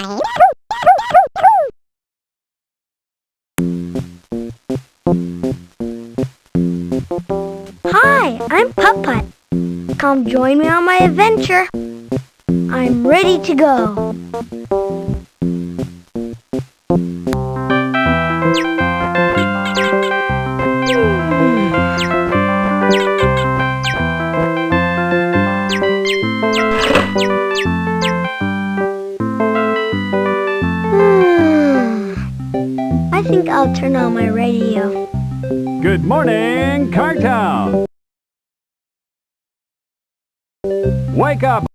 Hi, I'm Putt-Putt. Come join me on my adventure. I'm ready to go. I think I'll turn on my radio. Good morning, Cartown! Wake up!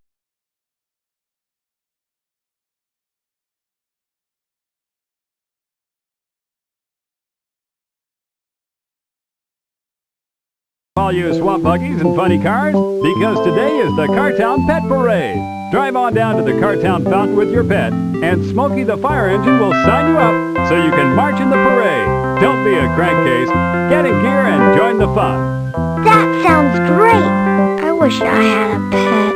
All you swamp buggies and funny cars, because today is the Cartown Pet Parade. Drive on down to the Cartown Fountain with your pet, and Smokey the Fire Engine will sign you up so you can march in the parade. Don't be a crankcase. Get in gear and join the fun. That sounds great. I wish I had a pet.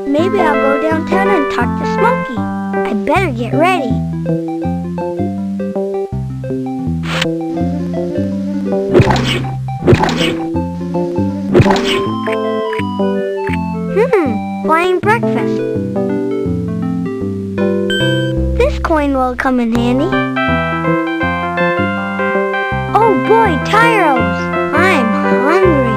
Maybe I'll go downtown and talk to Smokey. I better get ready. Flying breakfast. This coin will come in handy. Oh boy, tyros! I'm hungry.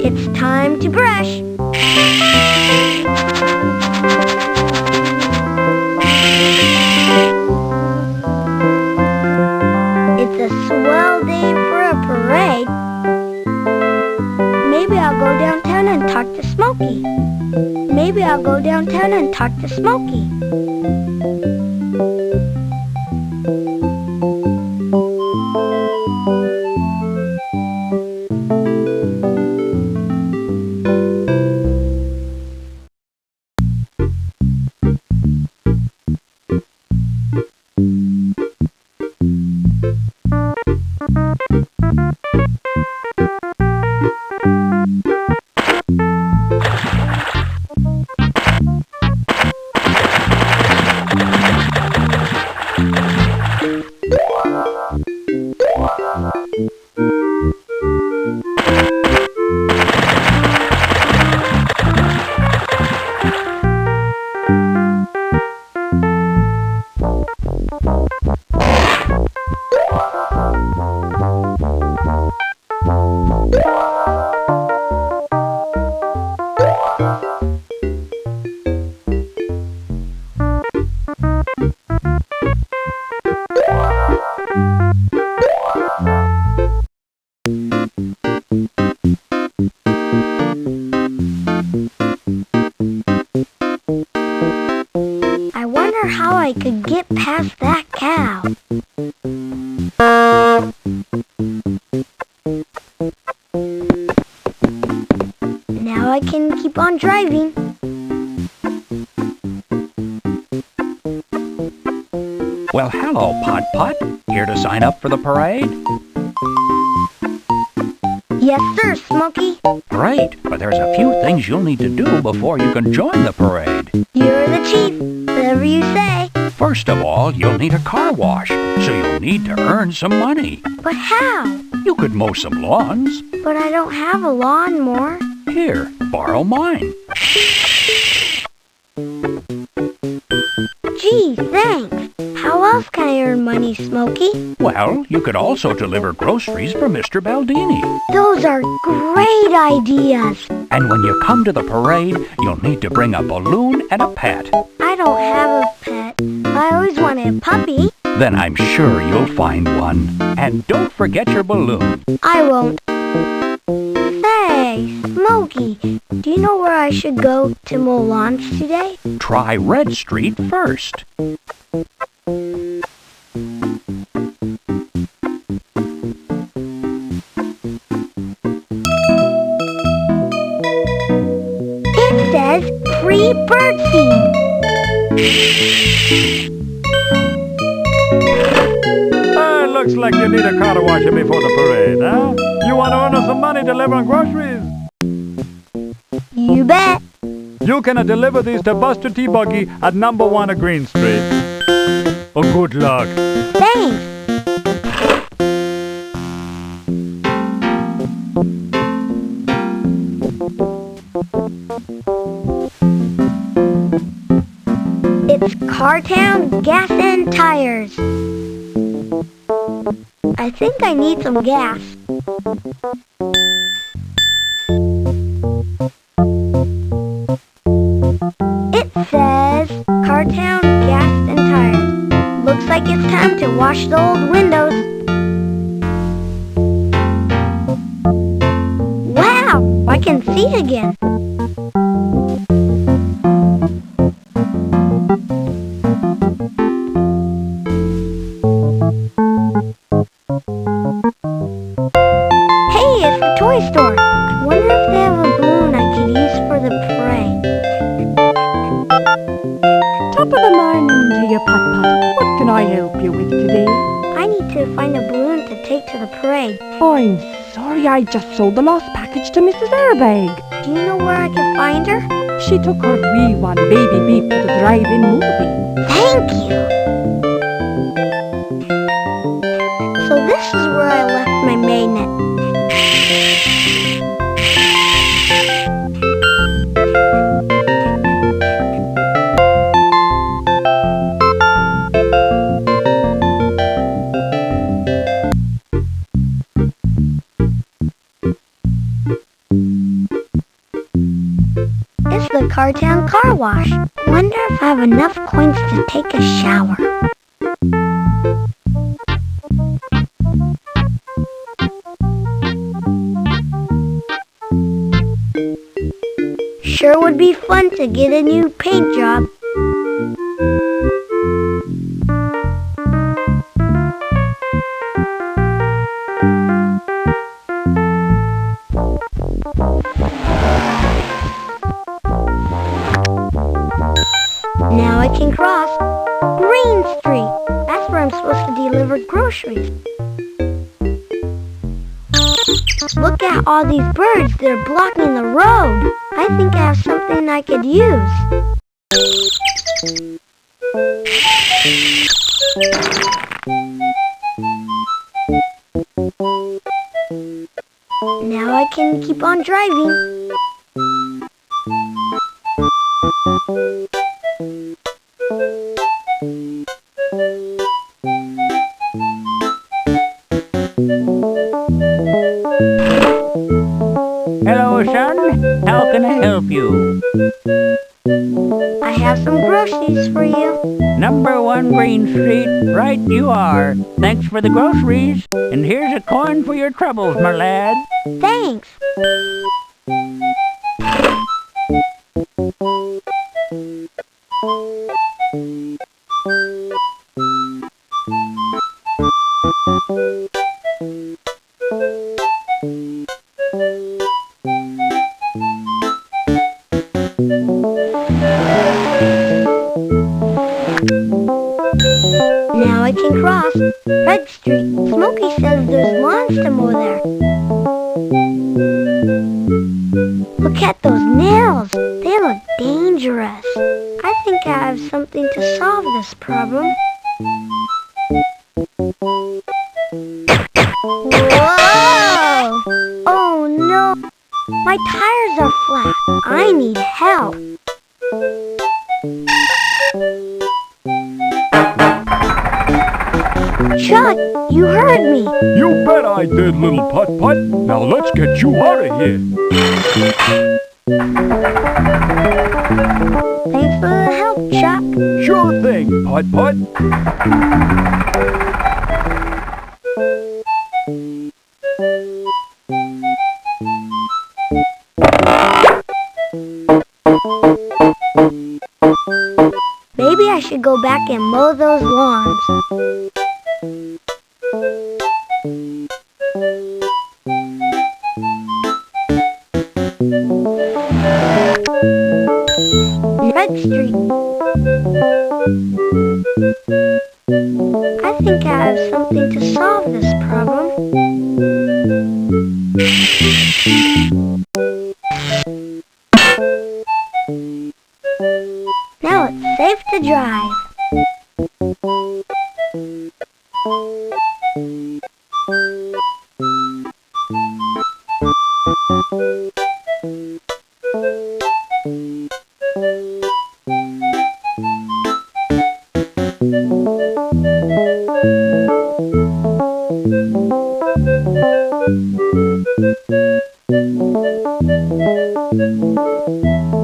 It's time to brush. It's a swell day for a parade. Maybe I'll go downtown and talk to Smokey. Maybe I'll go downtown and talk to Smokey. I wonder how I could get past that cow. Now I can keep on driving. Well, hello, Putt-Putt. Here to sign up for the parade? Yes, sir, Smokey. Great, but there's a few things you'll need to do before you can join the parade. You're the chief. Whatever you say. First of all, you'll need a car wash, so you'll need to earn some money. But how? You could mow some lawns. But I don't have a lawnmower. Here, borrow mine. Gee, thanks. How else can I earn money, Smokey? Well, you could also deliver groceries for Mr. Baldini. Those are great ideas. And when you come to the parade, you'll need to bring a balloon and a pet. I don't have a pet. I always wanted a puppy. Then I'm sure you'll find one. And don't forget your balloon. I won't. Say, Smokey, do you know where I should go to mow lawns today? Try Red Street first. Looks like you need a car to wash it before the parade, huh? You want to earn us some money delivering groceries? You bet. You can deliver these to Buster T. Buggy at number 1 of Green Street. Oh, good luck. Thanks. It's Cartown Gas and Tires. I think I need some gas. It says Cartown Gas and Tires. Looks like it's time to wash the old windows. Wow, I can see again. Toy store. I wonder if they have a balloon I could use for the parade. Top of the morning to you, Putt-Putt. What can I help you with today? I need to find a balloon to take to the parade. Oh, I'm sorry, I just sold the lost package to Mrs. Airbag. Do you know where I can find her? She took her wee one, Baby Beep, to the drive-in movie. Thank you. So this is where I left my magnet. It's the Cartown Car Wash. Wonder if I have enough coins to take a shower. Sure would be fun to get a new paint job. Now I can cross Green Street. That's where I'm supposed to deliver groceries. Look at all these birds. They're blocking the road. I think I have something I could use. Now I can keep on driving. Hello, son. How can I help you? I have some groceries for you. Number 1 Green Street, right you are. Thanks for the groceries. And here's a coin for your troubles, my lad. Thanks. Now I can cross Red Street. Smokey says there's lawns to mow there. Look at those nails. They look dangerous. I think I have something to solve this problem. Whoa! Oh no! My tires are flat. I need help. Chuck, you heard me. You bet I did, little Putt-Putt. Now let's get you out of here. Thanks for the help, Chuck. Sure thing, Putt-Putt. Maybe I should go back and mow those lawns. Red Street. I think I have something to solve this problem. Now it's safe to drive.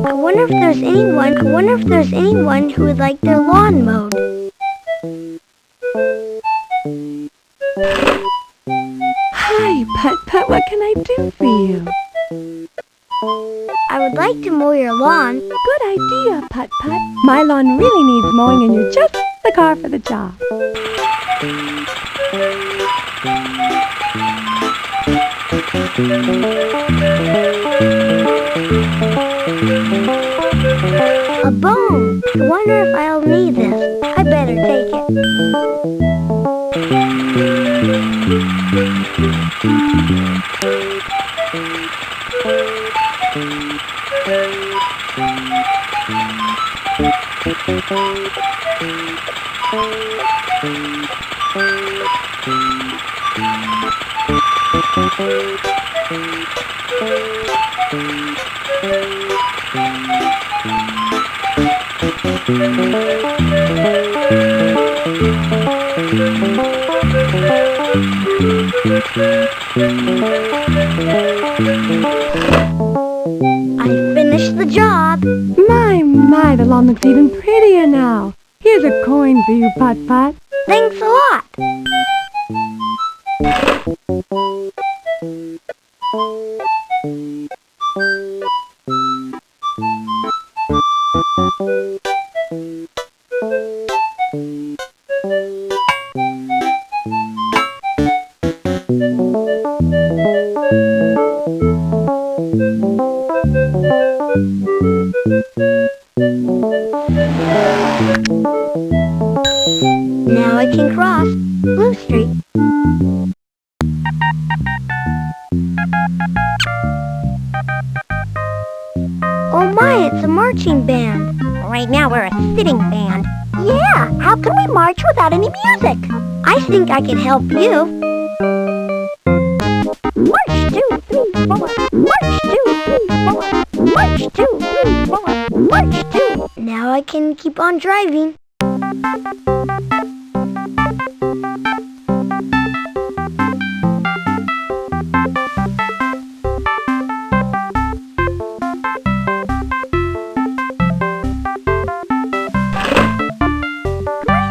I wonder if there's anyone who would like their lawn mowed. Hi, Putt-Putt, what can I do for you? I would like to mow your lawn. Good idea, Putt-Putt. My lawn really needs mowing and you're just the car for the job. A bone! I wonder if I'll need this. I better take it. I finished the job. My, the lawn looks even prettier now. Here's a coin for you, Putt-Putt. Thanks a lot. Now I can cross Blue Street. Oh my, it's a marching band. Right now we're a sitting band. Yeah, how can we march without any music? I think I can help you. March 2, 3, 4. March 2, 3, 4. March 2, 3, 4. March 2. Now I can keep on driving.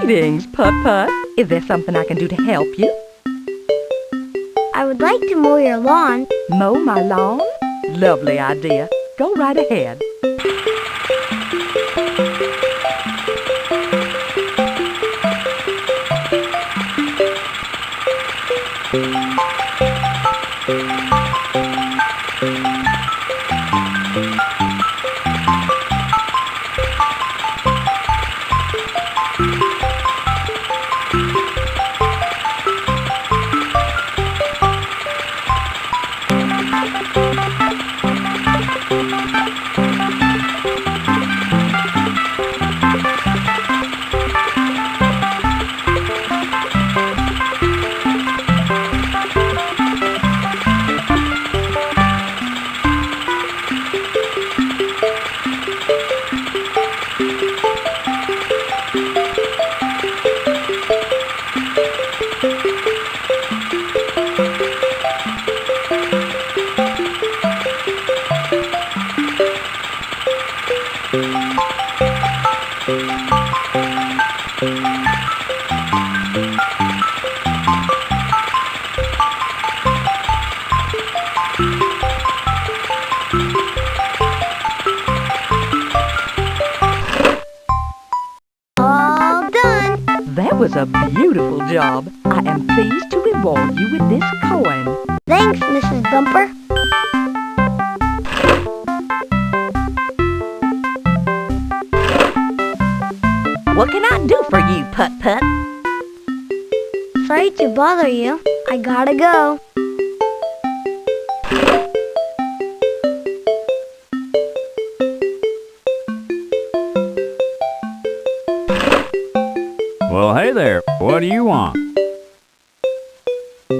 Greetings, Putt-Putt. Is there something I can do to help you? I would like to mow your lawn. Mow my lawn? Lovely idea. Go right ahead. That was a beautiful job. I am pleased to reward you with this coin. Thanks, Mrs. Bumper. What can I do for you, Putt-Putt? Sorry to bother you. I gotta go. Well, hey there. What do you want?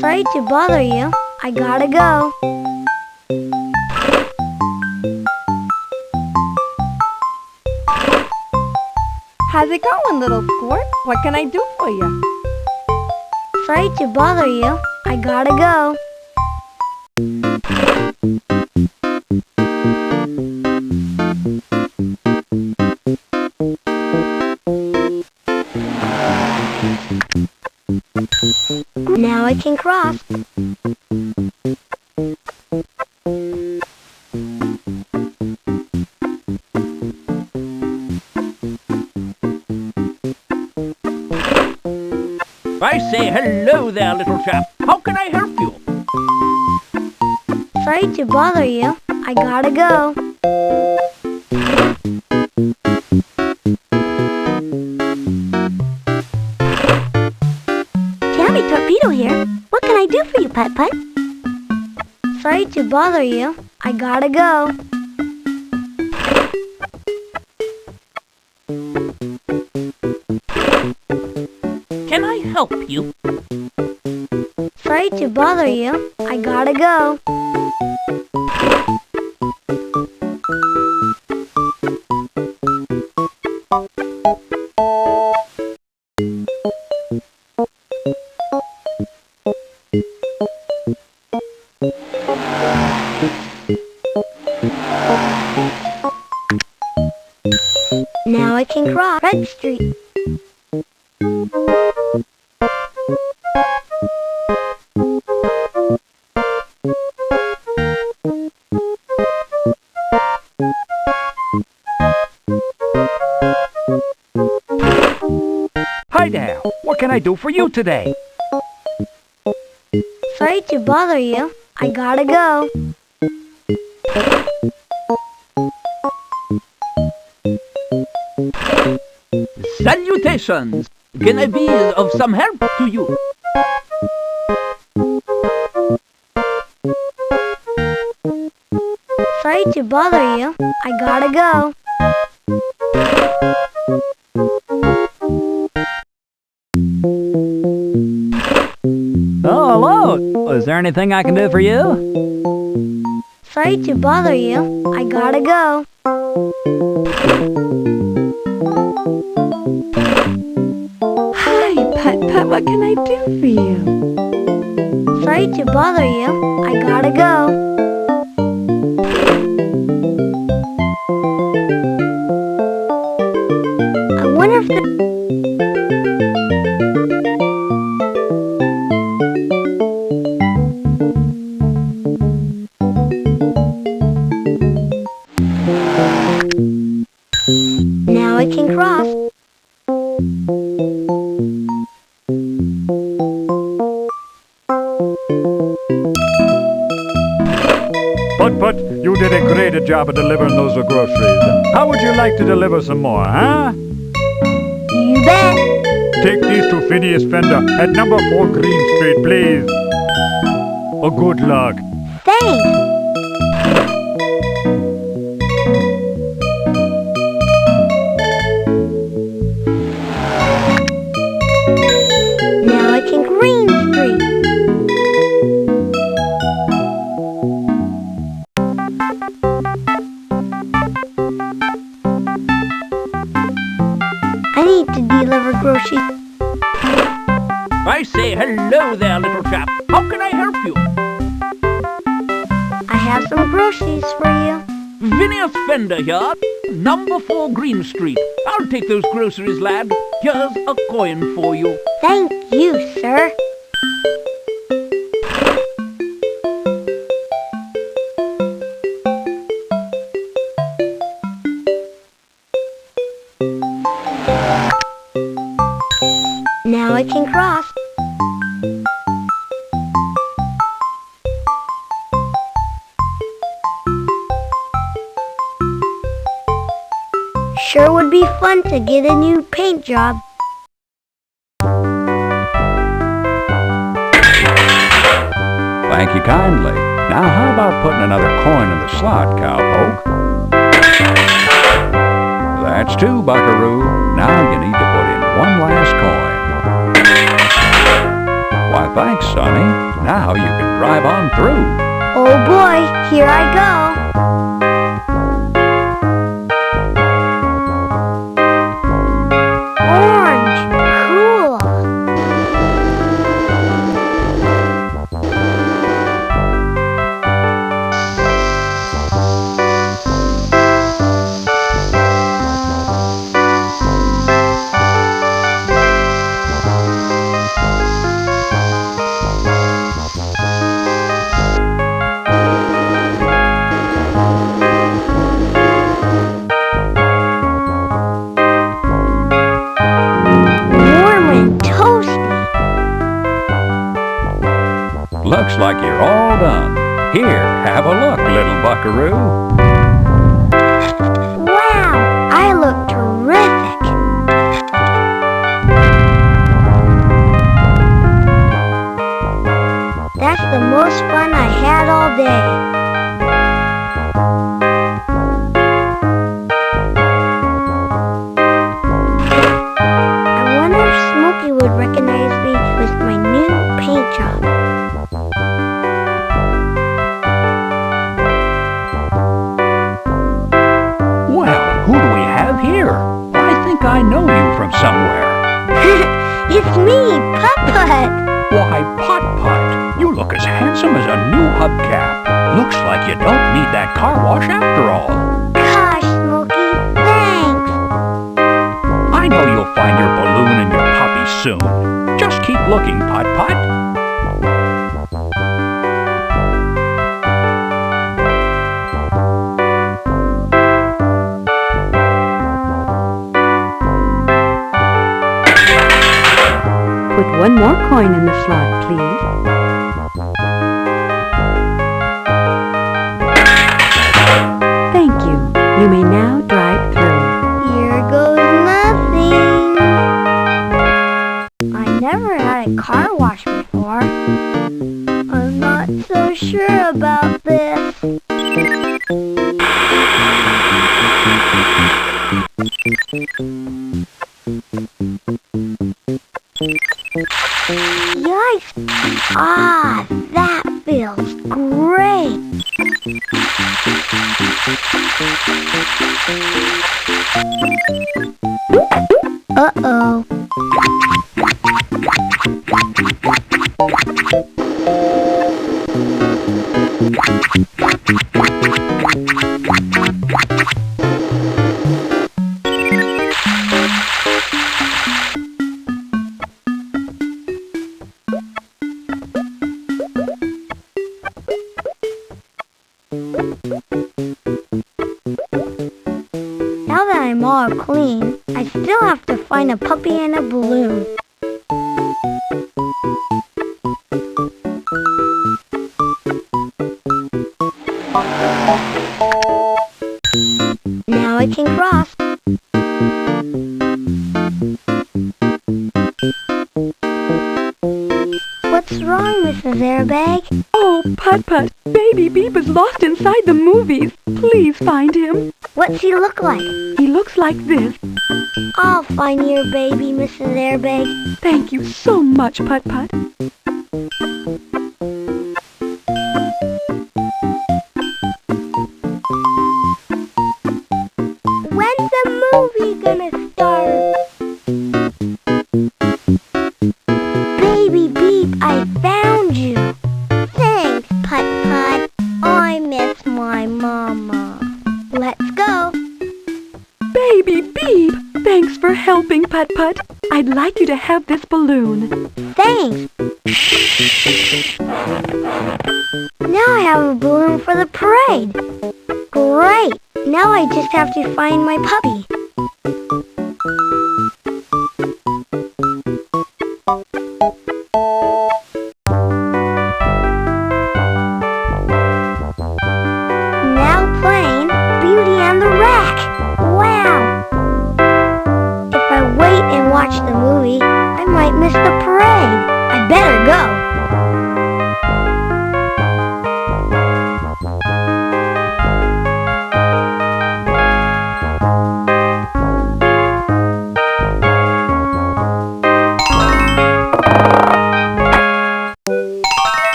Sorry to bother you. I gotta go. How's it going, little squirt? What can I do for you? Sorry to bother you. I gotta go. Now I can cross. I say hello there, little chap. How can I help you? Sorry to bother you. I gotta go. Tammy Torpedo here. What can I do for you, Putt-Putt? Sorry to bother you. I gotta go. Can I help you? Sorry to bother you. I gotta go. Now I can cross Red Street. Hi there. What can I do for you today? Sorry to bother you. I gotta go. Salutations! Can I be of some help to you? Sorry to bother you. I gotta go. Oh, hello. Is there anything I can do for you? Sorry to bother you. I gotta go. Hi, Putt-Putt. What can I do for you? Sorry to bother you. I gotta go. I wonder if Now I can cross. Putt-Putt, you did a great job of delivering those groceries. How would you like to deliver some more, huh? You bet. Take these to Phineas Fender at number 4 Green Street, please. Oh, good luck. Thanks. Now I can Green Street. I need to deliver groceries. I say hello there, little chap. How can I help you? I have some groceries for you. Phineas Fender here. Number 4 Green Street. I'll take those groceries, lad. Here's a coin for you. Thank you, sir. Now I can cross. Sure would be fun to get a new paint job. Thank you kindly. Now how about putting another coin in the slot, cowpoke? That's two, buckaroo. Now you need to put in one last coin. Why, thanks, Sonny. Now you can drive on through. Oh boy, here I go. Orange, cool. Looks like you're all done. Here, have a look, little buckaroo. Wow, I look terrific. That's the most fun I had all day. I wonder if Smokey would recognize me with my new paint job. Who do we have here? I think I know you from somewhere. It's me, Putt-Putt. Why, Putt-Putt, you look as handsome as a new hubcap. Looks like you don't need that car wash after all. Gosh, Smokey, thanks. I know you'll find your balloon and your puppy soon. Just keep looking, Putt-Putt. Put one more coin in the slot, please. Thank you. You may now drive through. Here goes nothing. I never had a car wash before. I'm not so sure about this. Yikes! Ah, that feels great! Uh-oh. Now that I'm all clean, I still have to find a puppy and a balloon. Now I can cross. What's wrong, Mrs. Airbag? Oh, Putt-Putt, Baby Beep is lost inside the movies. Please find him. What's he look like? He looks like this. I'll find your baby, Mrs. Airbag. Thank you so much, Putt-Putt. When's the movie gonna start? Baby Beep, I found you. Thanks, Putt-Putt. I miss my mama. Let's go. Baby Beep, thanks for helping, Putt-Putt. I'd like you to have this balloon. Thanks. Now I have a balloon for the parade. Great. Now I just have to find my puppy. Now playing Beauty and the Rack. Wow,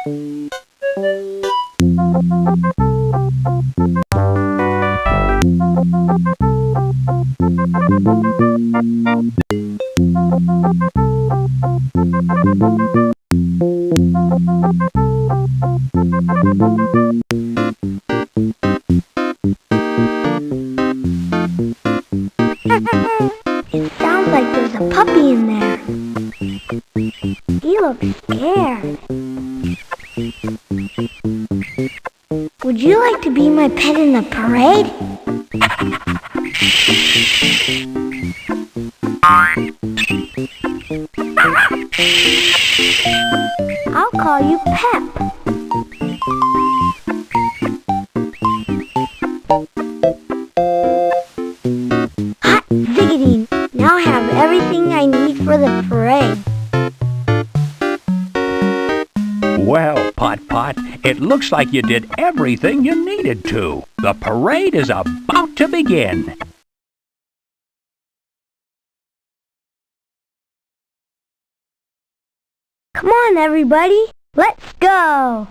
It sounds like there's a puppy in there. He looks scared. Would you like to be my pet in the parade? I'll call you Pep. Hot diggity! Now I have everything I need for the parade. Well, Putt-Putt, it looks like you did everything you needed to. The parade is about to begin. Come on, everybody. Let's go.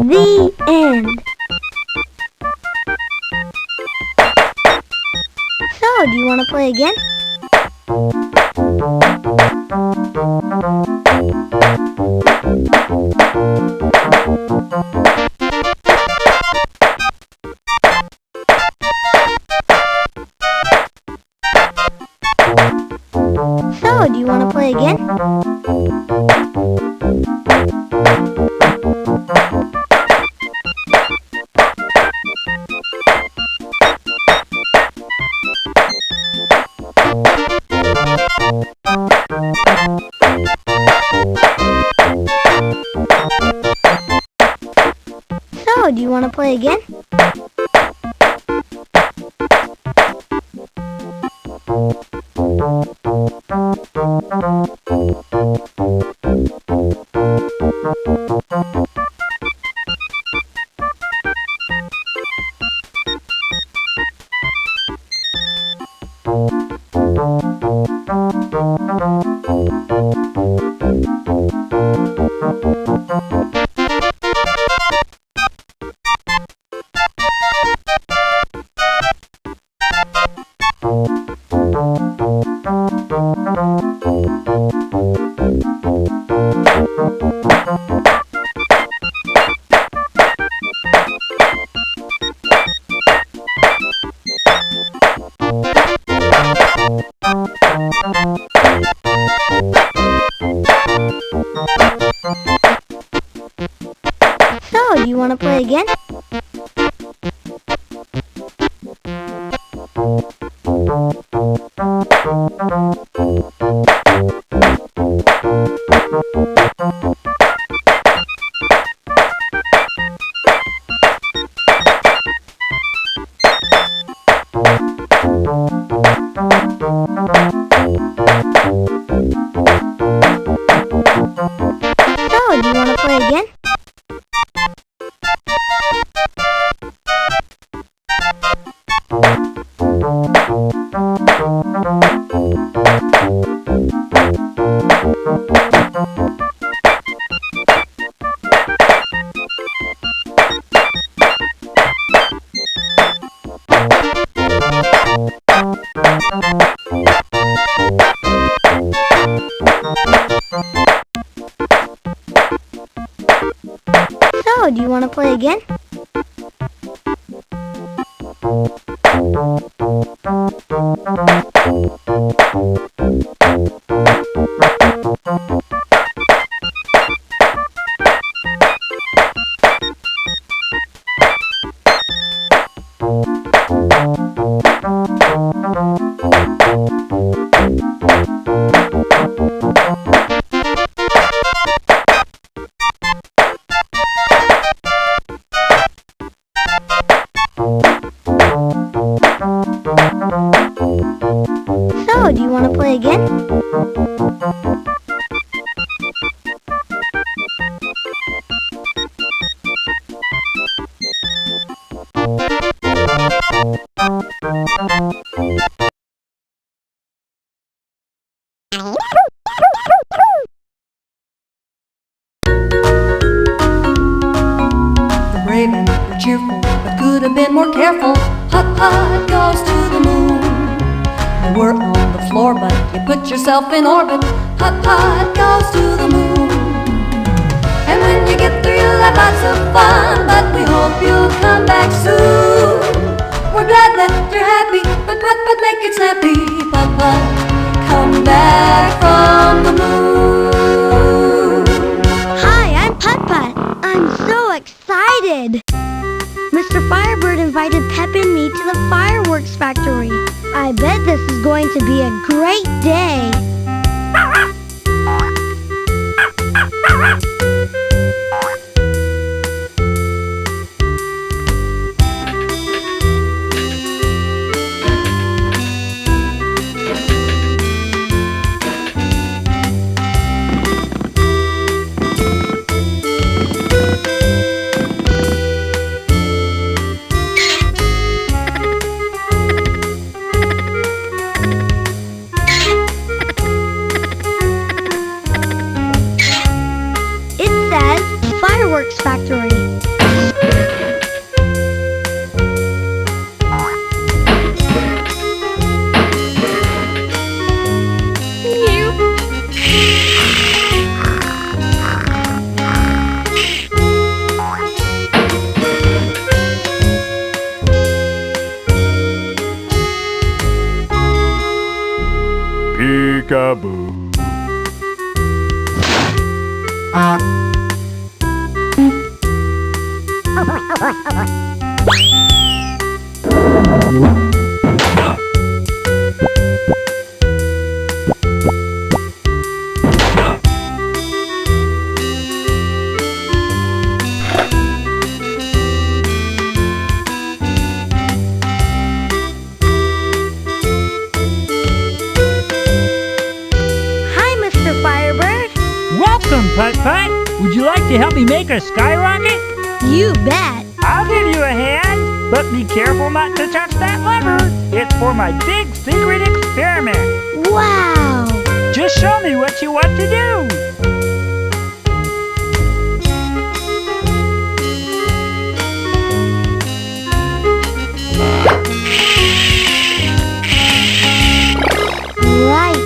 The end. So, do you want to play again? So, do you want to play again? you want to play again? So, do you want to play again? So, do you want to play again? So, do you want to play again? So, do you want to play again? The ravens were cheerful, but could have been more careful. Putt-Putt goes to the moon. You were on the floor, but you put yourself in orbit. Putt-Putt goes to the moon. And when you get there, you'll have lots of fun, but we hope you'll come back soon. We're glad that you're happy, but Putt-Putt, make it snappy. Putt-Putt, come back from the moon. Hi, I'm Putt-Putt. I'm so excited. Mr. Firebird invited Pep and me to the fireworks factory. I bet this is going to be a great day. Fireworks factory. Peekaboo. Putt-Putt, would you like to help me make a skyrocket? You bet. I'll give you a hand, but be careful not to touch that lever. It's for my big secret experiment. Wow. Just show me what you want to do. Right.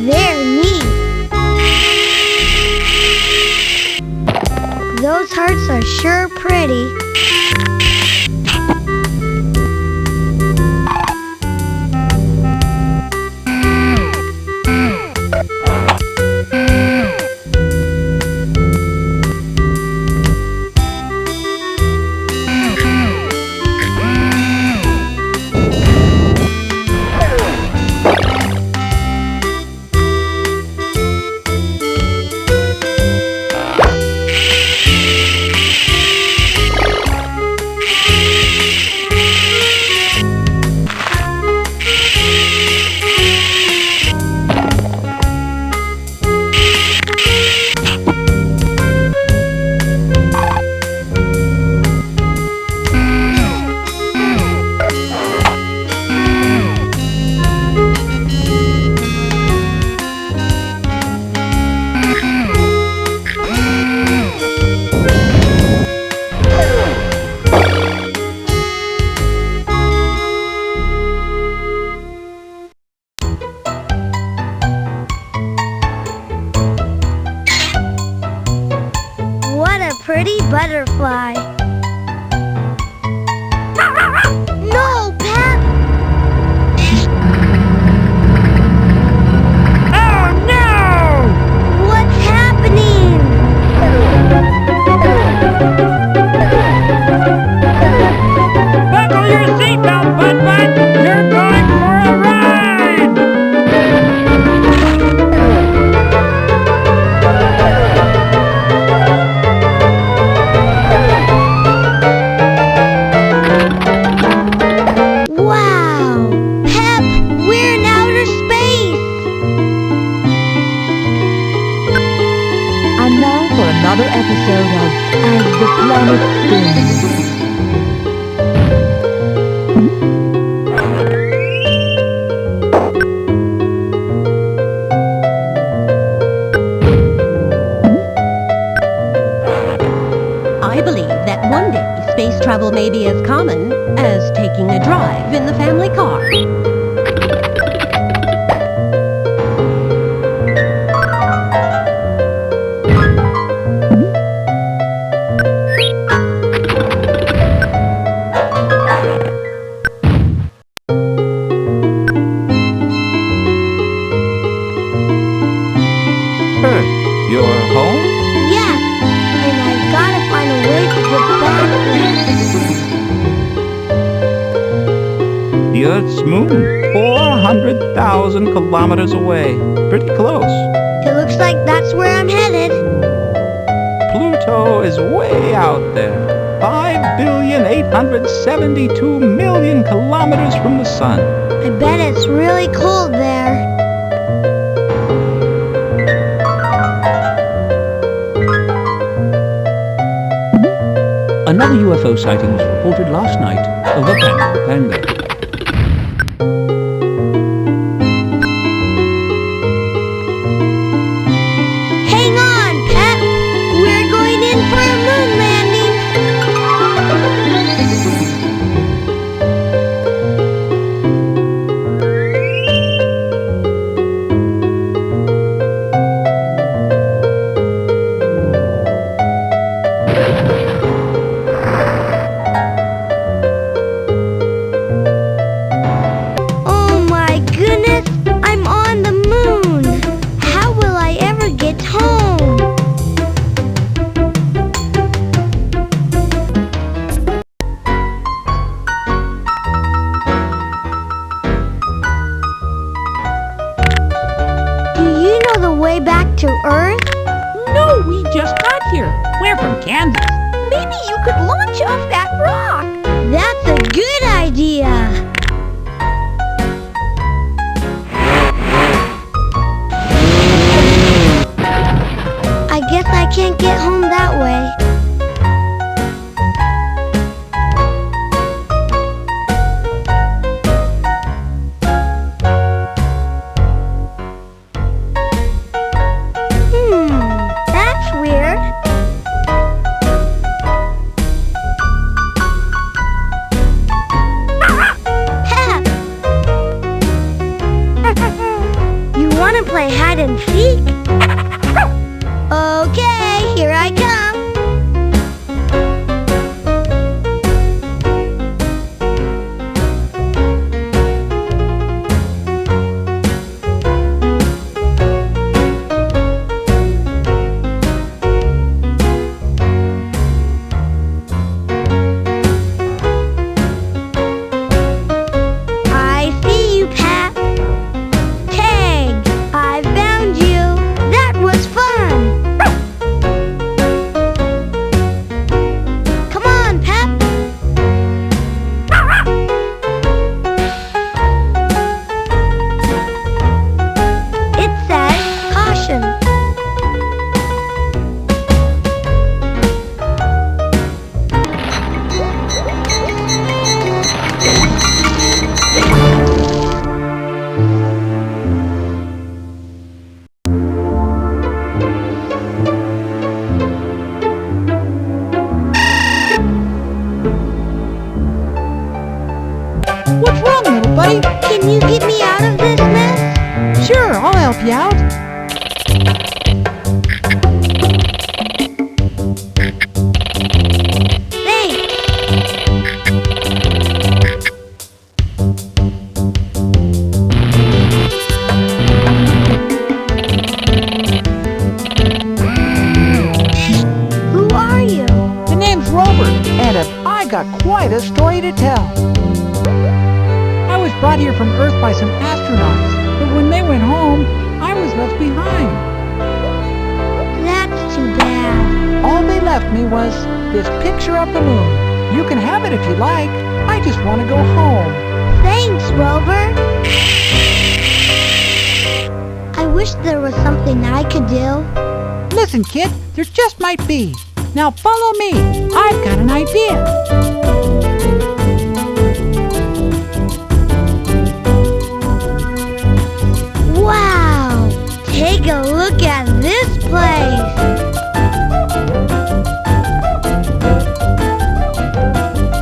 They're neat. Those hearts are sure pretty. What a pretty butterfly. No, Pep! Oh no! What's happening? Buckle your seatbelt, Putt-Putt! You're going for a ride! Wow! Pep, we're in outer space! And now for another episode of As the Planet Spins. I believe that one day space travel may be as common as taking a drive in the family car. You're home? Yes, and I've gotta find a way to get back there. The Earth's moon, 400,000 kilometers away. Pretty close. It looks like that's where I'm headed. Pluto is way out there. 5,872,000,000 kilometers from the sun. I bet it's really cold there. Another UFO sighting was reported last night over Panga. Hang on, Pep! We're going in for a moon landing! Oh my goodness! I'm on the moon! How will I ever get home? Do you know the way back to Earth? No, we just got here. We're from Kansas. Maybe you could launch off that rock. That's a good idea! help you out. I got quite a story to tell. I was brought here from Earth by some astronauts, but when they went home, I was left behind. That's too bad. All they left me was this picture of the moon. You can have it if you like. I just want to go home. Thanks, Rover. I wish there was something I could do. Listen, kid, there just might be. Now follow me. I've got an idea. Wow! Take a look at this place.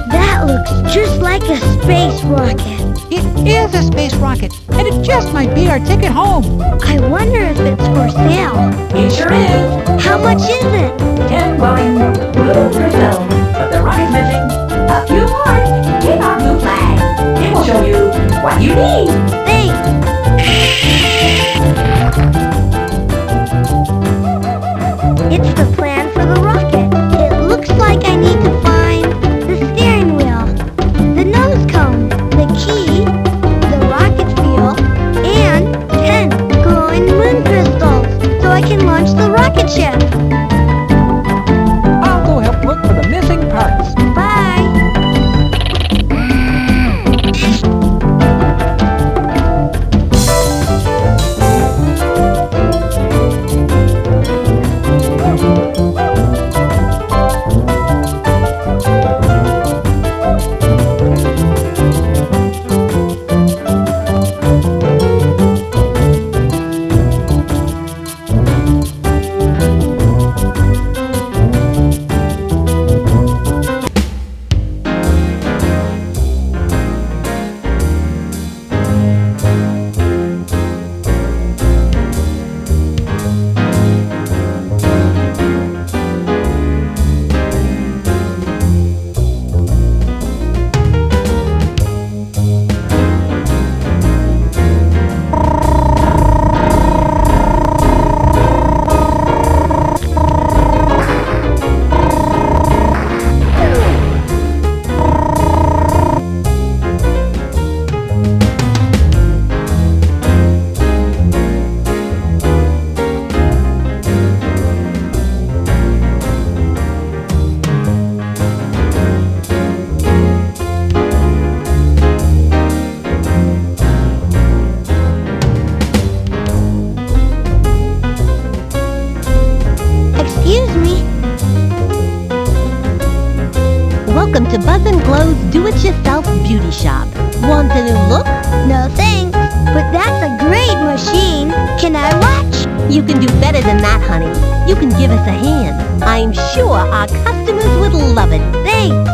That looks just like a space rocket. It is a space rocket, and it just might be our ticket home. I wonder if it's for sale. It sure is. How much is it? 10 glowing balloons are filled, but the rocket's missing a few parts. Take our blue flag. It will show you what you need. Thanks. It's the plan for the rocket. It looks like I need to find the steering wheel, the nose cone, the key, the rocket fuel, and 10 glowing moon crystals so I can launch the rocket ship. I'll go help look for the missing parts. Bye. Excuse me. Welcome to Buzz and Glow's Do-It-Yourself Beauty Shop. Want a new look? No thanks, but that's a great machine. Can I watch? You can do better than that, honey. You can give us a hand. I'm sure our customers would love it. Thanks.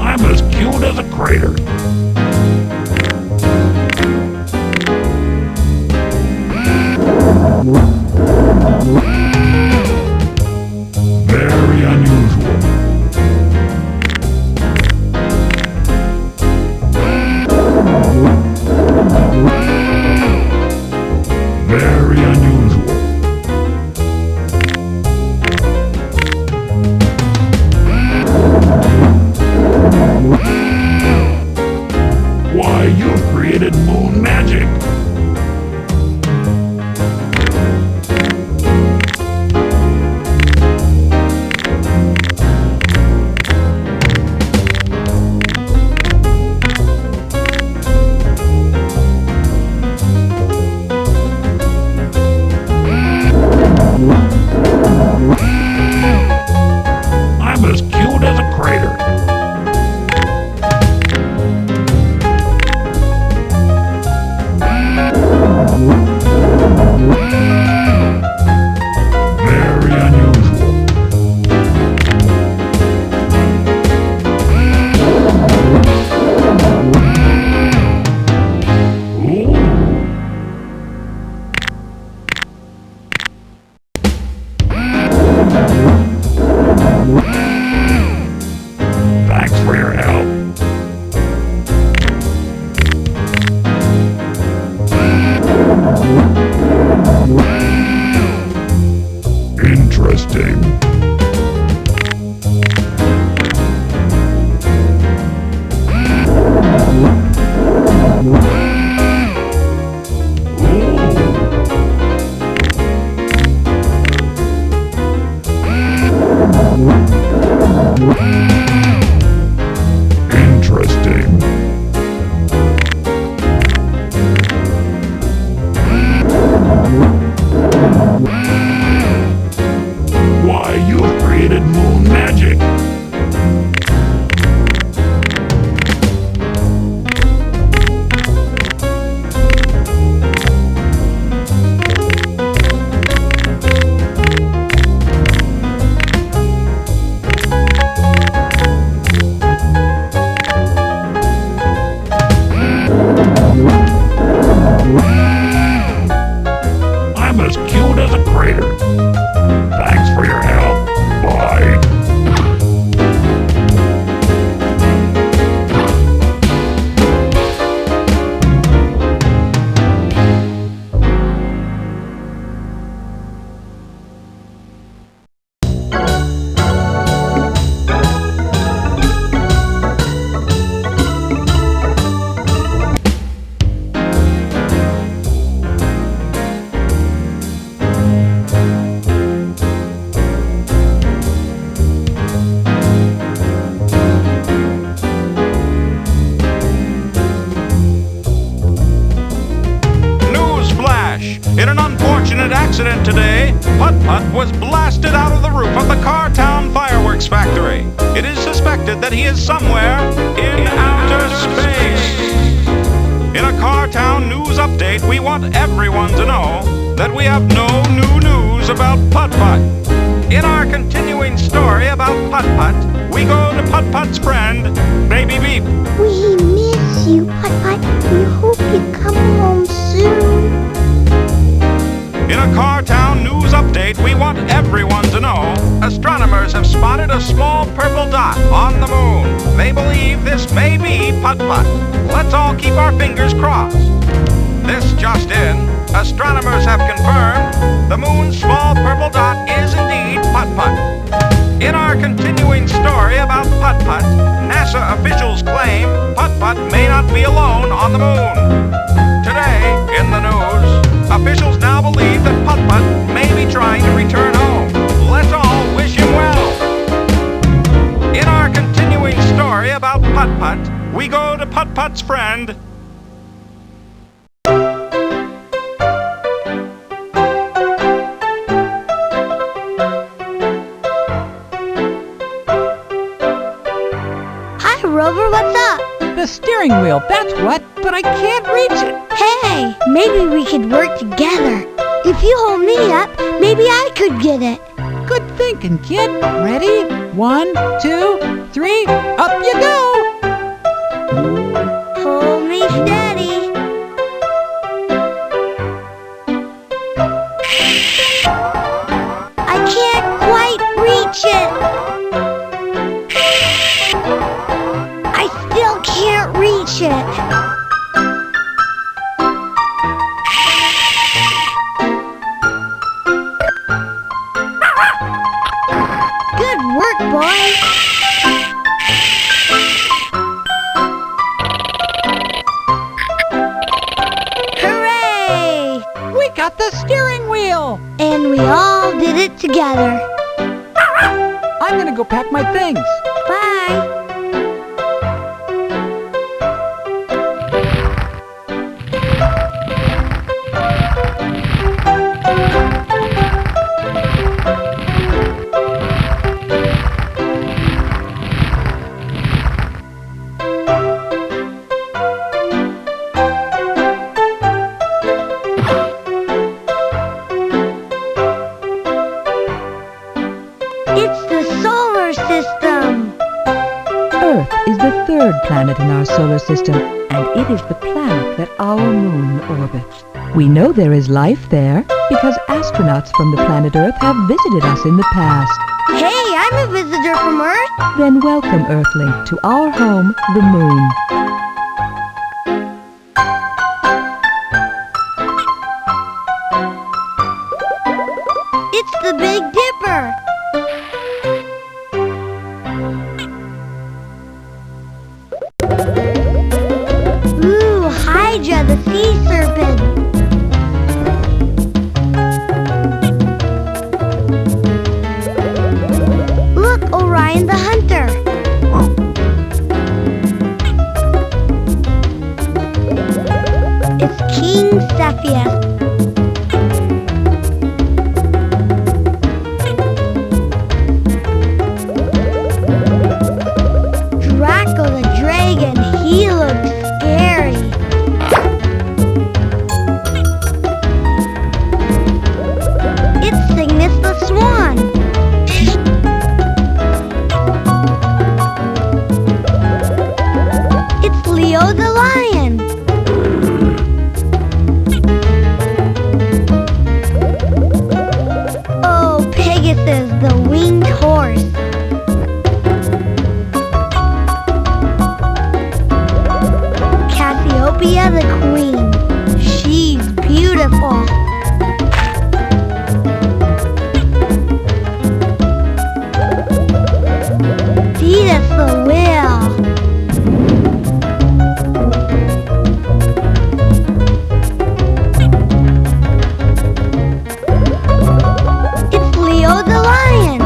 I'm as cute as a crater. Very unusual. Very unusual. Why, you've created moon magic. Interesting. Interesting. Why, you have created moon magic. I'm as cute as a crater. Thanks for your help. Bye. In an unfortunate accident today, Putt-Putt was blasted out of the roof of the Cartown Fireworks Factory. It is suspected that he is somewhere in outer space. In a Cartown news update, we want everyone to know that we have no new news about Putt-Putt. In our continuing story about Putt-Putt, we go to Putt-Putt's friend, Baby Beep. We miss you, Putt-Putt. We hope you come home soon. In a Cartown news update, we want everyone to know astronomers have spotted a small purple dot on the moon. They believe this may be Putt-Putt. Let's all keep our fingers crossed. This just in, astronomers have confirmed the moon's small purple dot is indeed Putt-Putt. In our continuing story about Putt-Putt, NASA officials claim Putt-Putt may not be alone on the moon. Today, in the news, officials now believe that Putt-Putt may be trying to return home. Let's all wish him well. In our continuing story about Putt-Putt, we go to Putt-Putt's friend, Rover, what's up? The steering wheel, that's what, but I can't reach it. Hey, maybe we could work together. If you hold me up, maybe I could get it. Good thinking, kid. Ready? 1, 2, 3, up you go! Hold me steady. I can't quite reach it. Can't reach it. Good work, boy. Hooray! We got the steering wheel! And we all did it together. I'm gonna go pack my things. Bye. It's the solar system! Earth is the third planet in our solar system, and it is the planet that our moon orbits. We know there is life there because astronauts from the planet Earth have visited us in the past. Hey, I'm a visitor from Earth! Then welcome, Earthling, to our home, the moon. Big Dipper. Ooh, Hydra the sea serpent. Look, Orion the hunter. It's King Cepheus. Draco the dragon, he looks scary. It's Cygnus the swan. It's Leo the lion. Oh, Pegasus the winged horse. Cassiopeia the queen. She's beautiful. Thetis the whale. It's Leo the lion.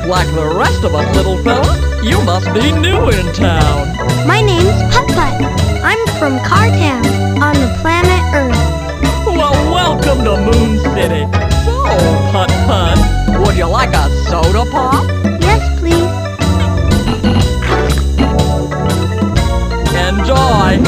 Like the rest of us, little fella. You must be new in town. My name's Putt-Putt. I'm from Cartown on the planet Earth. Well, welcome to Moon City. So, Putt-Putt, would you like a soda pop? Yes, please. Enjoy.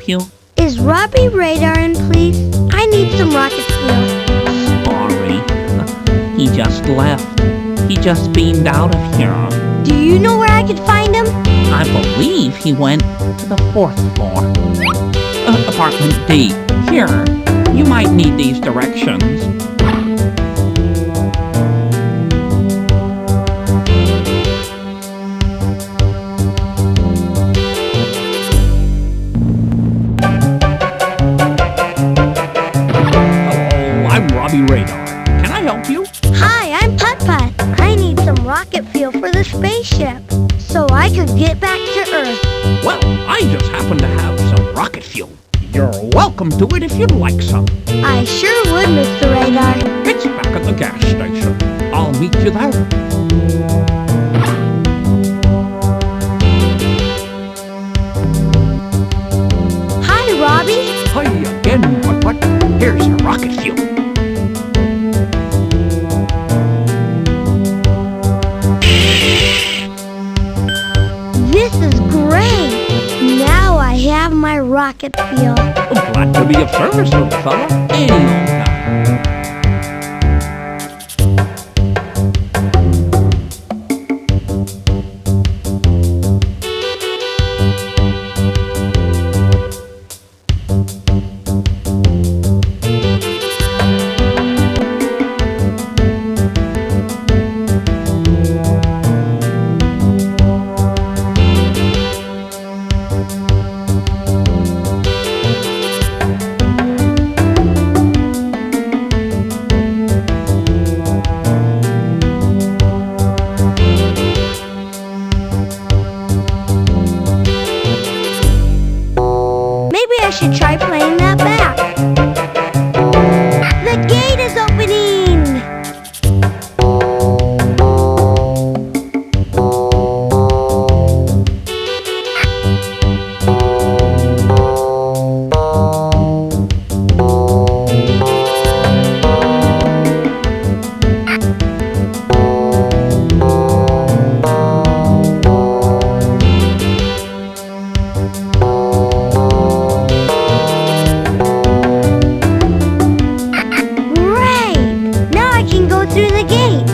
help you? Is Robbie Radar in, please? I need some rocket fuel. Sorry. He just left. He just beamed out of here. Do you know where I could find him? I believe he went to the 4th floor. Apartment D. Here, you might need these directions. Hello, I'm Robbie Radar. Can I help you? Hi, I'm Putt-Putt. I need some rocket fuel for the spaceship, so I could get back to Earth. Well, I just happen to have some rocket fuel. You're welcome to it if you'd like some. I sure would, Mr. Radar. It's back at the gas station. I'll meet you there. Hi, Robbie. Hi again, Putt-Putt. Here's your rocket fuel. This is great. Now I have my rocket fuel. Glad to be of service, little fella. Any old time. Maybe I should try playing that back. The gate is opening! Through the gate.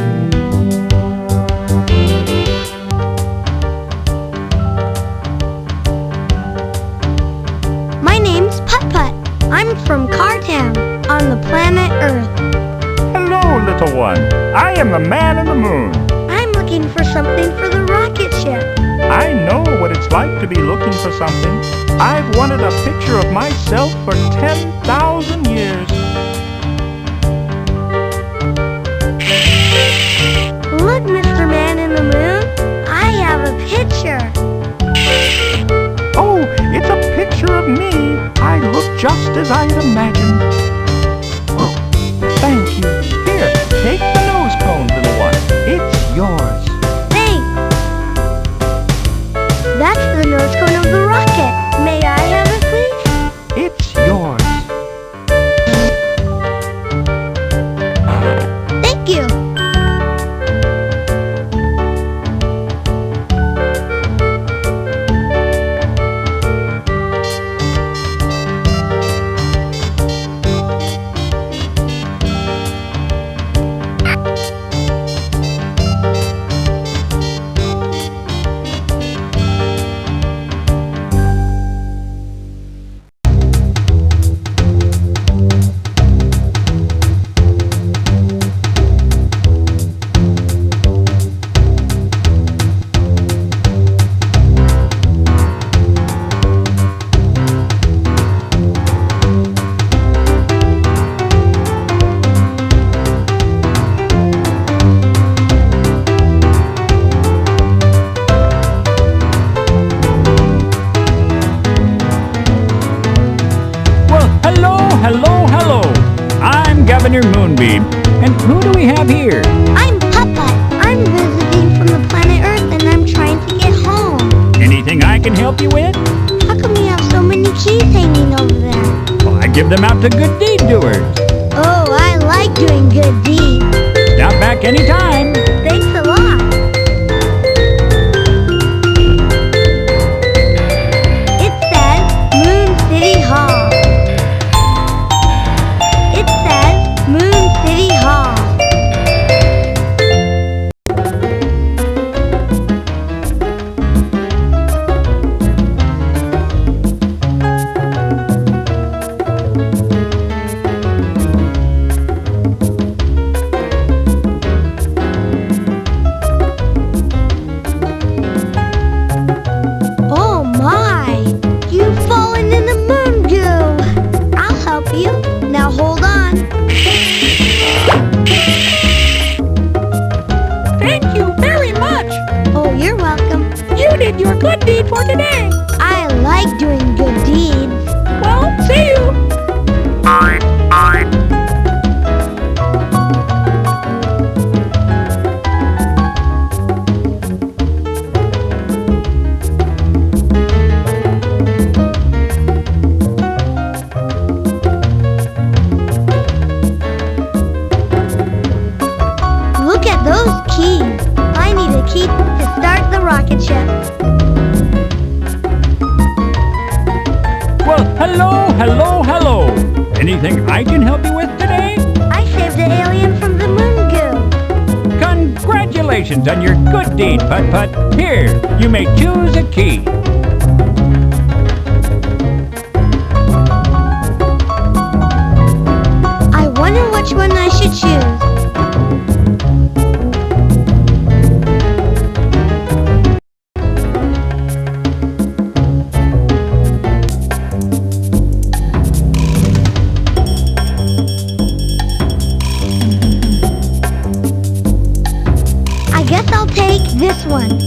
My name's Putt-Putt. I'm from Cartown on the planet Earth. Hello, little one. I am the man in the moon. I'm looking for something for the rocket ship. I know what it's like to be looking for something. I've wanted a picture of myself for 10,000 years. Look, Mr. Man in the Moon, I have a picture. Oh, it's a picture of me. I look just as I'd imagined. Oh, thank you. Here, take the nose cone, little one. It's yours. Thanks. That's the nose cone of the rocket. May I have it, please? It's yours. Thank you. Hello. I'm Governor Moonbeam. And who do we have here? I'm Putt-Putt. I'm visiting from the planet Earth and I'm trying to get home. Anything I can help you with? How come you have so many keys hanging over there? Well, I give them out to good deed doers. Oh, I like doing good deeds. Stop back anytime. Thanks a lot. It says Moon City Oh, you're welcome. You did your good deed for today. I like doing good deeds. Well, see you. Look at those keys. I need a key to start the rocket ship. Well, hello. Anything I can help you with today? I saved an alien from the moon goo. Congratulations on your good deed, Putt-Putt. Here, you may choose a key. I wonder which one I should choose. I guess I'll take this one.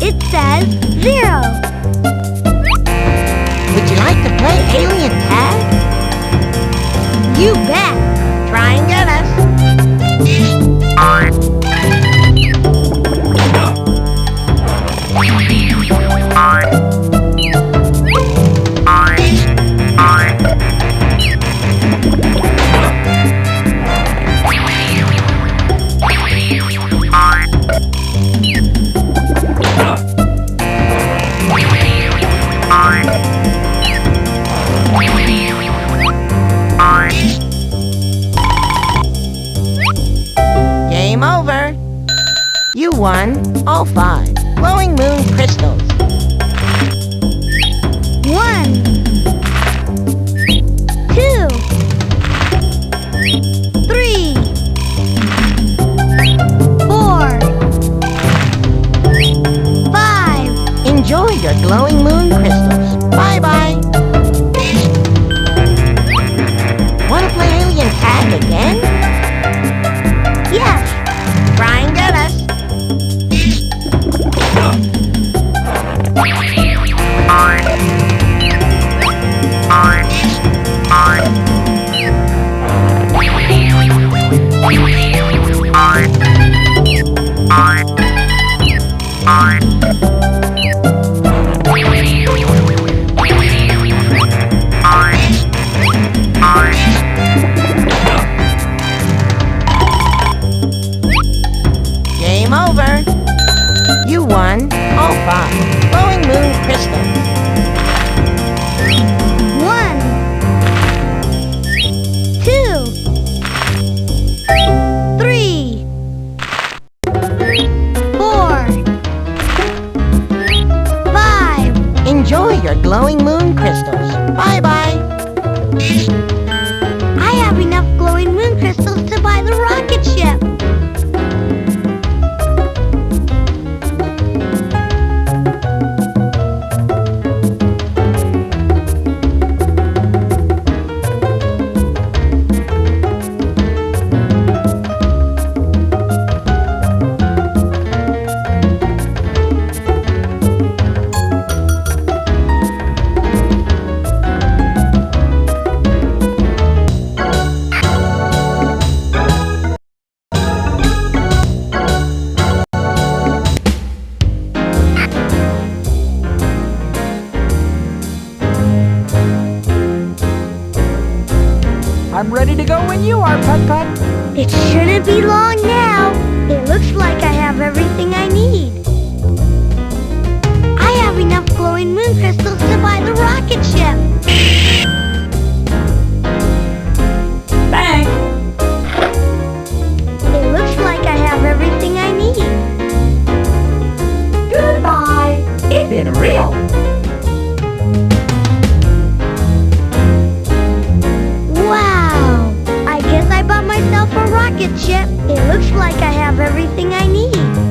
It says 0. Would you like to play alien tag? You bet. Try and get us. Game over. You won all 5 glowing moon crystals. 1, 2, 3, 4, 5. Enjoy your glowing moon crystals. Bye-bye. Want to play alien tag again? Yes. Try and get us. Game over. You won all 5 glowing moon crystals. 1, 2, 3, 4, 5. Enjoy your glowing moon crystals. Bye-bye. I have enough glowing moon crystals to buy the rocket ship. I'm ready to go when you are, Putt-Putt. It shouldn't be long now. It looks like I have everything I need. I have enough glowing moon crystals to buy the rocket ship. rocket ship. It looks like I have everything I need.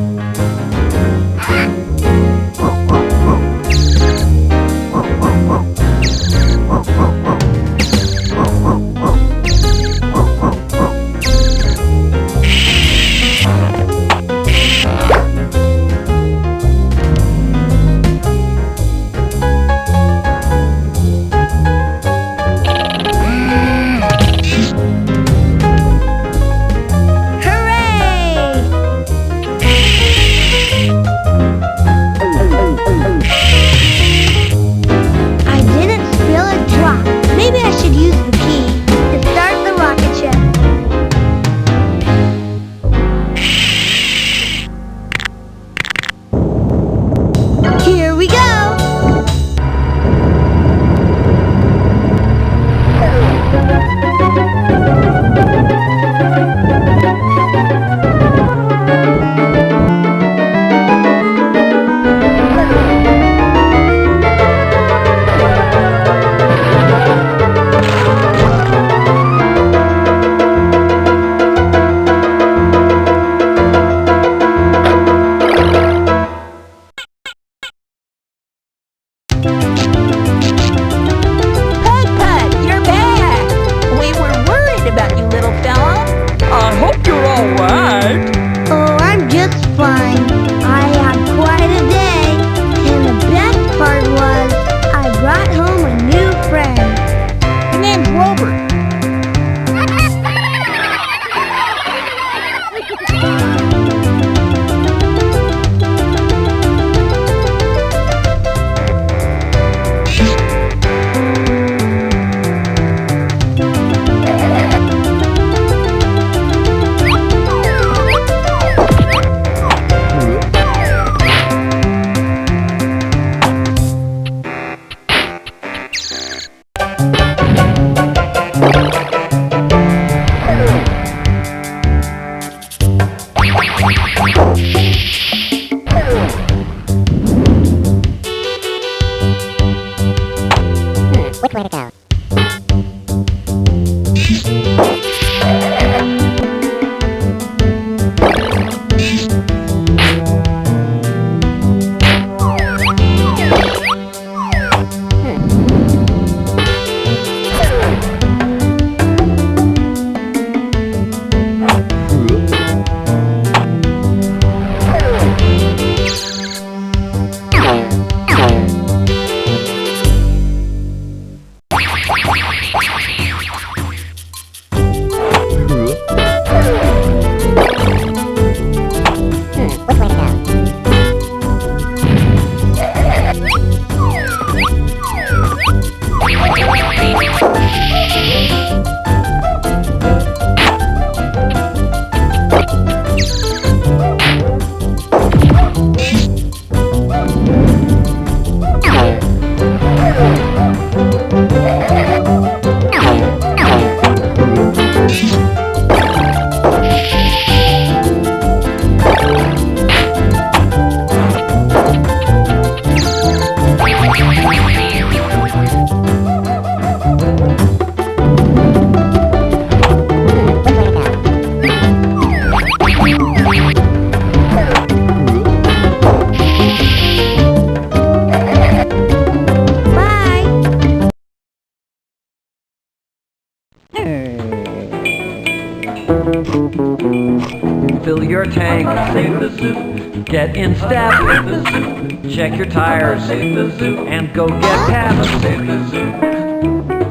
Fill your tank, save the zoo. Get in step, save the zoo. Check your tires, save the zoo. And go get past, save the zoo.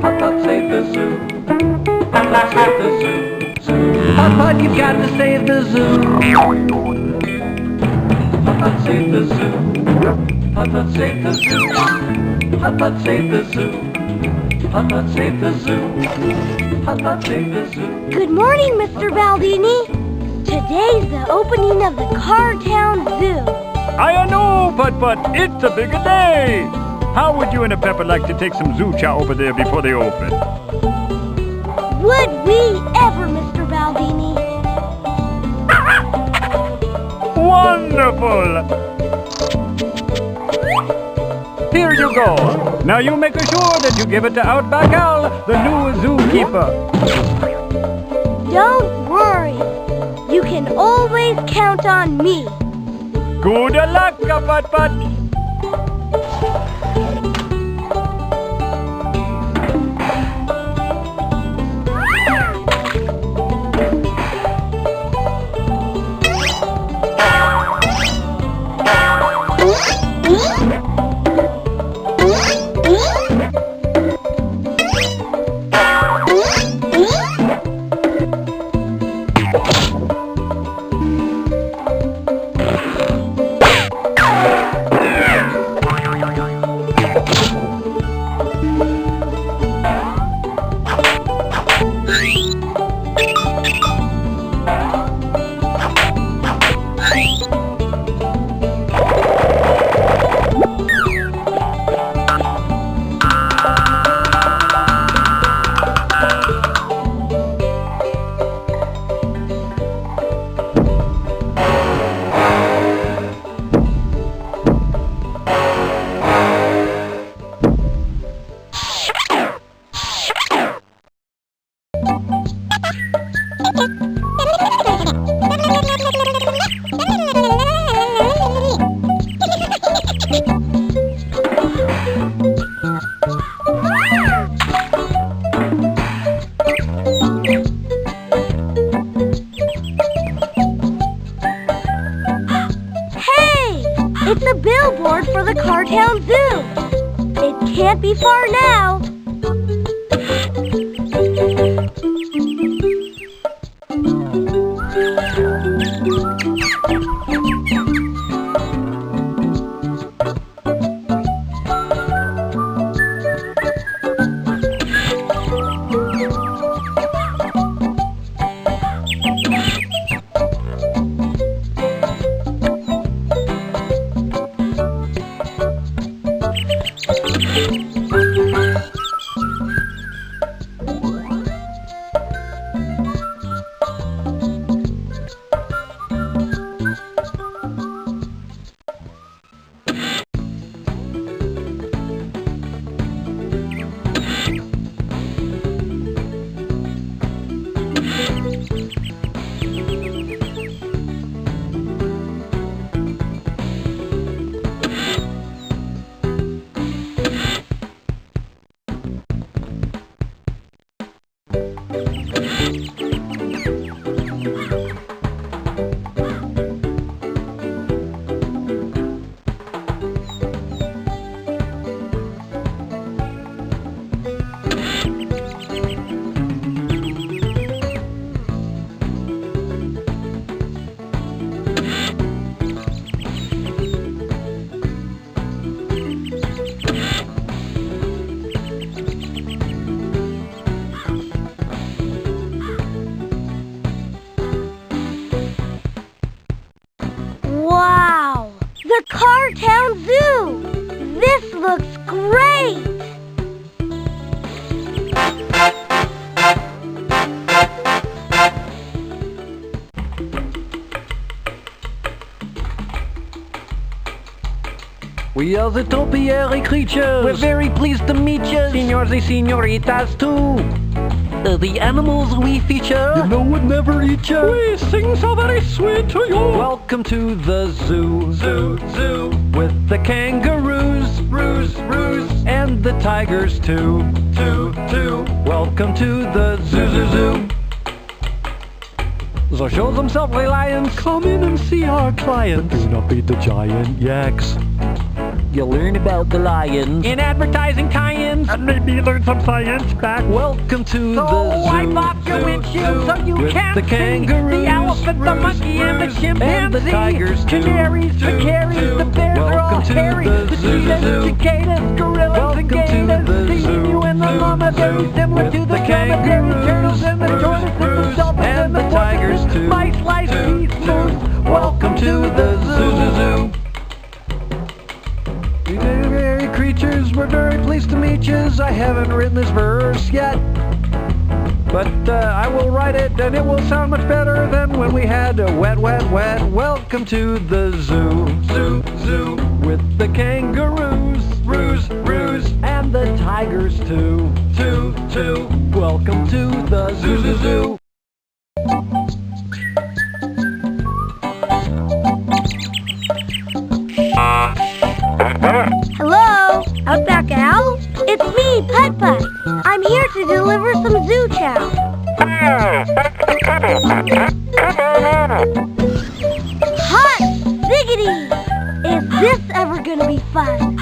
Putt-Putt, save the zoo. Putt-Putt, save the zoo. Putt-Putt, you've got to save the zoo. Putt-Putt, save the zoo. Putt-Putt, save the zoo. Putt-Putt, save the zoo. Putt-Putt, save the zoo. Putt-Putt, save the zoo. Good morning, Mr. Baldini. Today's the opening of the Cartown Zoo. I know, Putt-Putt. It's a big day. How would you and a Pepper like to take some zoo chow over there before they open? Would we ever, Mr. Baldini? Wonderful. Here you go. Now you make sure that you give it to Outback Al, the new zookeeper. Don't worry. You can always count on me. Good luck, Putt-Putt. It's a billboard for the Cartown Zoo. It can't be far now. Wow! The Cartown Zoo! This looks great! We are the topiary creatures. We're very pleased to meet you. Senors and senoritas too. The animals we feature, you know, would never eat you. We sing so very sweet to you. Welcome to the zoo, zoo, zoo, with the kangaroos, and the tigers too, Welcome to the zoo, zoo, zoo. So show them self-reliance. Come in and see our clients. But do not beat the giant yaks. You'll learn about the lions in advertising tie-ins, and maybe learn some science back. Welcome to the zoo. Wipe off your windshield so you can see the elephant, the monkey, and the chimpanzee, and the tigers too. Canaries, the caries, the bears are all hairy. The cheetahs, cicadas, gorillas, and gators. The emu and the llama, very similar to the kangaroo. Turtles and the tortoise and the dolphins and the tigers too. Mice, lice, geese, moose. Welcome to the zoo. You very creatures, we're very pleased to meet you. I haven't written this verse yet, but I will write it, and it will sound much better than when we had a wet. Welcome to the zoo, with the kangaroos, and the tigers too. Welcome to the zoo. to deliver some zoo chow. Hot diggity! Is this ever gonna be fun?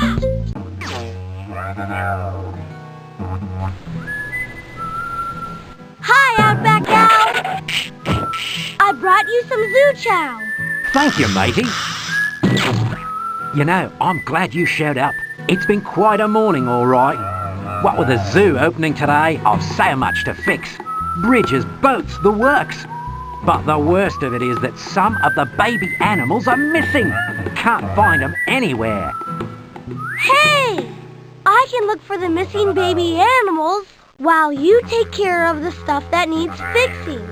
Hi, Outback Al! I brought you some zoo chow. Thank you, matey. You know, I'm glad you showed up. It's been quite a morning, all right. What with the zoo opening today, I've so much to fix. Bridges, boats, the works. But the worst of it is that some of the baby animals are missing. Can't find them anywhere. Hey! I can look for the missing baby animals while you take care of the stuff that needs fixing.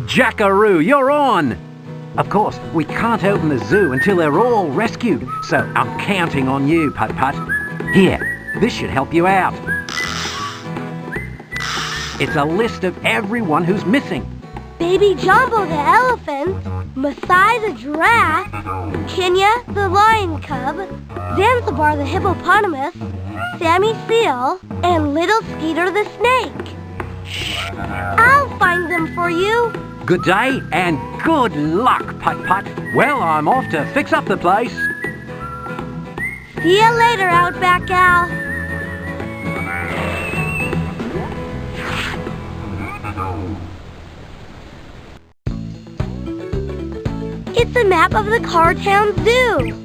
Jackaroo, you're on! Of course, we can't open the zoo until they're all rescued, so I'm counting on you, Putt-Putt. Here, this should help you out. It's a list of everyone who's missing. Baby Jumbo the elephant, Masai the giraffe, Kenya the lion cub, Zanzibar the hippopotamus, Sammy Seal, and Little Skeeter the snake. I'll find them for you. Good day and good luck, Putt-Putt. Well, I'm off to fix up the place. See you later, Outback Al. It's a map of the Cartown Zoo.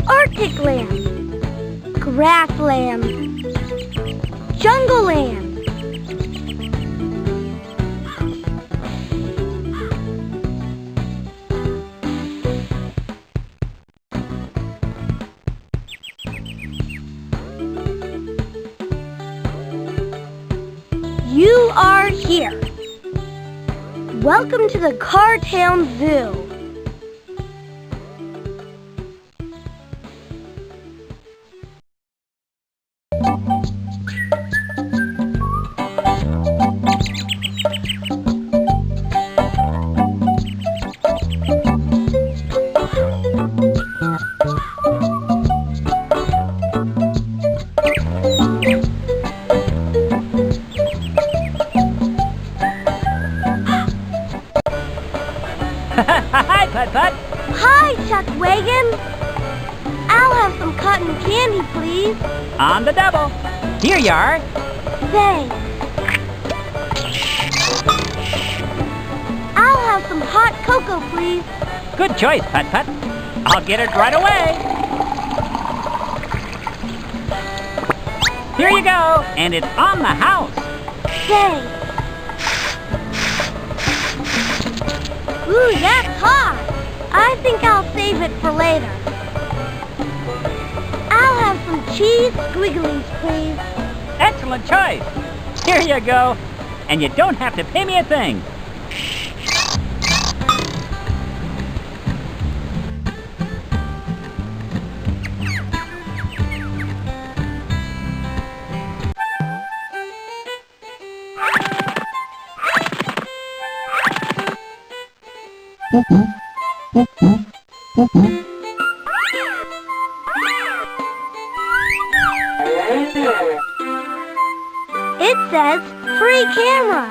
Arctic land, grassland, jungle land. You are here. Welcome to the Cartown Zoo. Hi, Putt-Putt. Hi, Chuck Wagon. I'll have some cotton candy, please. On the double. Here you are. Thanks. I'll have some hot cocoa, please. Good choice, Putt-Putt. I'll get it right away. Here you go, and it's on the house. Thanks. Ooh, that's hot. I think I'll save it for later. I'll have some cheese squigglies, please. Excellent choice. Here you go. And you don't have to pay me a thing. It says free camera.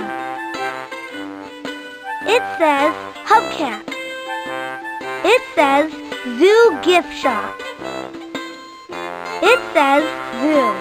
It says hubcap. It says zoo gift shop. It says zoo.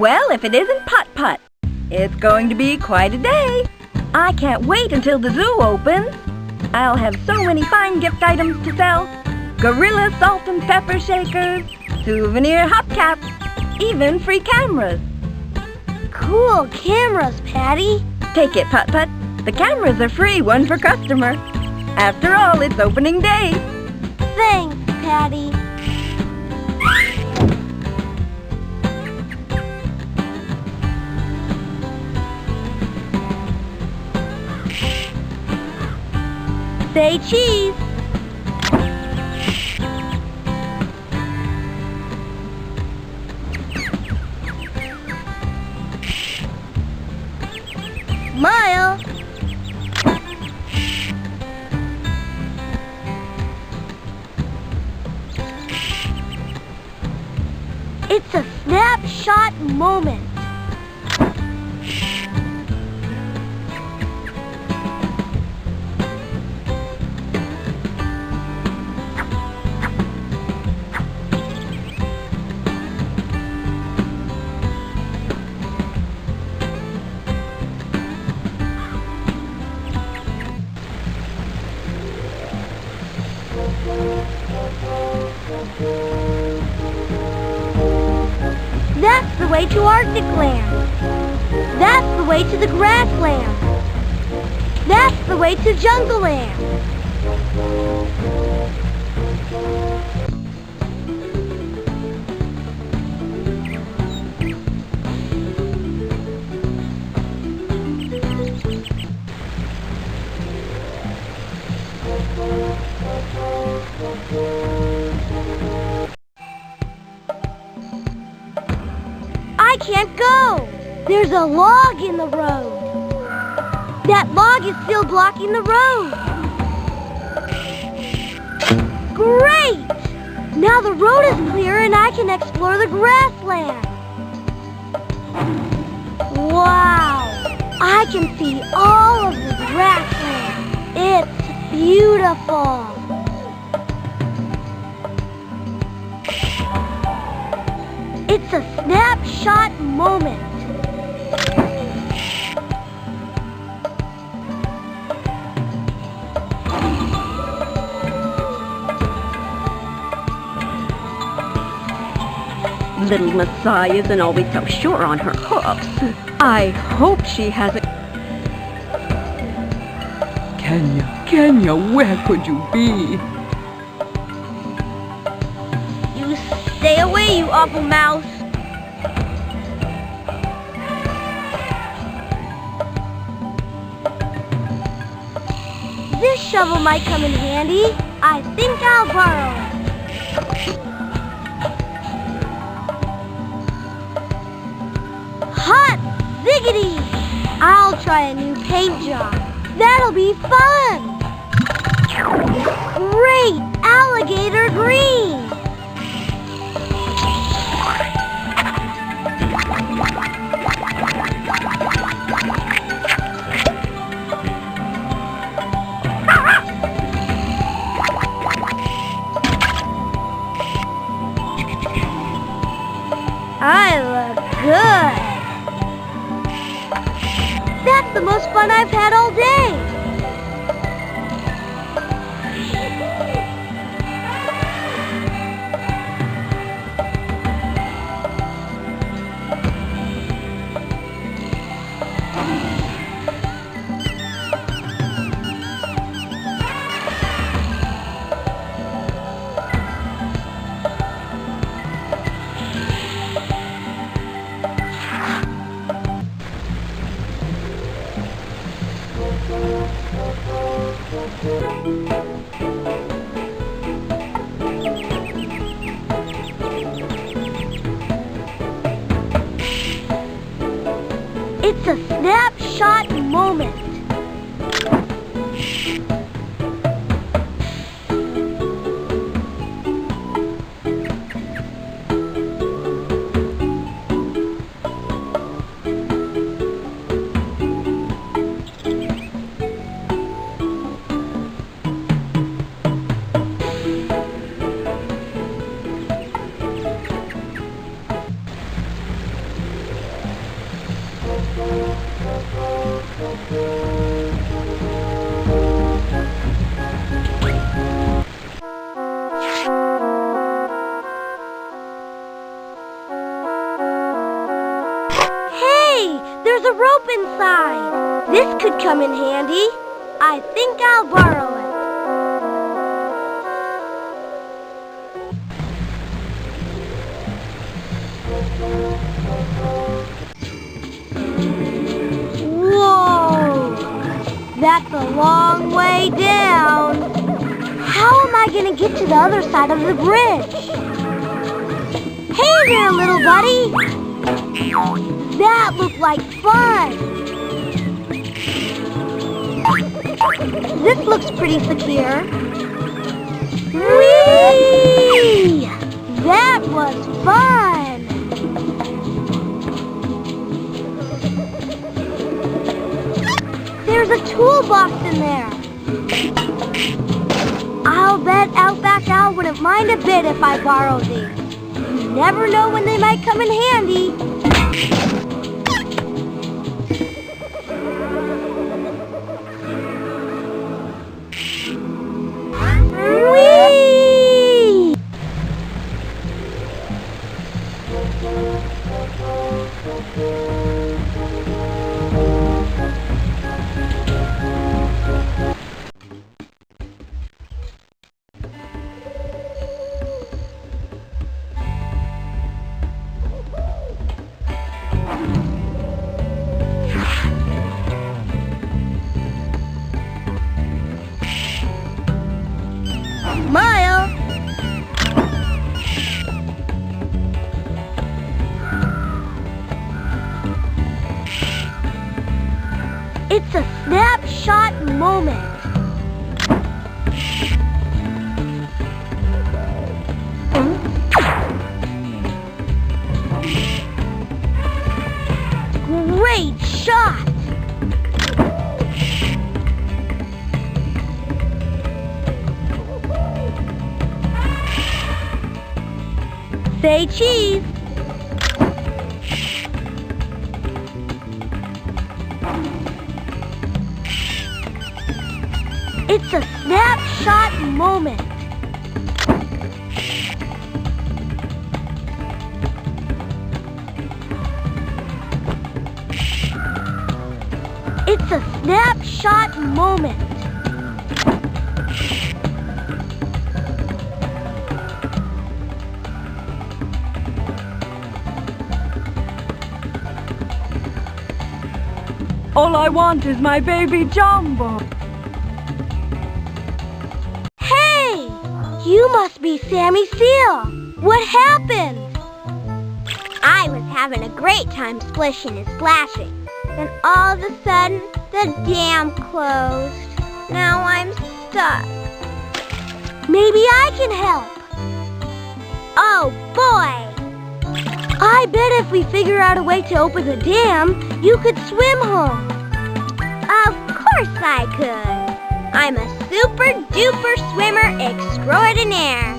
Well, if it isn't Putt-Putt, it's going to be quite a day. I can't wait until the zoo opens. I'll have so many fine gift items to sell. Gorilla salt and pepper shakers, souvenir hubcaps, even free cameras. Cool cameras, Patty. Take it, Putt-Putt. The cameras are free, one per customer. After all, it's opening day. Thanks, Patty. Say cheese. Smile. It's a snapshot moment. That's the way to Arctic land. That's the way to the grassland. That's the way to jungle land. I can't go. There's a log in the road. That log is still blocking the road. Great! Now the road is clear and I can explore the grassland. Wow! I can see all of the grassland. It's beautiful. It's a snapshot moment. Little Messiah isn't always so sure on her hoofs. I hope she hasn't... Kenya, where could you be? You stay away, you awful mouse. This shovel might come in handy. I think I'll borrow it. Hot ziggity! I'll try a new paint job. That'll be fun! Great alligator green! I look good. That's the most fun I've had all day. It's a snapshot moment. there's a rope inside. This could come in handy. I think I'll borrow it. Whoa! That's a long way down. How am I going to get to the other side of the bridge? Hey there, little buddy! That looked like fun! This looks pretty secure. Whee! That was fun! There's a toolbox in there. I'll bet Outback Al wouldn't mind a bit if I borrowed these. You never know when they might come in handy. Whee! Smile. It's a snapshot moment. Great shot. Say cheese. It's a snapshot moment. It's a snapshot moment. All I want is my baby Jumbo. Hey! You must be Sammy Seal. What happened? I was having a great time splishing and splashing. Then all of a sudden, the dam closed. Now I'm stuck. Maybe I can help. Oh, boy! I bet if we figure out a way to open the dam, you could swim home. Of course I could. I'm a super duper swimmer extraordinaire.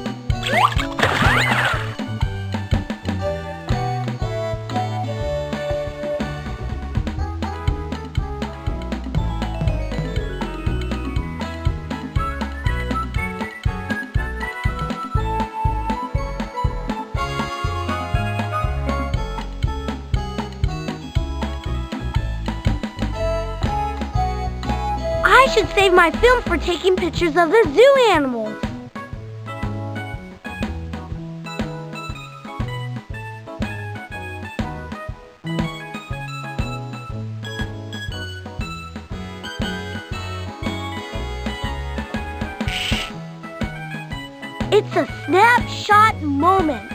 I should save my film for taking pictures of the zoo animals. It's a snapshot moment.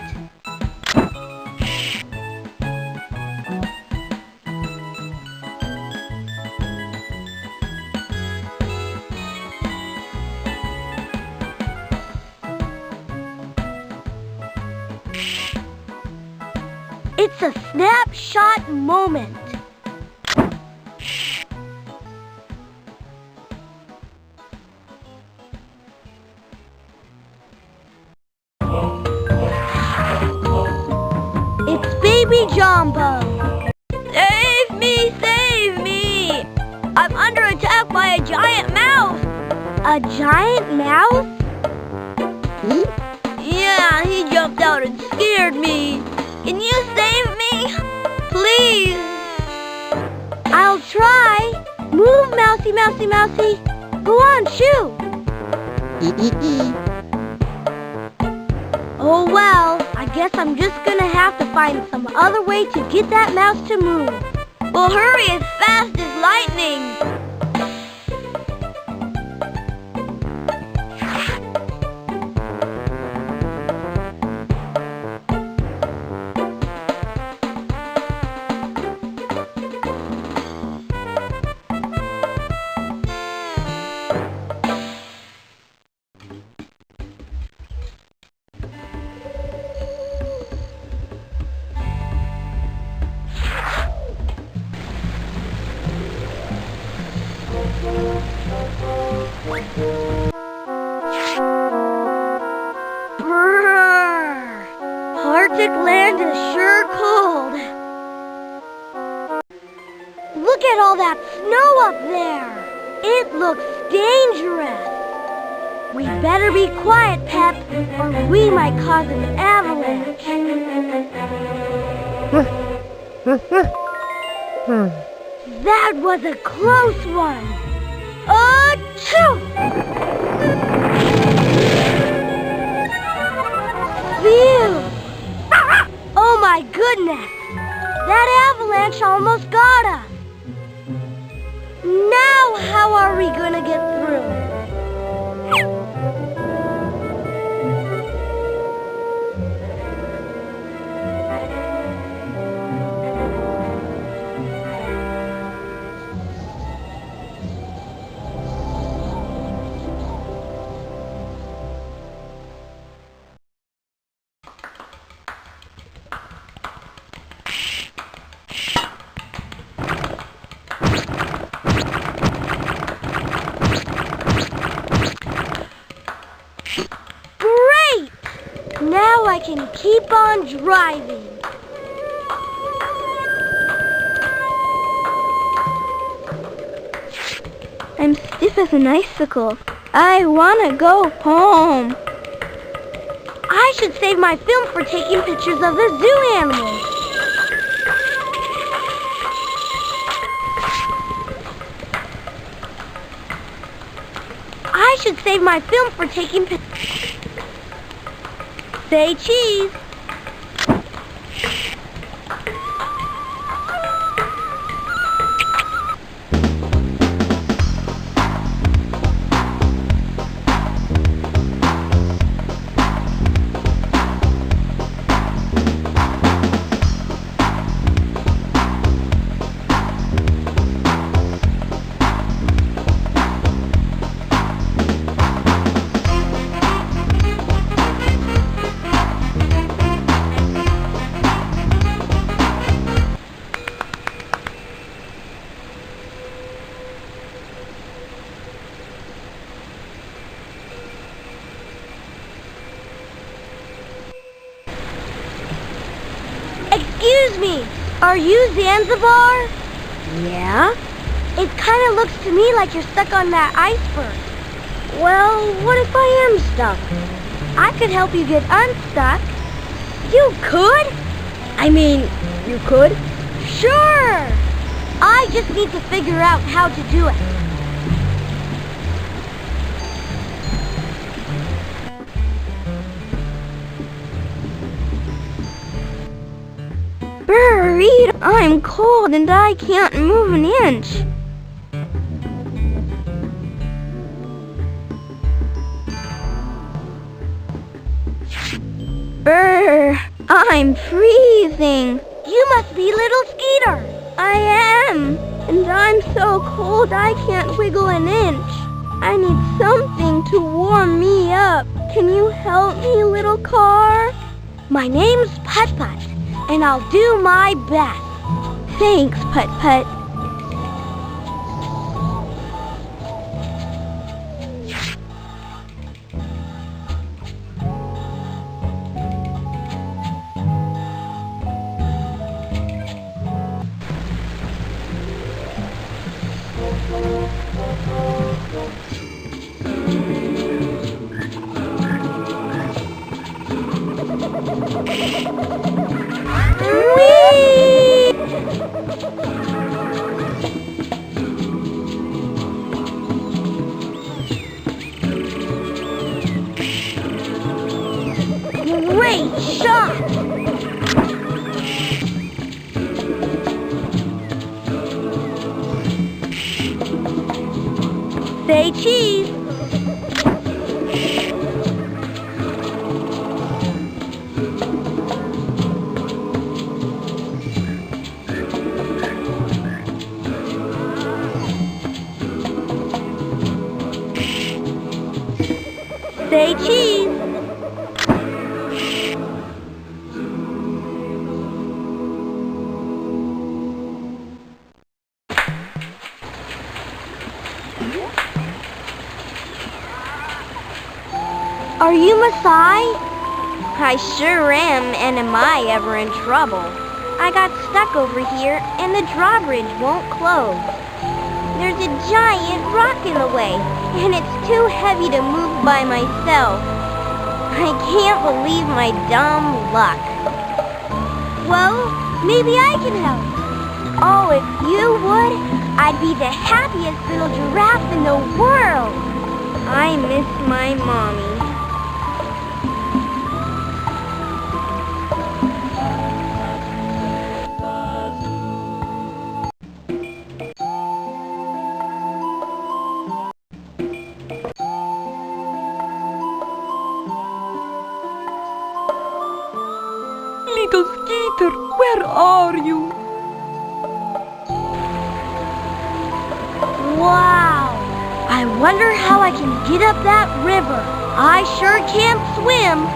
It's a snapshot moment. It's baby Jumbo. Save me, save me! I'm under attack by a giant mouse. A giant mouse? Yeah, he jumped out and scared me. Can you save me? Please? Mousy, Mousy, Mousy. Go on, shoo. Oh well, I guess I'm just gonna have to find some other way to get that mouse to move. Well, hurry as fast as lightning. Brrr. Arctic land is sure cold. Look at all that snow up there. It looks dangerous. We better be quiet, Pep, or we might cause an avalanche. That was a close one. Achoo! Phew! Oh my goodness! That avalanche almost got us! Now how are we gonna get through? Now I can keep on driving. I'm stiff as an icicle. I want to go home. I should save my film for taking pictures of the zoo animals. I should save my film for taking pictures. Say cheese. Excuse me, are you Zanzibar? Yeah? It kind of looks to me like you're stuck on that iceberg. Well, what if I am stuck? I could help you get unstuck. You could? I mean, you could? Sure! I just need to figure out how to do it. Buried, I'm cold and I can't move an inch. Brr, I'm freezing. You must be Little Skeeter. I am, and I'm so cold I can't wiggle an inch. I need something to warm me up. Can you help me, little car? My name's Putt-Putt, and I'll do my best. Thanks, Putt-Putt. Say cheese. Say cheese. Are you Masai? I sure am, and am I ever in trouble? I got stuck over here, and the drawbridge won't close. There's a giant rock in the way, and it's too heavy to move by myself. I can't believe my dumb luck. Well, maybe I can help. Oh, if you would, I'd be the happiest little giraffe in the world. I miss my mommy. Little Skeeter, where are you? Wow! I wonder how I can get up that river. I sure can't swim.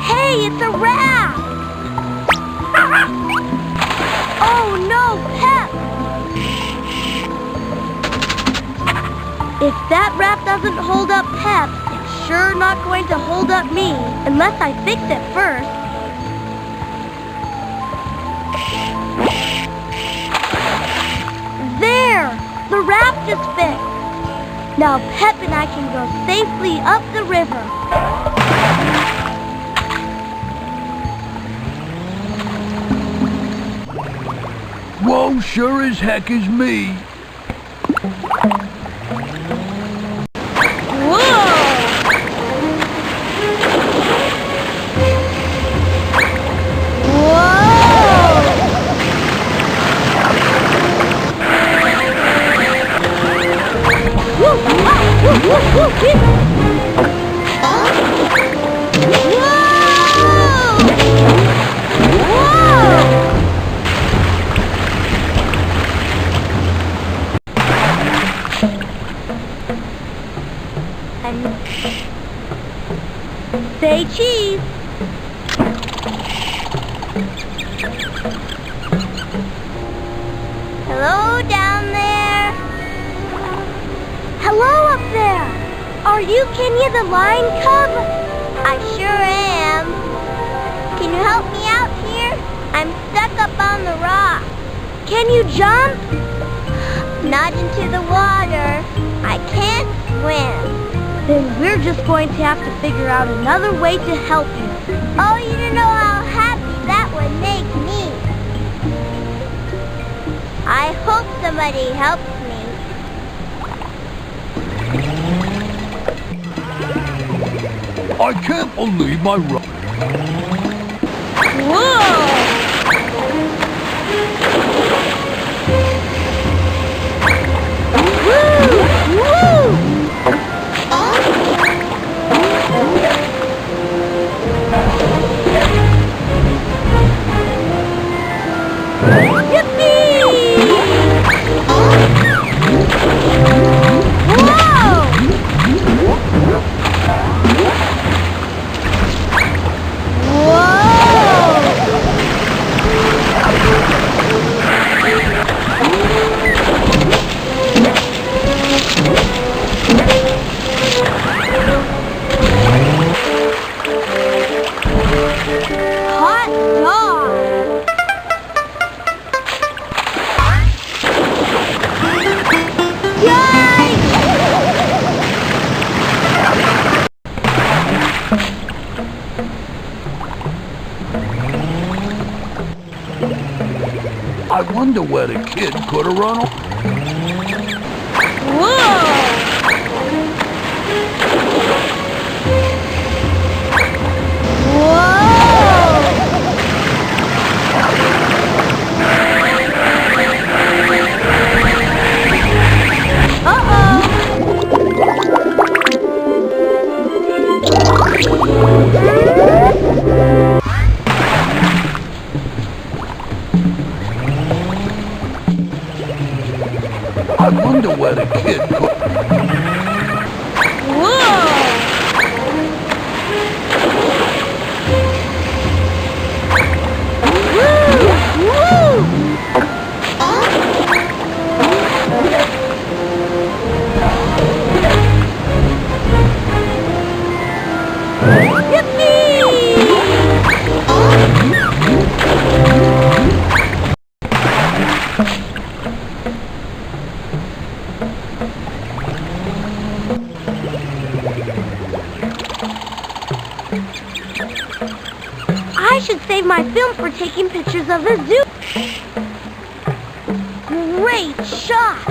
Hey, it's a raft! Oh no, Pep! If that raft doesn't hold up Pep, it's sure not going to hold up me, unless I fix it first. There! The raft is fixed. Now Pep and I can go safely up the river. Whoa, sure as heck is me. Say cheese. Hello down there. Hello up there. Are you Kenya the lion cub? I sure am. Can you help me out here? I'm stuck up on the rock. Can you jump? Not into the water. I can't swim. Then we're just going to have to figure out another way to help you. Oh, you don't know how happy that would make me. I hope somebody helps me. I can't believe my rock. Whoa! Woo! Woo! I wonder where the kid could have run off. I wonder where the kid could... I should save my film for taking pictures of the zoo. Great shot!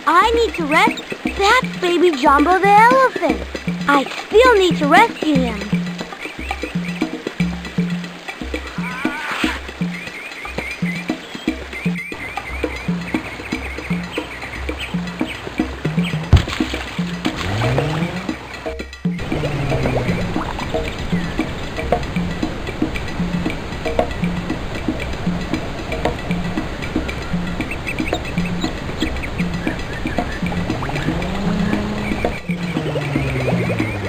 I need to That's baby Jumbo the elephant. I still need to rescue him.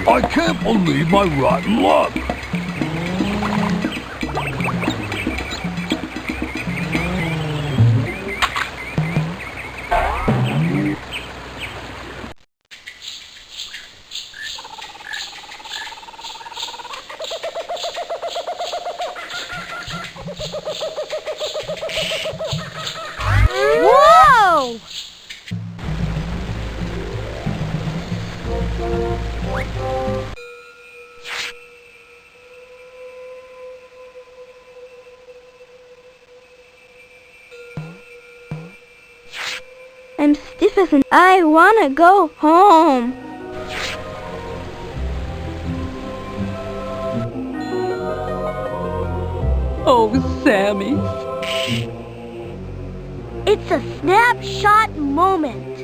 I can't believe my rotten luck. Whoa! I'm stiff as an... I wanna go home. Oh, Sammy. It's a snapshot moment.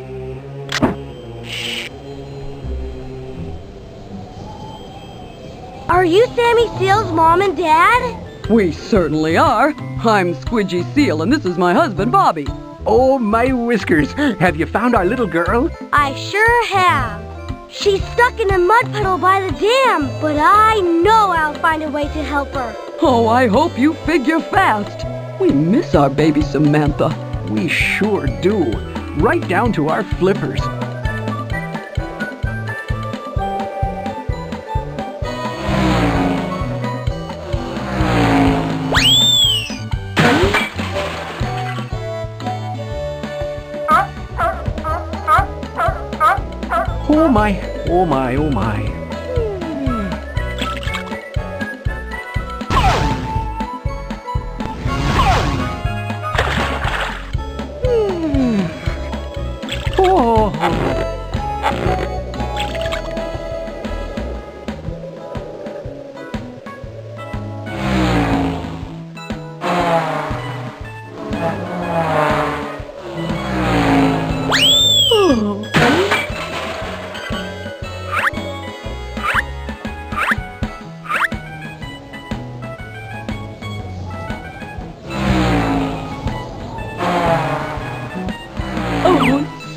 Are you Sammy Seal's mom and dad? We certainly are. I'm Squidgy Seal, and this is my husband, Bobby. Oh, my whiskers. Have you found our little girl? I sure have. She's stuck in a mud puddle by the dam, but I know I'll find a way to help her. Oh, I hope you figure fast. We miss our baby Samantha. We sure do. Right down to our flippers. Oh my, oh my, oh my. Oh,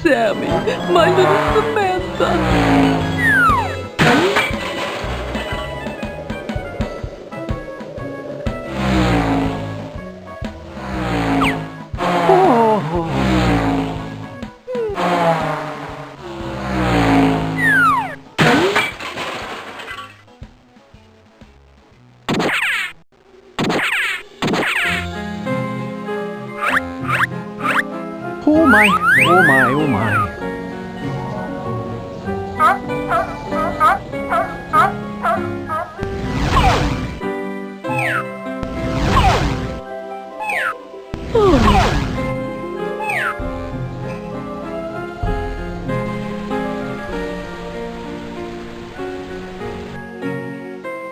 Sammy, my little Samantha. Oh my, oh my, oh my.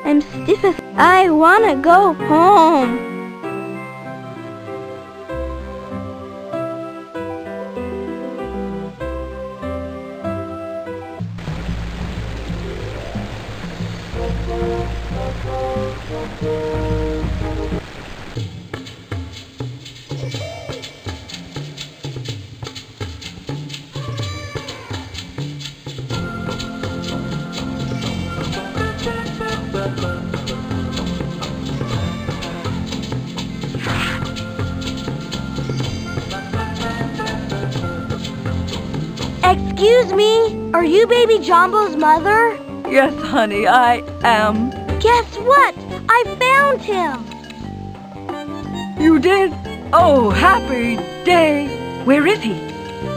I'm stiff as I wanna go home. Excuse me, are you baby Jumbo's mother? Yes, honey, I am. Guess what? I found him. You did? Oh, happy day. Where is he?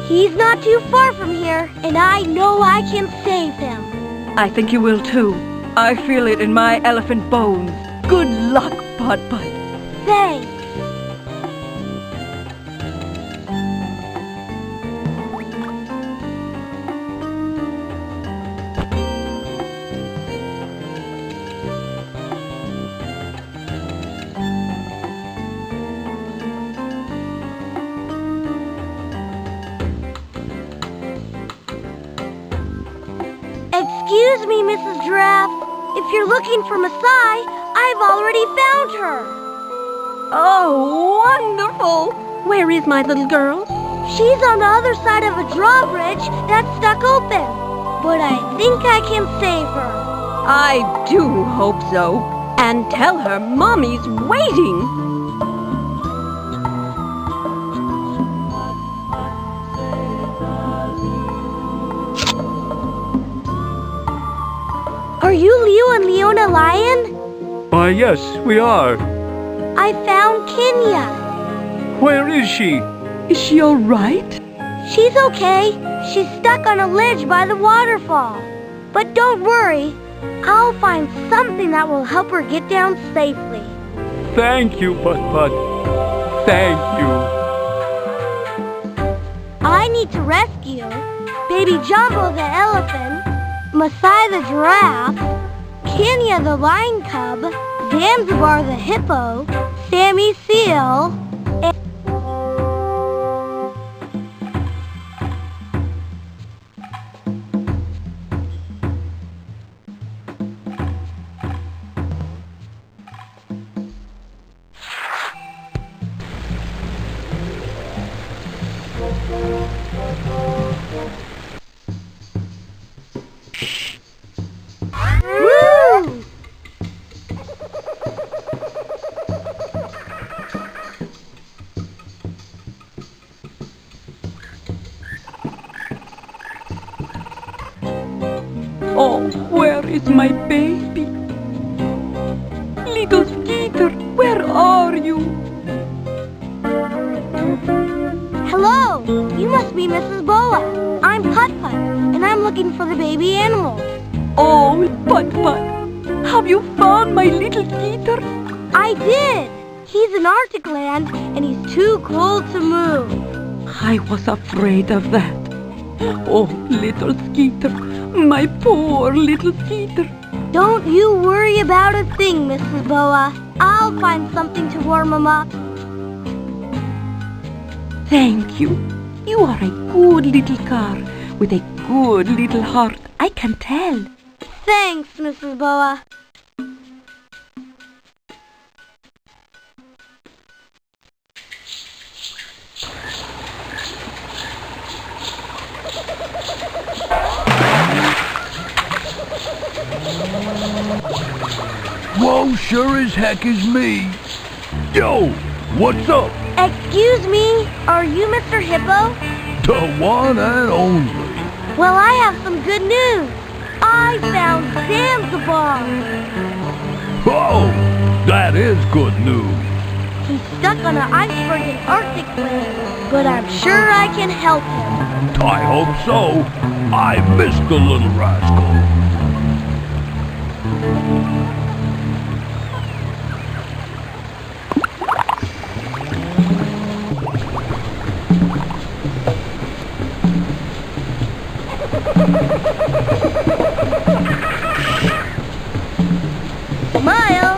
He's not too far from here, and I know I can save him. I think you will too. I feel it in my elephant bones. Good luck, Putt-Putt. Thanks. Excuse me, Mrs. Giraffe. If you're looking for Masai, I've already found her. Oh, wonderful! Where is my little girl? She's on the other side of a drawbridge that's stuck open. But I think I can save her. I do hope so. And tell her Mommy's waiting. Are you Leo and Leona Lion? Why, yes, we are. I found Kenya. Where is she? Is she all right? She's okay. She's stuck on a ledge by the waterfall. But don't worry. I'll find something that will help her get down safely. Thank you, Putt-Putt. Thank you. I need to rescue Baby Jumbo the elephant, Masai the giraffe, Kenya the lion cub, Zanzibar the hippo, Sammy seal, and... Woo! Oh, where is my baby? Little Skeeter, where are you? Hello! You must be Mrs. Boa. I'm Putt-Putt, and I'm looking for the baby animals. Oh, Putt-Putt, have you found my little Skeeter? I did! He's in Arctic land, and he's too cold to move. I was afraid of that. Oh, little Skeeter, my poor little Skeeter. Don't you worry about a thing, Mrs. Boa. I'll find something to warm him up. Thank you. You are a good little car with a good little heart, I can tell. Thanks, Mrs. Boa. Whoa, sure as heck is me. Yo, what's up? Excuse me, are you Mr. Hippo? The one and only. Well, I have some good news. I found Zanzibar. Oh, that is good news. He's stuck on an iceberg in Arctic land, but I'm sure I can help him. I hope so. I missed the little rascal. Smile.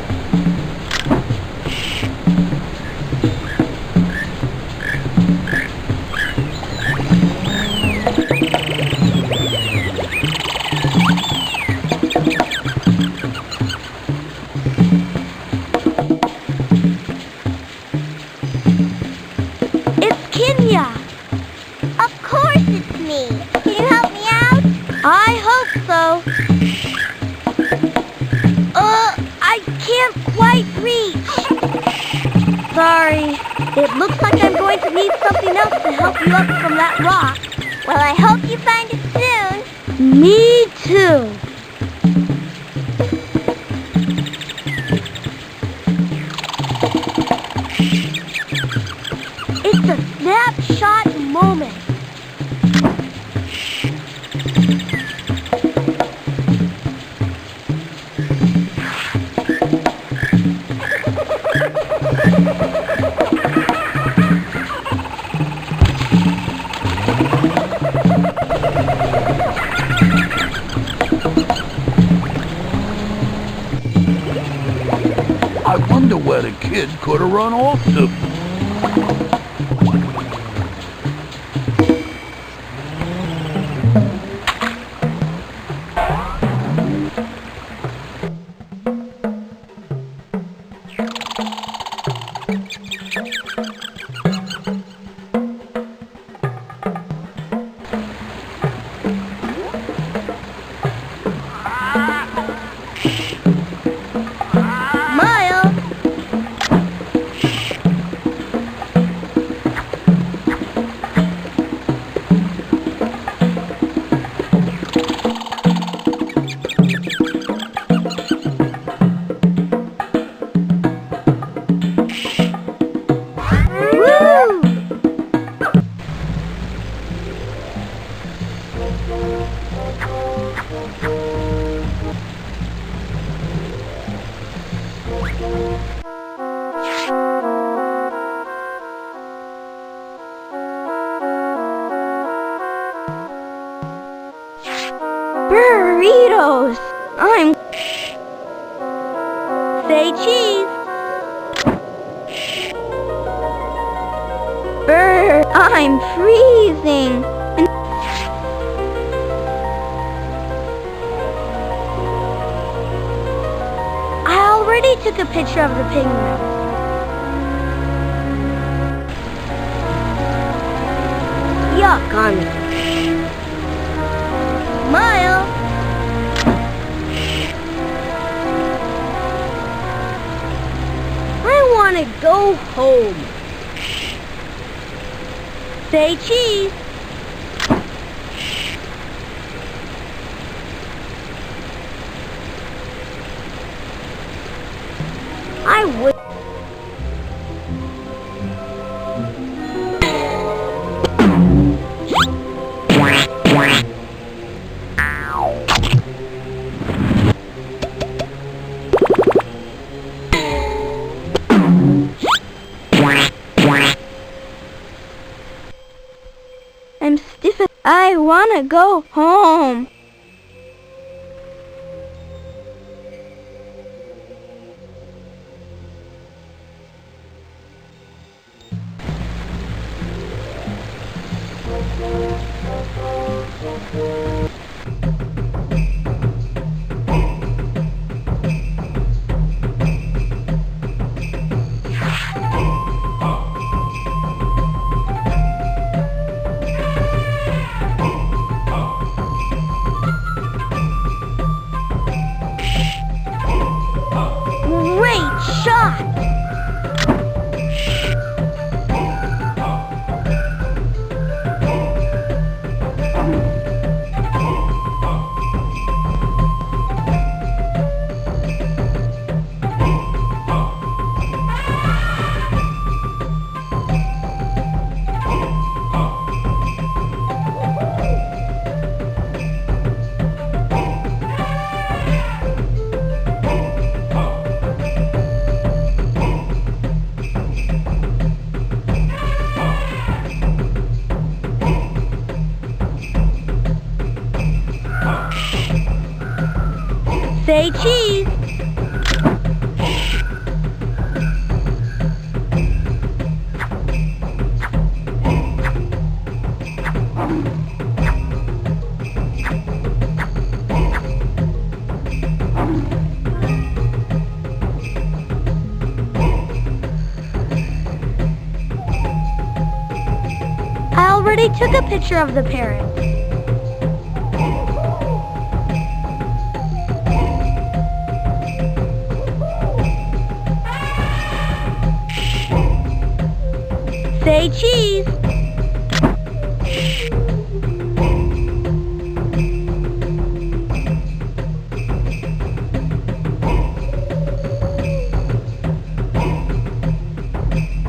It's Kenya. Of course it's me. Can you help me out? I hope so. I can't quite reach. Sorry. It looks like I'm going to need something else to help you up from that rock. Well, I hope you find it soon. Me too. It's a snapshot moment. I wonder where the kid could have run off to. Burritos! Say cheese! I'm freezing! I already took a picture of the penguin. stuck on me. Smile. I want to go home. Say cheese. I would. I'm stiff. I wanna go home. Great shot! Say cheese. I already took a picture of the parrot. Say cheese.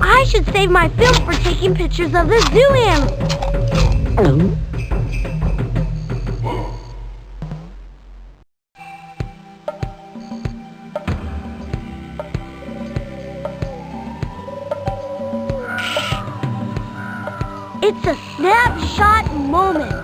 I should save my film for taking pictures of the zoo animals. It's a snapshot moment.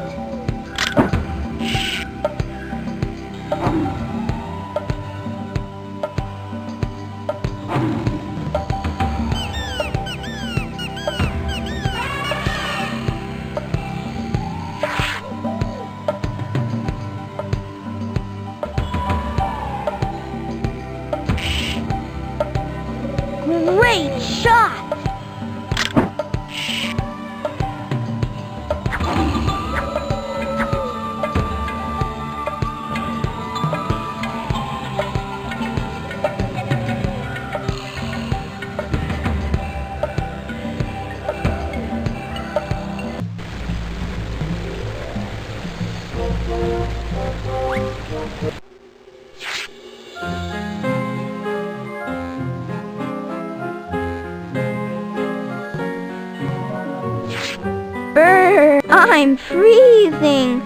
Great shot! Brr, I'm freezing.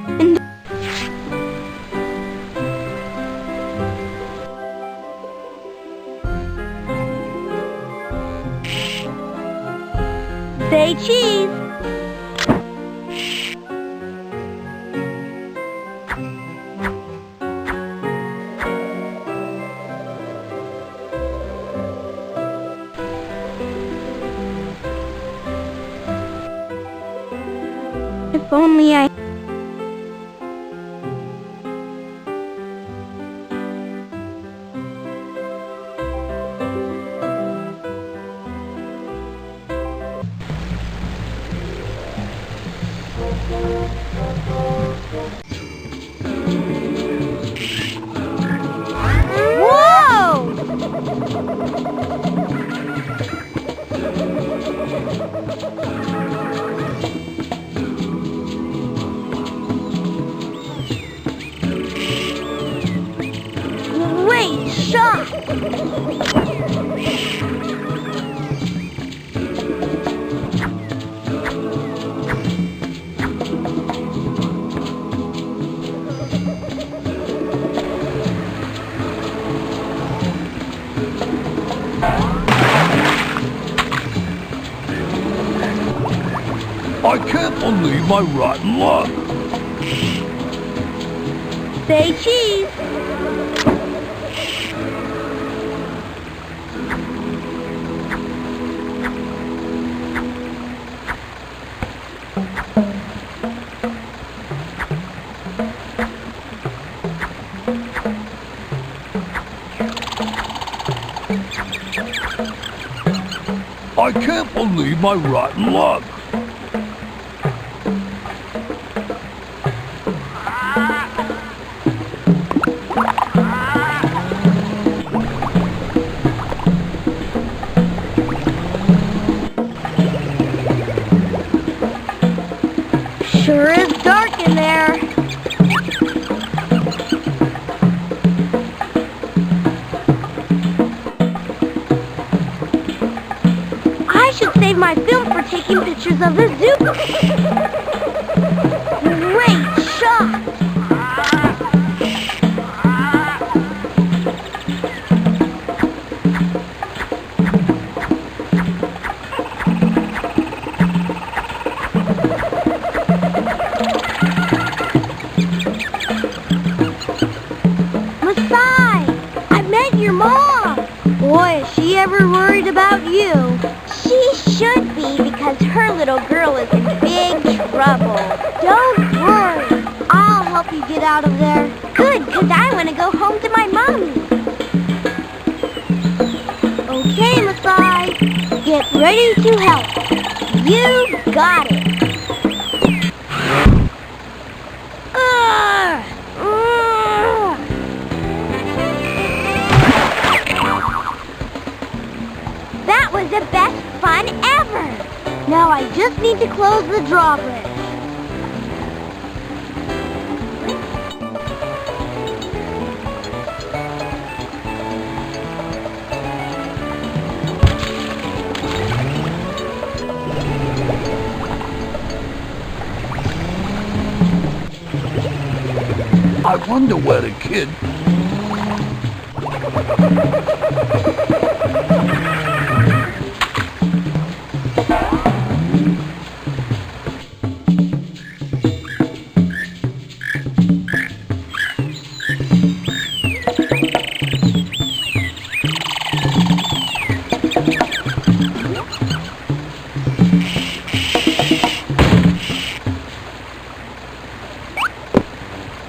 Say cheese. If only I... Whoa! Great shot! I can't believe my rotten luck. Say cheese! I can't believe my rotten luck. Sure is dark in there. I should save my film for taking pictures of the zoo. Great shot! Boy, is she ever worried about you. She should be, because her little girl is in big trouble. Don't worry. I'll help you get out of there. Good, because I want to go home to my mommy. Okay, Masai. Get ready to help. You got it. That was the best fun ever! Now I just need to close the drawbridge. I wonder where the kid...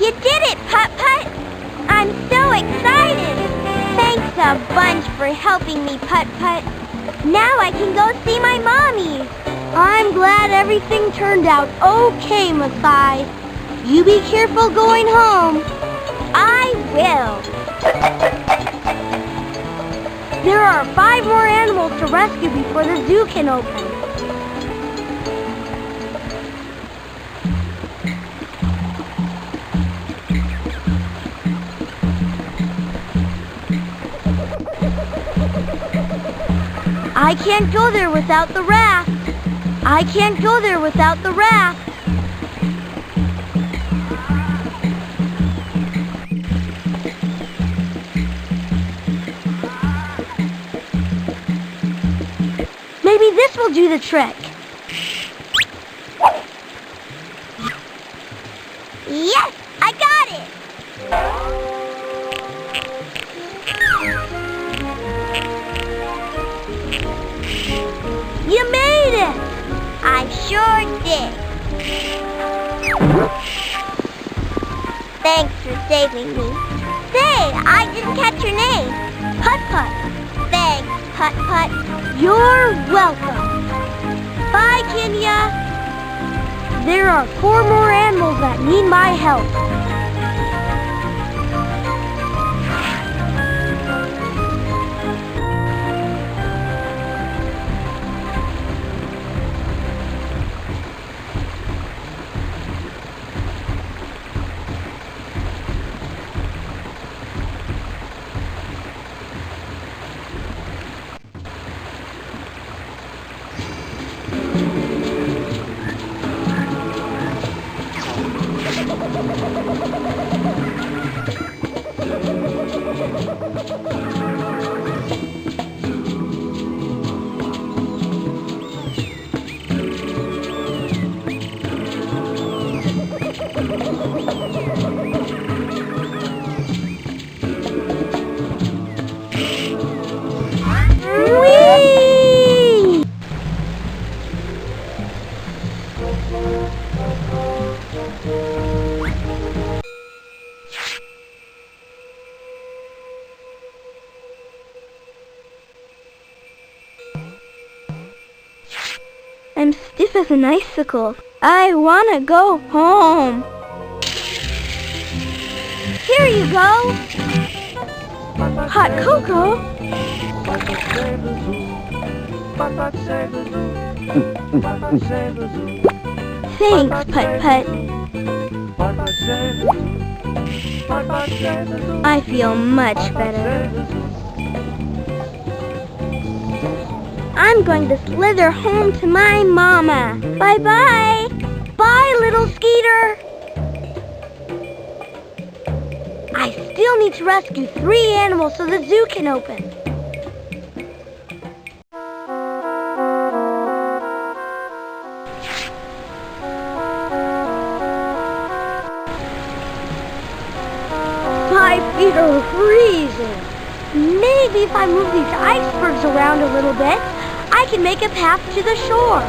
You did it, Putt-Putt! I'm so excited! Thanks a bunch for helping me, Putt-Putt. Now I can go see my mommy. I'm glad everything turned out okay, Masai. You be careful going home. I will. There are 5 more animals to rescue before the zoo can open. I can't go there without the raft. I can't go there without the raft. Maybe this will do the trick. Yes, I got it! You made it! I sure did. Thanks for saving me. Say, I didn't catch your name. Putt-Putt. Thanks, Putt-Putt. You're welcome. Bye, Kenya. There are 4 more animals that need my help. Whee! I'm stiff as an icicle. I wanna go home. Here you go. Hot cocoa. Thanks, Putt-Putt. I feel much better. I'm going to slither home to my mama. Bye-bye. Bye, little Skeeter. I still need to rescue 3 animals so the zoo can open. My feet are freezing. Maybe if I move these icebergs around a little bit, I can make a path to the shore.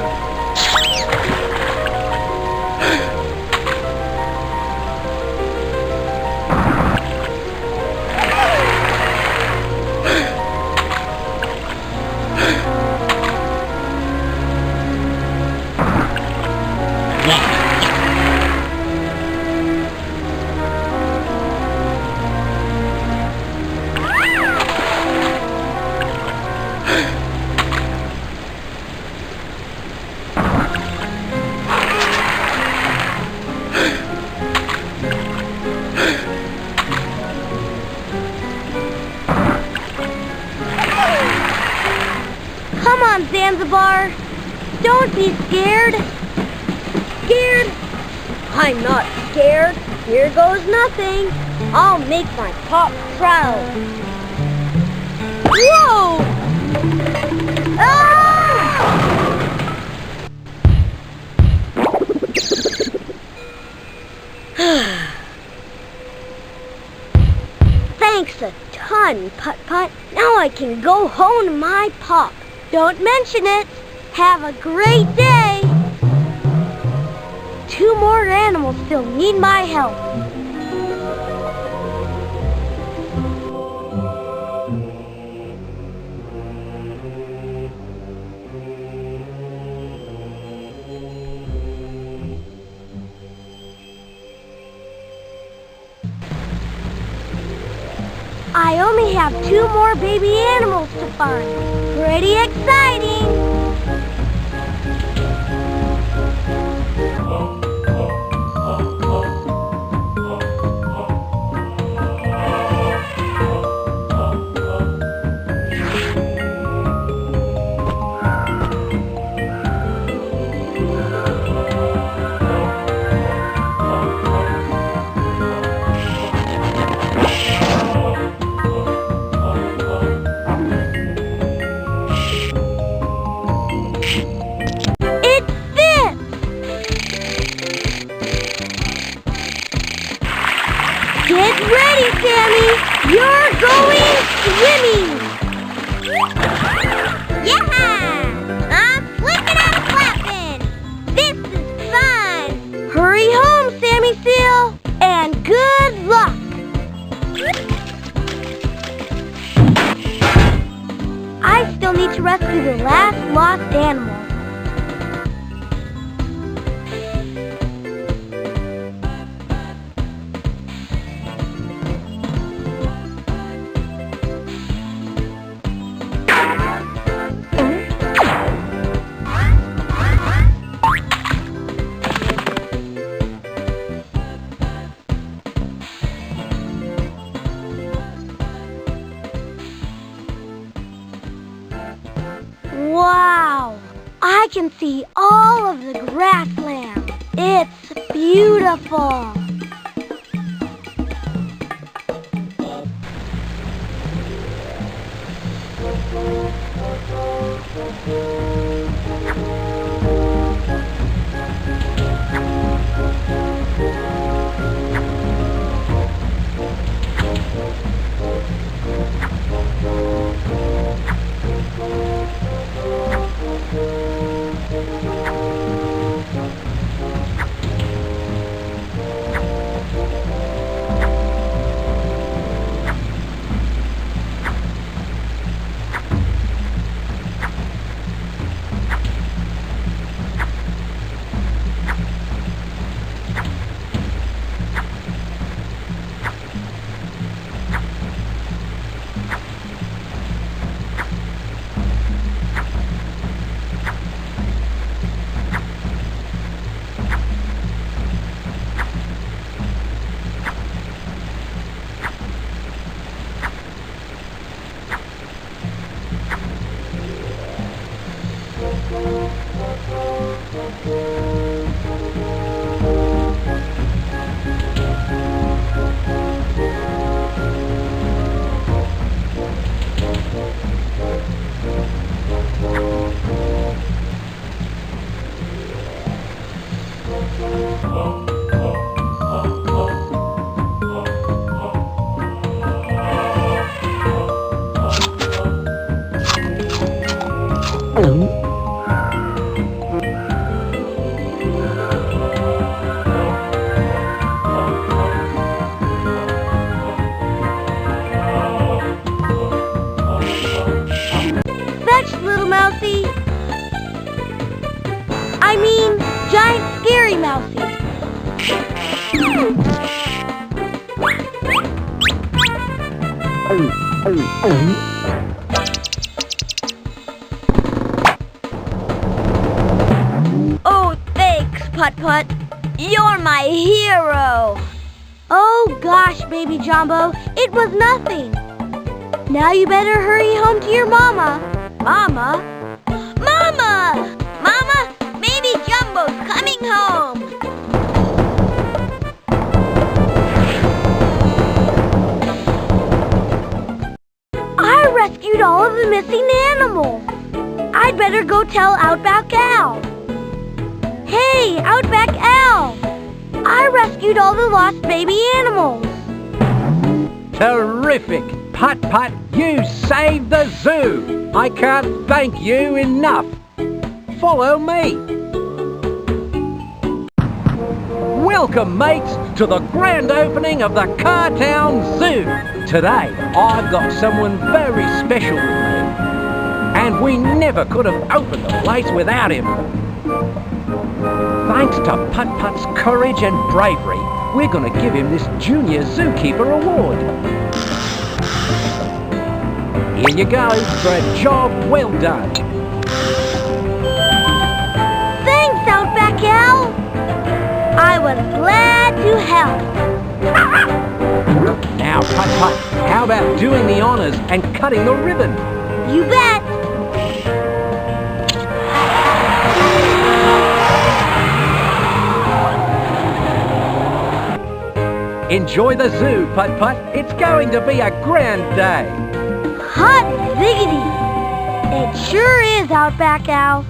Come on, Zanzibar. Don't be scared. Scared? I'm not scared. Here goes nothing. I'll make my pop proud. Whoa! Thanks a ton, Putt-Putt. Now I can go home to my pop. Don't mention it. Have a great day. 2 more animals still need my help. I only have 2 more baby animals to find. Pretty exciting! Get ready, Sammy! You're going swimming! Yeah! I'm flipping and flapping! This is fun! Hurry home, Sammy Seal! And good luck! I still need to rescue the last lost animal. can see all of the grassland. It's beautiful. Fetch, little mousey. I mean, giant scary mousey. Oh, thanks, Putt-Putt. You're my hero. Oh gosh, baby Jumbo, it was nothing. Now you better hurry home to your mama. Mama? Mama! Mama, baby Jumbo's coming home. I rescued all of the missing animals. I'd better go tell Outback Al. Hey, Outback Al! I rescued all the lost baby animals. Terrific! Putt-Putt, you saved the zoo! I can't thank you enough. Follow me. Welcome, mates, to the grand opening of the Cartown Zoo. Today, I've got someone very special with me. And we never could have opened the place without him. Thanks to Putt-Putt's courage and bravery, we're going to give him this Junior Zookeeper Award. Here you go, for a job well done. Thanks, Outback Al. I was glad to help. Now, Putt-Putt, how about doing the honors and cutting the ribbon? You bet. Enjoy the zoo, Putt-Putt. It's going to be a grand day. Hot ziggity. It sure is, Outback Al.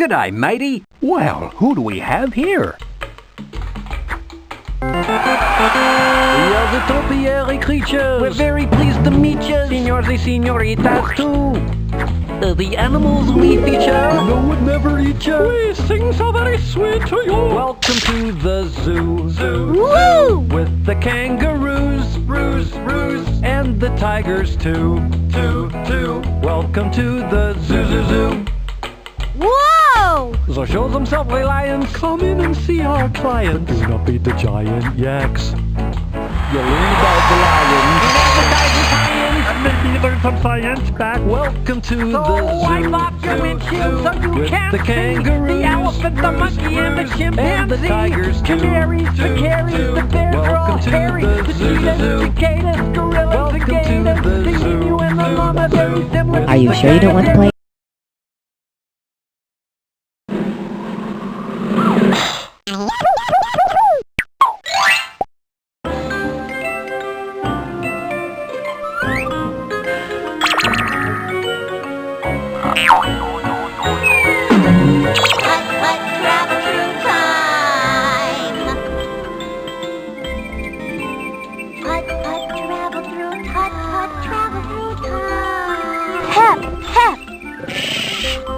G'day, matey. Well, who do we have here? Topiary creatures. We're very pleased to meet you, senors and senoritas too. The animals we feature, no would never eat you. We sing so very sweet to you. Welcome to the zoo, zoo, with the kangaroos, roos, and the tigers too, Welcome to the zoo. Whoa! So show them subway lions, come in and see our clients. Do not beat the giant yaks. You'll learn about the lions. And maybe learn some science back. Welcome to the zoo. Wipe off your windshield so you with can't the kangaroos, see the elephant, the monkey, and the chimpanzee. and the tigers too. Canaries, the carries, the bears are all Welcome to hairy. the The zoo. cheetahs, cicadas, gorillas, Welcome the to gators, the the zoo. emu and the llama, very similar. Are you sure you don't want to play?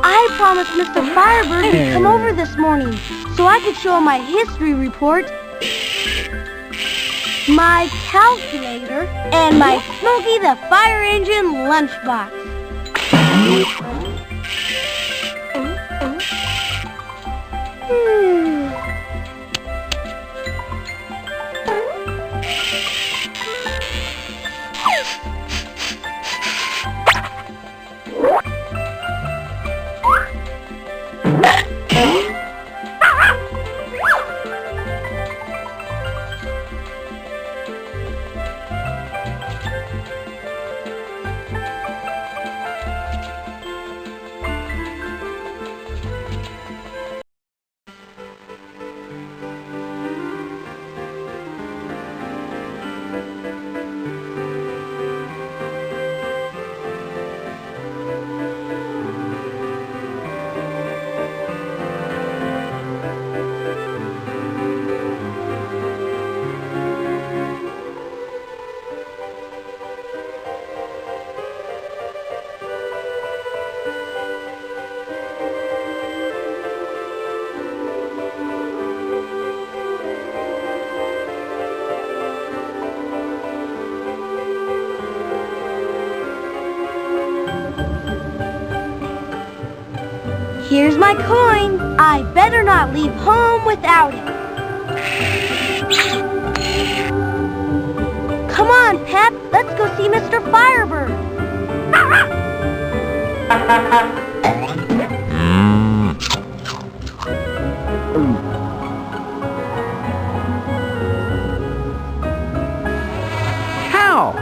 I promised Mr. Firebird he'd come over this morning so I could show him my history report, my calculator, and my Smokey the Fire Engine lunchbox. Here's my coin. I better not leave home without it. Come on, Pep. Let's go see Mr. Firebird. How?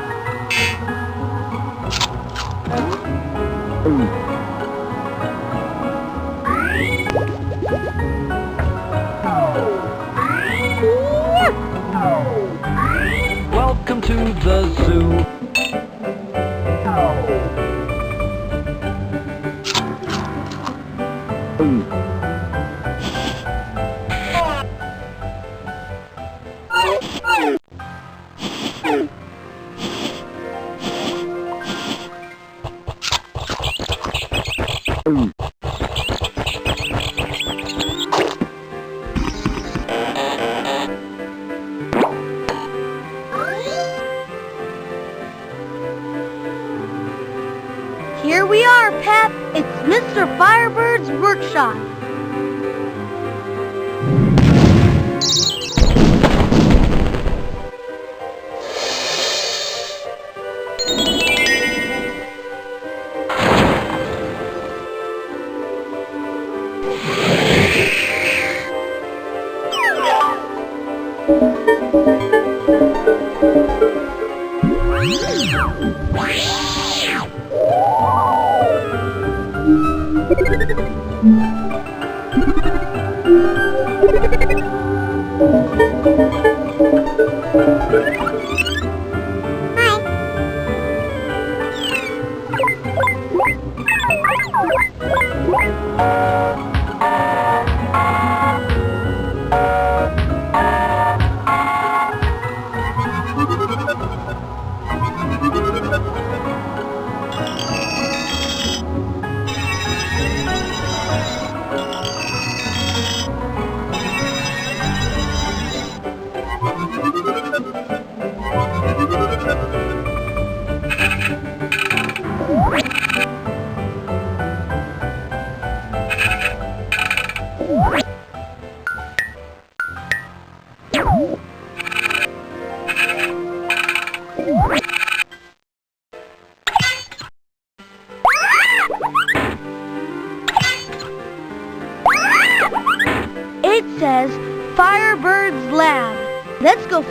Welcome to the zoo. Here we are, Pep. It's Mr. Firebird's workshop.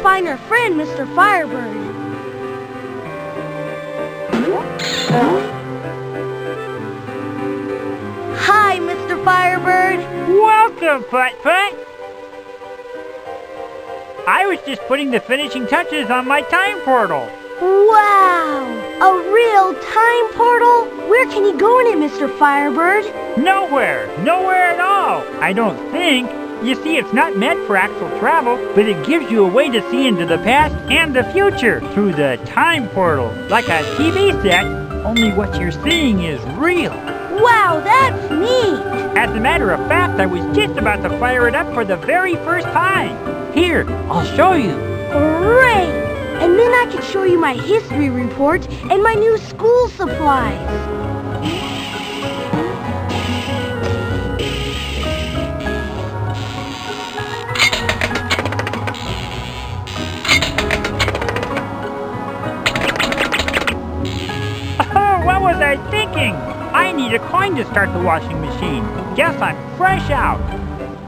find our friend, Mr. Firebird. Hi, Mr. Firebird. Welcome, Putt-Putt. I was just putting the finishing touches on my time portal. Wow! A real time portal? Where can you go in it, Mr. Firebird? Nowhere. Nowhere at all. I don't think. You see, it's not meant for actual travel, but it gives you a way to see into the past and the future through the time portal. Like a TV set, only what you're seeing is real. Wow, that's neat! As a matter of fact, I was just about to fire it up for the very first time. Here, I'll show you. Great! And then I can show you my history report and my new school supplies. Oh, what was I thinking? I need a coin to start the washing machine. Guess I'm fresh out.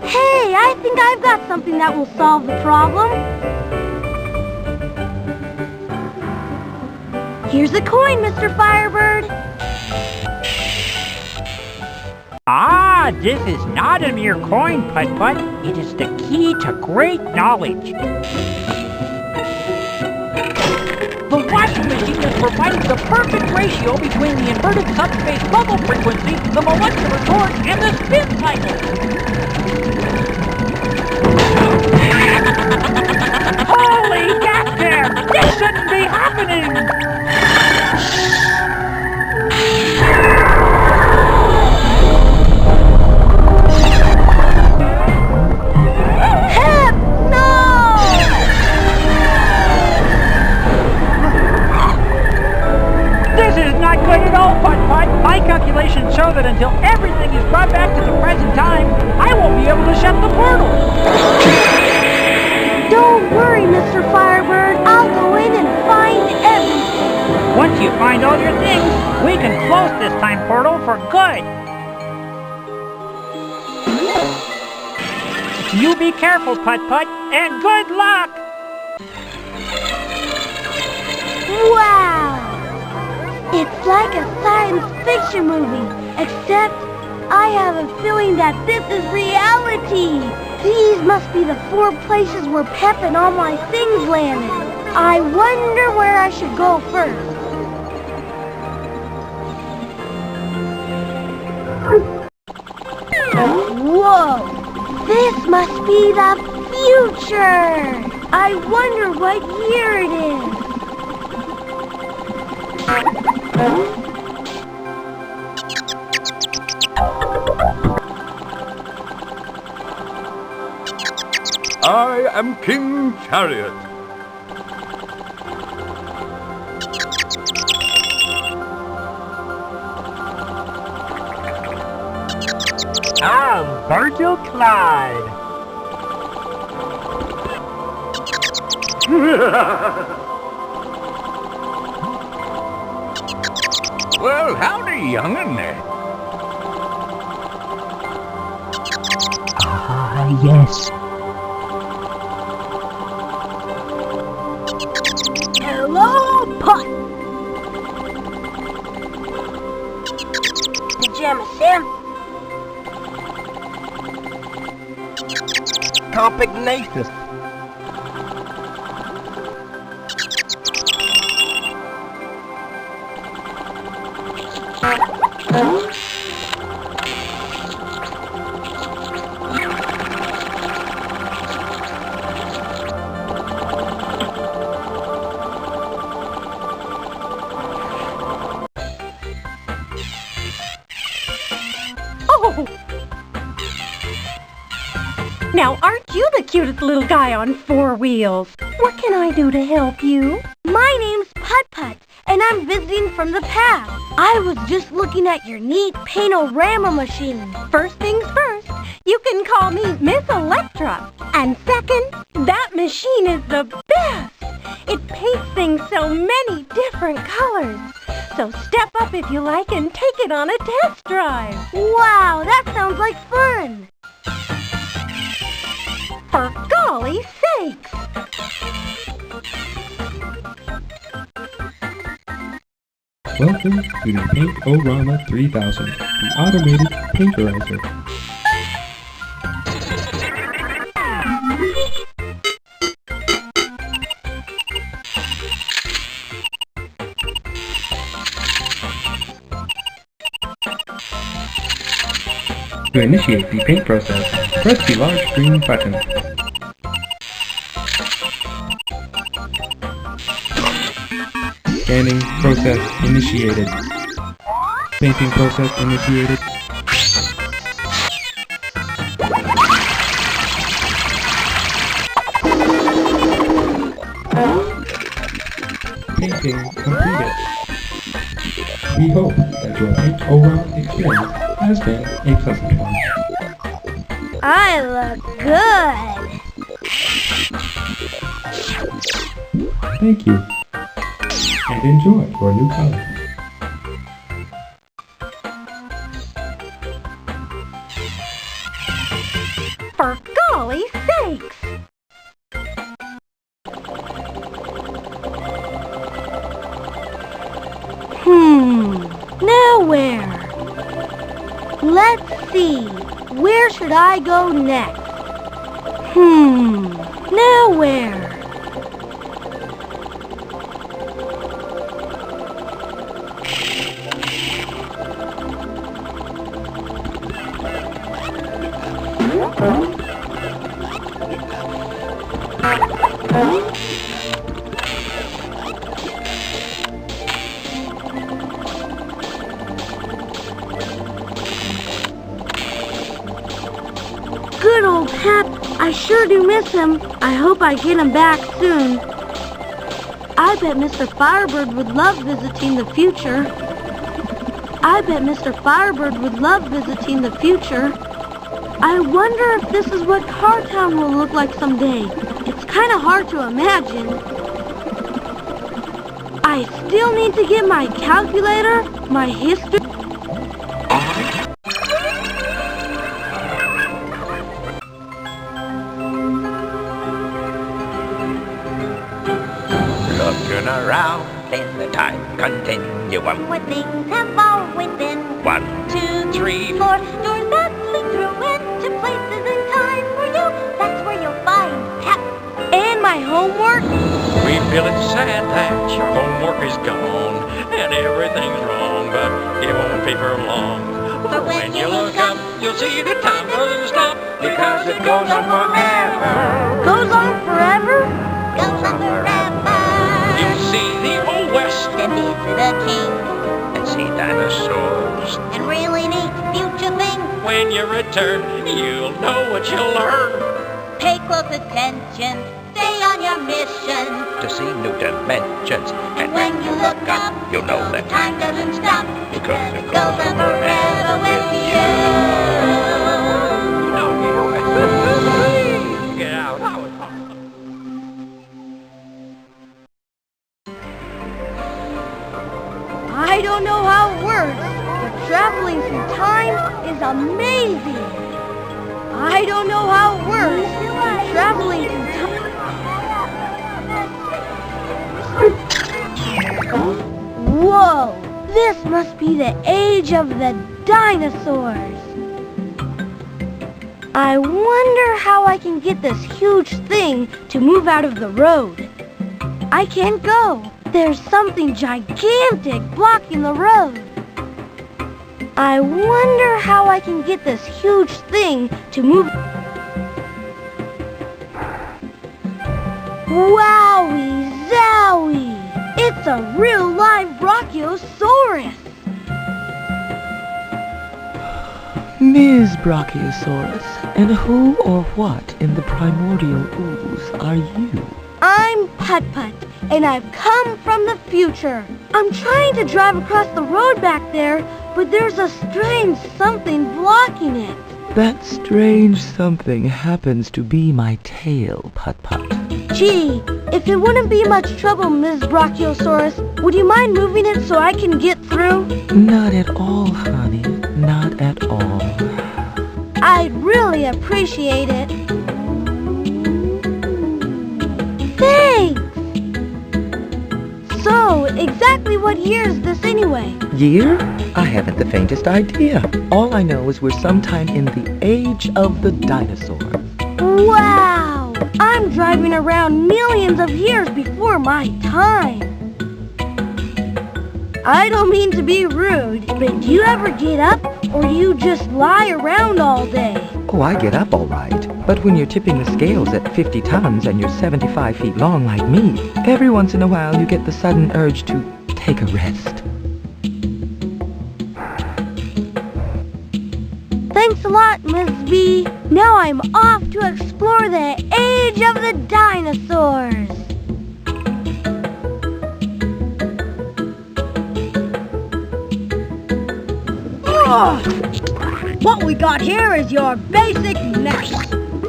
Hey, I think I've got something that will solve the problem. Here's a coin, Mr. Firebird. Ah, this is not a mere coin, Putt-Putt. It is the key to great knowledge. The washing machine is providing the perfect ratio between the inverted subspace bubble frequency, the molecular torque, and the spin cycle. Holy gas! This shouldn't be happening! My calculations show that until everything is brought back to the present time, I won't be able to shut the portal. Don't worry, Mr. Firebird. I'll go in and find everything. Once you find all your things, we can close this time portal for good. You be careful, Putt-Putt, and good luck! Wow! It's like a science fiction movie, except I have a feeling that this is reality. These must be the 4 places where Pep and all my things landed. I wonder where I should go first. Whoa! This must be the future! I wonder what year it is. I am King Chariot. I'm Virgil Clyde. Well, howdy, young'un. Ah, yes. Hello, Putt! Pajama Sam? Compignatus. Now, aren't you the cutest little guy on 4 wheels? What can I do to help you? My name's Putt-Putt, and I'm visiting from the past. I was just looking at your neat paint-o-rama machine. First things first, you can call me Miss Electra. And second, that machine is the best. It paints things so many different colors. So step up if you like and take it on a test drive. Wow, that sounds like fun. For golly sakes! sakes! Welcome to the Paint-O-Rama 3000, the automated painterizer. To initiate the paint process, press the large green button. Scanning process initiated. Painting process initiated. Painting completed. We hope that your Paint-O-Rama experience has been a pleasant one. I look good. Thank you. And enjoy your new color. For golly sakes! Now where? Let's see. Where should I go next? Now where? Good old Pep. I sure do miss him. I hope I get him back soon. I bet Mr. Firebird would love visiting the future. I bet Mr. Firebird would love visiting the future. I wonder if this is what Cartown will look like someday. It's kind of hard to imagine. I still need to get my calculator, my history... Looking around in the time continuum, where things have always been. 1, 2, 3, 4 doors that lead through into places in time for you. That's where you'll find Pep. And my homework? We feel it's sad that your homework is gone and everything's wrong, but it won't be for long. For when you look up, you'll see the time doesn't stop because it goes on forever. Goes on forever? Goes on forever. You'll see the old west And visit a king. and see dinosaurs. And really neat future things. When you return, you'll know what you'll learn. Pay close attention. Stay on your mission. to see new dimensions. And when you look up, you'll know that time doesn't stop. because it Goes on forever with you. Get out. I don't know how it works, but traveling through time is amazing. I don't know how it works, but traveling through time... Whoa! This must be the age of the dinosaurs. I wonder how I can get this huge thing to move out of the road. I can't go. There's something gigantic blocking the road. I wonder how I can get this huge thing to move... Wowie zowie! It's a real live Brachiosaurus! Ms. Brachiosaurus, and who or what in the primordial ooze are you? I'm Putt-Putt, and I've come from the future. I'm trying to drive across the road back there, but there's a strange something blocking it. That strange something happens to be my tail, Putt-Putt. Gee, if it wouldn't be much trouble, Ms. Brachiosaurus, would you mind moving it so I can get through? Not at all, honey. Not at all. I'd really appreciate it. So, exactly what year is this anyway? Year? I haven't the faintest idea. All I know is we're sometime in the age of the dinosaurs. Wow! I'm driving around millions of years before my time. I don't mean to be rude, but do you ever get up, or do you just lie around all day? Oh, I get up all right. But when you're tipping the scales at 50 tons and you're 75 feet long like me, every once in a while you get the sudden urge to take a rest. Thanks a lot, Miss B. Now I'm off to explore the age of the dinosaurs. What we got here is your basic mess.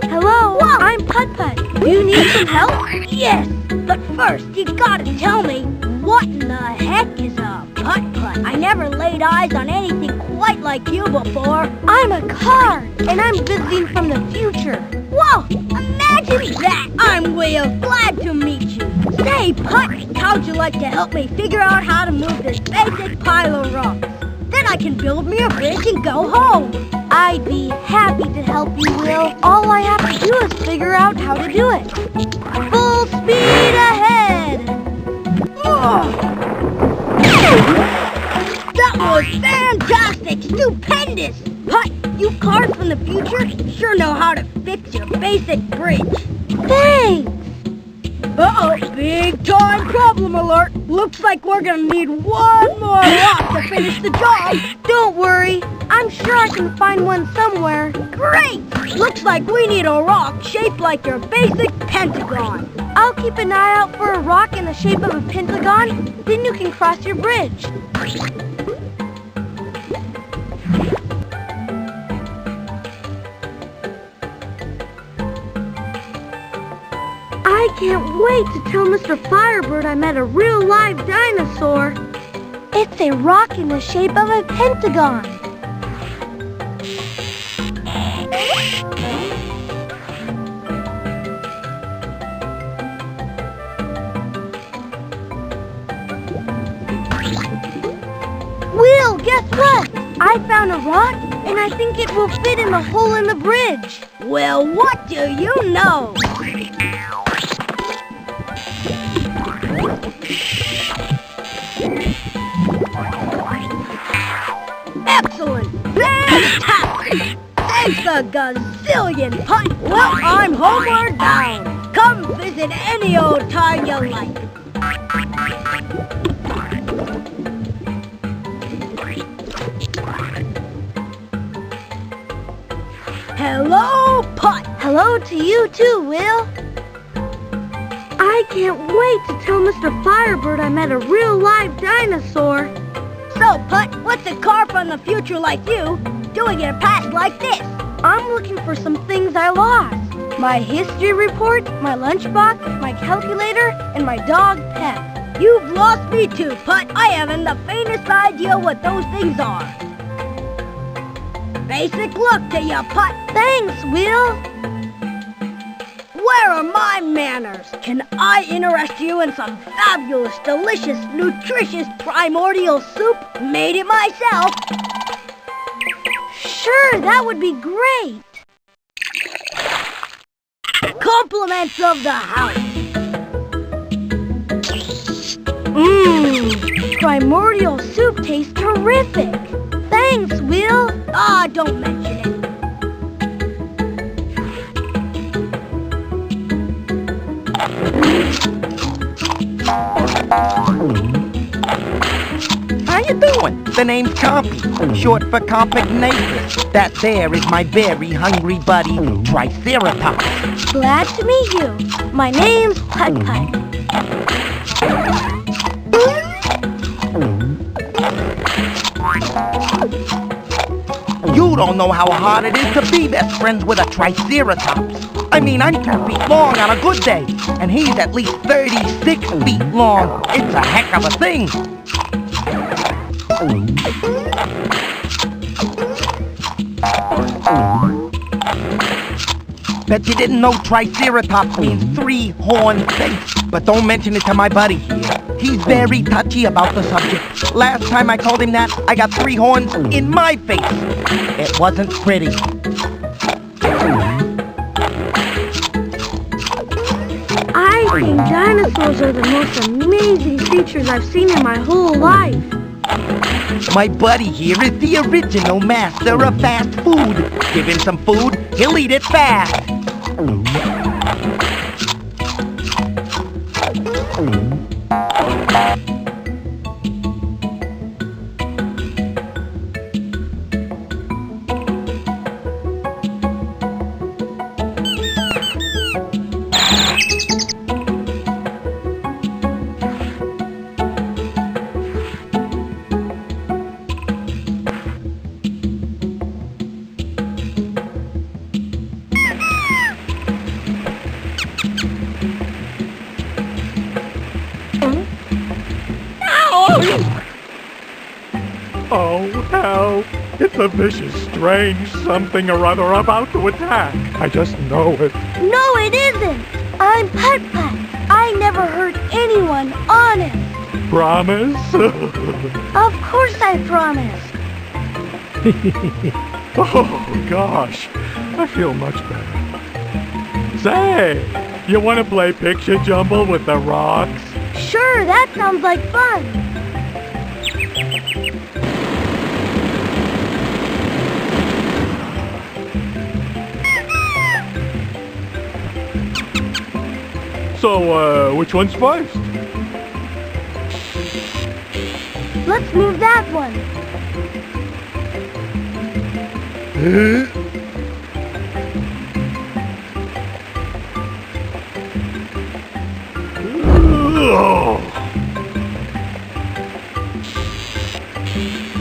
Hello, I'm Putt-Putt. Do you need some help? Yes, but first you gotta tell me, what in the heck is a Putt-Putt? I never laid eyes on anything quite like you before. I'm a car, and I'm visiting from the future. Whoa, imagine that! I'm real glad to meet you. Say, Putt, how'd you like to help me figure out how to move this basic pile of rocks? Then I can build me a bridge and go home. I'd be happy to help you, Will. All I have to do is figure out how to do it. Full speed ahead! That was fantastic! Stupendous! Putt, you cars from the future sure know how to fix your basic bridge. Thanks! Uh-oh, big time problem alert! Looks like we're gonna need one more rock to finish the job! Don't worry, I'm sure I can find one somewhere. Great! Looks like we need a rock shaped like your basic pentagon. I'll keep an eye out for a rock in the shape of a pentagon, then you can cross your bridge. I can't wait to tell Mr. Firebird I met a real live dinosaur. It's a rock in the shape of a pentagon. Will, guess what? I found a rock, and I think it will fit in the hole in the bridge. Well, what do you know? Excellent! Fantastic! Thanks a gazillion, Putt! Well, I'm homeward bound. Come visit any old time you like. Hello, Putt! Hello to you too, Will. I can't wait to tell Mr. Firebird I met a real live dinosaur. So, Putt, what's a car from the future like you doing in a past like this? I'm looking for some things I lost. My history report, my lunchbox, my calculator, and my dog Pep. You've lost me too, Putt. I haven't the faintest idea what those things are. Basic luck to you, Putt. Thanks, Will. Where are my manners? Can I interest you in some fabulous, delicious, nutritious primordial soup? Made it myself. Sure, that would be great. Compliments of the house. Primordial soup tastes terrific. Thanks, Will. Ah, don't mention it. How you doing? The name's Compy, short for Compignatus. That there is my very hungry buddy, Triceratops. Glad to meet you. My name's Putt-Putt. You don't know how hard it is to be best friends with a Triceratops. I mean, I'm 2 feet long on a good day, and he's at least 36 feet long. It's a heck of a thing. Bet you didn't know Triceratops means three-horned face. But don't mention it to my buddy here. He's very touchy about the subject. Last time I called him that, I got 3 horns in my face. It wasn't pretty. I think dinosaurs are the most amazing creatures I've seen in my whole life. My buddy here is the original master of fast food. Give him some food, he'll eat it fast. Oh, help! It's a vicious, strange something or other about to attack. I just know it. No, it isn't. I'm Putt-Putt. I never hurt anyone, honest. Promise? Of course I promised. Oh, gosh. I feel much better. Say, you want to play picture jumble with the rocks? Sure, that sounds like fun. So, which one's first? Let's move that one.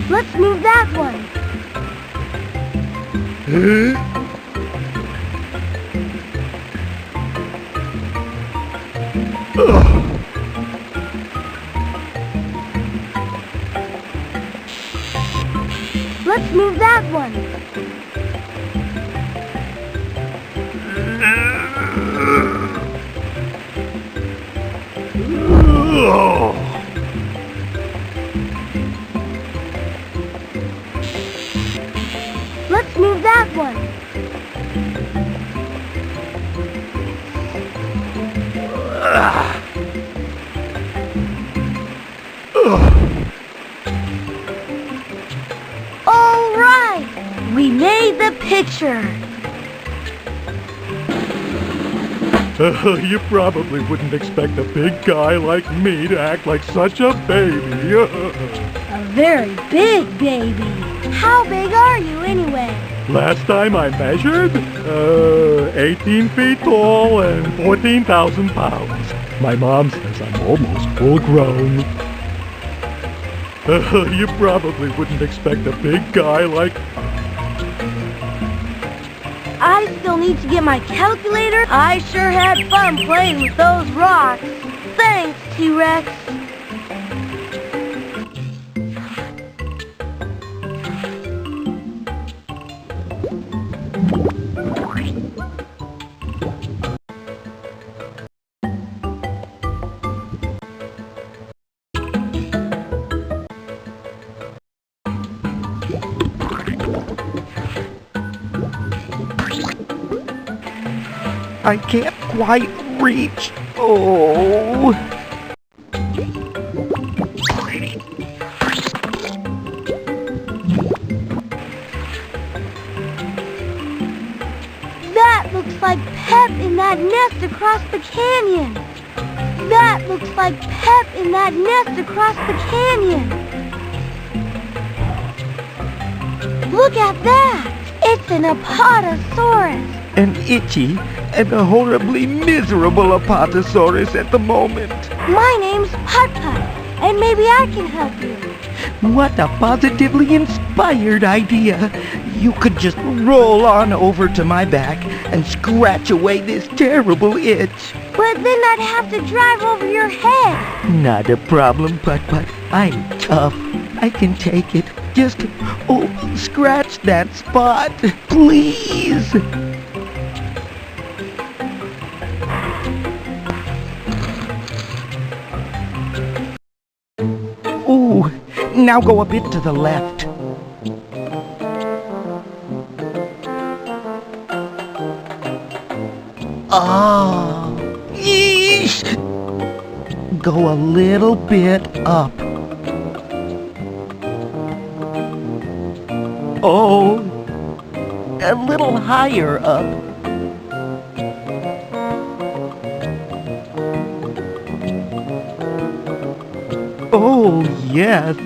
Let's move that one. Let's move that one. Let's move that one. All right, we made the picture. You probably wouldn't expect a big guy like me to act like such a baby. A very big baby. How big are you anyway? Last time I measured, 18 feet tall and 14,000 pounds. My mom says I'm almost full grown. You probably wouldn't expect a big guy like... I still need to get my calculator. I sure had fun playing with those rocks. Thanks, T-Rex. I can't quite reach. Oh. That looks like Pep in that nest across the canyon. That looks like Pep in that nest across the canyon. Look at that! It's an Apatosaurus. An itchy and a horribly miserable Apatosaurus at the moment. My name's Putt-Putt, and maybe I can help you. What a positively inspired idea. You could just roll on over to my back and scratch away this terrible itch. But then I'd have to drive over your head. Not a problem, Putt-Putt. I'm tough. I can take it. Just, scratch that spot, please. Now go a bit to the left. Oh, yeesh. Go a little bit up. Oh, a little higher up. Oh, yes.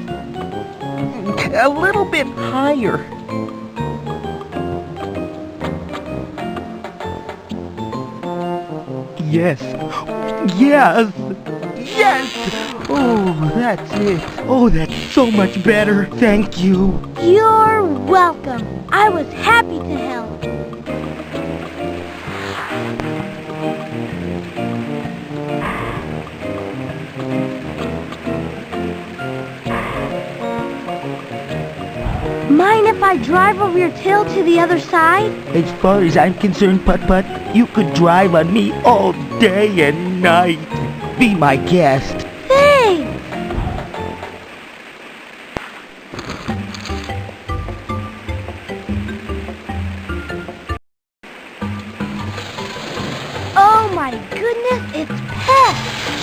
A little bit higher. Yes. Yes. Yes! Oh, that's it. Oh, that's so much better. Thank you. You're welcome. I was happy to help. Mind if I drive over your tail to the other side? As far as I'm concerned, Putt-Putt, you could drive on me all day and night. Be my guest. Thanks! Oh my goodness, it's Pep!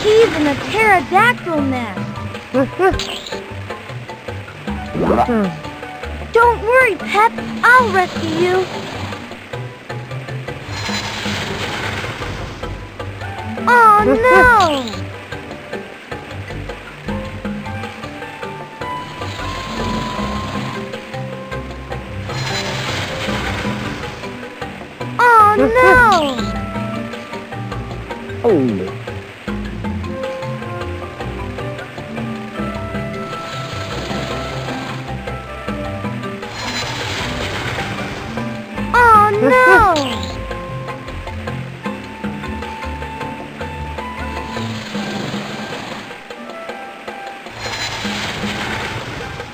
He's in a pterodactyl nest. Don't worry, Pep. I'll rescue you. Oh no! Oh no! Oh. Oh no!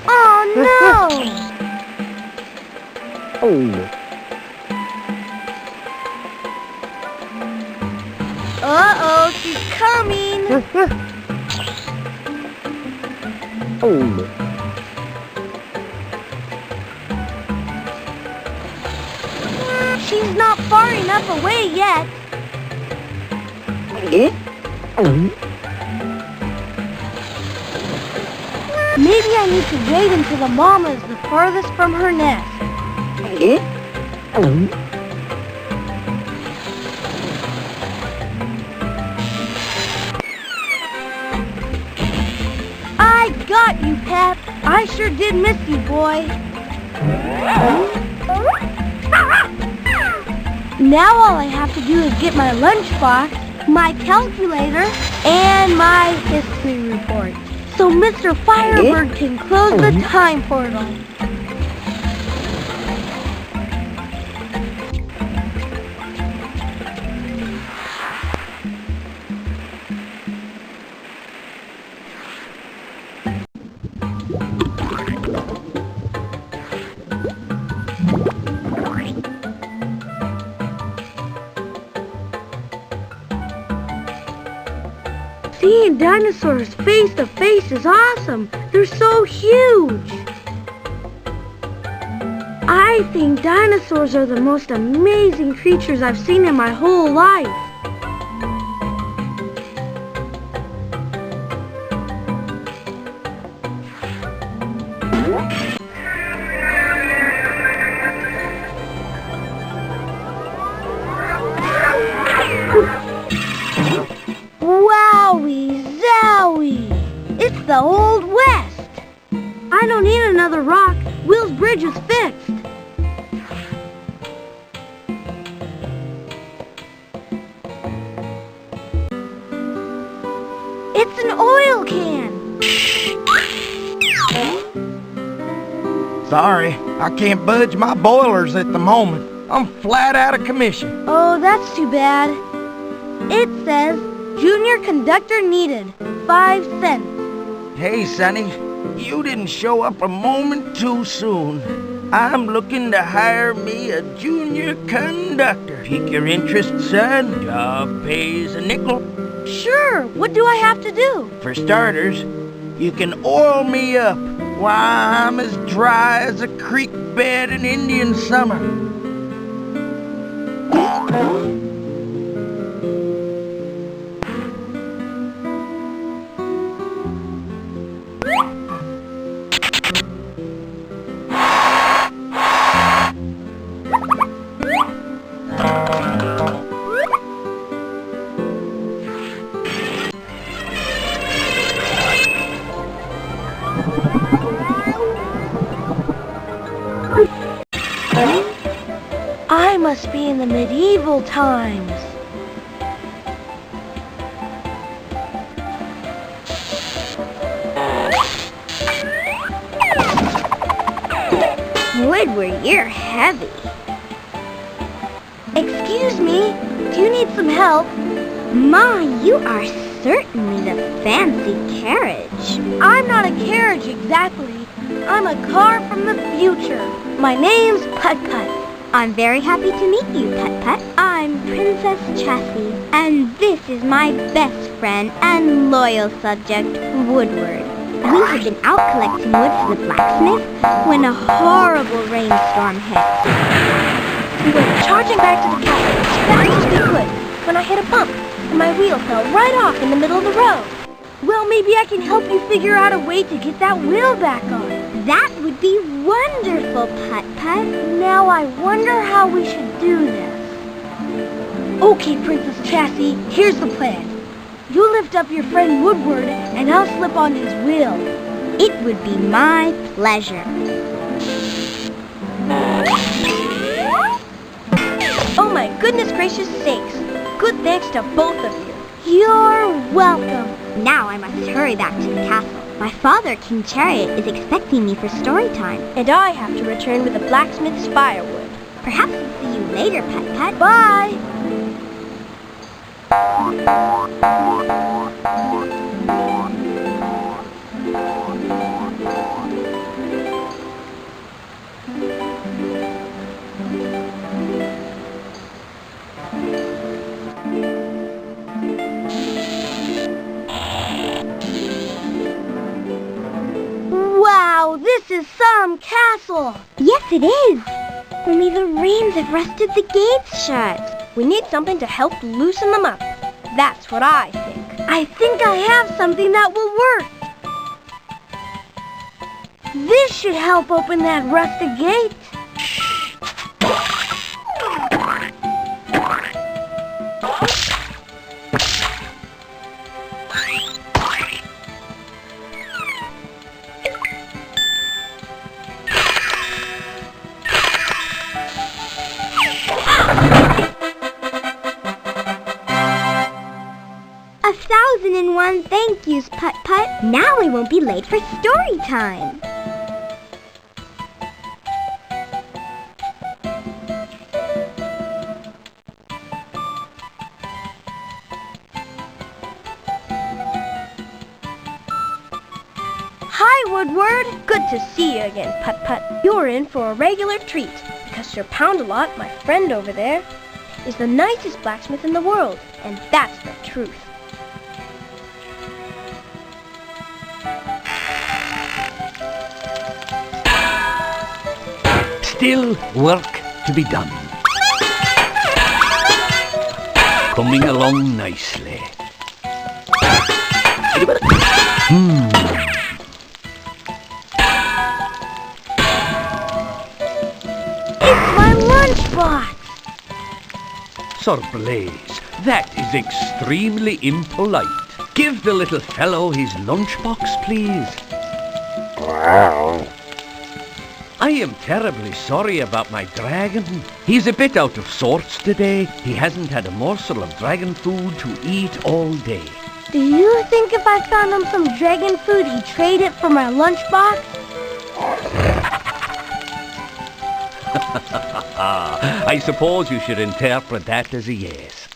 Oh no! Oh. Uh-oh, she's coming! Oh. She's not far enough away yet. Maybe I need to wait until the mama is the farthest from her nest. I got you, Pep. I sure did miss you, boy. Now all I have to do is get my lunchbox, my calculator, and my history report, so Mr. Firebird can close the time portal. Seeing dinosaurs face to face is awesome. They're so huge. I think dinosaurs are the most amazing creatures I've seen in my whole life. Wowie zowie! It's the Old West! I don't need another rock. Will's bridge is fixed. It's an oil can! Sorry, I can't budge my boilers at the moment. I'm flat out of commission. Oh, that's too bad. It says, Junior conductor needed, 5 cents. Hey, Sonny, you didn't show up a moment too soon. I'm looking to hire me a junior conductor. Pique your interest, son. Job pays a nickel. Sure, what do I have to do? For starters, you can oil me up. Why, I'm as dry as a creek bed in Indian summer. I must be in the medieval times. Woodward, you're heavy. Excuse me, do you need some help? My, you are certainly the fancy carriage. I'm not a carriage exactly. I'm a car from the future. My name's Putt-Putt. I'm very happy to meet you, Putt-Putt. I'm Princess Chassie, and this is my best friend and loyal subject, Woodward. We had been out collecting wood for the blacksmith when a horrible rainstorm hit. We went charging back to the castle as fast as we could when I hit a bump, and my wheel fell right off in the middle of the road. Well, maybe I can help you figure out a way to get that wheel back on. That would be wonderful, Putt-Putt. Now I wonder how we should do this. Okay, Princess Chassie, here's the plan. You lift up your friend Woodward, and I'll slip on his wheel. It would be my pleasure. Oh my goodness gracious sakes. Good thanks to both of you. You're welcome. Now I must hurry back to the castle. My father, King Chariot, is expecting me for story time. And I have to return with the blacksmith's firewood. Perhaps I'll see you later, Putt-Putt. Bye! Wow, this is some castle! Yes, it is! Only the rains have rusted the gates shut. We need something to help loosen them up. That's what I think. I think I have something that will work. This should help open that rusted gate. 1,001 thank yous, Putt-Putt. Now I won't be late for story time. Hi, Woodward. Good to see you again, Putt-Putt. You're in for a regular treat, because Sir Pound-a-Lot, my friend over there, is the nicest blacksmith in the world, and that's the truth. Still work to be done. Coming along nicely. It's my lunchbox! Sir Blaze, that is extremely impolite. Give the little fellow his lunchbox, please. I am terribly sorry about my dragon. He's a bit out of sorts today. He hasn't had a morsel of dragon food to eat all day. Do you think if I found him some dragon food, he'd trade it for my lunchbox? I suppose you should interpret that as a yes.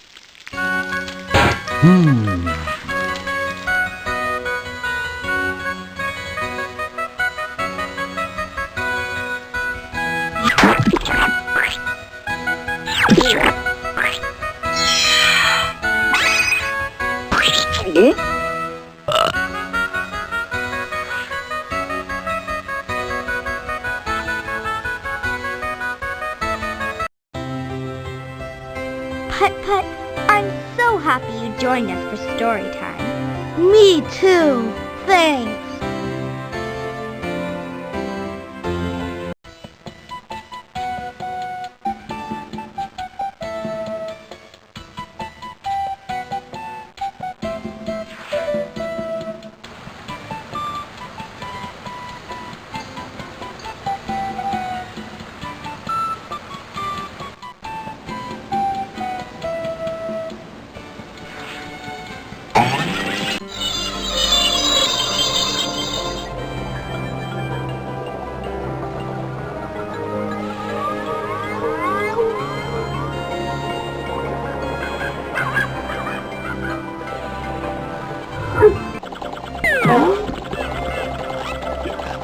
Putt-Putt. I'm so happy you joined us for story time. Me too. Thanks.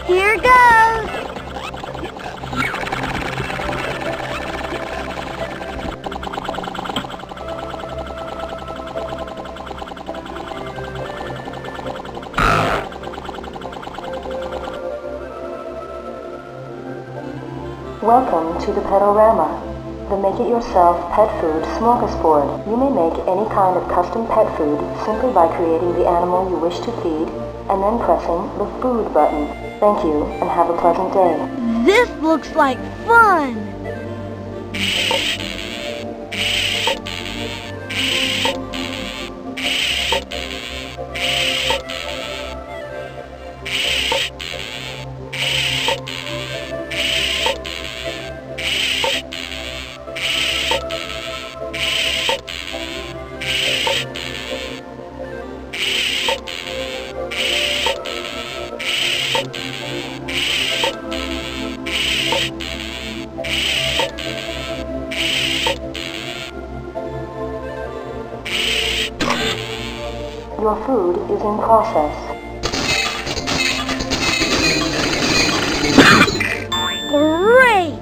Here goes. Welcome to the Petorama, the make-it-yourself pet food smorgasbord. You may make any kind of custom pet food simply by creating the animal you wish to feed and then pressing the food button. Thank you and have a pleasant day. This looks like fun. Your food is in process. Great!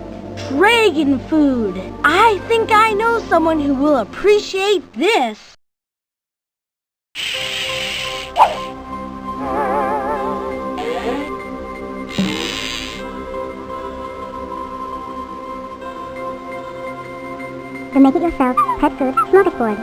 Dragon food! I think I know someone who will appreciate this. The make-it-yourself pet food smorgasbord.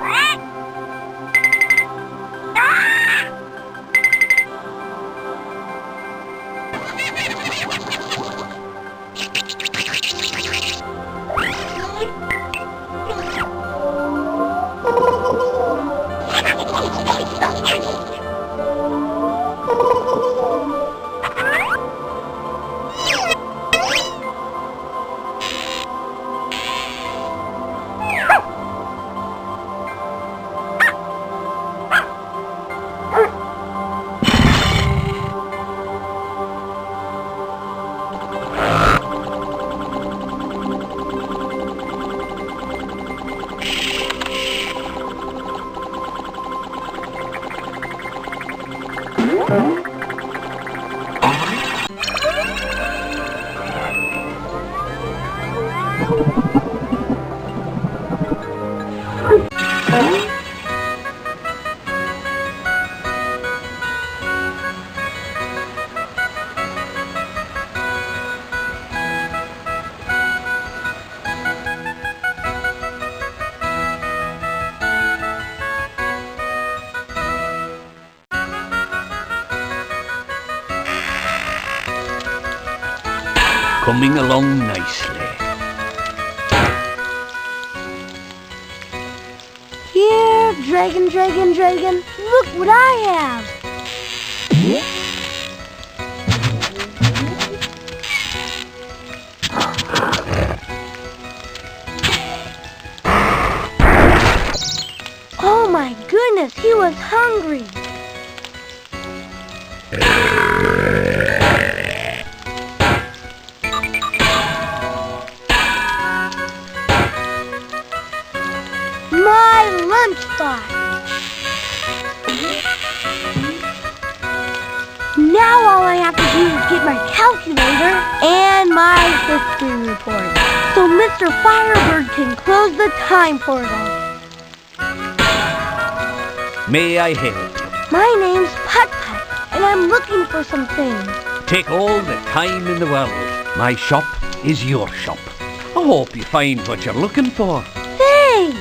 Coming along nicely. Here, dragon, dragon, dragon, look what I have. Oh my goodness, he was hungry. My lunchbox. Now all I have to do is get my calculator and my history report, so Mr. Firebird can close the time portal. May I help you? My name's Putt-Putt, and I'm looking for some things. Take all the time in the world. My shop is your shop. I hope you find what you're looking for. Thanks!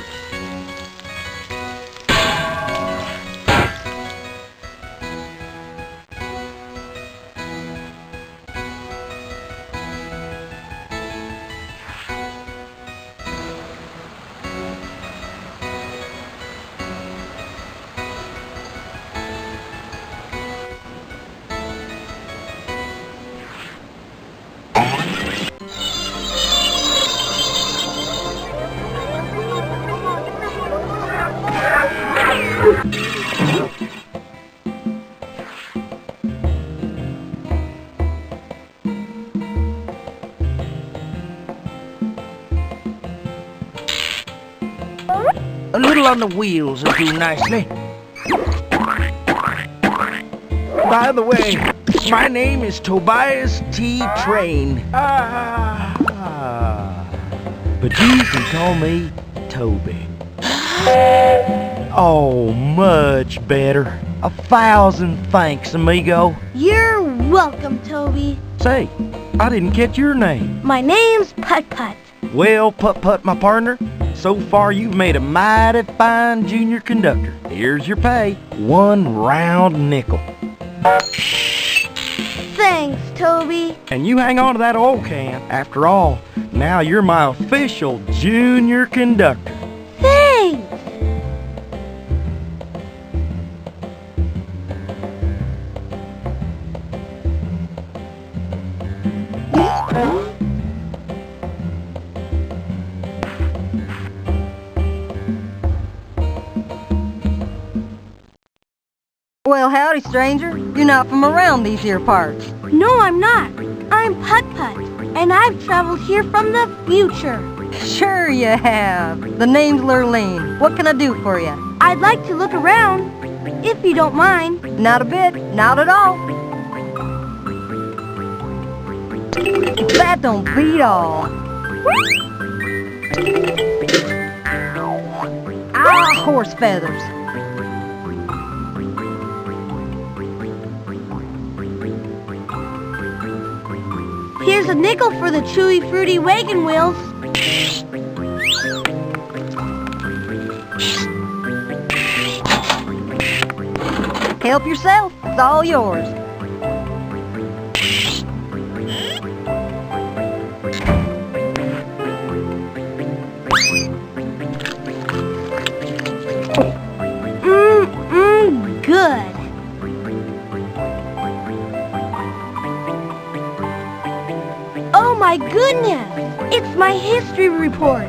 A little on the wheels will do nicely. By the way, my name is Tobias T. Train. But you can call me Toby. Oh, much better. 1,000 thanks, amigo. You're welcome, Toby. Say, I didn't catch your name. My name's Putt-Putt. Well, Putt-Putt, my partner, so far you've made a mighty fine junior conductor. Here's your pay, 1 round nickel. Thanks, Toby. And you hang on to that oil can. After all, now you're my official junior conductor. Thanks. Well, howdy, stranger. You're not from around these here parts. No, I'm not. I'm Putt-Putt, and I've traveled here from the future. Sure you have. The name's Lurleen. What can I do for you? I'd like to look around, if you don't mind. Not a bit. Not at all. That don't beat all. Ah, horse feathers. Here's a nickel for the chewy, fruity wagon wheels. Help yourself. It's all yours. Good. Oh my goodness! It's my history report.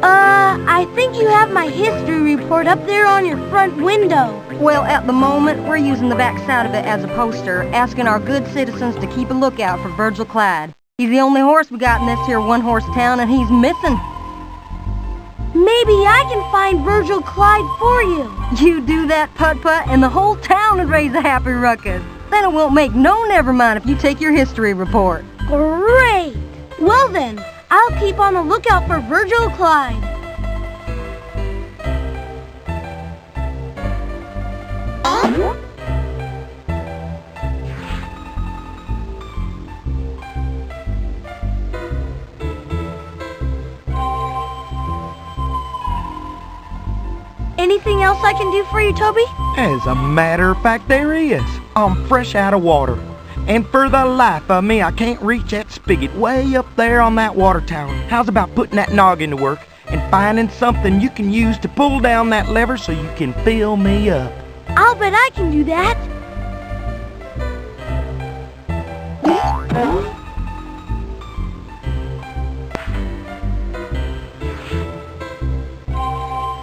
I think you have my history report up there on your front window. Well, at the moment, we're using the back side of it as a poster, asking our good citizens to keep a lookout for Virgil Clyde. He's the only horse we got in this here one-horse town, and he's missing. Maybe I can find Virgil Clyde for you. You do that, Putt-Putt, and the whole town would raise a happy ruckus. Then it won't make no never mind if you take your history report. Great! Well then, I'll keep on the lookout for Virgil Clyde. Anything else I can do for you, Toby? As a matter of fact, there is. I'm fresh out of water. And for the life of me, I can't reach that spigot way up there on that water tower. How's about putting that noggin to work and finding something you can use to pull down that lever so you can fill me up? I'll bet I can do that.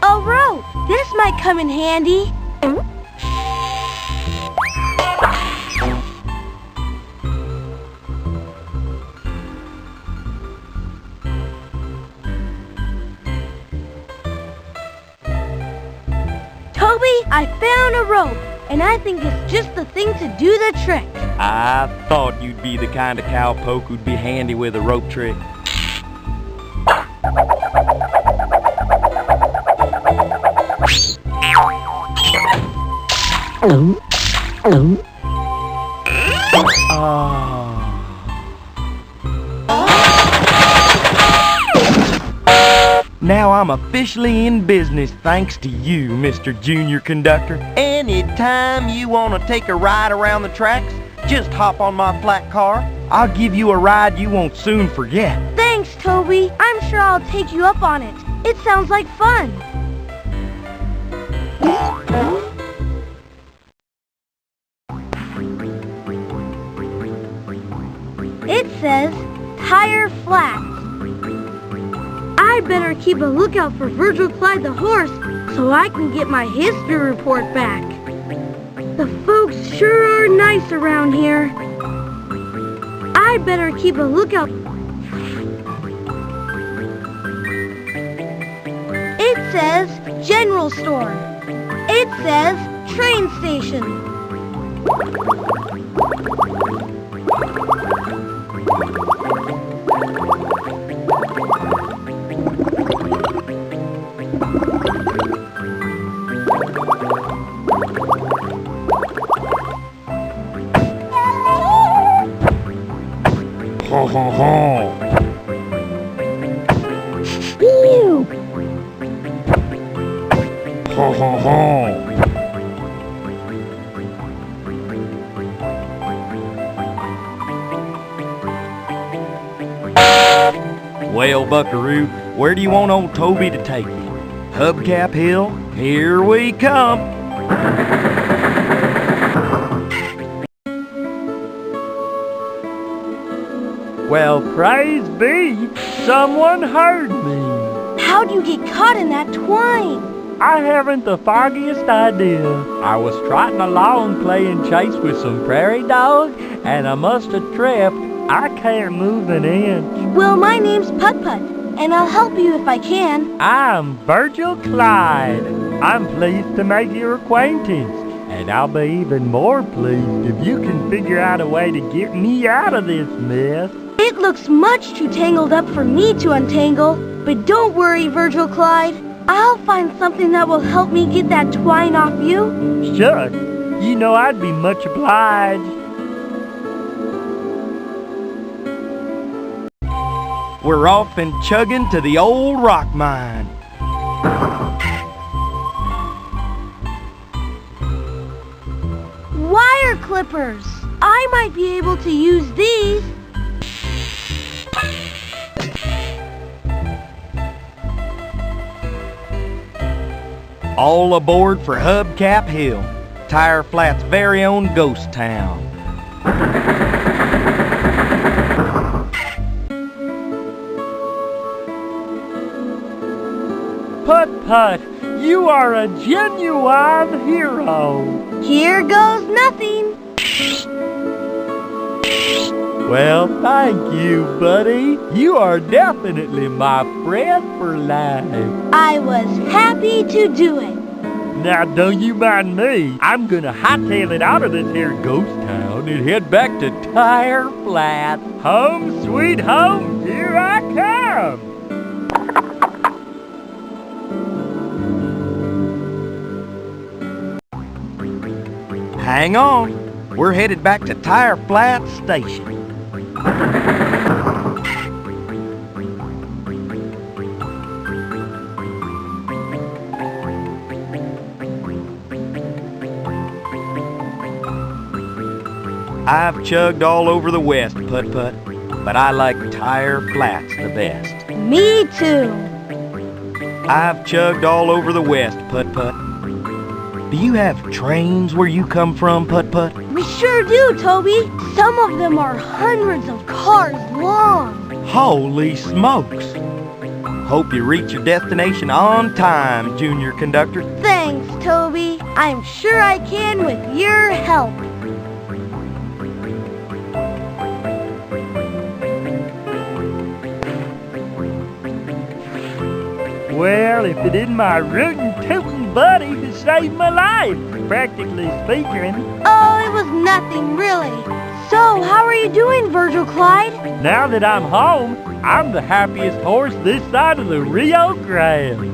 A rope! This might come in handy. Toby, I found a rope, and I think it's just the thing to do the trick. I thought you'd be the kind of cowpoke who'd be handy with a rope trick. Now I'm officially in business thanks to you, Mr. Junior Conductor. Anytime you want to take a ride around the tracks, just hop on my flat car. I'll give you a ride you won't soon forget. Thanks, Toby. I'm sure I'll take you up on it. It sounds like fun. It says tire flats. I better keep a lookout for Virgil Clyde the horse so I can get my history report back. The folks sure are nice around here. I I'd better keep a lookout. It says general store. It says train station. Ho ho ho! Ew! Ho ho ho! Well, Buckaroo, where do you want old Toby to take you? Hubcap Hill? Here we come! Well, praise be, someone heard me. How'd you get caught in that twine? I haven't the foggiest idea. I was trotting along playing chase with some prairie dogs, and I must have tripped. I can't move an inch. Well, my name's Putt-Putt, and I'll help you if I can. I'm Virgil Clyde. I'm pleased to make your acquaintance, and I'll be even more pleased if you can figure out a way to get me out of this mess. It looks much too tangled up for me to untangle, but don't worry, Virgil Clyde. I'll find something that will help me get that twine off you. Shucks, you know I'd be much obliged. We're off and chugging to the old rock mine. Wire clippers. I might be able to use these. All aboard for Hubcap Hill, Tire Flat's very own ghost town. Putt-Putt, you are a genuine hero. Here goes nothing. Well, thank you, buddy. You are definitely my friend for life. I was happy to do it. Now, don't you mind me. I'm gonna hightail it out of this here ghost town and head back to Tire Flat. Home sweet home, here I come. Hang on, we're headed back to Tire Flat Station. I've chugged all over the West, Putt-Putt, but I like Tire Flats the best. Me too. I've chugged all over the West, Putt-Putt. Do you have trains where you come from, Putt-Putt? We sure do, Toby. Some of them are hundreds of cars long. Holy smokes! Hope you reach your destination on time, Junior Conductor. Thanks, Toby. I'm sure I can with your help. Well, if it isn't my rootin' tootin' buddy who saved my life, practically speaking. Oh, it was nothing, really. So, how are you doing, Virgil Clyde? Now that I'm home, I'm the happiest horse this side of the Rio Grande.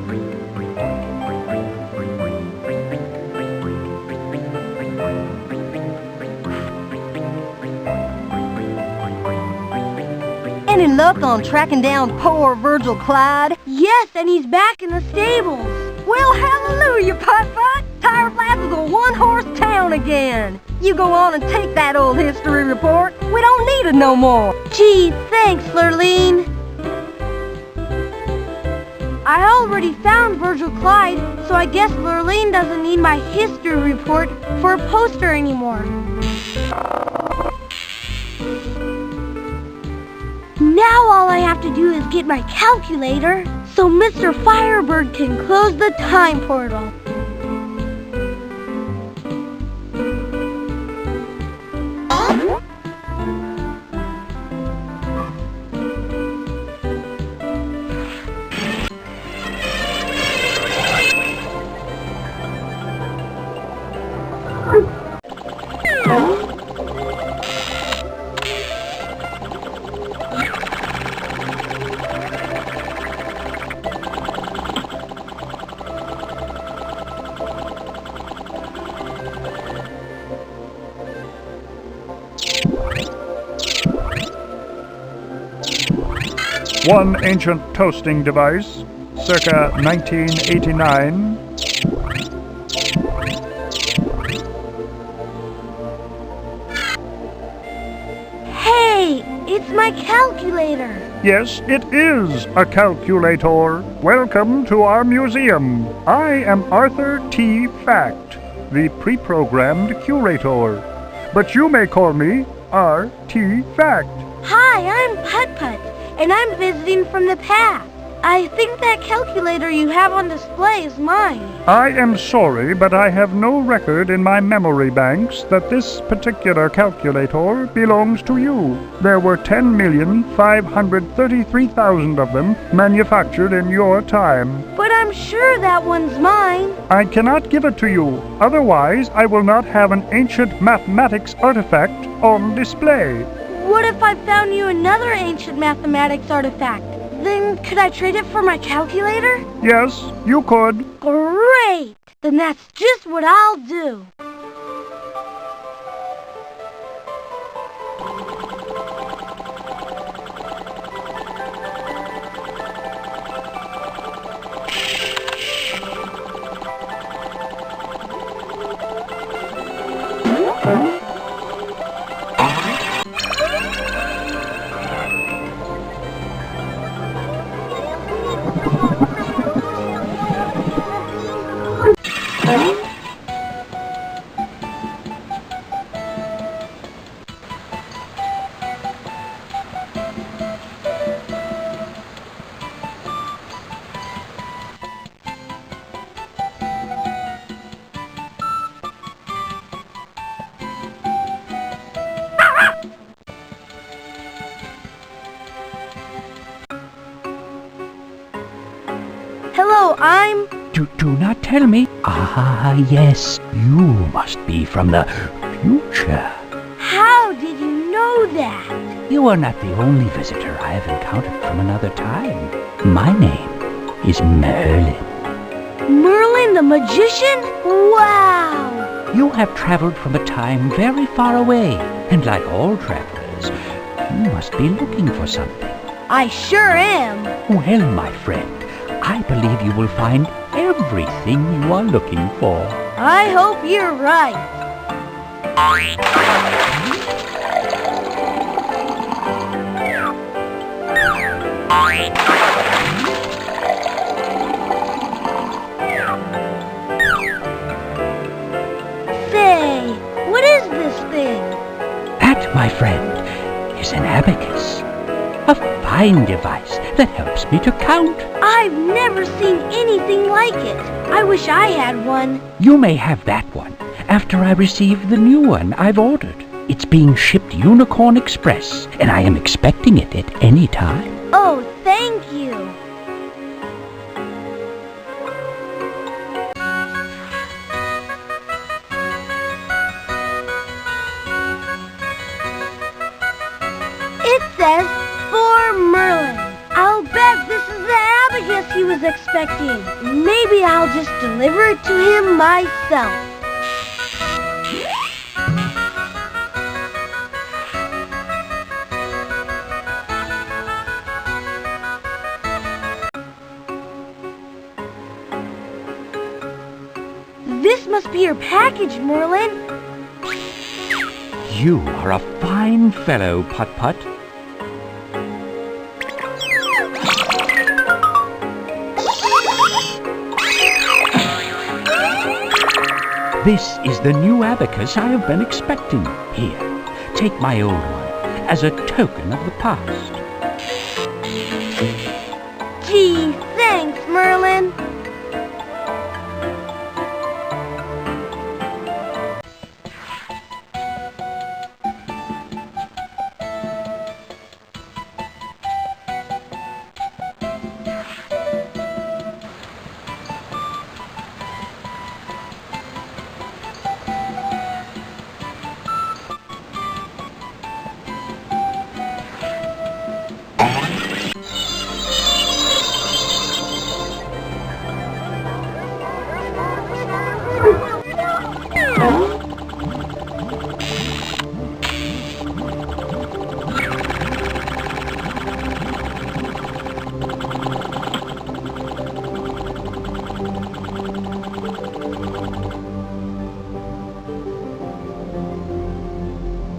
Any luck on tracking down poor Virgil Clyde? Yes, and he's back in the stables. Well, hallelujah, Putt-Putt! Tire Flats is a one-horse town again. You go on and take that old history report. We don't need it no more. Gee, thanks, Lurleen. I already found Virgil Clyde, so I guess Lurleen doesn't need my history report for a poster anymore. Now all I have to do is get my calculator so Mr. Firebird can close the time portal. One ancient toasting device, circa 1989. Hey, it's my calculator. Yes, it is a calculator. Welcome to our museum. I am Arthur T. Fact, the pre-programmed curator. But you may call me R.T. Fact. Hi, I'm Putt-Putt, and I'm visiting from the past. I think that calculator you have on display is mine. I am sorry, but I have no record in my memory banks that this particular calculator belongs to you. There were 10,533,000 of them manufactured in your time. But I'm sure that one's mine. I cannot give it to you. Otherwise, I will not have an ancient mathematics artifact on display. What if I found you another ancient mathematics artifact? Then could I trade it for my calculator? Yes, you could. Great! Then that's just what I'll do. Hello, I'm... Do not tell me. Ah, yes, you must be from the future. How did you know that? You are not the only visitor I have encountered from another time. My name is Merlin. Merlin the magician? Wow! You have traveled from a time very far away, and like all travelers, you must be looking for something. I sure am. Well, my friend, I believe you will find everything you are looking for. I hope you're right. Say, what is this thing? That, my friend, is an abacus. A fine device that helps me to count. I've never seen anything like it. I wish I had one. You may have that one after I receive the new one I've ordered. It's being shipped Unicorn Express, and I am expecting it at any time. Oh, thank you. It says, for Merlin. I'll bet this is the abacus he was expecting. Maybe I'll just deliver it to him myself. This must be your package, Merlin. You are a fine fellow, Putt-Putt. This is the new abacus I have been expecting. Here, take my old one as a token of the past. Gee, thanks, Merlin.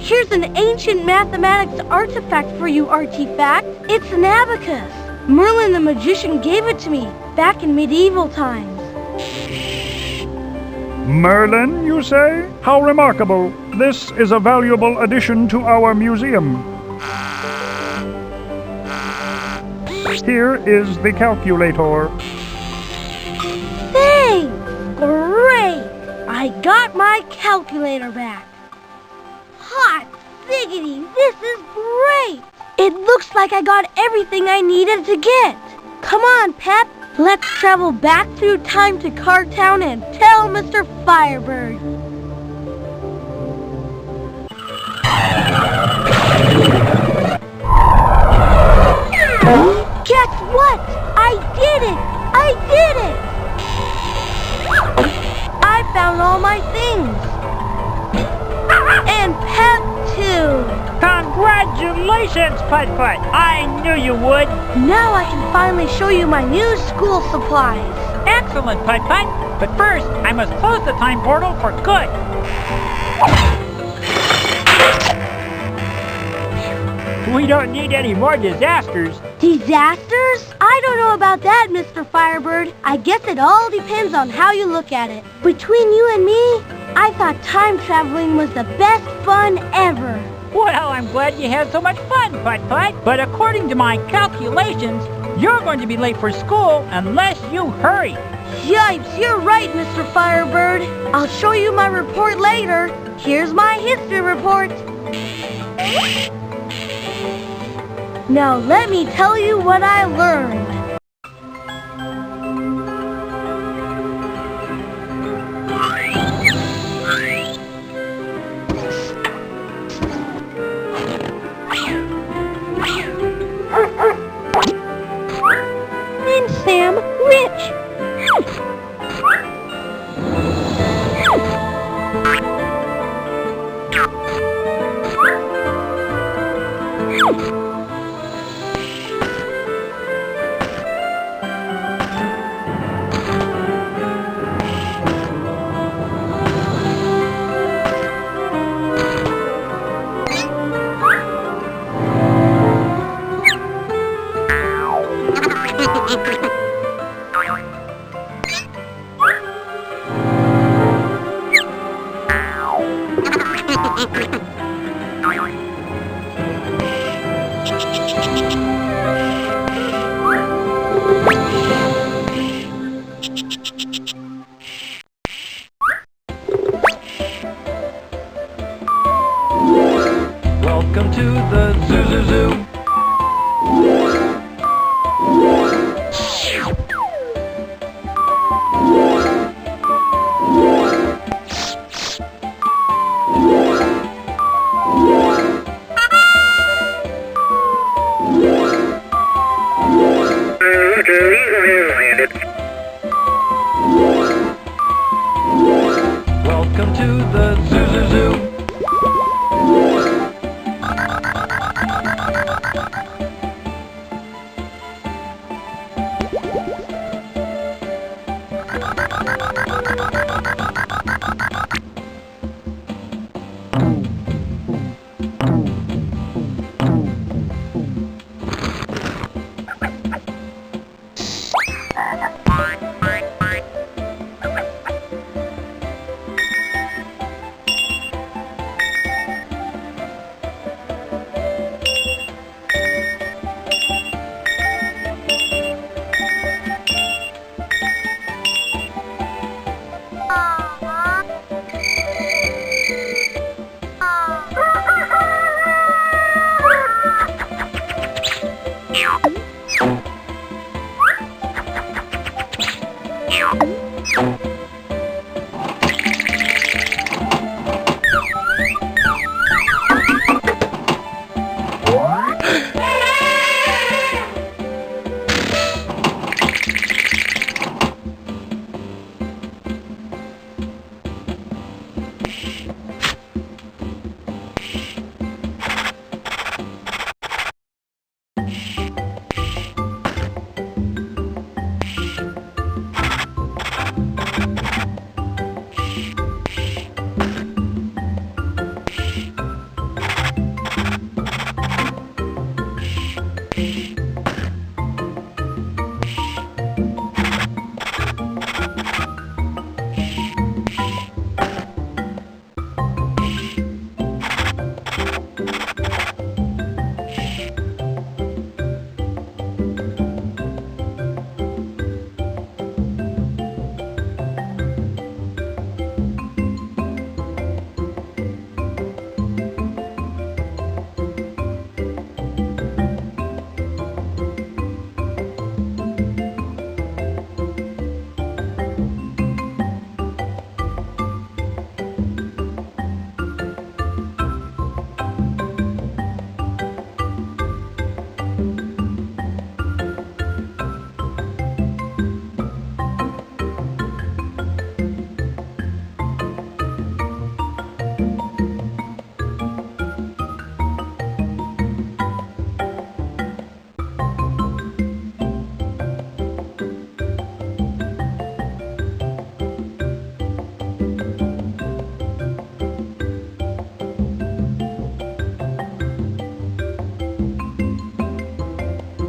Here's an ancient mathematics artifact for you, Artifact. It's an abacus. Merlin the magician gave it to me back in medieval times. Merlin, you say? How remarkable. This is a valuable addition to our museum. Here is the calculator. Thanks! Great! I got my calculator back. Hot diggity, this is great! It looks like I got everything I needed to get. Come on, Pep. Let's travel back through time to Cartown and tell Mr. Firebird. Guess what? I did it! I did it! I found all my things. And Pep, too. Congratulations, Putt-Putt. I knew you would. Now I can finally show you my new school supplies. Excellent, Putt-Putt. But first, I must close the time portal for good. We don't need any more disasters. Disasters? I don't know about that, Mr. Firebird. I guess it all depends on how you look at it. Between you and me, I thought time traveling was the best fun ever. Well, I'm glad you had so much fun, Putt-Putt. But according to my calculations, you're going to be late for school unless you hurry. Yipes, you're right, Mr. Firebird. I'll show you my report later. Here's my history report. Now let me tell you what I learned. I'm Sam Rich. Welcome to the zoo, zoo, zoo. Welcome to the zoo, zoo, zoo.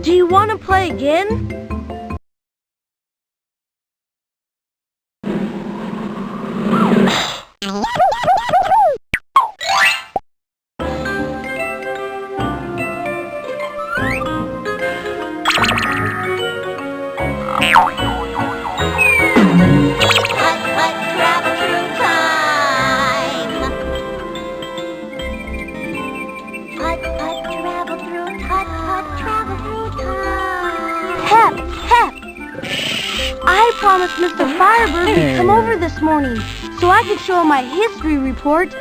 Do you want to play again? I promised Mr. Firebird he'd come over this morning so I could show him my history report,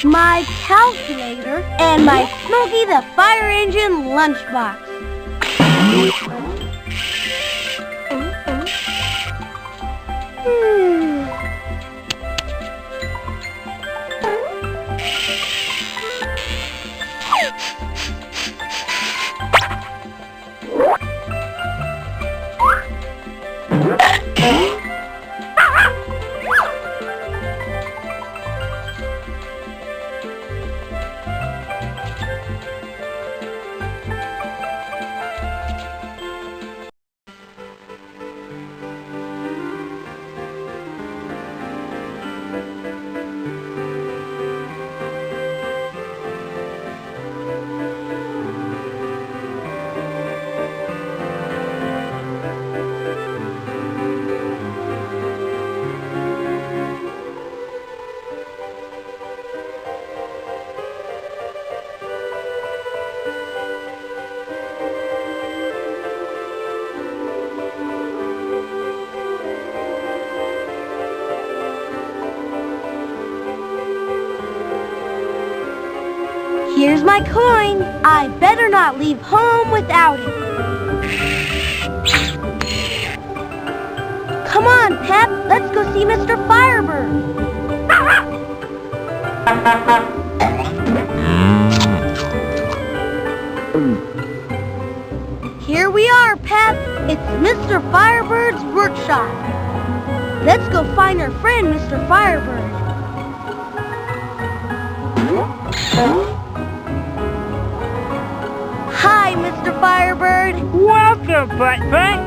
my calculator, and my Smokey the Fire Engine lunchbox. Here's my coin. I better not leave home without it. Come on, Pep. Let's go see Mr. Firebird. Here we are, Pep. It's Mr. Firebird's workshop. Let's go find our friend, Mr. Firebird. Hi, Mr. Firebird. Welcome, Putt-Putt.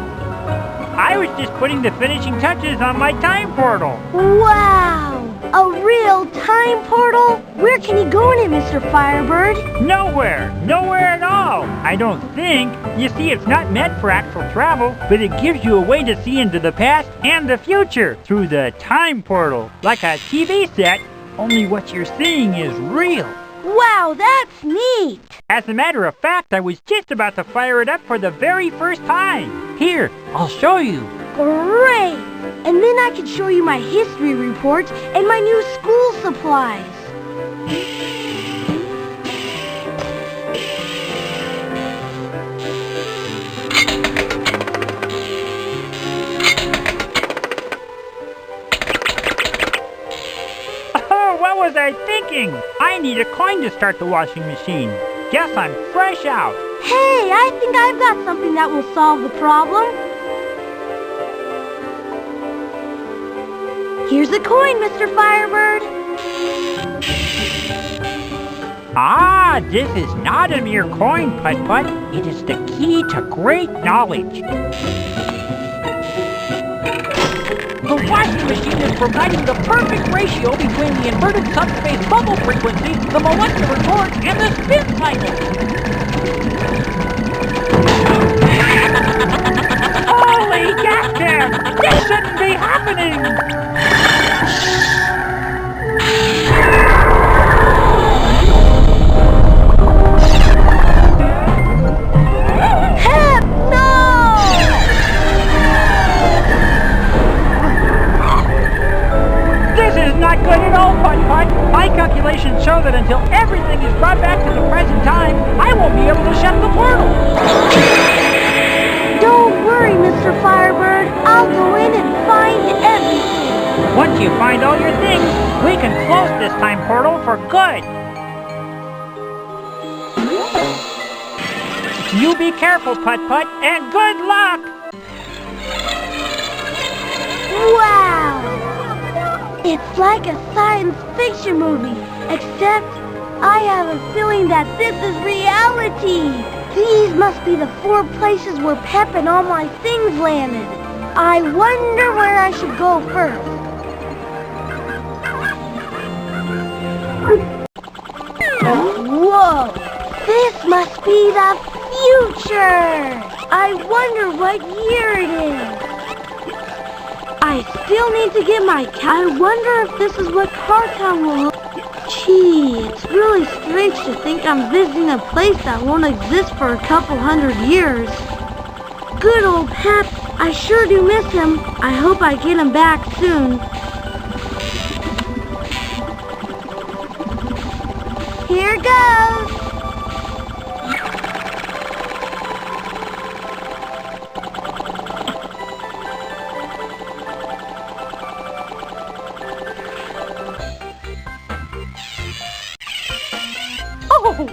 I was just putting the finishing touches on my time portal. Wow! A real time portal? Where can you go in it, Mr. Firebird? Nowhere. Nowhere at all. I don't think. You see, it's not meant for actual travel, but it gives you a way to see into the past and the future through the time portal. Like a TV set, only what you're seeing is real. Wow, that's neat! As a matter of fact, I was just about to fire it up for the very first time. Here, I'll show you. Great! And then I can show you my history report and my new school supplies. What was I thinking? I need a coin to start the washing machine. Guess I'm fresh out. Hey, I think I've got something that will solve the problem. Here's a coin, Mr. Firebird. Ah, this is not a mere coin, Putt-Putt. It is the key to great knowledge. The washing machine is providing the perfect ratio between the inverted subspace bubble frequency, the molecular torque, and the spin cycle. Holy goddamn! This shouldn't be happening! Pep, no! This is not good at all, Putt-Putt. My calculations show that until everything is brought back to the present time, I won't be able to shut the portal. Don't worry, Mr. Firebird. I'll go in and find everything. Once you find all your things, we can close this time portal for good. You be careful, Putt-Putt, and good luck! Wow! It's like a science fiction movie, except I have a feeling that this is reality. These must be the 4 places where Pep and all my things landed. I wonder where I should go first. Whoa! This must be the future! I wonder what year it is. I still need to get my cat. I wonder if this is what Cartown will look. Gee, it's really strange to think I'm visiting a place that won't exist for a couple 100 years. Good old Pep, I sure do miss him. I hope I get him back soon. Here goes! Oh!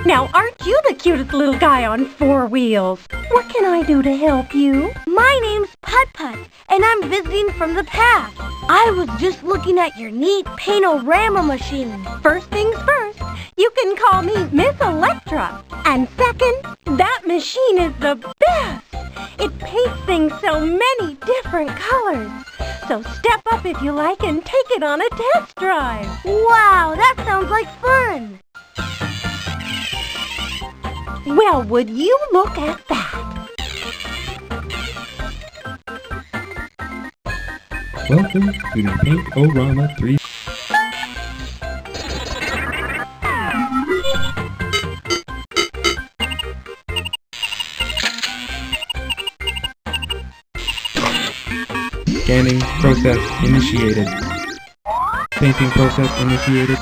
Now, aren't you the cutest little guy on 4 wheels? What can I do to help you? My name's Putt-Putt, and I'm visiting from the past. I was just looking at your neat paint-o-rama machine. First things first, you can call me Miss Electra. And second, that machine is the best. It paints things so many different colors. So step up if you like and take it on a test drive. Wow, that sounds like fun. Well, would you look at that? Welcome to the Paint-O-Rama 3. Scanning process initiated. Painting process initiated.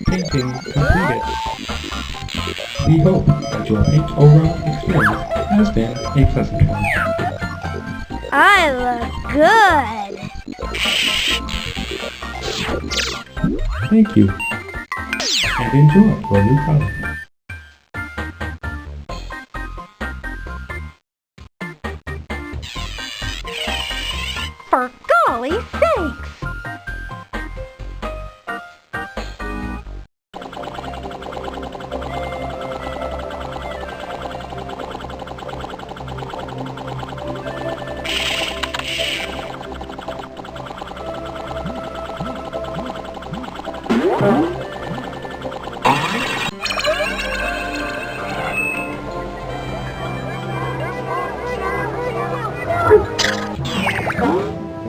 Painting completed. We hope that your Paint-O-Rama experience has been a pleasant one. I look good. Thank you. And enjoy your new product. For golly sakes!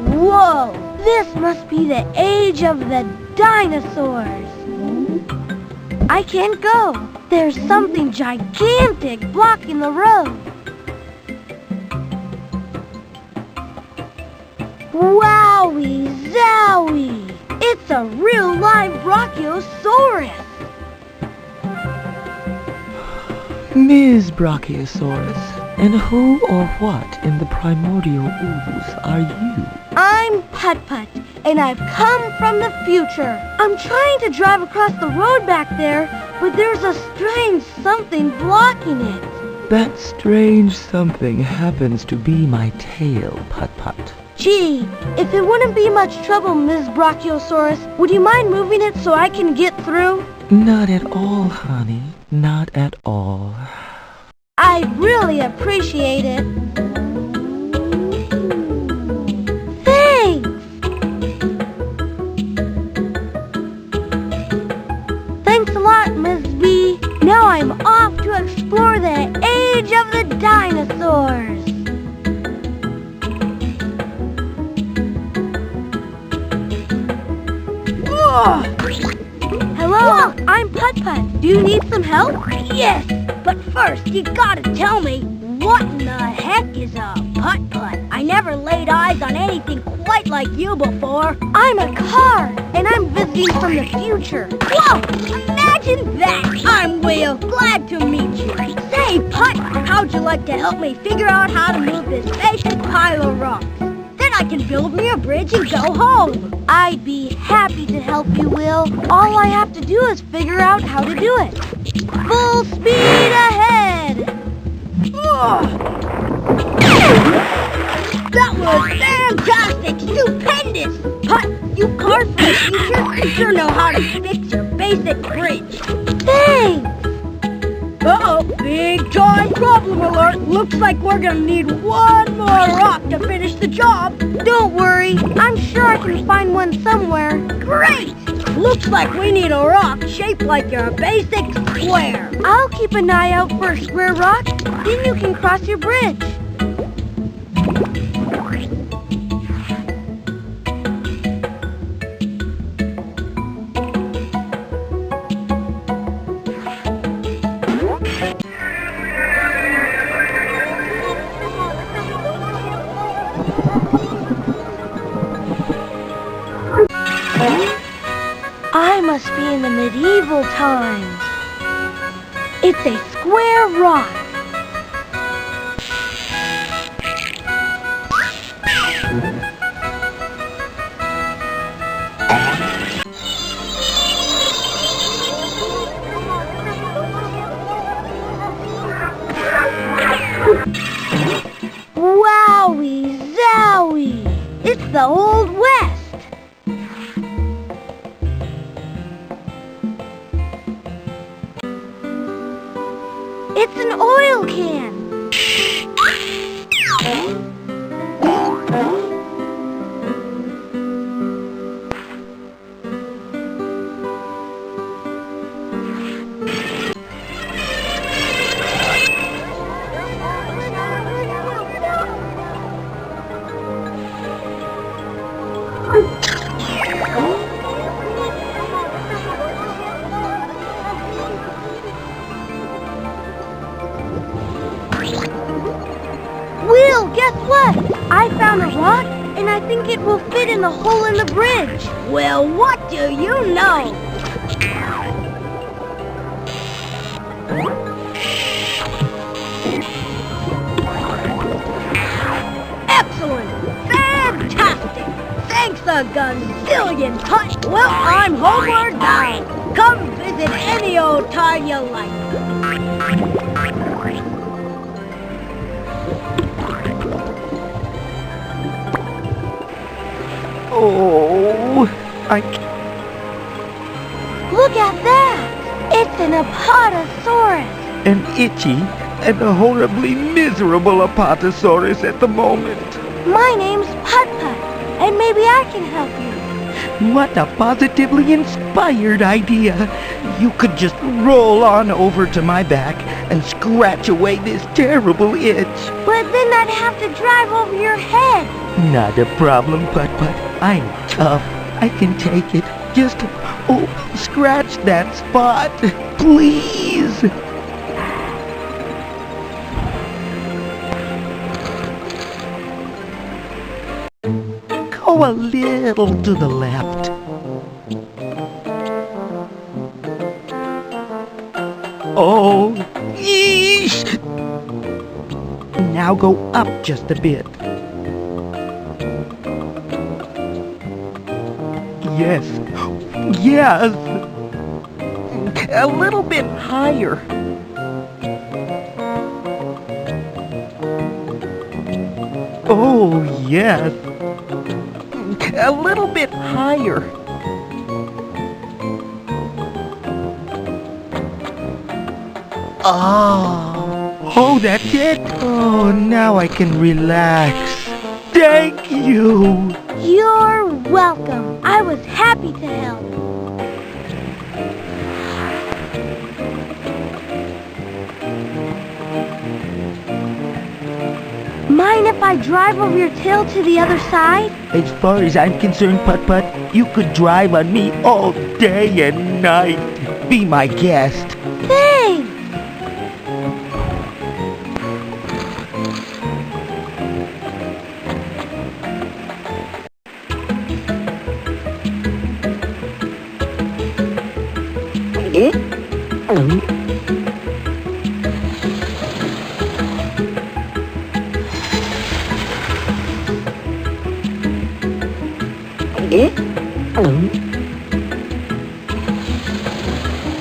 Whoa! This must be the age of the dinosaurs. I can't go. There's something gigantic blocking the road. Wowie zowie! It's a real live Brachiosaurus! Ms. Brachiosaurus, and who or what in the primordial ooze are you? I'm Putt-Putt, and I've come from the future. I'm trying to drive across the road back there, but there's a strange something blocking it. That strange something happens to be my tail, Putt-Putt. Gee, if it wouldn't be much trouble, Ms. Brachiosaurus, would you mind moving it so I can get through? Not at all, honey. Not at all. I'd really appreciate it. Thanks! Thanks a lot, Ms. B. Now I'm off to explore the age of the dinosaurs. Hello, I'm Putt-Putt. Do you need some help? Yes, but first you gotta tell me, what in the heck is a Putt-Putt? I never laid eyes on anything quite like you before. I'm a car, and I'm visiting from the future. Whoa! Imagine that! I'm Will. Glad to meet you. Say, Putt, how'd you like to help me figure out how to move this vacant pile of rocks? Then I can build me a bridge and go home. I'd be happy to help you, Will. All I have to do is figure out how to do it. Full speed ahead! That was fantastic! Stupendous! Putt, you car friend teacher sure know how to fix your basic bridge. Thanks! Uh-oh, big time problem alert. Looks like we're gonna need one more rock to finish the job. Don't worry, I'm sure I can find one somewhere. Great! Looks like we need a rock shaped like your basic square. I'll keep an eye out for a square rock, then you can cross your bridge. I must be in the medieval times. It's a square rock. Wowie zowie! It's the Old West. It's an oil can. Will, guess what? I found a rock, and I think it will fit in the hole in the bridge. Well, what do you know? Excellent! Fantastic! Thanks a gazillion, Putt. Well, I'm homeward bound. Come visit any old time you like. Oh, Look at that! It's an apatosaurus. an itchy and a horribly miserable apatosaurus at the moment. My name's Putt-Putt, and maybe I can help you. What a positively inspired idea. You could just roll on over to my back and scratch away this terrible itch. But then I'd have to drive over your head. Not a problem, Putt-Putt. I'm tough. I can take it. Just, scratch that spot, please. Go a little to the left. Oh, yeesh! Now go up just a bit. Yes, yes! A little bit higher. Oh, yes. A little bit higher. Oh, that's it? Oh, now I can relax. Thank you. You're welcome. I was happy to help. Mind if I drive over your tail to the other side? As far as I'm concerned, Putt-Putt, you could drive on me all day and night. Be my guest. Thanks!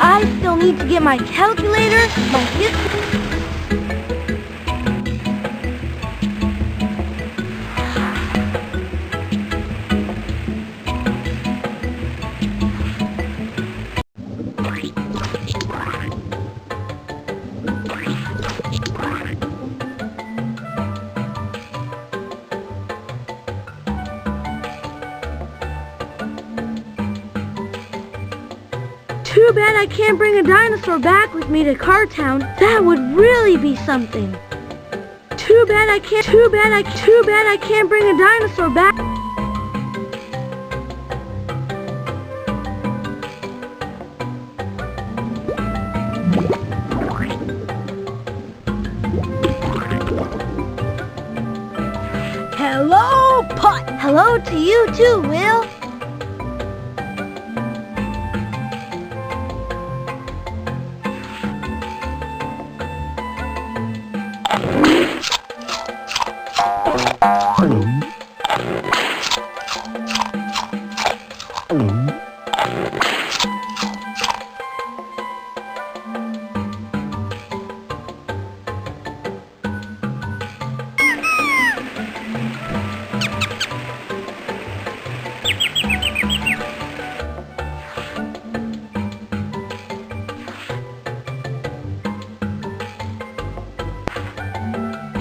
I still need to get my calculator, my history. Too bad I can't bring a dinosaur back with me to Car Town. That would really be something. Too bad I can't bring a dinosaur back. Hello, Putt. Hello to you too, Will.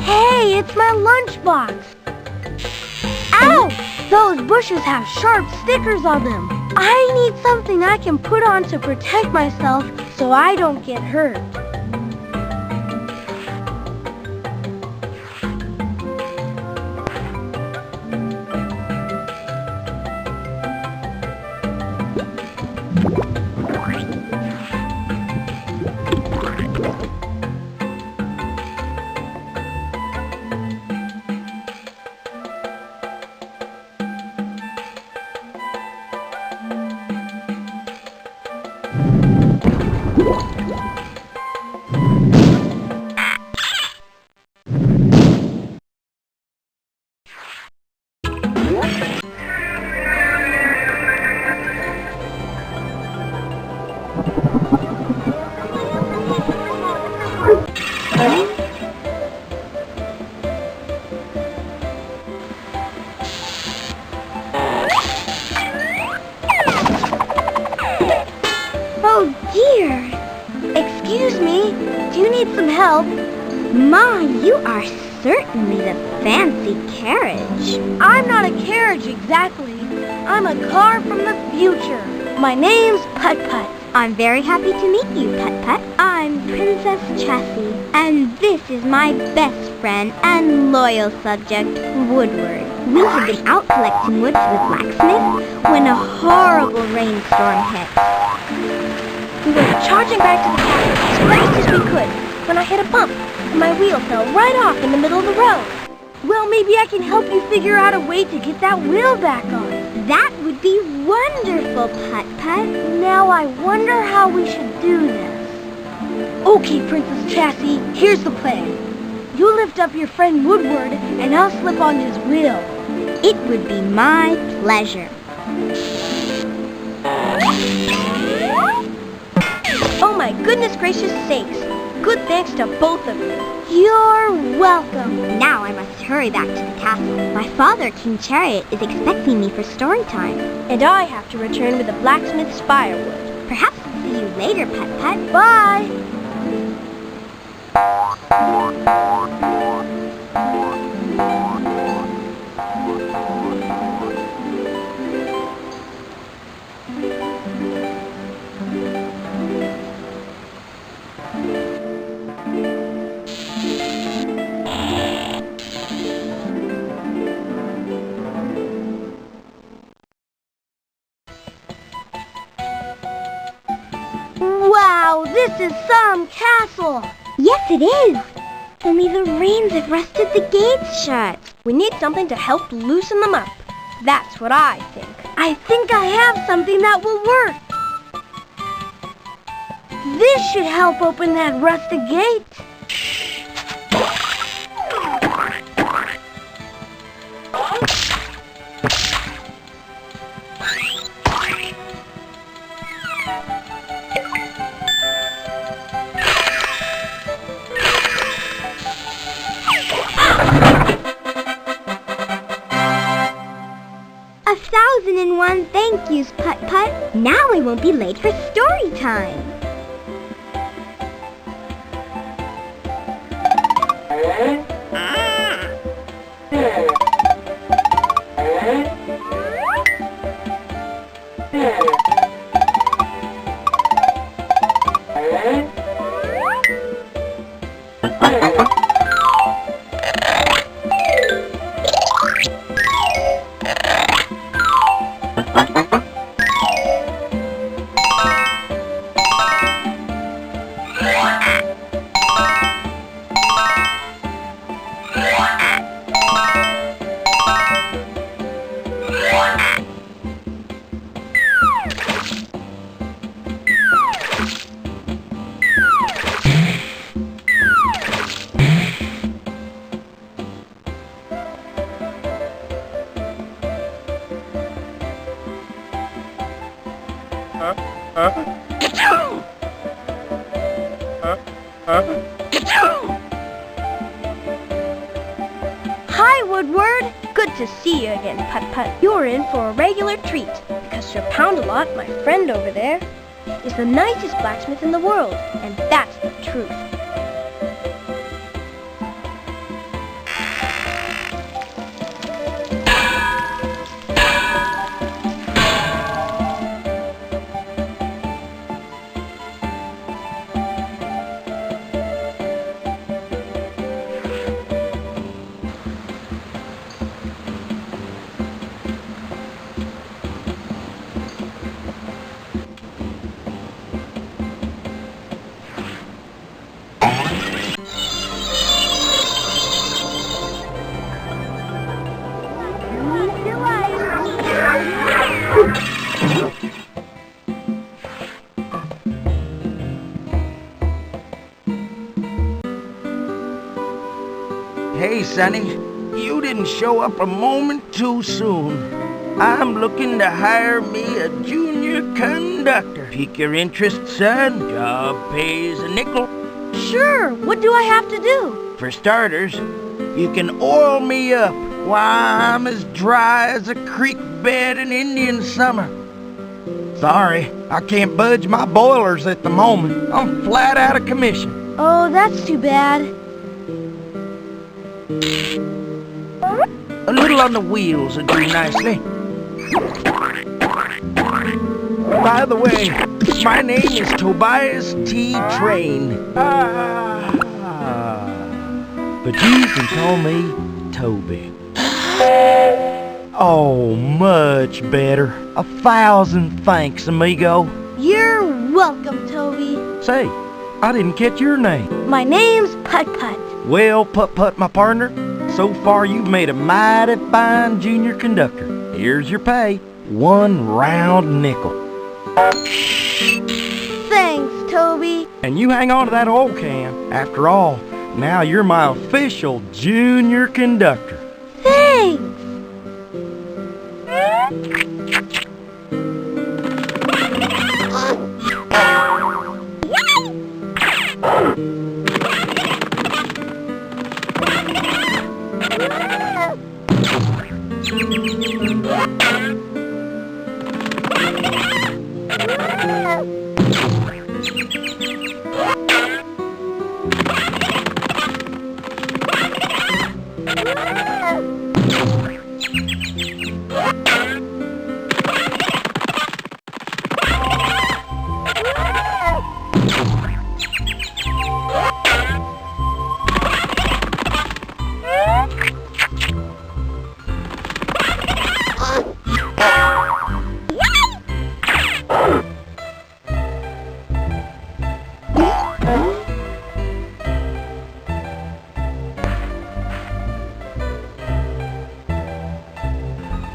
Hey, it's my lunchbox. Ow! Those bushes have sharp stickers on them. I need something I can put on to protect myself so I don't get hurt. Oh dear! Excuse me, do you need some help? My, you are certainly the fancy carriage. I'm not a carriage exactly. I'm a car from the future. My name's Putt-Putt. I'm very happy to meet you, Putt-Putt. I'm Princess Chassis, and this is my best friend and loyal subject, Woodward. We have been out collecting wood for the blacksmith when a horrible rainstorm hit. We were charging back to the castle as fast as we could when I hit a bump and my wheel fell right off in the middle of the road. Well, maybe I can help you figure out a way to get that wheel back on. That would be wonderful, Putt-Putt. Now I wonder how we should do this. Okay, Princess Chassis, here's the plan. You lift up your friend Woodward and I'll slip on his wheel. It would be my pleasure. Oh my goodness gracious sakes. Good thanks to both of you. You're welcome. Now I must hurry back to the castle. My father, King Chariot, is expecting me for story time. And I have to return with the blacksmith's firewood. Perhaps I'll see you later, Putt-Putt. Bye! Wow, this is some castle! Yes, it is! Only the rains have rusted the gates shut. We need something to help loosen them up. That's what I think. I think I have something that will work. This should help open that rusted gate. 1,001 thank yous, Putt-Putt. Now I won't be late for story time. Hi, Woodward. Good to see you again, Putt-Putt. You're in for a regular treat, because Sir Pound-a-Lot, my friend over there, is the nicest blacksmith in the world, and that's the truth. Hey, Sonny, you didn't show up a moment too soon. I'm looking to hire me a junior conductor. Pique your interest, son. Job pays a nickel. Sure, what do I have to do? For starters, you can oil me up while I'm as dry as a creek bed in Indian summer. Sorry, I can't budge my boilers at the moment. I'm flat out of commission. Oh, that's too bad. A little on the wheels would do nicely. By the way, my name is Tobias T. Train. But you can call me Toby. Oh, much better. 1,000 thanks, amigo. You're welcome, Toby. Say, I didn't catch your name. My name's Putt-Putt. Well, Putt-Putt, my partner, so far you've made a mighty fine junior conductor. Here's your pay, 1 round nickel. Thanks, Toby. And you hang on to that oil can. After all, now you're my official junior conductor. Thanks.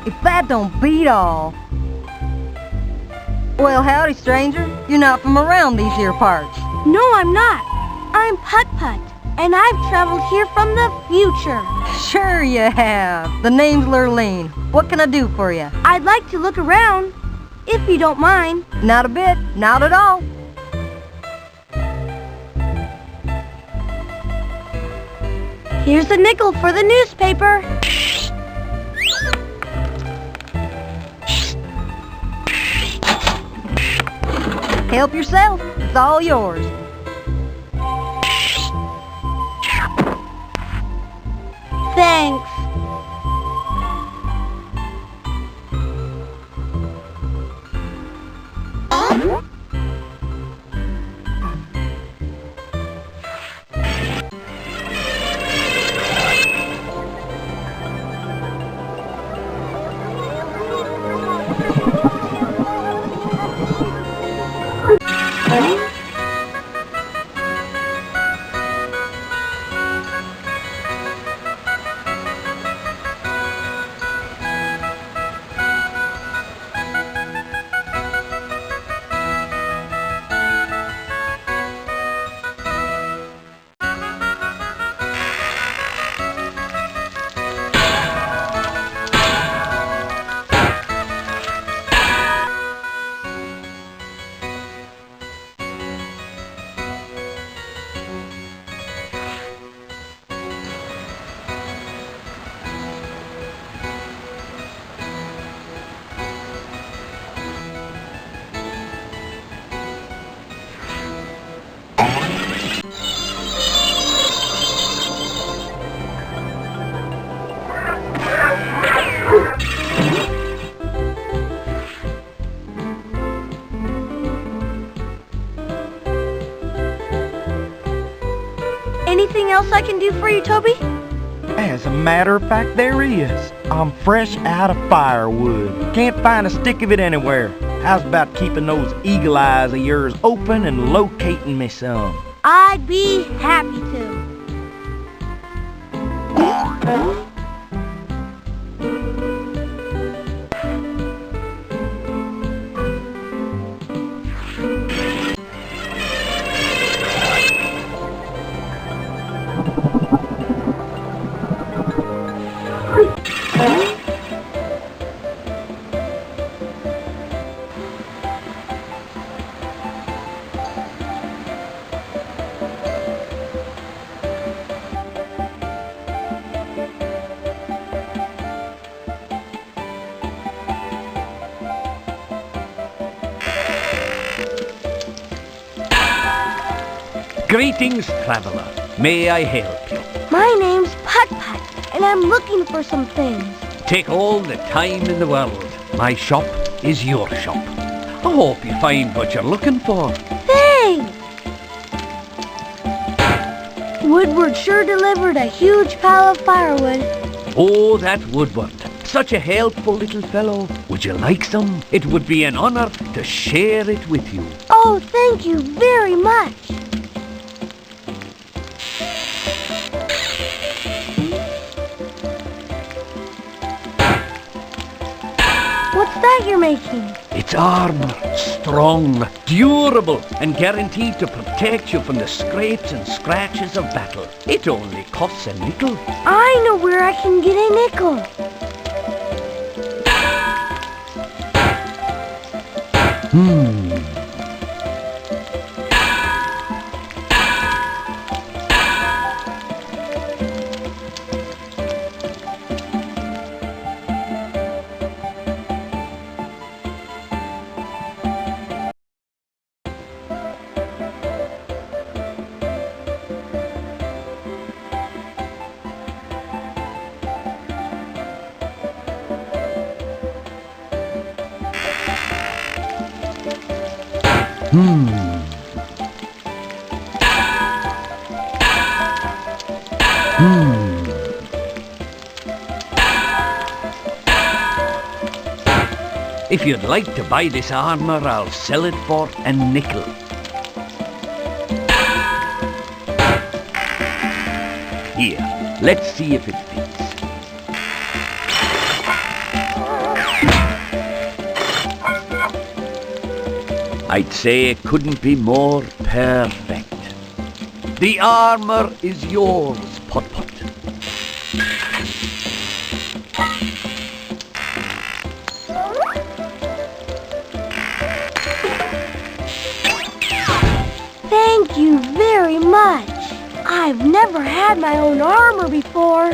If that don't beat all. Well, howdy, stranger. You're not from around these here parts. No, I'm not. I'm Putt-Putt, and I've traveled here from the future. Sure you have. The name's Lurleen. What can I do for you? I'd like to look around, if you don't mind. Not a bit. Not at all. Here's a nickel for the newspaper. Help yourself. It's all yours. Thanks. Anything else I can do for you, Toby? As a matter of fact, there is. I'm fresh out of firewood. Can't find a stick of it anywhere. How's about keeping those eagle eyes of yours open and locating me some? I'd be happy to. Greetings, traveler. May I help you? My name's Putt-Putt, and I'm looking for some things. Take all the time in the world. My shop is your shop. I hope you find what you're looking for. Thanks! Woodward sure delivered a huge pile of firewood. Oh, that Woodward. Such a helpful little fellow. Would you like some? It would be an honor to share it with you. Oh, thank you very much. What's that you're making? It's armor, strong, durable, and guaranteed to protect you from the scrapes and scratches of battle. It only costs a nickel. I know where I can get a nickel. If you'd like to buy this armor, I'll sell it for a nickel. Here, let's see if it fits. I'd say it couldn't be more perfect. The armor is yours, Putt-Putt. Thank you very much. I've never had my own armor before.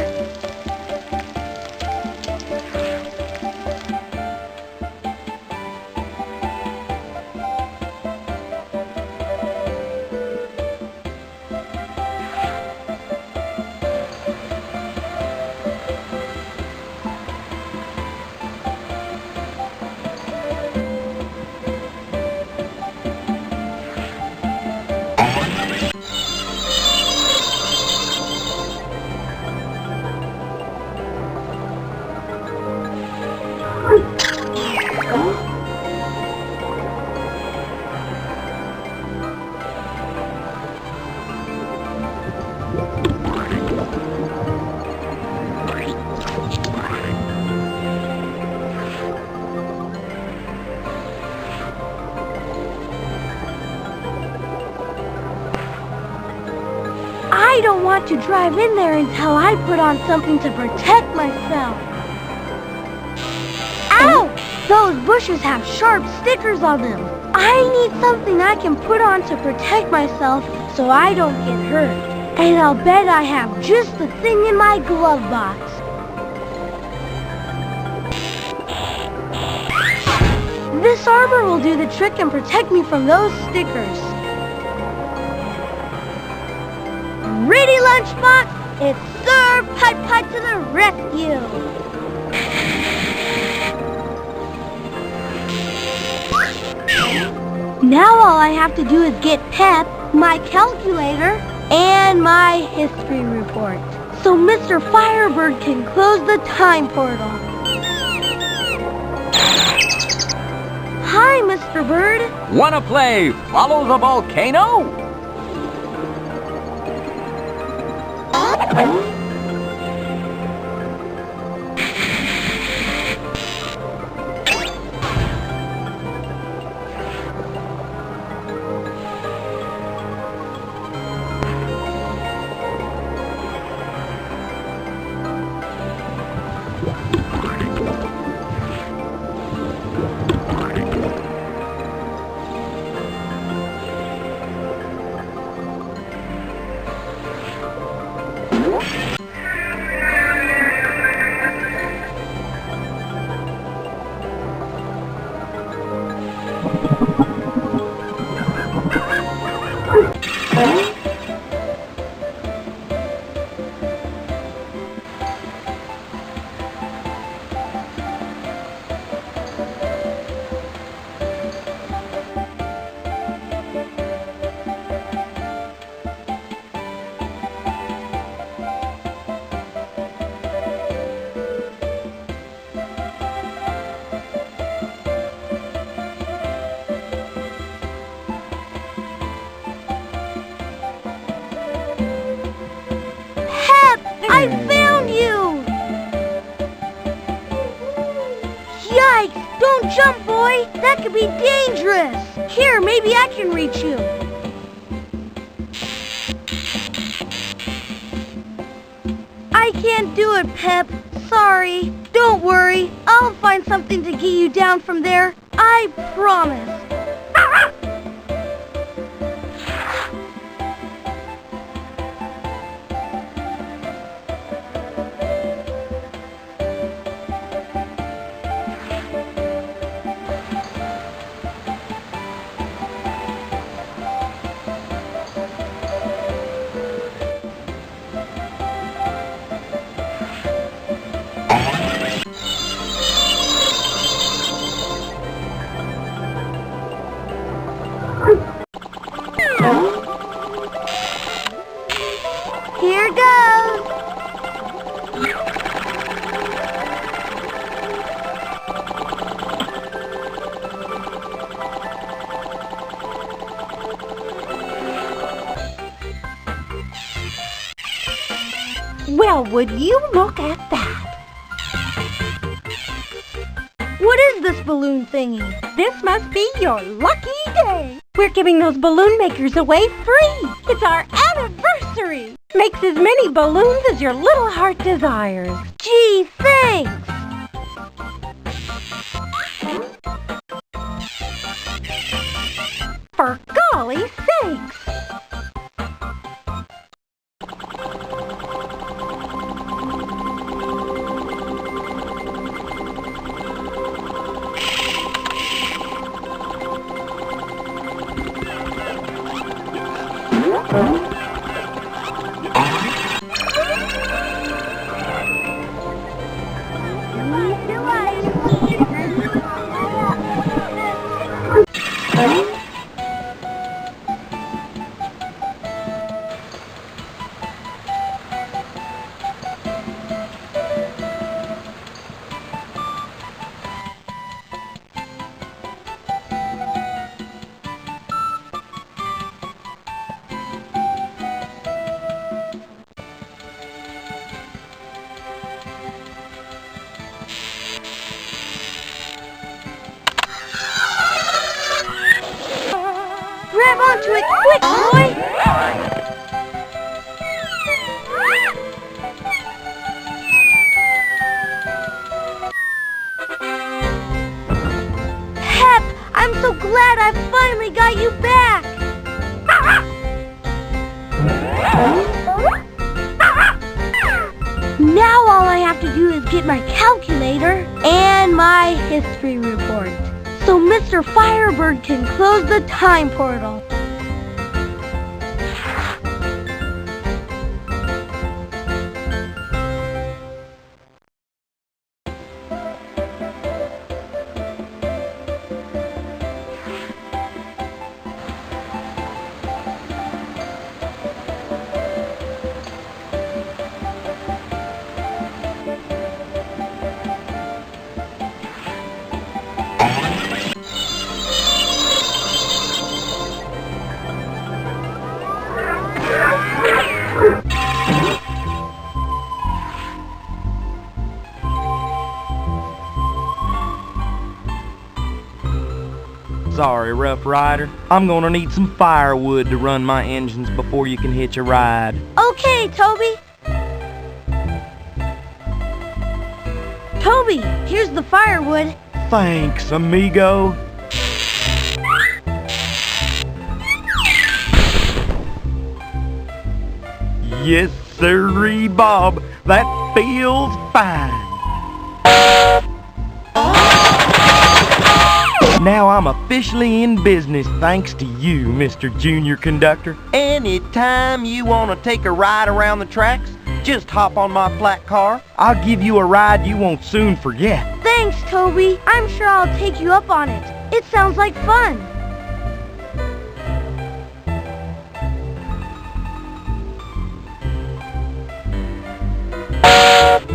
I don't want to drive in there until I put on something to protect myself. Ow! Those bushes have sharp stickers on them. I need something I can put on to protect myself so I don't get hurt. And I'll bet I have just the thing in my glove box. This armor will do the trick and protect me from those stickers. Ready, Lunchbox? It's Sir Putt-Putt to the rescue! Now all I have to do is get Pep, my calculator, And my history report. So Mr. Firebird can close the time portal. Hi, Mr. Bird. Wanna play Follow the Volcano? I found you! Yikes! Don't jump, boy! That could be dangerous! Here, maybe I can reach you. I can't do it, Pep. Sorry. Don't worry. I'll find something to get you down from there. I promise. Here goes! Well, would you look at that? What is this balloon thingy? This must be your lucky day. We're giving those balloon makers away free. It's our anniversary. Makes as many balloons as your little heart desires. Gee, thanks! For golly sakes! Grab onto it quick, boy! Pep, I'm so glad I finally got you back! Now all I have to do is get my calculator and my history report. So Mr. Firebird can close the time portal. sorry, Rough Rider. I'm gonna need some firewood to run my engines before you can hitch a ride. Okay, Toby. Toby, here's the firewood. Thanks, amigo. Yes, sirree, Bob. That feels fine. Now I'm officially in business thanks to you, Mr. Junior Conductor. Anytime you want to take a ride around the tracks, just hop on my flat car. I'll give you a ride you won't soon forget. Thanks, Toby. I'm sure I'll take you up on it. It sounds like fun.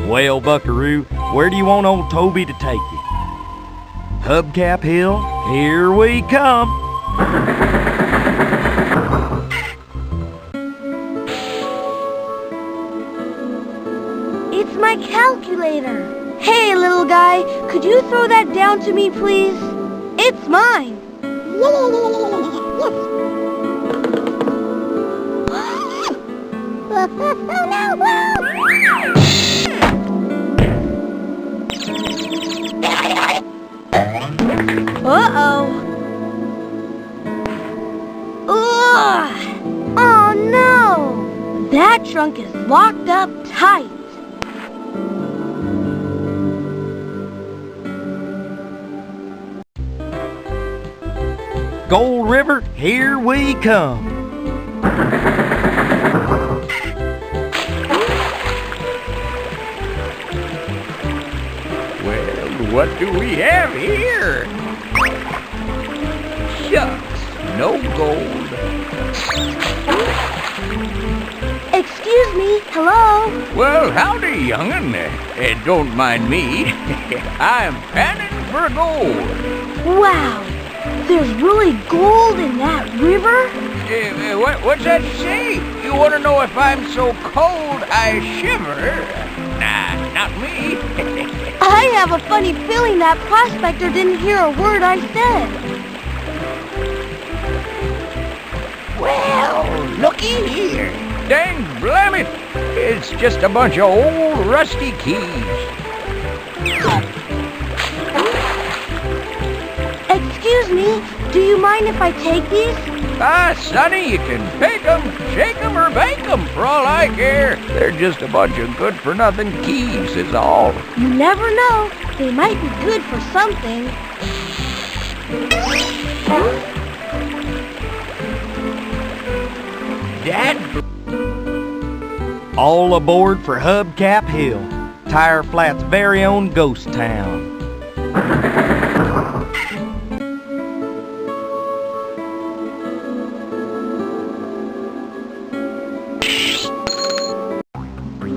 Well, Buckaroo, where do you want old Toby to take you? Hubcap Hill, here we come. It's my calculator. Hey, little guy, could you throw that down to me, please? It's mine. Uh-oh. Ugh! Oh, no! That trunk is locked up tight. Gold River, here we come. Well, what do we have here? Shucks, no gold. Excuse me, hello? Well, howdy, young'un. Don't mind me. I'm panning for gold. Wow, there's really gold in that river? What's that you say? You want to know if I'm so cold I shiver? Nah, not me. I have a funny feeling that prospector didn't hear a word I said. Well, looky here. Dang blammit! It's just a bunch of old rusty keys. Excuse me, do you mind if I take these? Ah, sonny, you can take 'em, shake 'em, or bake 'em for all I care. They're just a bunch of good-for-nothing keys is all. You never know. They might be good for something. Dad. All aboard for Hubcap Hill, Tire Flat's very own ghost town.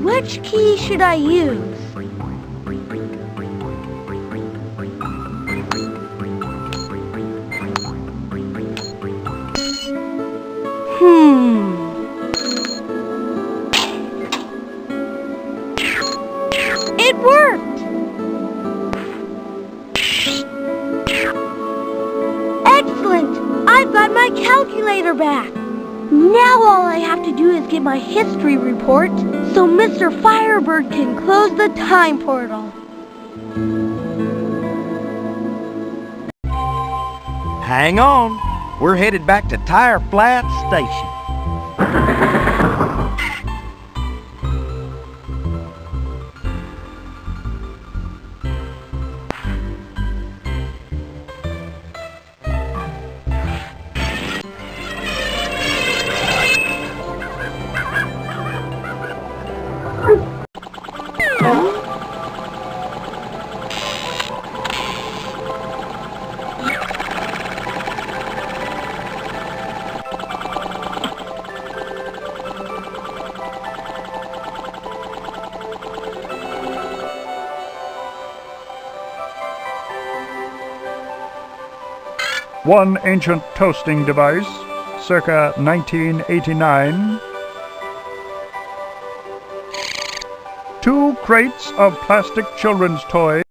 Which key should I use? It worked! Excellent! I've got my calculator back! Now all I have to do is get my history report so Mr. Firebird can close the time portal. Hang on, we're headed back to Tire Flat Station. One ancient toasting device, circa 1989. 2 crates of plastic children's toys.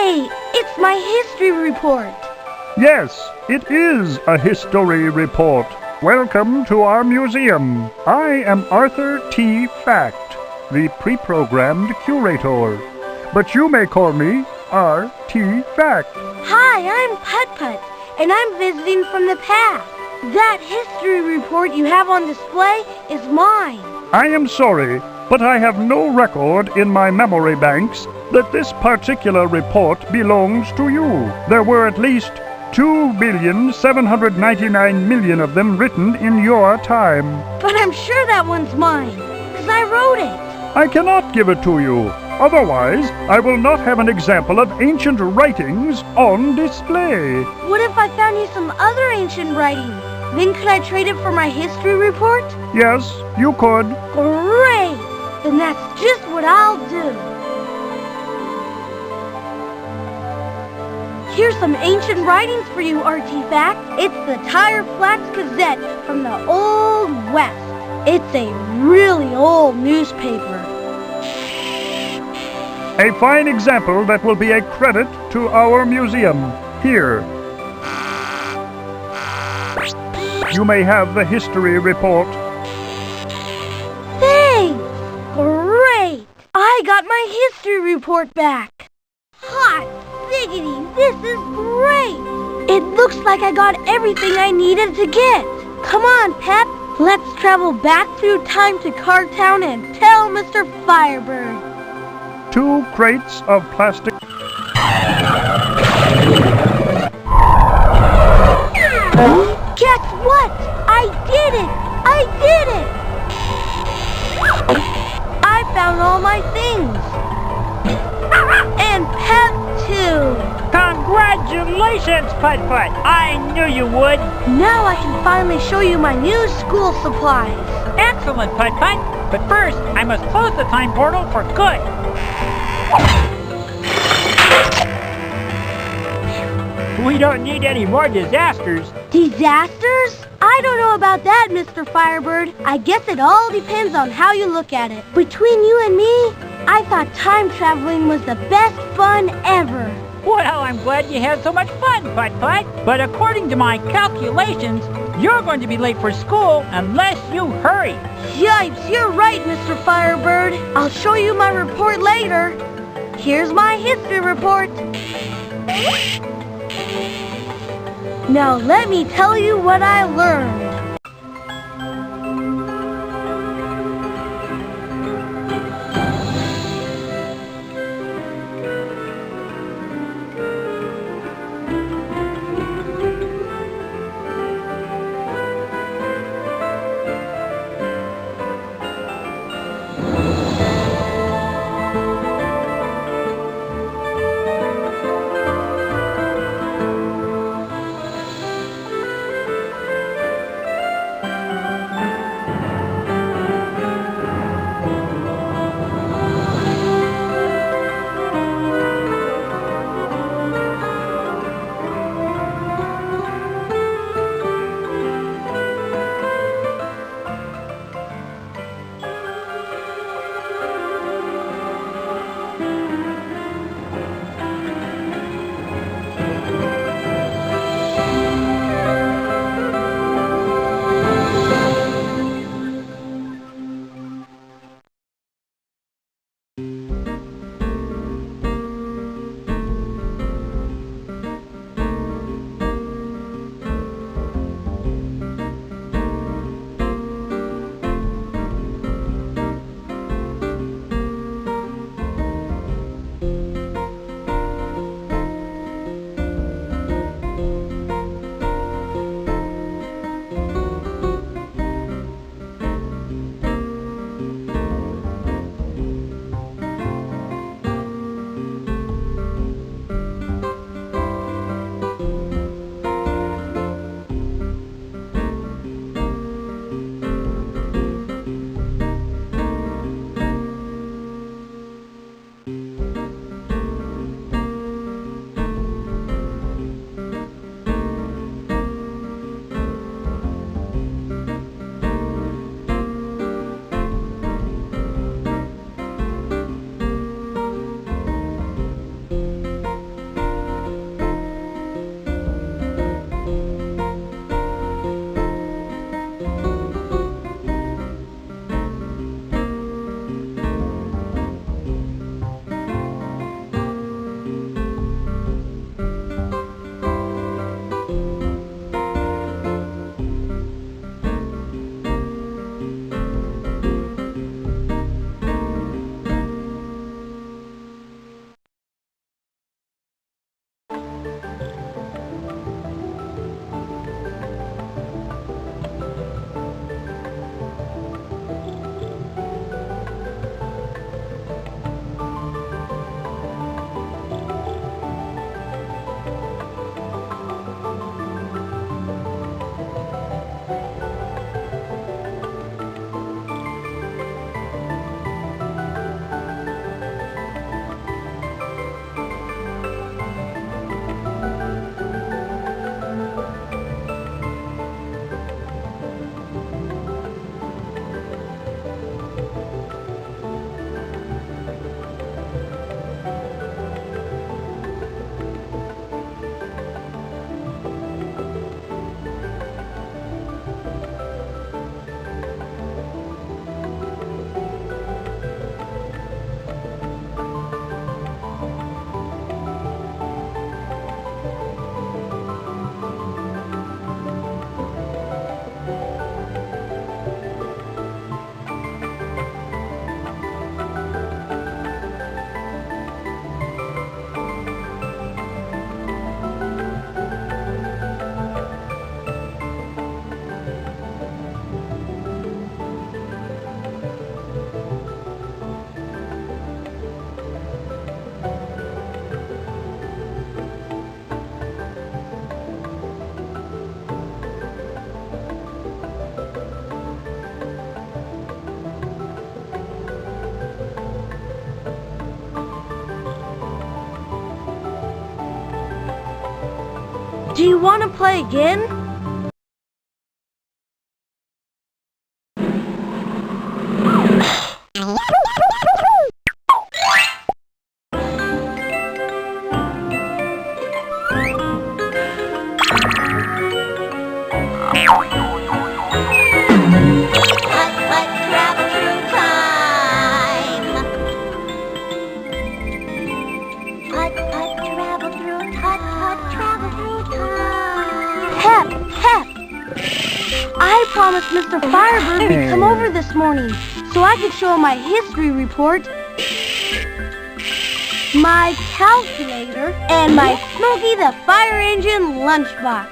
Hey, it's my history report. Yes, it is a history report. Welcome to our museum. I am Arthur T. Fact, the pre-programmed curator. But you may call me R.T. Fact. Hi, I'm Putt-Putt, and I'm visiting from the past. That history report you have on display is mine. I am sorry, but I have no record in my memory banks that this particular report belongs to you. There were at least 2,799,000,000 of them written in your time. But I'm sure that one's mine, because I wrote it. I cannot give it to you. Otherwise, I will not have an example of ancient writings on display. What if I found you some other ancient writing? Then could I trade it for my history report? Yes, you could. Great! Then that's just what I'll do. Here's some ancient writings for you, Artifact. It's the Tire Flats Gazette from the Old West. It's a really old newspaper. A fine example that will be a credit to our museum. Here. You may have the history report. Thanks! Great! I got my history report back. Hot diggity, this is great! It looks like I got everything I needed to get. Come on, Pep. Let's travel back through time to Cartown and tell Mr. Firebird. 2 crates of plastic. Guess what? I did it! I did it! I found all my things. And Pep too. Congratulations, Putt-Putt. I knew you would. Now I can finally show you my new school supplies. Excellent, Putt-Putt. But first, I must close the time portal for good. We don't need any more disasters. Disasters? I don't know about that, Mr. Firebird. I guess it all depends on how you look at it. Between you and me, I thought time traveling was the best fun ever. Well, I'm glad you had so much fun, Putt-Putt. But according to my calculations, you're going to be late for school unless you hurry. Yipes, you're right, Mr. Firebird. I'll show you my report later. Here's my history report. Now let me tell you what I learned. Do you want to play again? I promised Mr. Firebird we'd come over this morning so I could show him my history report, my calculator, and my Smokey the Fire Engine lunchbox.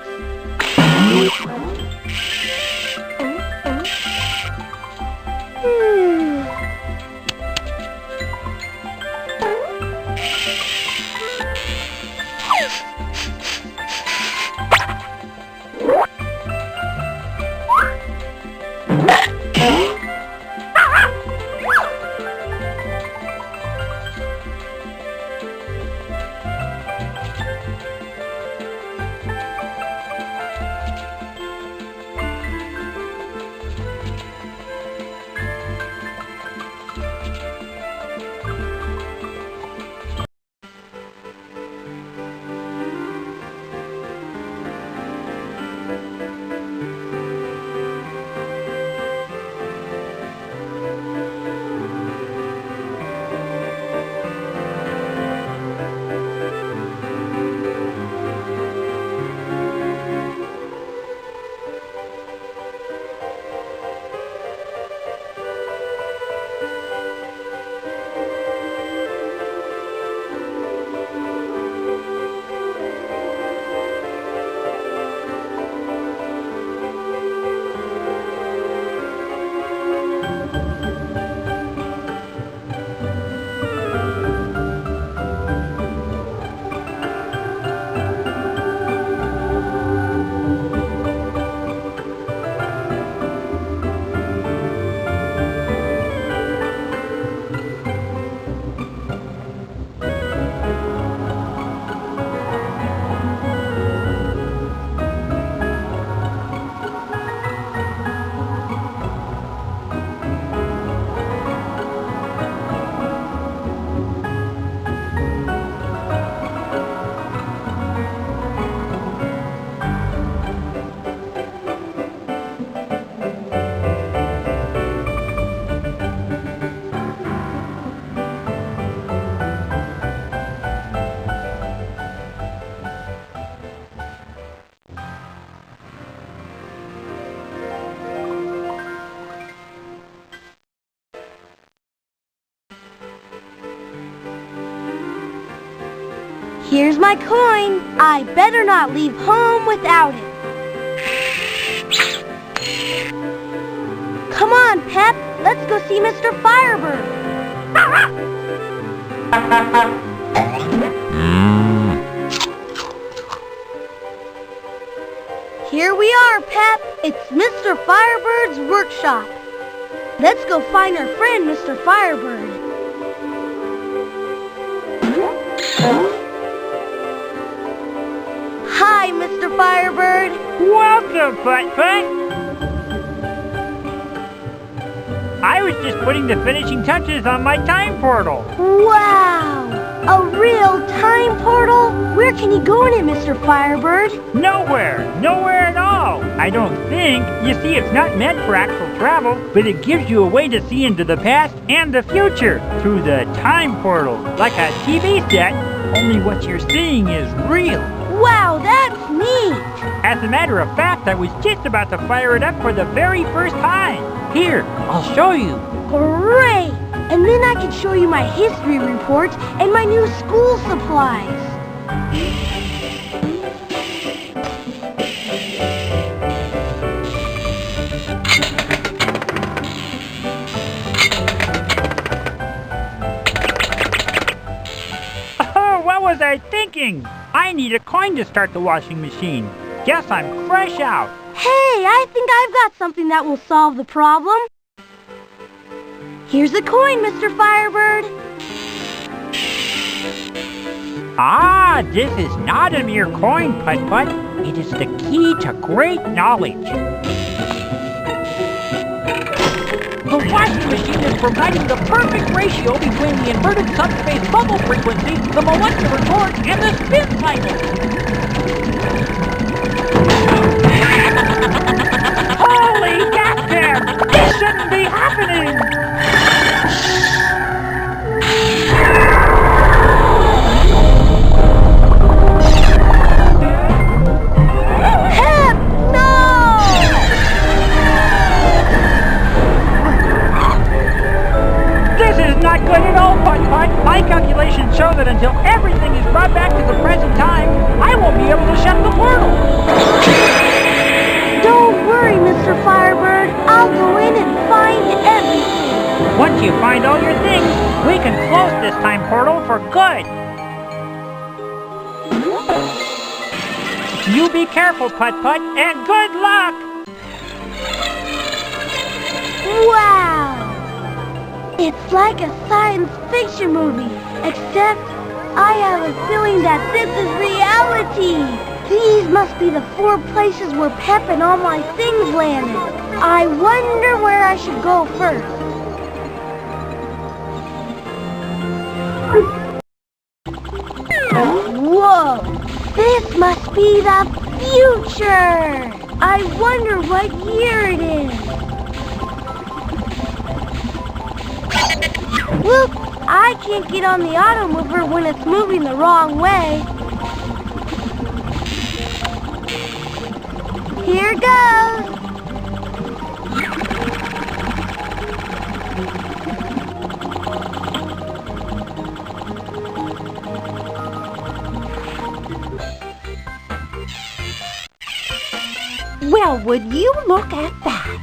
Here's my coin. I better not leave home without it. Come on, Pep. Let's go see Mr. Firebird. Here we are, Pep. It's Mr. Firebird's workshop. Let's go find our friend, Mr. Firebird. Hi, Mr. Firebird. Welcome, Putt-Putt. I was just putting the finishing touches on my time portal. Wow! A real time portal? Where can you go in it, Mr. Firebird? Nowhere. Nowhere at all. I don't think. You see, it's not meant for actual travel, but it gives you a way to see into the past and the future through the time portal, like a TV set, only what you're seeing is real. Wow, that's neat! As a matter of fact, I was just about to fire it up for the very first time. Here, I'll show you. Great! And then I can show you my history report and my new school supplies. Oh, what was I thinking? I need a coin to start the washing machine. Guess I'm fresh out. Hey, I think I've got something that will solve the problem. Here's a coin, Mr. Firebird. Ah, this is not a mere coin, Putt-Putt. It is the key to great knowledge. The washing machine is providing the perfect ratio between the inverted subspace bubble frequency, the molecular torque, and the spin cycle. Holy goddamn! This shouldn't be happening! Not good at all, Putt-Putt. My calculations show that until everything is brought back to the present time, I won't be able to shut the portal. Don't worry, Mr. Firebird. I'll go in and find everything. Once you find all your things, we can close this time portal for good. You be careful, Putt-Putt, and good luck! Wow! It's like a science fiction movie, except I have a feeling that this is reality. These must be the 4 places where Pep and all my things landed. I wonder where I should go first. Whoa! This must be the future! I wonder what year it is. Whoop! I can't get on the auto mover when it's moving the wrong way. Here goes! Well, would you look at that?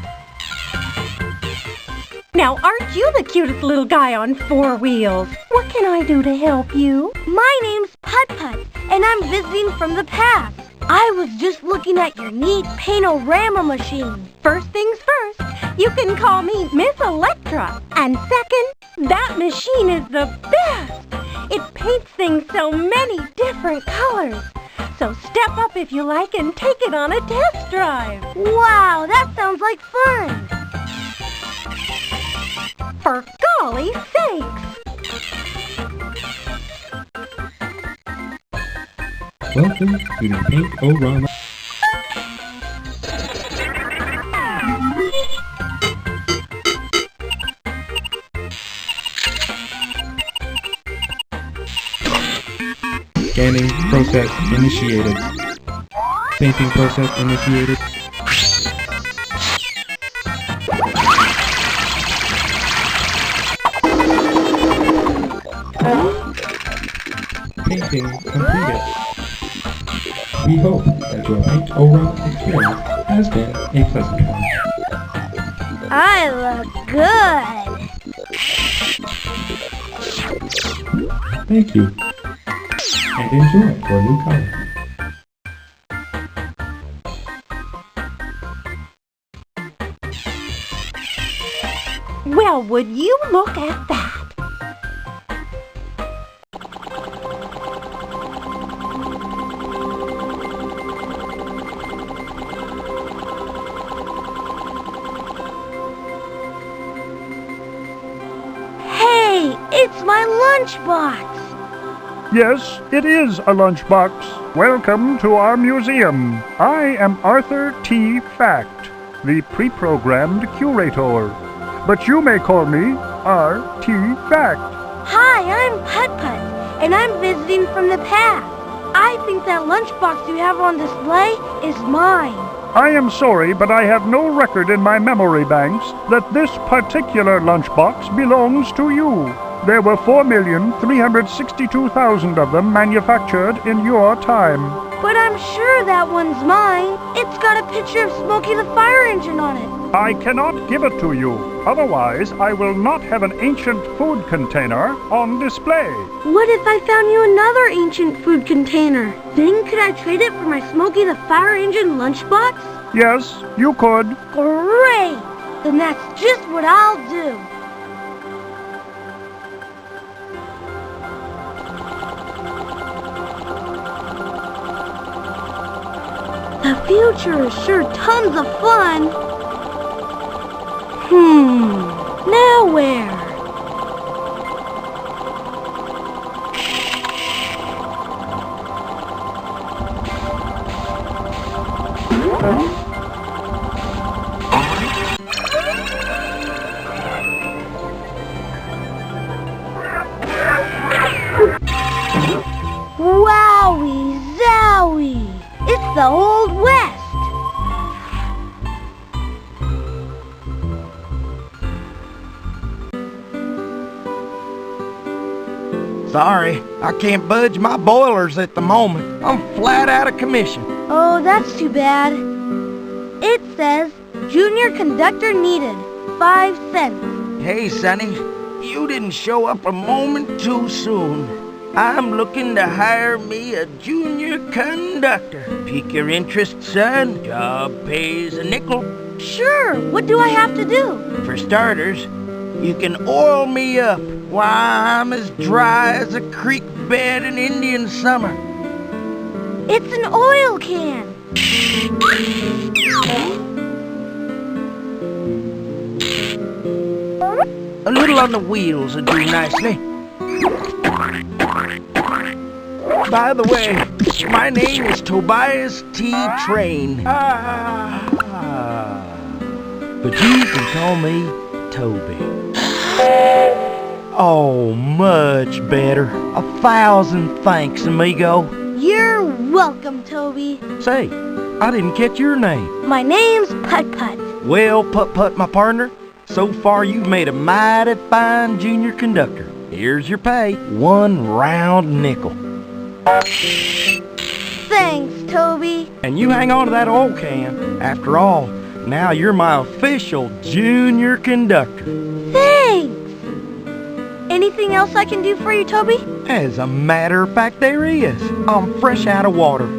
Now, aren't you the cutest little guy on 4 wheels? What can I do to help you? My name's Putt-Putt, and I'm visiting from the past. I was just looking at your neat panorama machine. First things first, you can call me Miss Electra. And second, that machine is the best. It paints things so many different colors. So step up if you like and take it on a test drive. Wow, that sounds like fun. For golly sakes! Welcome to the Paint-O-Rama. Scanning process initiated. Painting process initiated. Painting completed. We hope that your Paint-O-Rama experience has been a pleasant one. I look good. Thank you. And enjoy your new color. Well, would you look at that? It's my lunchbox! Yes, it is a lunchbox. Welcome to our museum. I am Arthur T. Fact, the pre-programmed curator. But you may call me R.T. Fact. Hi, I'm Putt-Putt, and I'm visiting from the past. I think that lunchbox you have on display is mine. I am sorry, but I have no record in my memory banks that this particular lunchbox belongs to you. There were 4,362,000 of them manufactured in your time. But I'm sure that one's mine. It's got a picture of Smokey the Fire Engine on it. I cannot give it to you. Otherwise, I will not have an ancient food container on display. What if I found you another ancient food container? Then could I trade it for my Smokey the Fire Engine lunchbox? Yes, you could. Great! Then that's just what I'll do. The future is sure tons of fun. Now where? Wowie zowie! It's the Old West! Sorry, I can't budge my boilers at the moment. I'm flat out of commission. Oh, that's too bad. It says, Junior Conductor needed, 5 cents. Hey, Sonny, you didn't show up a moment too soon. I'm looking to hire me a junior conductor. Pique your interest, son. Job pays a nickel. Sure, what do I have to do? For starters, you can oil me up. Why, I'm as dry as a creek bed in Indian summer. It's an oil can. A little on the wheels would do nicely. By the way, my name is Tobias T. Train. But you can call me Toby. Oh, much better. 1,000 thanks, amigo. You're welcome, Toby. Say, I didn't catch your name. My name's Putt-Putt. Well, Putt-Putt, my partner, so far you've made a mighty fine junior conductor. Here's your pay, 1 round nickel. Thanks, Toby. And you hang on to that oil can. After all, now you're my official junior conductor. Thanks. Anything else I can do for you, Toby? As a matter of fact, there is. I'm fresh out of water.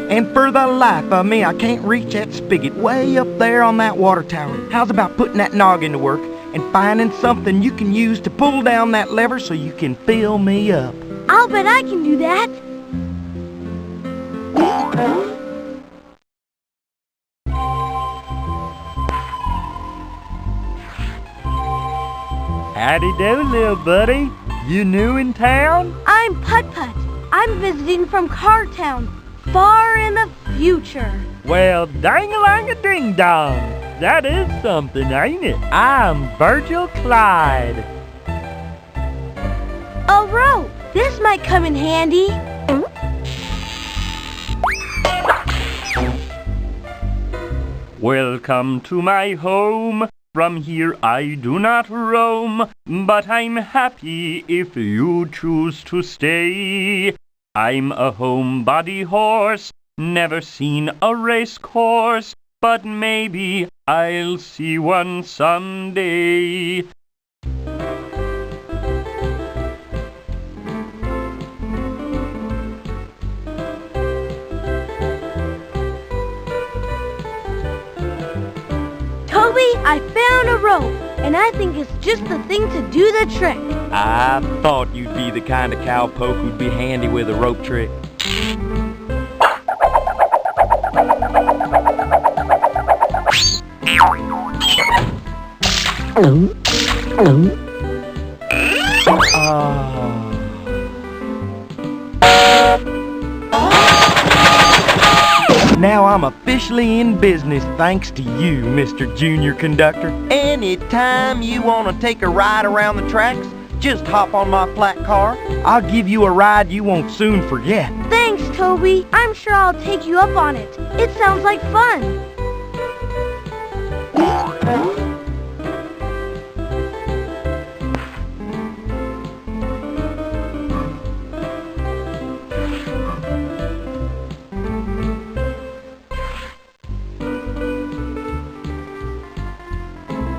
And for the life of me, I can't reach that spigot way up there on that water tower. How's about putting that noggin to work and finding something you can use to pull down that lever so you can fill me up? I'll bet I can do that. Howdy do, little buddy. You new in town? I'm Putt-Putt. I'm visiting from Cartown, far in the future. Well, dang-a-lang-a-ding-dong. That is something, ain't it? I'm Virgil Clyde. A rope. This might come in handy. Welcome to my home. From here I do not roam, but I'm happy if you choose to stay. I'm a homebody horse, never seen a race course, but maybe I'll see one someday. Toby, I found a rope, and I think it's just the thing to do the trick. I thought you'd be the kind of cowpoke who'd be handy with a rope trick. Now I'm officially in business thanks to you, Mr. Junior Conductor. Anytime you want to take a ride around the tracks, just hop on my flat car. I'll give you a ride you won't soon forget. Thanks, Toby. I'm sure I'll take you up on it. It sounds like fun.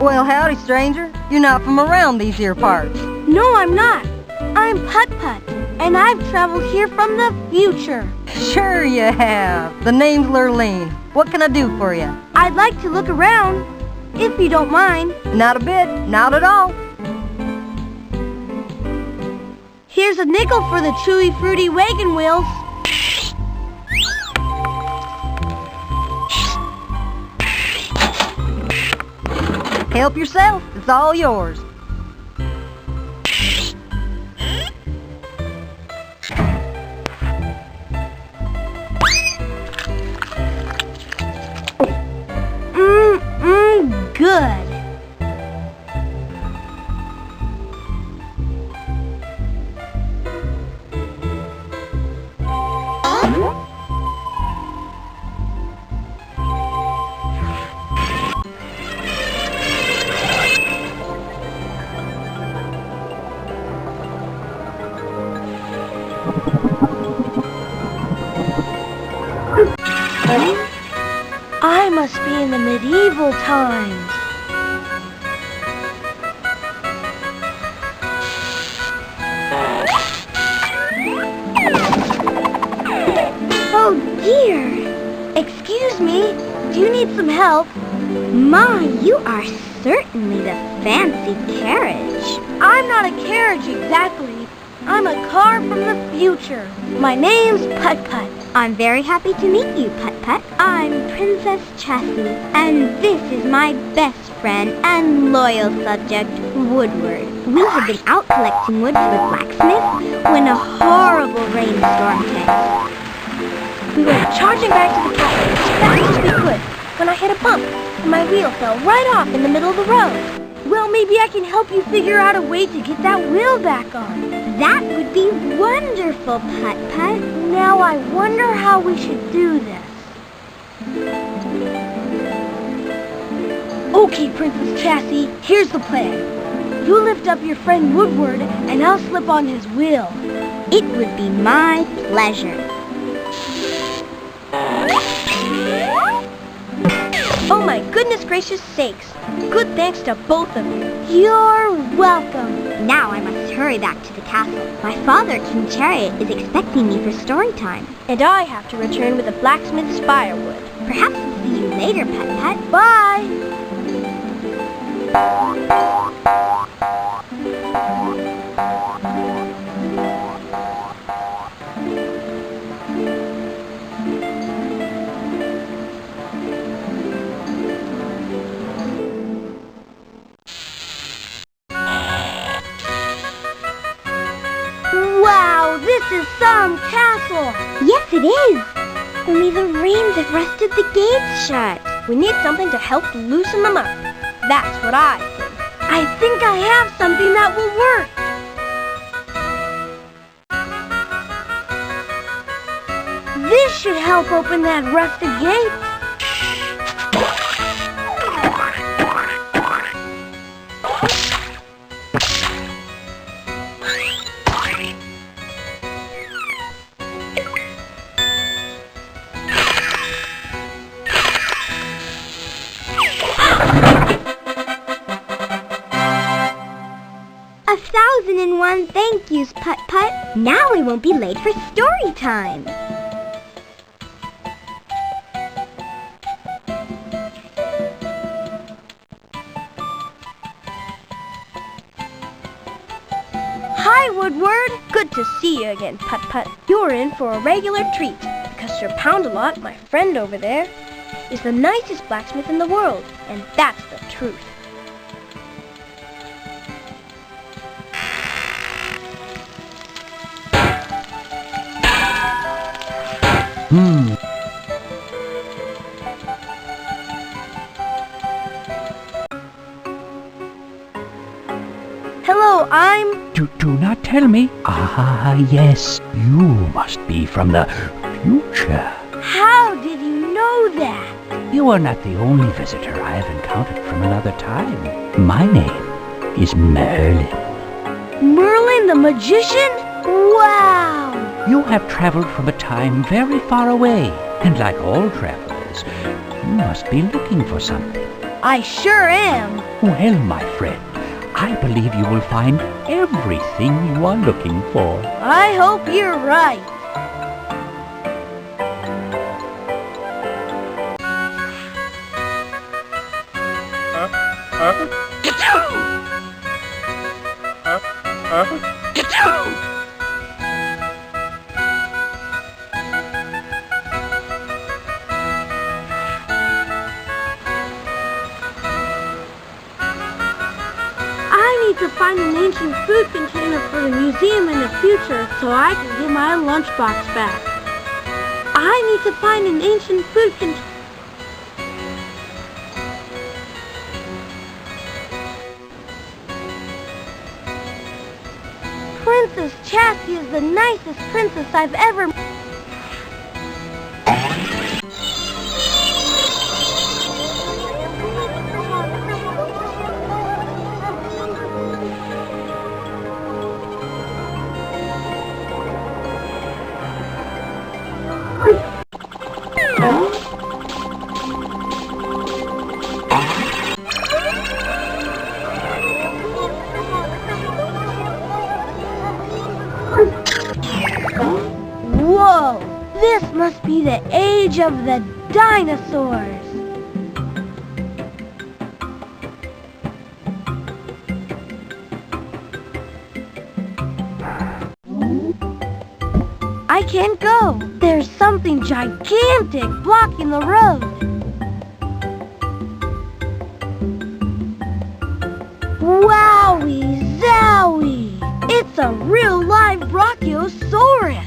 Well, howdy, stranger. You're not from around these here parts. No, I'm not. I'm Putt-Putt, and I've traveled here from the future. Sure you have. The name's Lurleen. What can I do for you? I'd like to look around, if you don't mind. Not a bit. Not at all. Here's a nickel for the chewy, fruity wagon wheels. Help yourself. It's all yours. Good. I must be in the medieval times. Oh dear! Excuse me, do you need some help? My, you are certainly the fancy carriage. I'm not a carriage exactly. I'm a car from the future. My name's Putt-Putt. I'm very happy to meet you, Putt-Putt. I'm Princess Chassis, and this is my best friend and loyal subject, Woodward. We have been out collecting wood for the blacksmith when a horrible rainstorm hit. We went charging back to the castle as fast as we could when I hit a bump, and my wheel fell right off in the middle of the road. Well, maybe I can help you figure out a way to get that wheel back on. That would be wonderful, Putt-Putt. Now I wonder how we should do this. Okay, Princess Chassis, here's the plan. You lift up your friend Woodward, and I'll slip on his wheel. It would be my pleasure. Oh my goodness gracious sakes. Good thanks to both of you. You're welcome. Now I must hurry back to the castle. My father, King Chariot, is expecting me for story time. And I have to return with the blacksmith's firewood. Perhaps we'll see you later, Putt-Putt. Bye! Wow, this is some castle! Yes, it is! Only the rains have rusted the gates shut. We need something to help loosen them up. That's what I think. I think I have something that will work. This should help open that rusted gate. 1,001 thank yous, Putt-Putt. Now we won't be late for story time. Hi, Woodward. Good to see you again, Putt-Putt. You're in for a regular treat, because Sir Pound-a-Lot, my friend over there, is the nicest blacksmith in the world, and that's the truth. Hello, I'm... Do not tell me. Ah, yes, you must be from the future. How did you know that? You are not the only visitor I have encountered from another time. My name is Merlin. Merlin the magician? Wow! You have traveled from a time very far away, and like all travelers, you must be looking for something. I sure am. Well, my friend, I believe you will find everything you are looking for. I hope you're right. need to find an ancient food container for the museum in the future so I can get my lunchbox back. I need to find an ancient food container. Princess Chassie is the nicest princess I've ever... Whoa! This must be the age of the dinosaurs! I can't go! There's something gigantic blocking the road! Wowie zowie! It's a real live Brachiosaurus!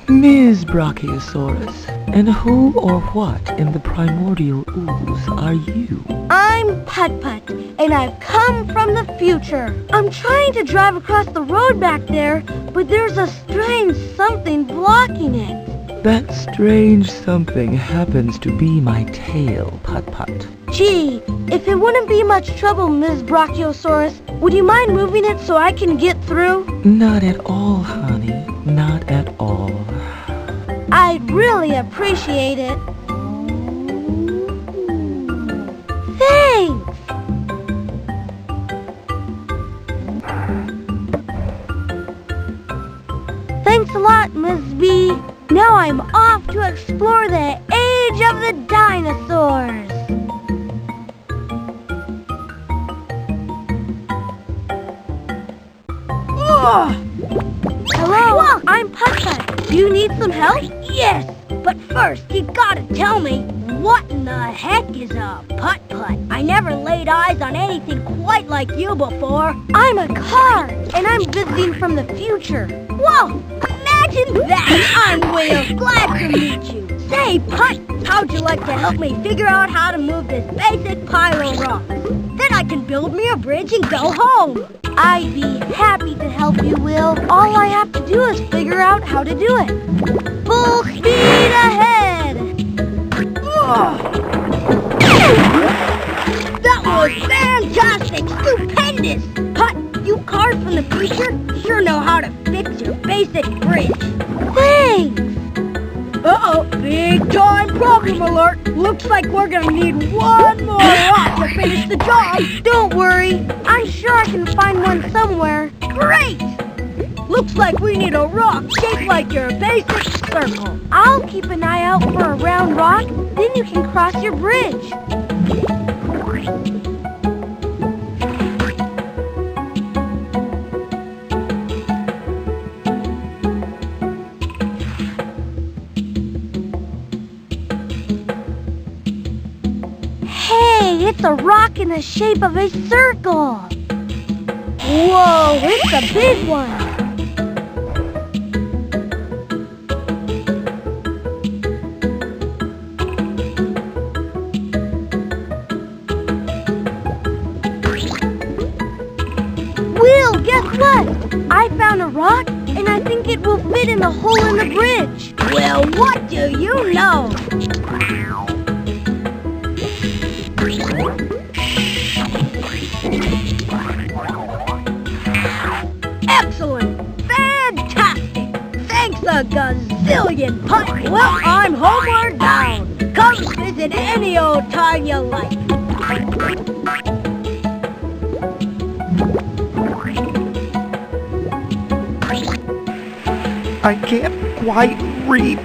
Ms. Brachiosaurus, and who or what in the primordial ooze are you? I'm Putt-Putt, and I've come from the future. I'm trying to drive across the road back there, but there's a strange something blocking it. That strange something happens to be my tail, Putt-Putt. Gee, if it wouldn't be much trouble, Ms. Brachiosaurus, would you mind moving it so I can get through? Not at all, honey. Not at all. I'd really appreciate it. Thanks! Thanks a lot, Ms. B. Now I'm off to explore the age of the dinosaurs. Hello, I'm Putt-Putt. Do you need some help? Yes, but first you gotta tell me, what in the heck is a Putt-Putt? I never laid eyes on anything quite like you before. I'm a car, and I'm visiting from the future. Whoa! Imagine that! I'm Will. Glad to meet you. Say, Putt, how'd you like to help me figure out how to move this basic pile of rocks? Then I can build me a bridge and go home. I'd be happy to help you, Will. All I have to do is figure out how to do it. Full speed ahead! That was fantastic! Stupendous! Putt, you cars from the future sure know how to fix your basic bridge. Thanks! Uh-oh, big time problem alert! Looks like we're gonna need one more rock to finish the job! Don't worry, I'm sure I can find one somewhere. Great! Looks like we need a rock shaped like your basic circle. I'll keep an eye out for a round rock, then you can cross your bridge. Hey, it's a rock in the shape of a circle. Whoa, it's a big one. Will, guess what? I found a rock, and I think it will fit in the hole in the bridge. Well, what do you know? Excellent! Fantastic! Thanks a gazillion, Putt! Well, I'm homeward bound. Come visit any old time you like. I can't quite read.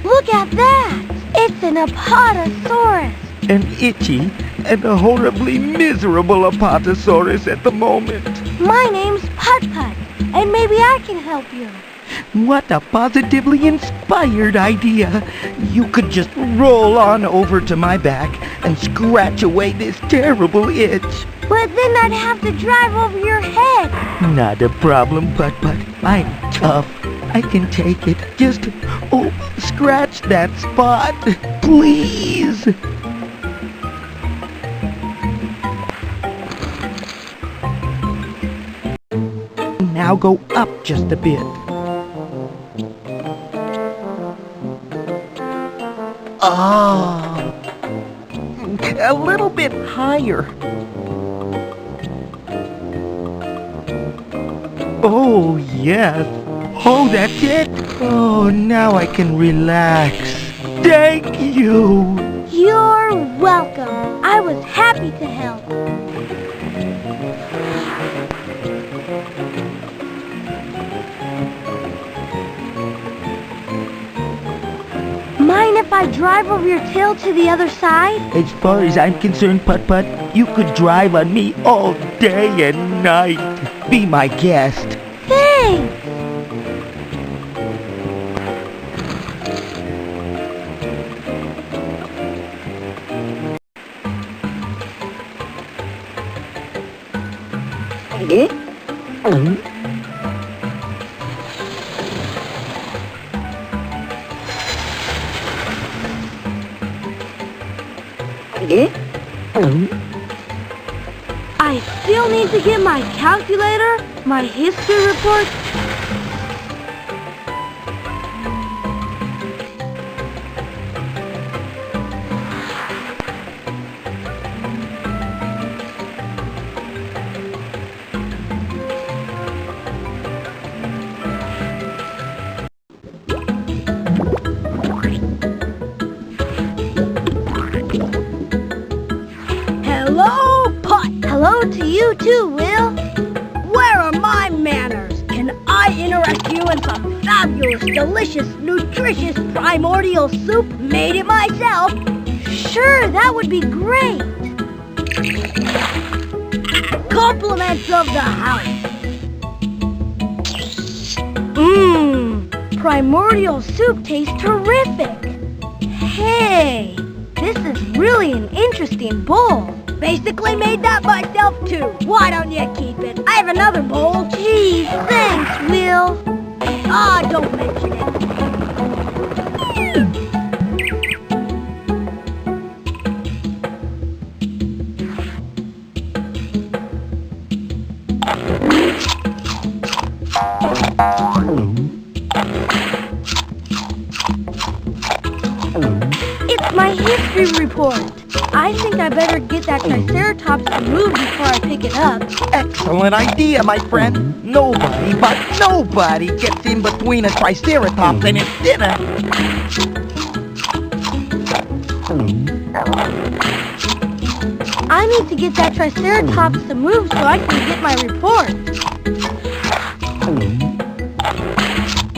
Look at that! It's an Apatosaurus. An itchy and a horribly miserable Apatosaurus at the moment. My name's Putt-Putt, and maybe I can help you. What a positively inspired idea. You could just roll on over to my back and scratch away this terrible itch. But then I'd have to drive over your head. Not a problem, Putt-Putt. I'm tough. I can take it. Just, scratch that spot, please. Now go up just a bit. A little bit higher. Oh, yes. Oh, that's it. Oh, now I can relax. Thank you. You're welcome. I was happy to help. Mind if I drive over your tail to the other side? As far as I'm concerned, Putt-Putt, you could drive on me all day and night. Be my guest. Thanks! I still need to get my calculator, my history report. Hello, Putt. Hello to you too, Will. Where are my manners? Can I interest you in some fabulous, delicious, nutritious primordial soup? Made it myself. Sure, that would be great. Compliments of the house. Primordial soup tastes terrific. Hey, this is really an interesting bowl. Basically made that myself too. Why don't you keep it? I have another bowl. Geez, thanks, Will. Don't mention it. It's my history report. I think I better get that Triceratops removed before I pick it up. Excellent idea, my friend. Nobody, but nobody gets in between a Triceratops and its dinner. I need to get that Triceratops removed so I can get my report.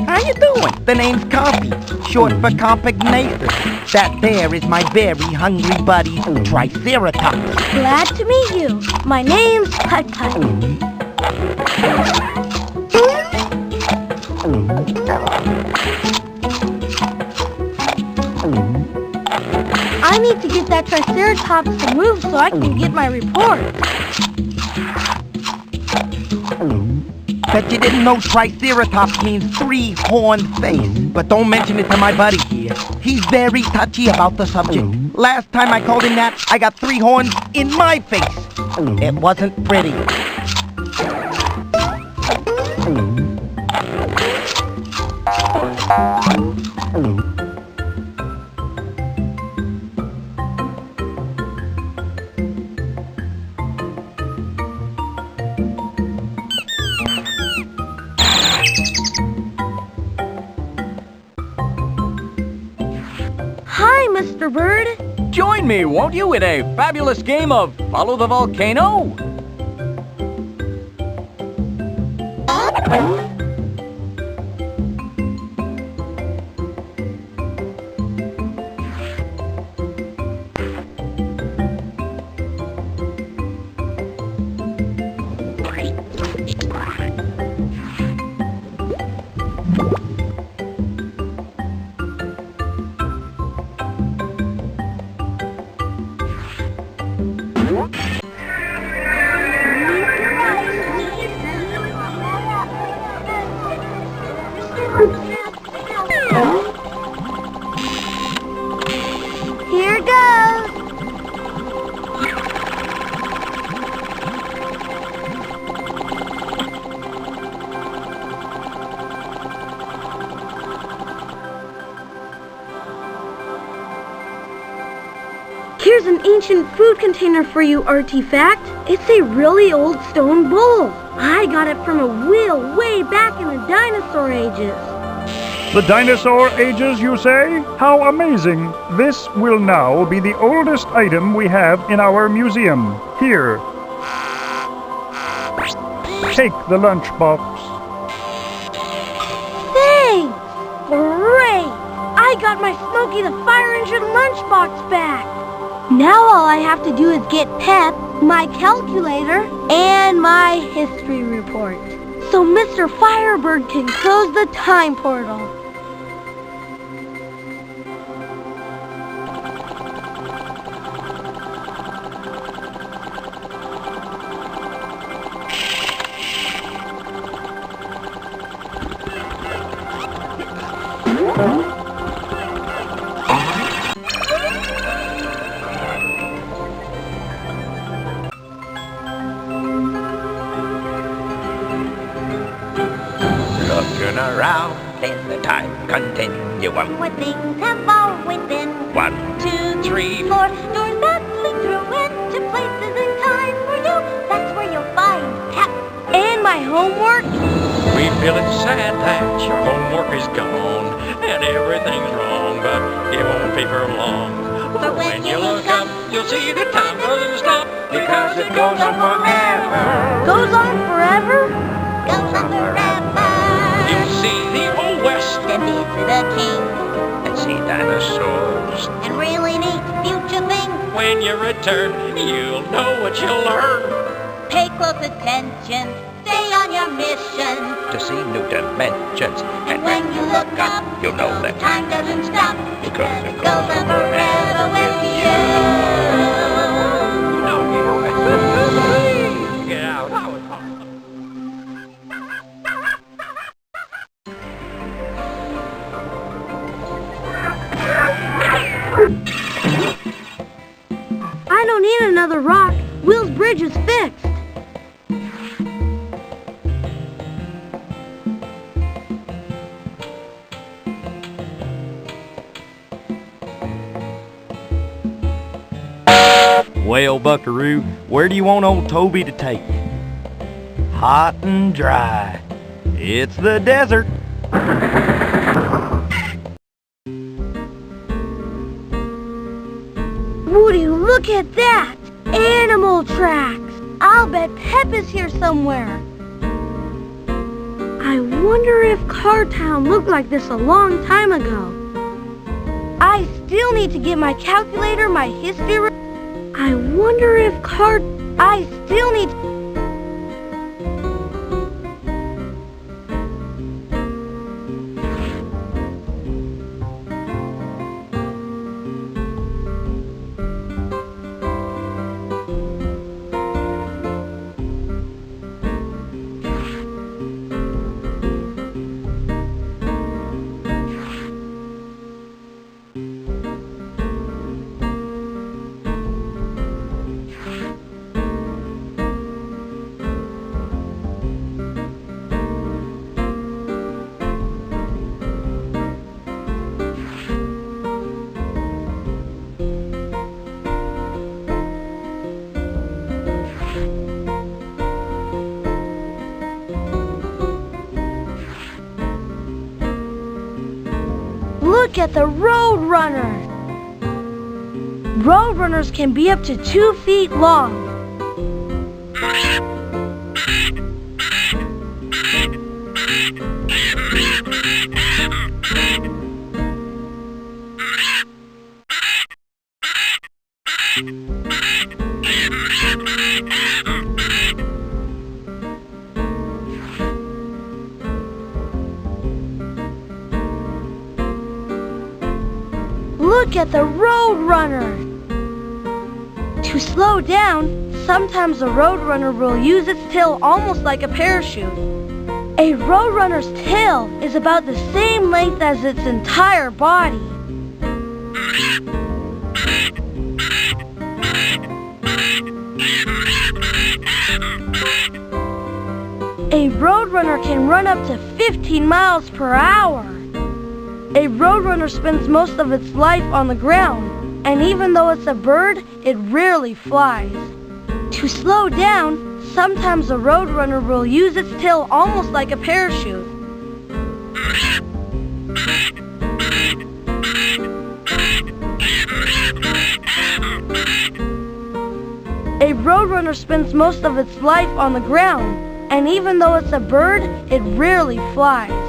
How you doing? The name's Compy, short for Compagnathus. That there is my very hungry buddy, Triceratops. Glad to meet you. My name's Putt-Putt. I need to get that Triceratops removed so I can get my report. Bet you didn't know Triceratops means three-horned face. But don't mention it to my buddy here. He's very touchy about the subject. Last time I called him that, I got 3 horns in my face. It wasn't pretty. Hi, Mr. Bird. Join me, won't you, in a fabulous game of Follow the Volcano? Here goes. Here's an ancient food container for you, Artifact. It's a really old stone bowl. I got it from a wheel way back in the dinosaur ages. The dinosaur ages, you say? How amazing! This will now be the oldest item we have in our museum. Here. Take the lunchbox. Thanks! Great! I got my Smokey the Fire Engine lunchbox back. Now all I have to do is get Pep, my calculator, and my history report, so Mr. Firebird can close the time portal. Looking around in the time continuum. Where things have always been. 1, 2, 3, 4 doors that lead through into places in time for you. That's where you'll find Pep. And my homework? We feel it's sad that your homework is gone and everything's wrong, but it won't be for long. For when you look up, you'll see the time doesn't stop because it goes on forever. Goes on forever? Goes on forever. You'll see the old west And visit the king. and see dinosaurs. And really neat future things. when you return. You'll know what you'll learn. Pay close attention. Stay on your mission. To see new dimensions. And when you look up, you'll know that time doesn't stop. because it Goes on forever with you. Get out. I don't need another rock. Will's bridge is fixed. Well, Buckaroo, where do you want old Toby to take you? Hot and dry. It's the desert. Woody, look at that! Animal tracks! I'll bet Pep is here somewhere. I wonder if Cartown looked like this a long time ago. I still need to get my calculator, my history. I wonder if I still need to... Look at the Roadrunners! Roadrunners can be up to 2 feet long. Look at the Roadrunner! To slow down, sometimes the Roadrunner will use its tail almost like a parachute. A roadrunner's tail is about the same length as its entire body. A roadrunner can run up to 15 miles per hour. A roadrunner spends most of its life on the ground, and even though it's a bird, it rarely flies. To slow down, sometimes a roadrunner will use its tail almost like a parachute. A roadrunner spends most of its life on the ground, and even though it's a bird, it rarely flies.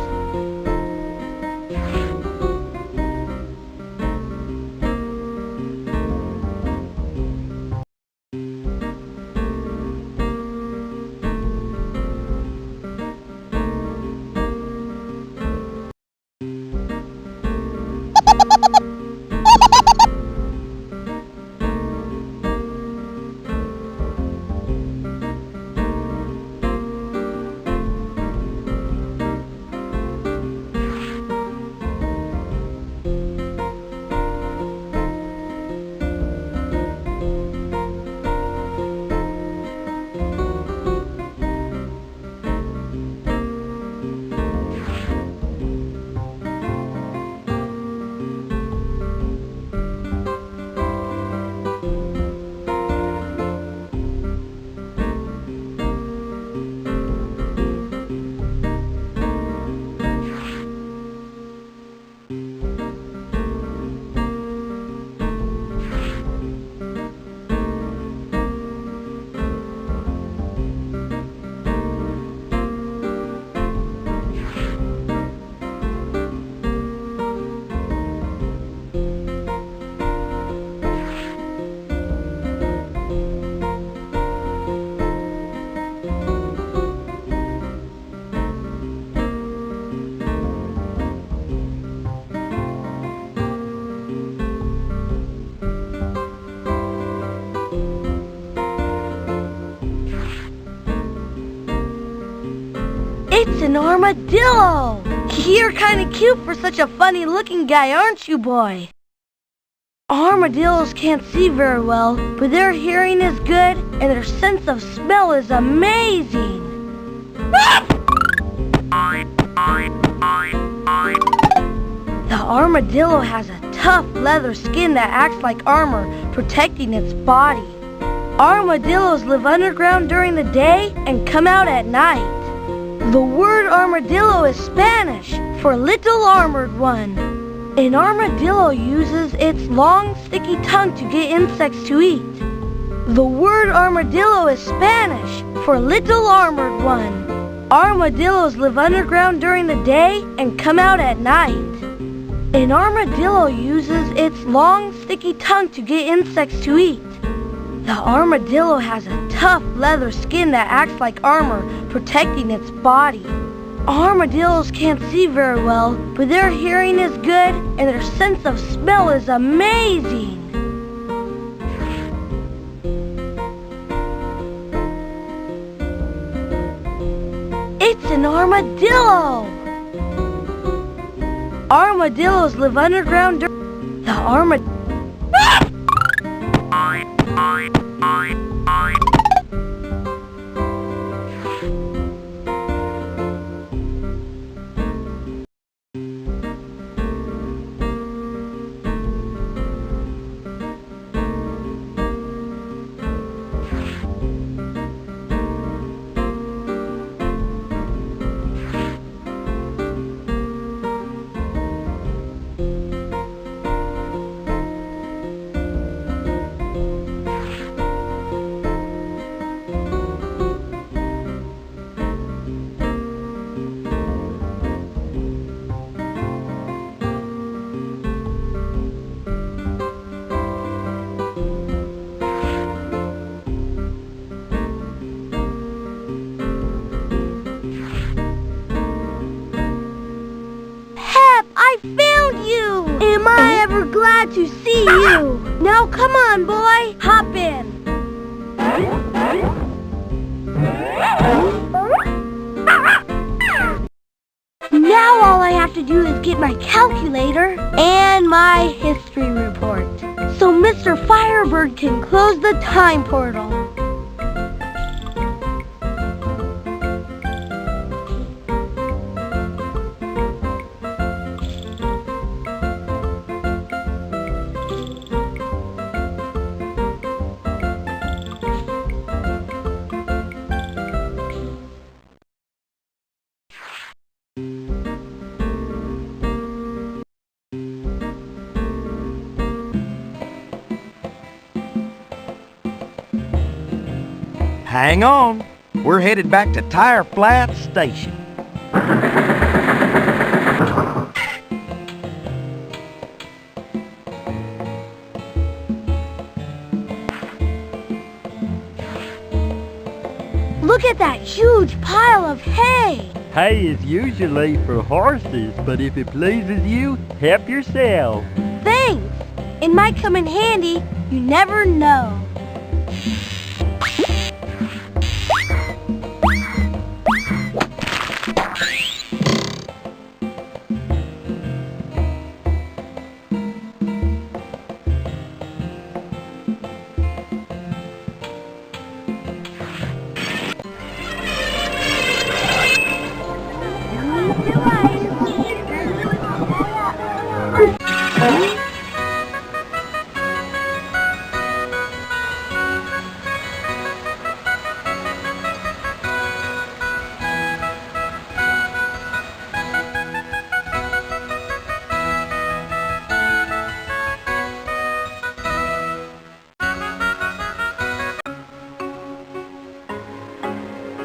It's an armadillo! You're kind of cute for such a funny-looking guy, aren't you, boy? Armadillos can't see very well, but their hearing is good and their sense of smell is amazing. The armadillo has a tough leather skin that acts like armor, protecting its body. Armadillos live underground during the day and come out at night. The word armadillo is Spanish for little armored one. An armadillo uses its long, sticky tongue to get insects to eat. The word armadillo is Spanish for little armored one. Armadillos live underground during the day and come out at night. An armadillo uses its long, sticky tongue to get insects to eat. The armadillo has a tough leather skin that acts like armor, protecting its body. Armadillos can't see very well, but their hearing is good and their sense of smell is amazing. It's an armadillo! Armadillos live underground during the armadillo. Glad to see you. Now come on, boy. Hop in. to do is get my calculator and my history report, so Mr. Firebird can close the time portal. Hang on. We're headed back to Tire Flat Station. Look at that huge pile of hay! Hay is usually for horses, but if it pleases you, help yourself. Thanks! It might come in handy. You never know.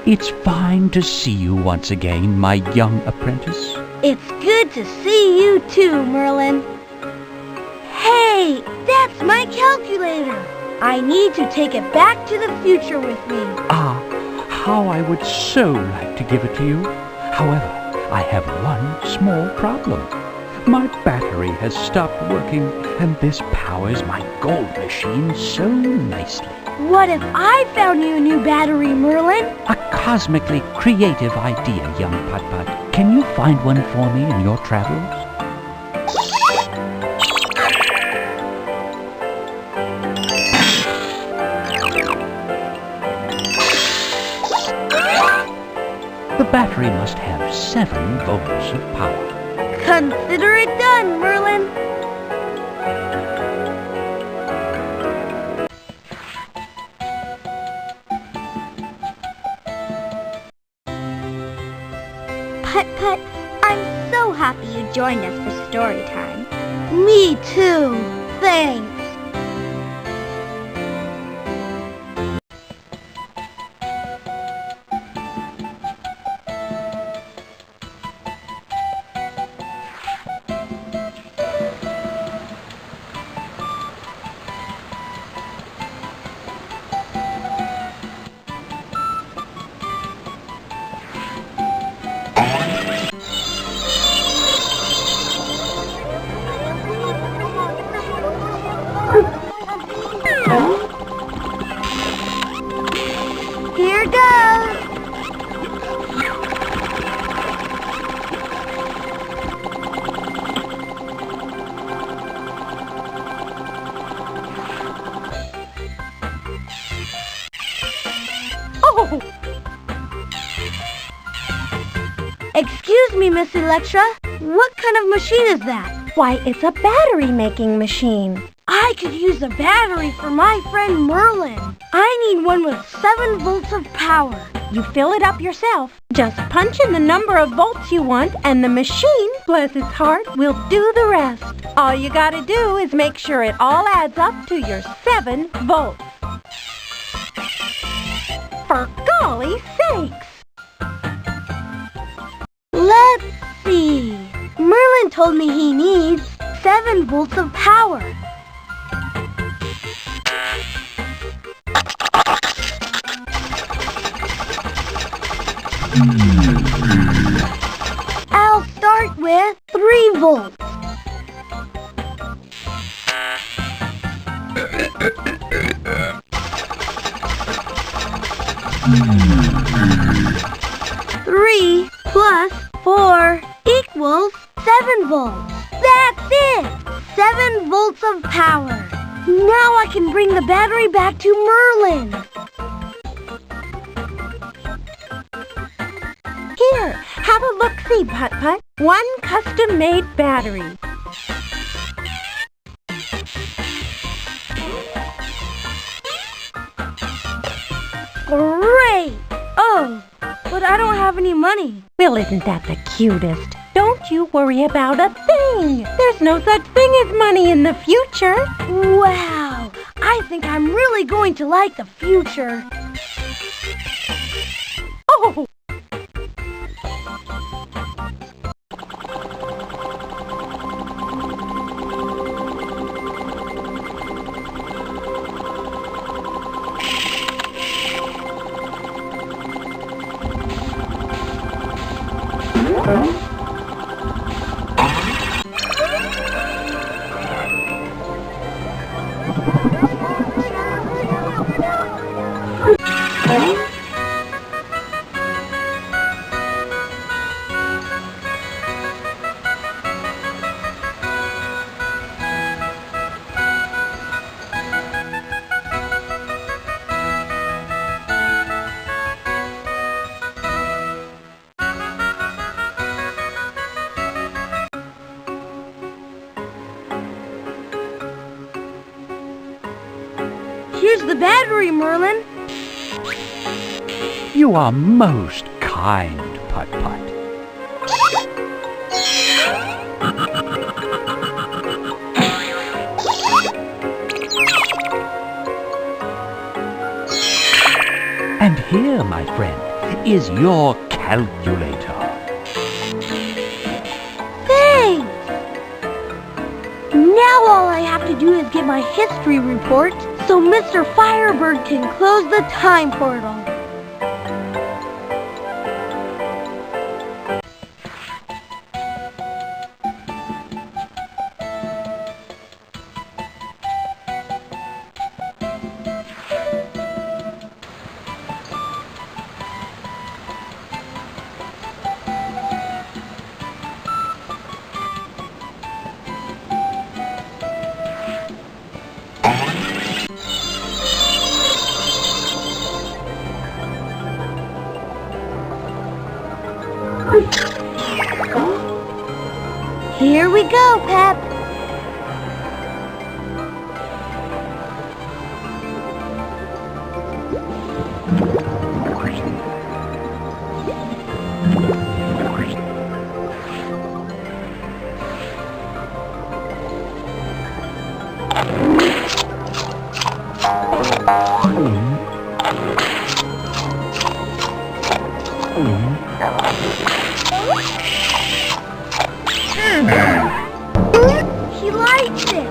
It's fine to see you once again, my young apprentice. It's good to see you too, Merlin. Hey, that's my calculator. I need to take it back to the future with me. Ah, how I would so like to give it to you. However, I have one small problem. My battery has stopped working, and this powers my gold machine so nicely. What if I found you a new battery, Merlin? A cosmically creative idea, young Putt-Putt. Can you find one for me in your travels? The battery must have 7 volts of power. Consider it done, Merlin. Putt-Putt, I'm so happy you joined us for story time. Me too. Thanks. Here goes! Oh! Excuse me, Miss Electra. What kind of machine is that? Why, it's a battery-making machine. I could use a battery for my friend Merlin. I need one with 7 volts of power. You fill it up yourself. Just punch in the number of volts you want, and the machine, bless its heart, will do the rest. All you gotta do is make sure it all adds up to your 7 volts. For golly sakes! Let's see. Merlin told me he needs 7 volts of power. I'll start with 3 volts. Three plus 4 equals 7 volts. That's it! 7 volts of power. Now I can bring the battery back to Merlin. Here, have a look-see, Putt-Putt. One custom-made battery. Great! Oh, but I don't have any money. Well, isn't that the cutest? Don't you worry about a thing. There's no such thing as money in the future. Wow! I think I'm really going to like the future. Oh! Here's the battery, Merlin. You are most kind, Putt-Putt. And here, my friend, is your calculator. Thanks! Now all I have to do is get my history report so Mr. Firebird can close the time portal. Here we go, Pep. He likes it.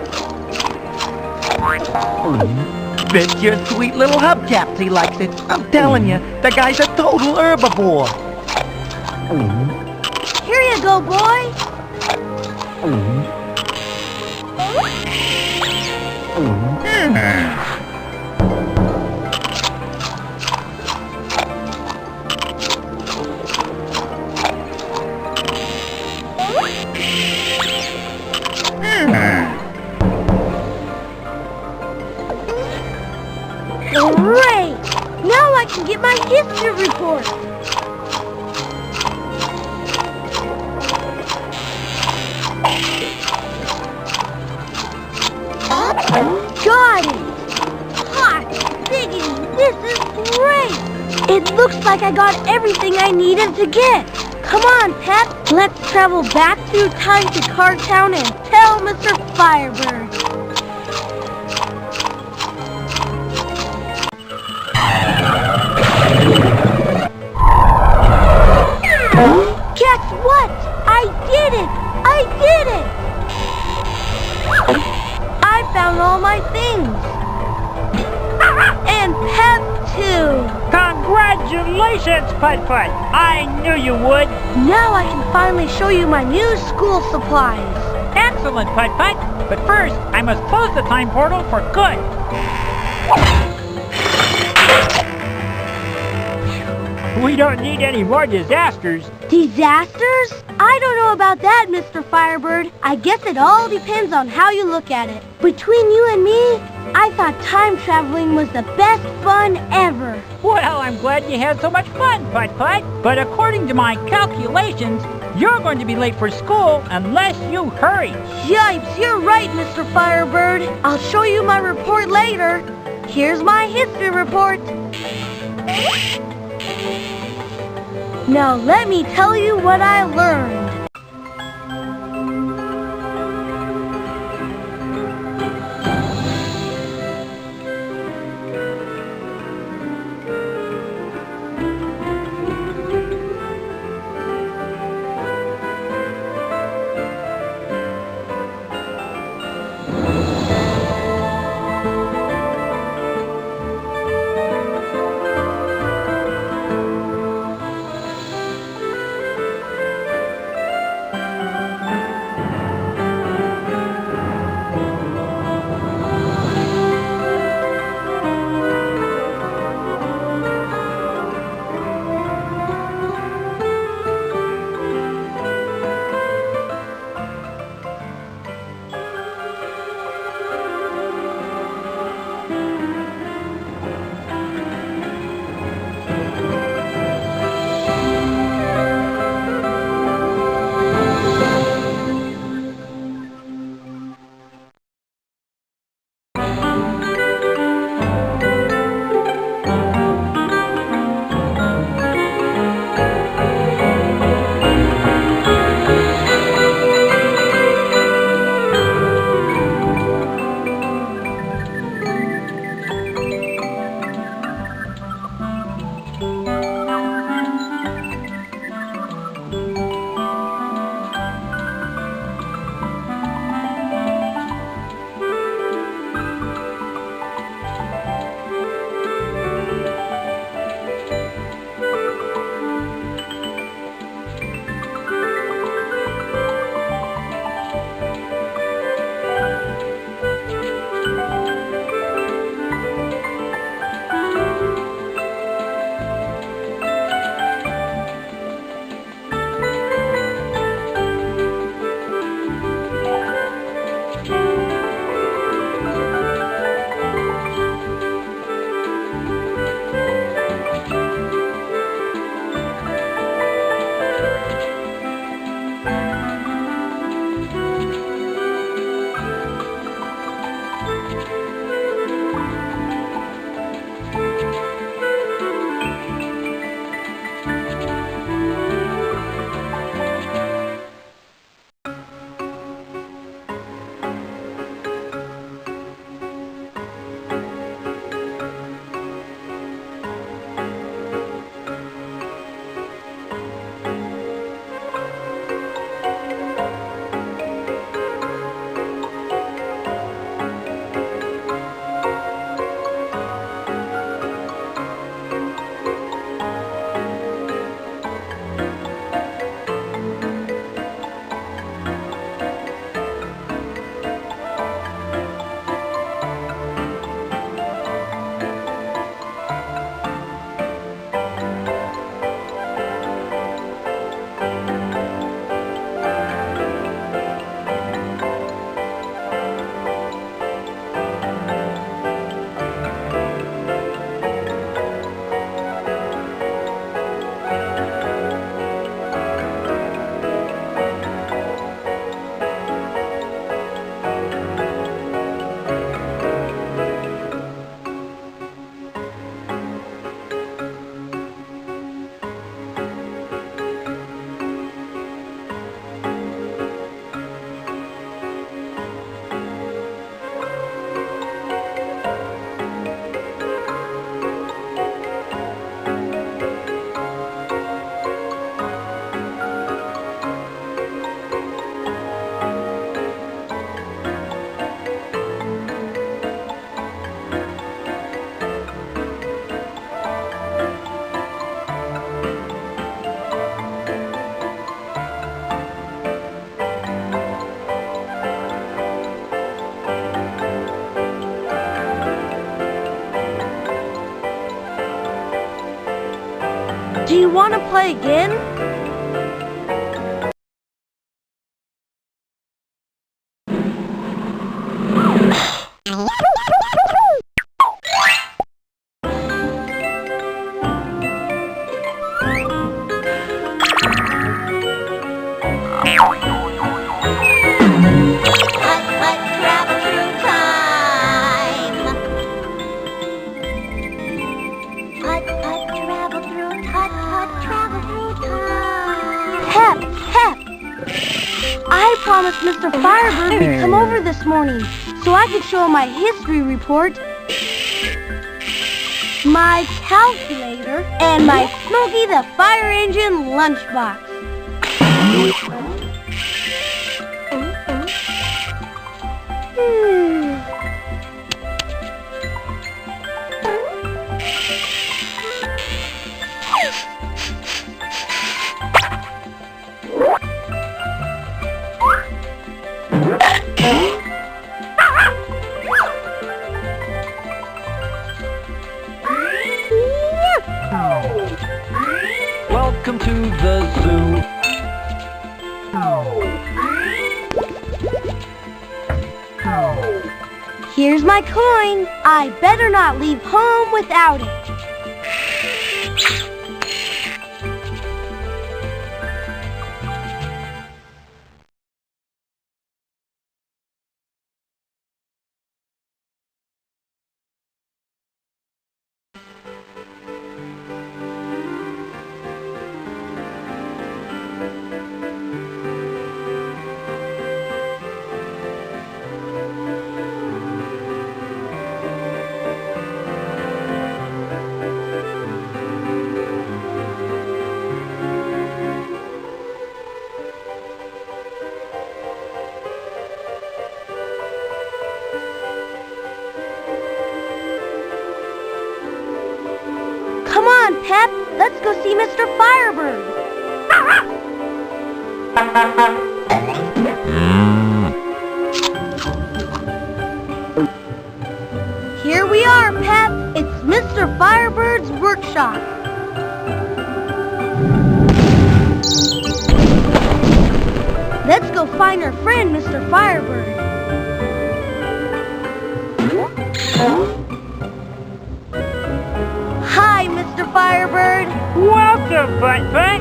Bet your sweet little hubcaps he likes it. I'm telling you, the guy's a total herbivore. Here you go, boy. Great! Now I can get my history report. Got it! Hot diggity! This is great! It looks like I got everything I needed to get. Come on, Pep. Let's travel back through time to Car Town and tell Mr. Firebird. Guess what? I did it! I did it! I found all my things. And Pep, too. Congratulations, Putt-Putt! I knew you would. Now I can finally show you my new school supplies. Excellent, Putt-Putt. But first, I must close the time portal for good. We don't need any more disasters. Disasters? I don't know know about that, Mr. Firebird. I guess it all depends on how you look at it. Between you and me, I thought time traveling was the best fun ever. Well, I'm glad you had so much fun, Putt-Putt. But according to my calculations, you're going to be late for school unless you hurry. Yipes, you're right, Mr. Firebird. I'll show you my report later. Here's my history report. Now let me tell you what I learned. Do you want to play again? I promised Mr. Firebird we'd come over this morning so I could show him my history report, my calculator, and my Smokey the Fire Engine lunchbox. Welcome to the zoo. Here's my coin. I better not leave home without it. Come on, Pep. Let's go see Mr. Firebird. Here we are, Pep. It's Mr. Firebird's workshop. Let's go find our friend, Mr. Firebird. Hi, Mr. Firebird. Welcome, Putt-Putt.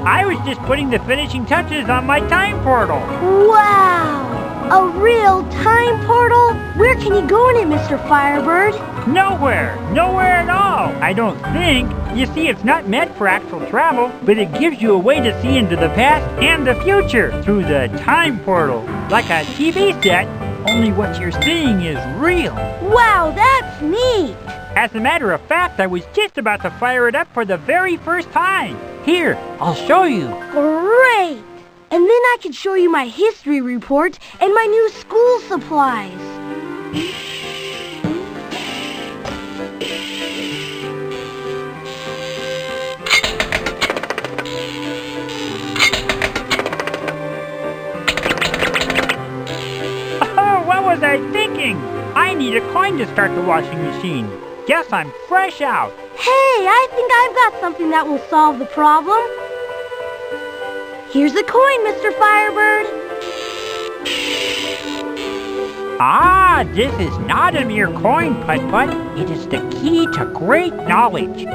I was just putting the finishing touches on my time portal. Wow! A real time portal? Where can you go in it, Mr. Firebird? Nowhere. Nowhere at all. I don't think. You see, it's not meant for actual travel, but it gives you a way to see into the past and the future through the time portal. Like a TV set, only what you're seeing is real. Wow, that's neat! As a matter of fact, I was just about to fire it up for the very first time. Here, I'll show you. Great! And then I can show you my history report and my new school supplies. Oh, what was I thinking? I need a coin to start the washing machine. Guess I'm fresh out. Hey, I think I've got something that will solve the problem. Here's a coin, Mr. Firebird. Ah, this is not a mere coin, Putt-Putt. It is the key to great knowledge.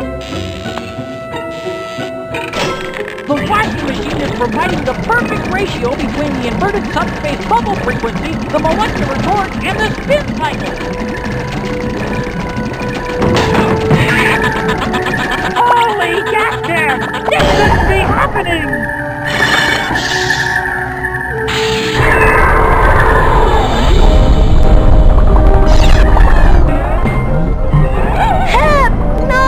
The washing machine is providing the perfect ratio between the inverted subspace bubble frequency, the molecular torque, and the spin cycle. Holy gas can! This shouldn't be happening! Pep, no!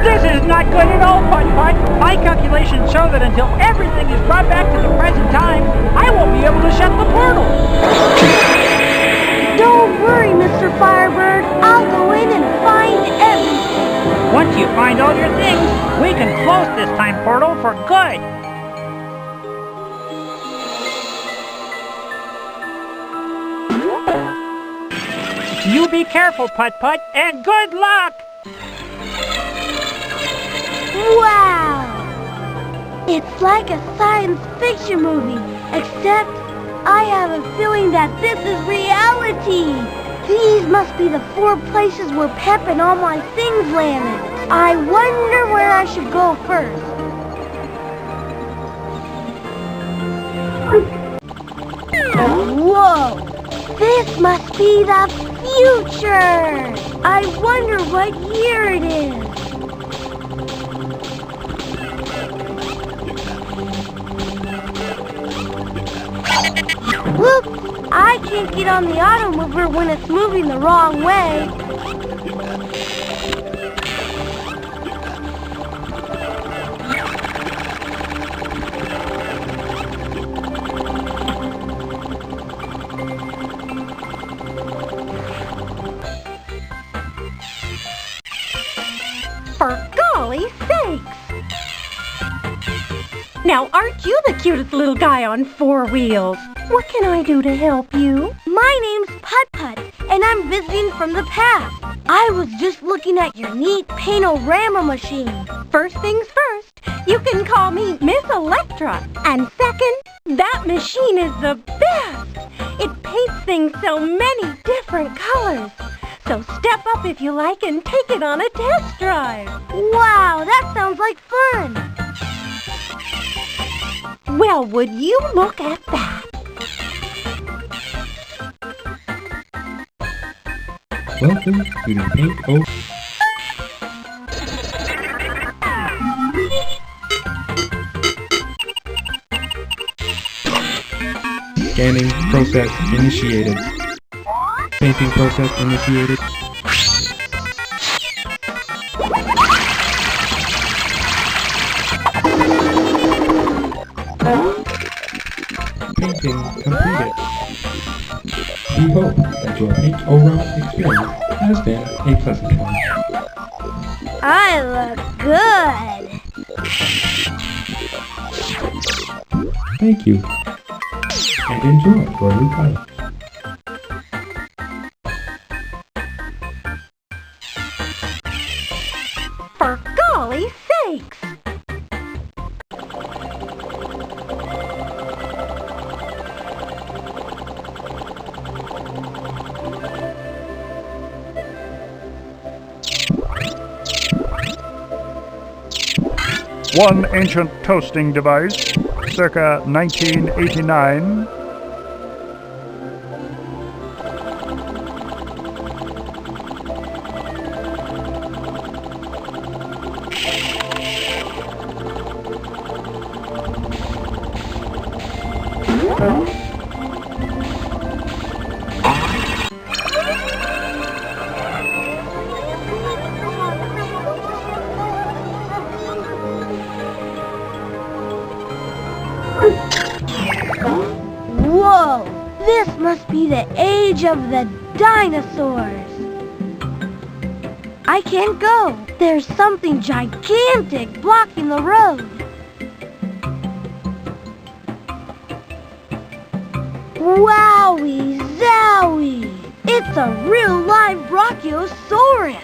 This is not good at all, Putt-Putt. My calculations show that until everything is brought back to the present time, I won't be able to shut the portal. Don't worry, Mr. Firebird. I'll go in and find everything. Once you find all your things, we can close this time portal for good. You be careful, Putt-Putt, and good luck! Wow! It's like a science fiction movie, except I have a feeling that this is reality. These must be the 4 places where Pep and all my things landed. I wonder where I should go first. Whoa! This must be the future! I wonder what year it is. Whoops! I can't get on the auto mover when it's moving the wrong way. For golly sakes! Now, aren't you the cutest little guy on 4 wheels? What can I do to help you? My name's Putt-Putt, and I'm visiting from the past. I was just looking at your neat panorama machine. First things first, you can call me Miss Electra. And second, that machine is the best. It paints things so many different colors. So step up if you like and take it on a test drive. Wow, that sounds like fun. Well, would you look at that? Welcome to the Paint O. Scanning process initiated. Painting process initiated. Painting completed. We hope that your paint-o-rama experience has been a pleasant one. I look good. Thank you. And enjoy your new color. For golly sakes! One ancient toasting device, circa 1989. Whoa! This must be the age of the dinosaurs. I can't go. There's something gigantic blocking the road. Wowie zowie! It's a real live Brachiosaurus.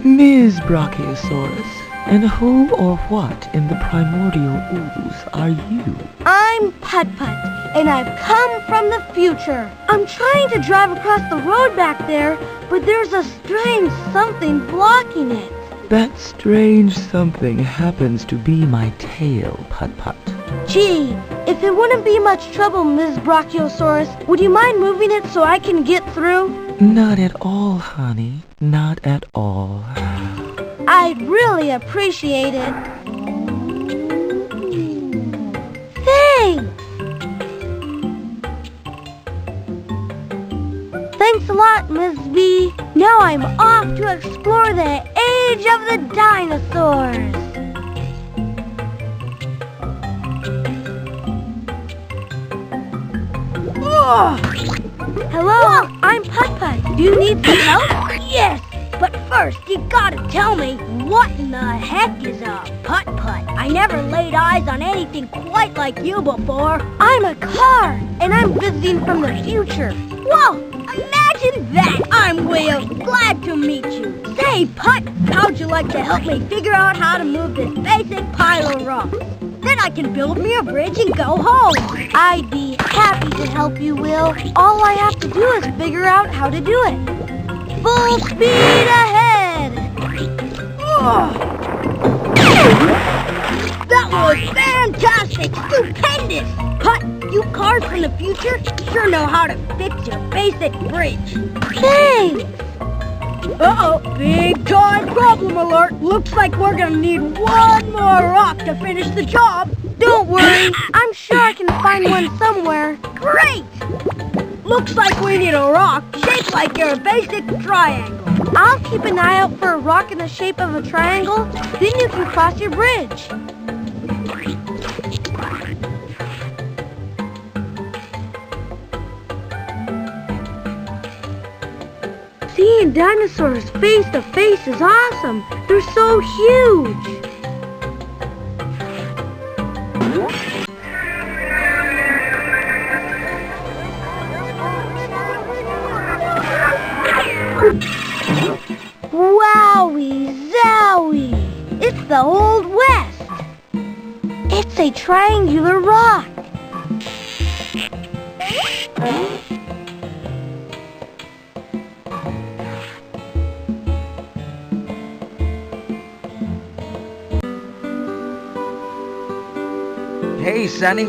Ms. Brachiosaurus, and who or what in the primordial ooze are you? I'm Putt-Putt, and I've come from the future. I'm trying to drive across the road back there, but there's a strange something blocking it. That strange something happens to be my tail, Putt-Putt. Gee, if it wouldn't be much trouble, Ms. Brachiosaurus, would you mind moving it so I can get through? Not at all, honey. Not at all. I'd really appreciate it. Thanks! Thanks a lot, Ms. B. Now I'm off to explore the age of the dinosaurs. Hello, I'm Putt-Putt. Do you need some help? Yes, but first you gotta tell me, what in the heck is a Putt-Putt? I never laid eyes on anything quite like you before. I'm a car, and I'm visiting from the future. Whoa, imagine that! I'm Will, glad to meet you. Say, Putt, how'd you like to help me figure out how to move this basic pile of rocks? Then I can build me a bridge and go home. I'd be happy to help you, Will. All I have to do is figure out how to do it. Full speed ahead! That was fantastic! Stupendous! Putt, you cars from the future sure know how to fix your basic bridge. Thanks! Uh-oh, big time problem alert. Looks like we're gonna need one more rock to finish the job. Don't worry, I'm sure I can find one somewhere. Great! Looks like we need a rock shaped like your basic triangle. I'll keep an eye out for a rock in the shape of a triangle, then you can cross your bridge. Seeing dinosaurs face to face is awesome. They're so huge. Wowie zowie! It's the Old West. It's a triangular rock. Hey, Sonny,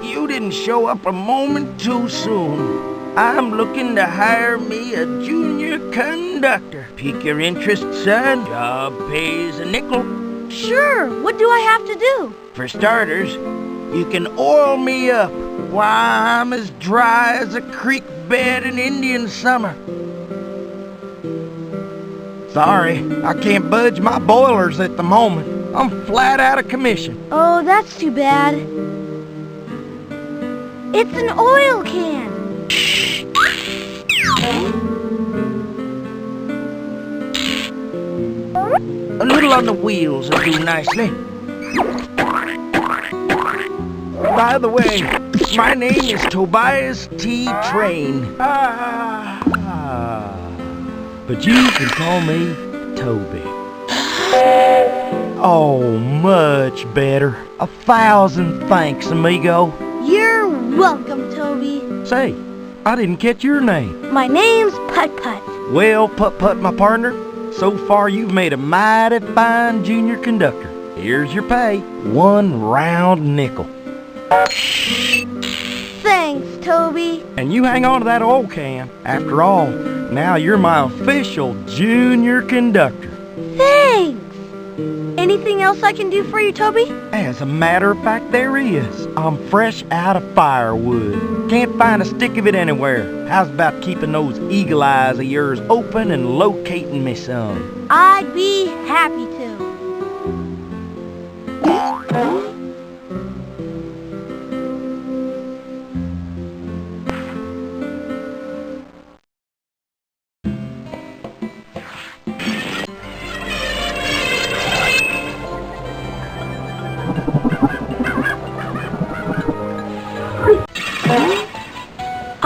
you didn't show up a moment too soon. I'm looking to hire me a junior conductor. Pique your interest, son. Job pays a nickel. Sure, what do I have to do? For starters, you can oil me up while I'm as dry as a creek bed in Indian summer. Sorry, I can't budge my boilers at the moment. I'm flat out of commission. Oh, that's too bad. It's an oil can. A little on the wheels will do nicely. By the way, my name is Tobias T. Train. But you can call me Toby. Oh, much better. 1,000 thanks, amigo. You're welcome, Toby. Say, I didn't catch your name. My name's Putt-Putt. Well, Putt-Putt, my partner, so far you've made a mighty fine junior conductor. Here's your pay, 1 round nickel. Thanks, Toby. And you hang on to that oil can. After all, now you're my official junior conductor. Thanks. Anything else I can do for you, Toby? As a matter of fact, there is. I'm fresh out of firewood. Can't find a stick of it anywhere. How's about keeping those eagle eyes of yours open and locating me some? I'd be happy to.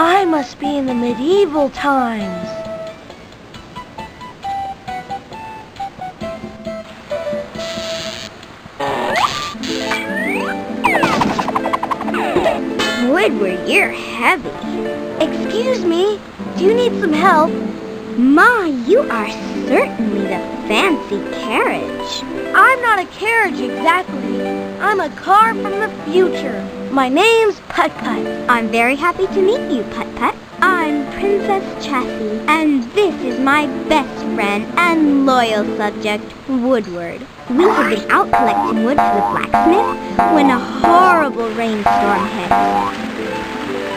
I must be in the medieval times. Woodward, you're heavy. Excuse me, do you need some help? My, you are certainly the fancy carriage. I'm not a carriage exactly. I'm a car from the future. My name's Putt-Putt. I'm very happy to meet you, Putt-Putt. I'm Princess Chassis, and this is my best friend and loyal subject, Woodward. We have been out collecting wood for the blacksmith when a horrible rainstorm hit.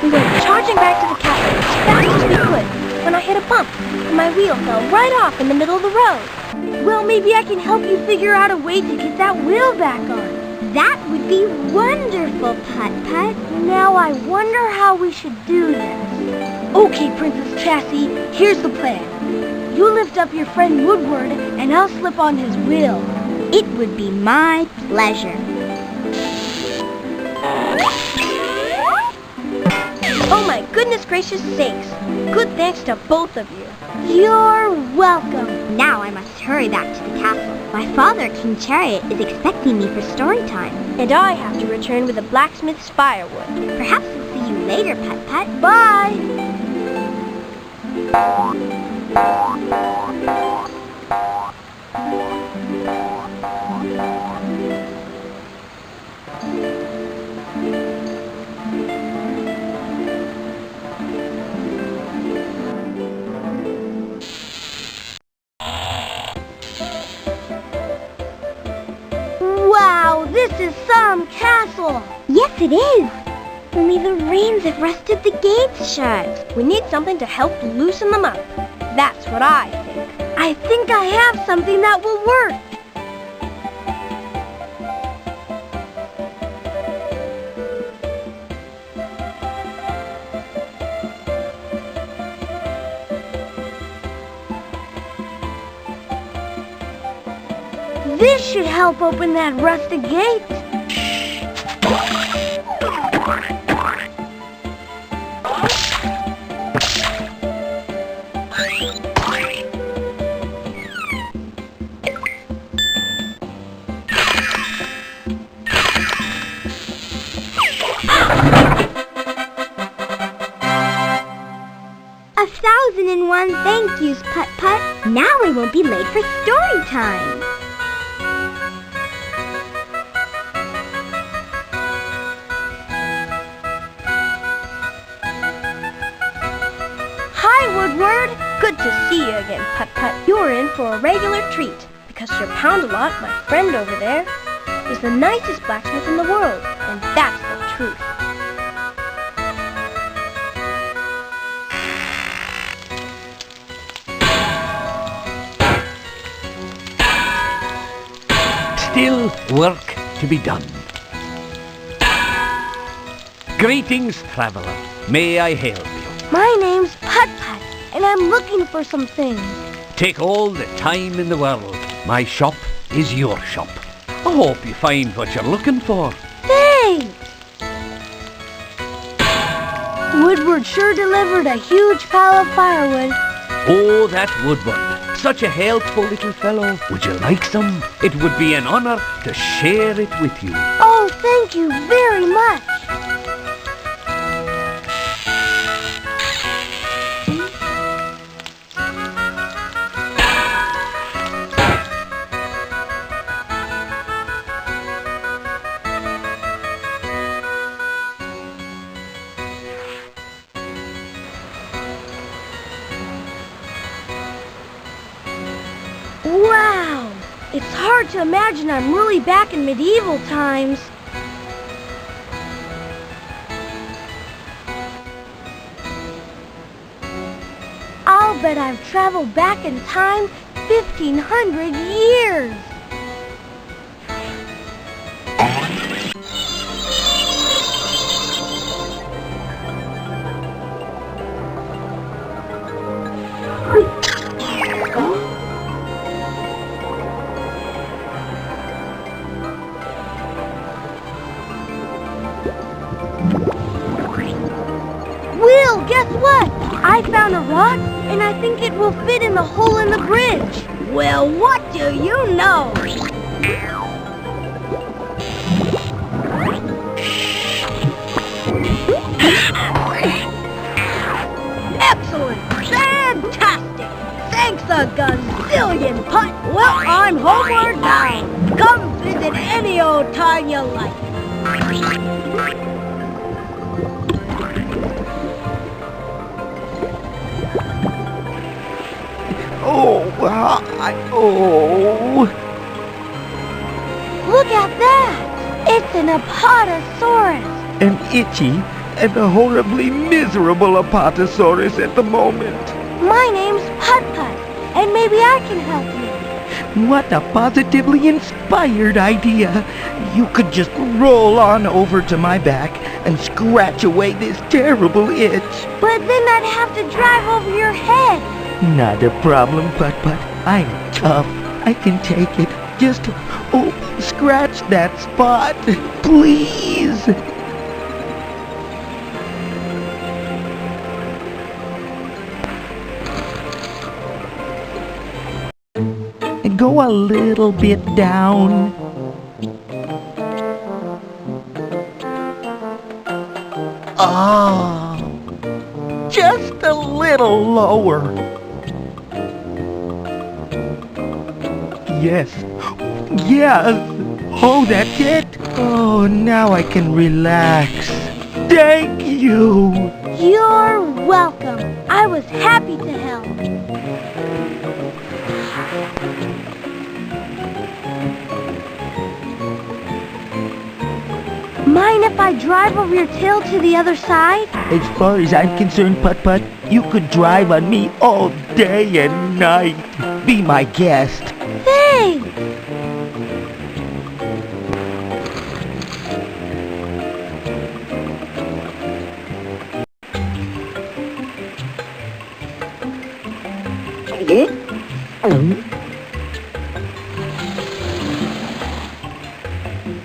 We went charging back to the castle as fast as we could when I hit a bump, and my wheel fell right off in the middle of the road. Well, maybe I can help you figure out a way to get that wheel back on. That would be wonderful, Putt-Putt. Now I wonder how we should do this. Okay, Princess Chassis, here's the plan. You lift up your friend Woodward, and I'll slip on his wheel. It would be my pleasure. Oh my goodness gracious sakes. Good thanks to both of you. You're welcome. Now I must hurry back to the castle. My father, King Chariot, is expecting me for story time. And I have to return with the blacksmith's firewood. Perhaps we'll see you later, Putt-Putt. Bye! is some castle. Yes, it is. Only the rains have rusted the gates shut. We need something to help loosen them up. That's what I think. I think I have something that will work. This should help open that rusted gate. 1,001 thank yous, Putt-Putt. Now we won't be late for story time. Hi, Woodward. Good to see you again, Putt-Putt. You're in for a regular treat, because your Pound-A-Lot, my friend over there, is the nicest blacksmith in the world, and that's the truth. Still work to be done. Greetings, traveler. May I help you? My name's Putt-Putt, and I'm looking for some things. Take all the time in the world. My shop is your shop. I hope you find what you're looking for. Thanks! Woodward sure delivered a huge pile of firewood. Oh, that Woodward. Such a helpful little fellow. Would you like some? It would be an honor to share it with you. Oh, thank you very much. Wow! It's hard to imagine I'm really back in medieval times. I'll bet I've traveled back in time 1,500 years. Will, guess what? I found a rock, and I think it will fit in the hole in the bridge. Well, what do you know? Excellent! Fantastic! Thanks a gazillion, Putt! Well, I'm homeward bound. Come visit any old time you like. Look at that! It's an Apatosaurus. An itchy and a horribly miserable Apatosaurus at the moment. My name's Putt-Putt, and maybe I can help you. What a positively inspired idea. You could just roll on over to my back and scratch away this terrible itch. But then I'd have to drive over your head. Not a problem, Putt-Putt. I'm tough. I can take it. Just, scratch that spot, please. Go a little bit down. Just a little lower. Yes. Oh, that's it. Oh, now I can relax. Thank you. You're welcome. I was happy to help. mean if I drive over your tail to the other side? As far as I'm concerned, Putt-Putt, you could drive on me all day and night. Be my guest. Thanks!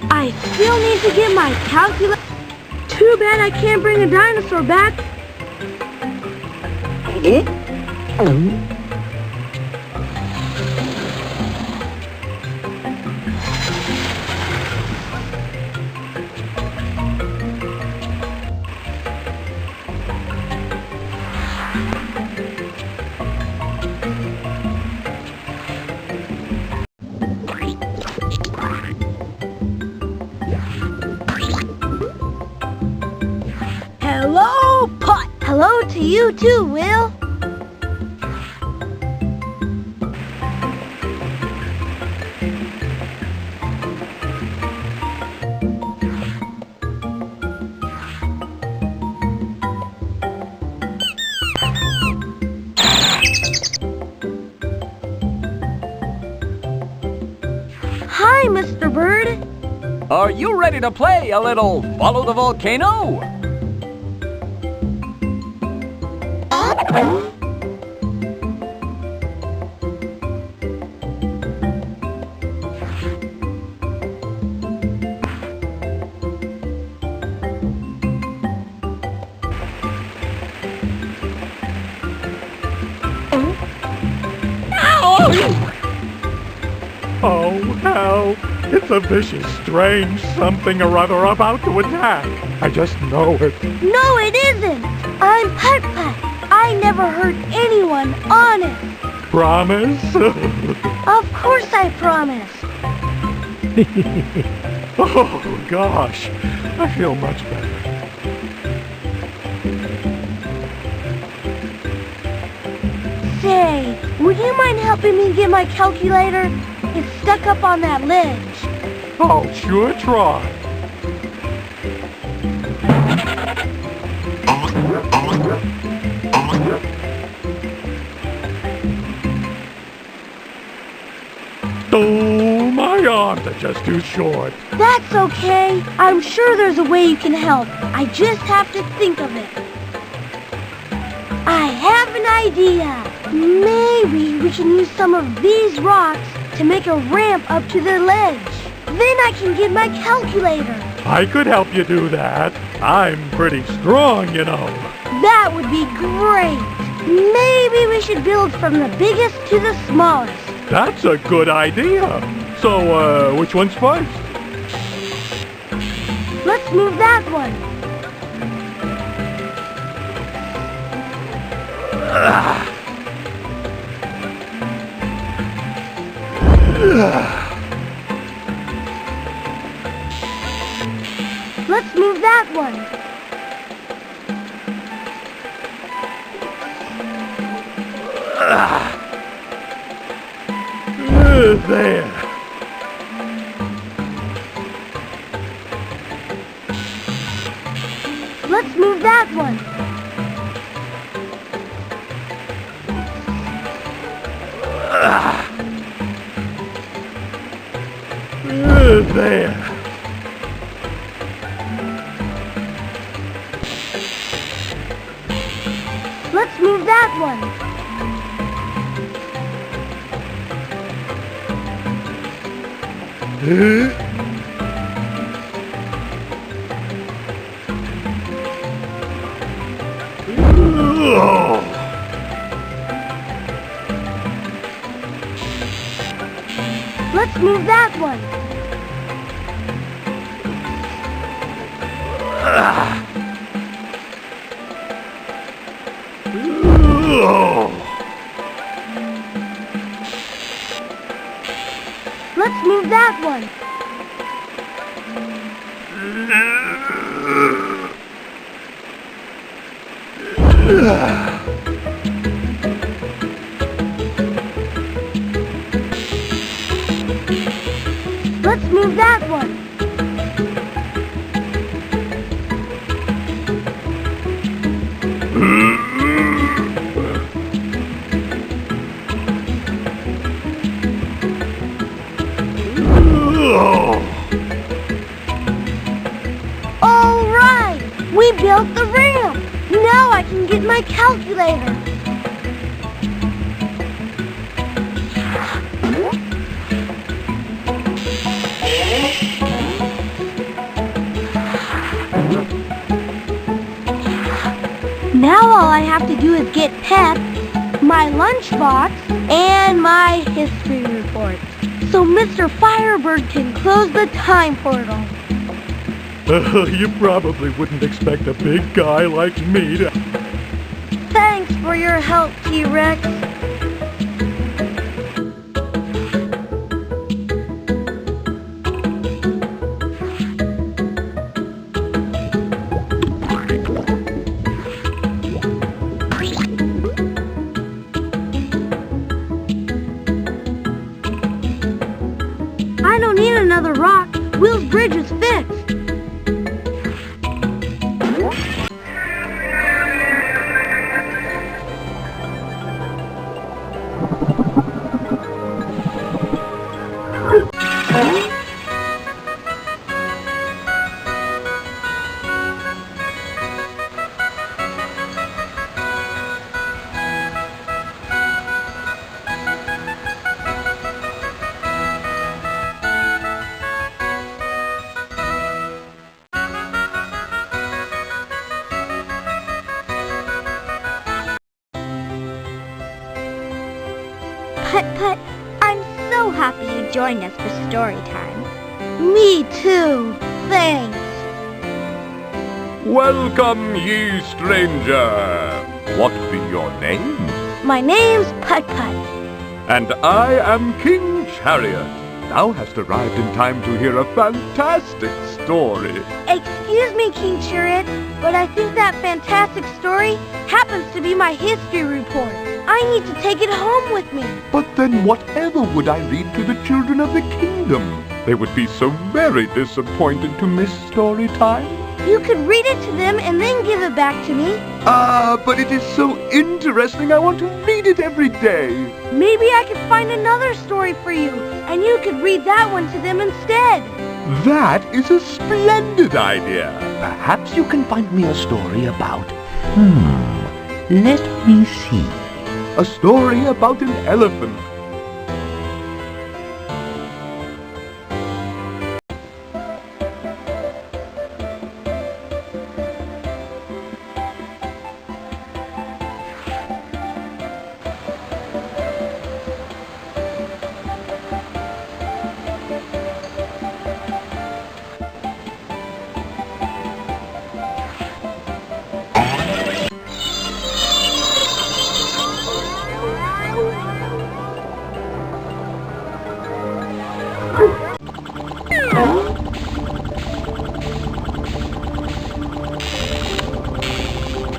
I still need to get my calculator. Too bad I can't bring a dinosaur back. Hello, Putt. Hello to you too, Will. Hi, Mr. Bird. Are you ready to play a little Follow the Volcano? Oh, help! It's a vicious, strange something or other about to attack. I just know it. No, it isn't. I'm Putt-Putt. I never hurt anyone, honest. Promise? Of course I promise. Oh, gosh. I feel much better. Say, would you mind helping me get my calculator? It's stuck up on that ledge. I'll sure try. Oh, my arms are just too short. That's okay. I'm sure there's a way you can help. I just have to think of it. I have an idea. Maybe we can use some of these rocks to make a ramp up to the ledge. Then I can get my calculator. I could help you do that. I'm pretty strong, you know. That would be great. Maybe we should build from the biggest to the smallest. That's a good idea. So, which one's first? Let's move that one. Let's move that one. There. Let's move that one. There. Let's move that one. Let's move that one. Let's move that one. Let's move that one. All right! We built the ramp! Now I can get my calculator. Now all I have to do is get Pep, my lunchbox, and my history report. So Mr. Firebird can close the time portal. You probably wouldn't expect a big guy like me to... Thanks for your help, T-Rex. I don't need another rock. Will's bridge is fixed. Putt-Putt, I'm so happy you joined us for story time. Me too. Thanks. Welcome, ye stranger. What be your name? My name's Putt-Putt. And I am King Chariot. Thou hast arrived in time to hear a fantastic story. Excuse me, King Chariot, but I think that fantastic story happens to be my history report. I need to take it home with me. But then whatever would I read to the children of the kingdom? They would be so very disappointed to miss story time. You could read it to them and then give it back to me. But it is so interesting I want to read it every day. Maybe I could find another story for you, and you could read that one to them instead. That is a splendid idea. Perhaps you can find me a story about... let me see. A story about an elephant.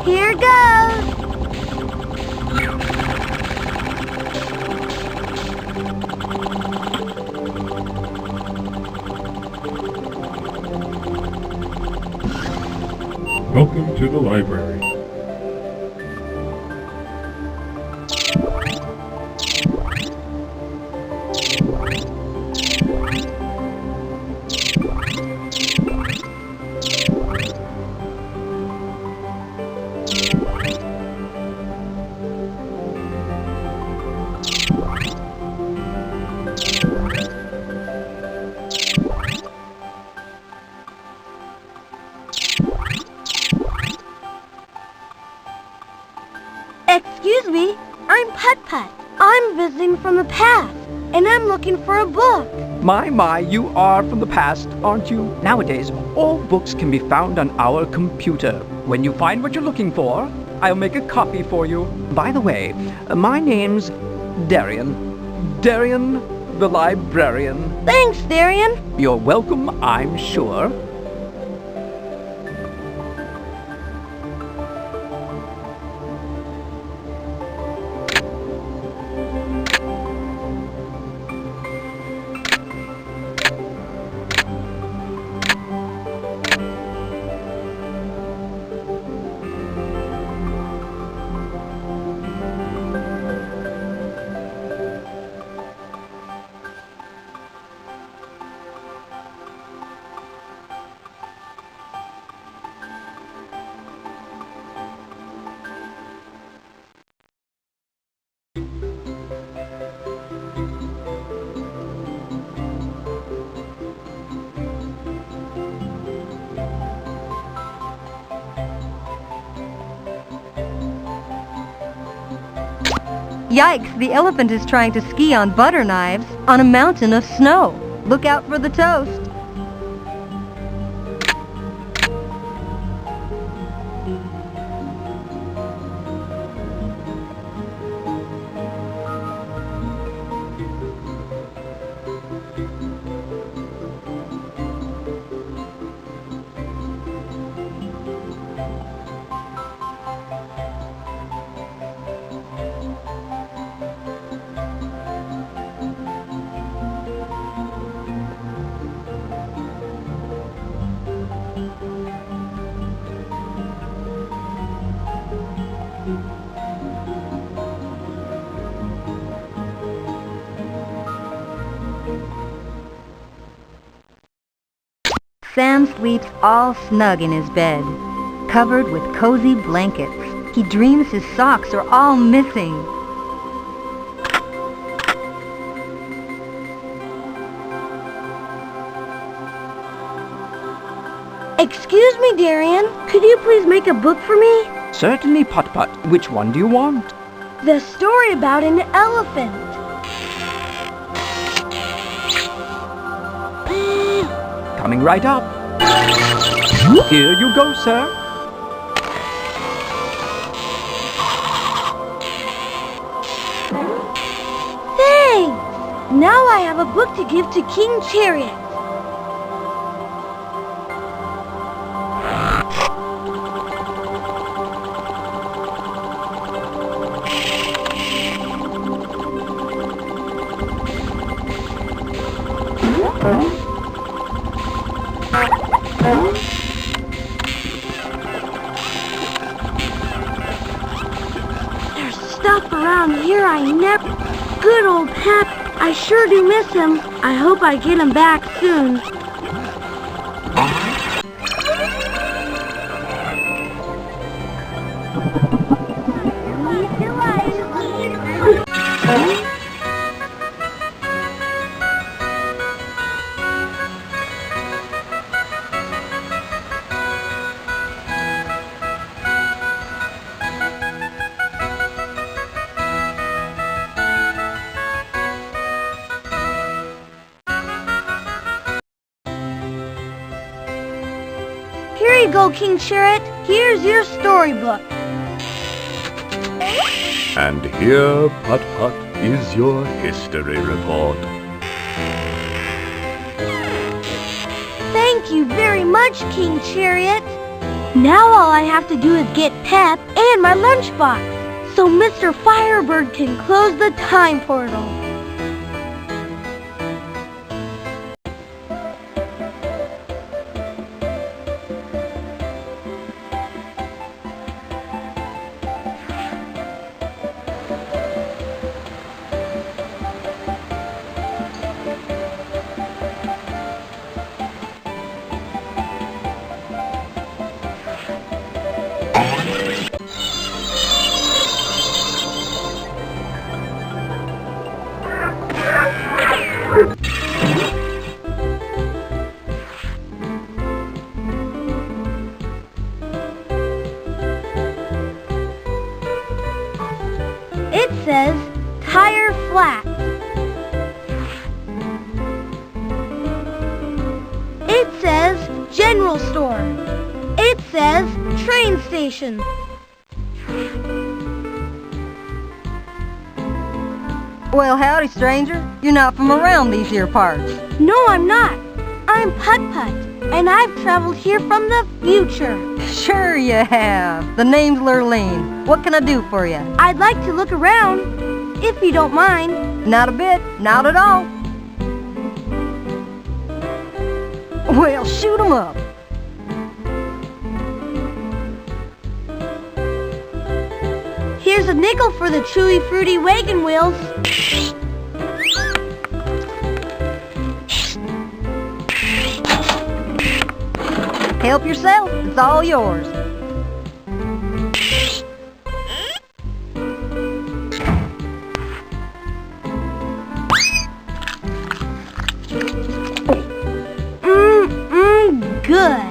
Here goes. Welcome to the library. Excuse me, I'm Putt-Putt. I'm visiting from the past, and I'm looking for a book. My, you are from the past, aren't you? Nowadays, all books can be found on our computer. When you find what you're looking for, I'll make a copy for you. By the way, my name's Darian. Darian the librarian. Thanks, Darian. You're welcome, I'm sure. Yikes, the elephant is trying to ski on butter knives on a mountain of snow. Look out for the toast. Sam sleeps all snug in his bed, covered with cozy blankets. He dreams his socks are all missing. Excuse me, Darian. Could you please make a book for me? Certainly, Putt-Putt. Which one do you want? The story about an elephant. Coming right up. Here you go, sir. Thanks! Now I have a book to give to King Chariot. There's stuff around here I never... Good old Pep. I sure do miss him. I hope I get him back soon. Here you go, King Chariot. Here's your storybook. And here, Putt-Putt, is your history report. Thank you very much, King Chariot. Now all I have to do is get Pep and my lunchbox, so Mr. Firebird can close the time portal. It says tire flat. It says general store. It says train station. Well, howdy, stranger. You're not from around these here parts. No, I'm not. I'm Putt-Putt, and I've traveled here from the future. Sure you have. The name's Lurleen. What can I do for you? I'd like to look around, if you don't mind. Not a bit. Not at all. Well, shoot 'em up. Here's a nickel for the chewy, fruity wagon wheels. Help yourself. It's all yours. Good.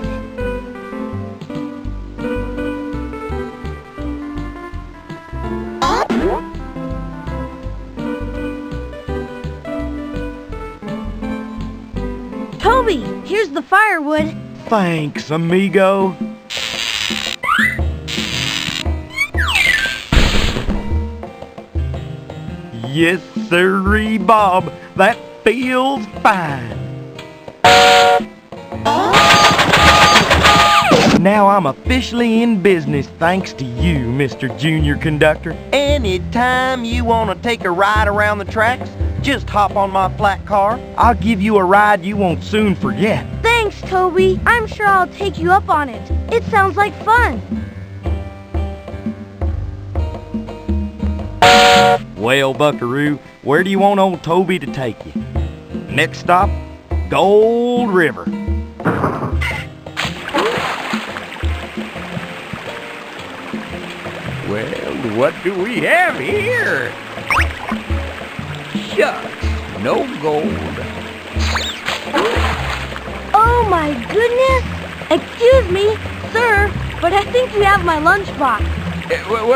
Toby, here's the firewood. Thanks, amigo. Yes, sirree, Bob. That feels fine. Now I'm officially in business thanks to you, Mr. Junior Conductor. Anytime you want to take a ride around the tracks, just hop on my flat car. I'll give you a ride you won't soon forget. Thanks, Toby. I'm sure I'll take you up on it. It sounds like fun. Well, Buckaroo, where do you want old Toby to take you? Next stop, Gold River. Well, what do we have here? Shucks, no gold. Oh my goodness! Excuse me, sir, but I think you have my lunchbox.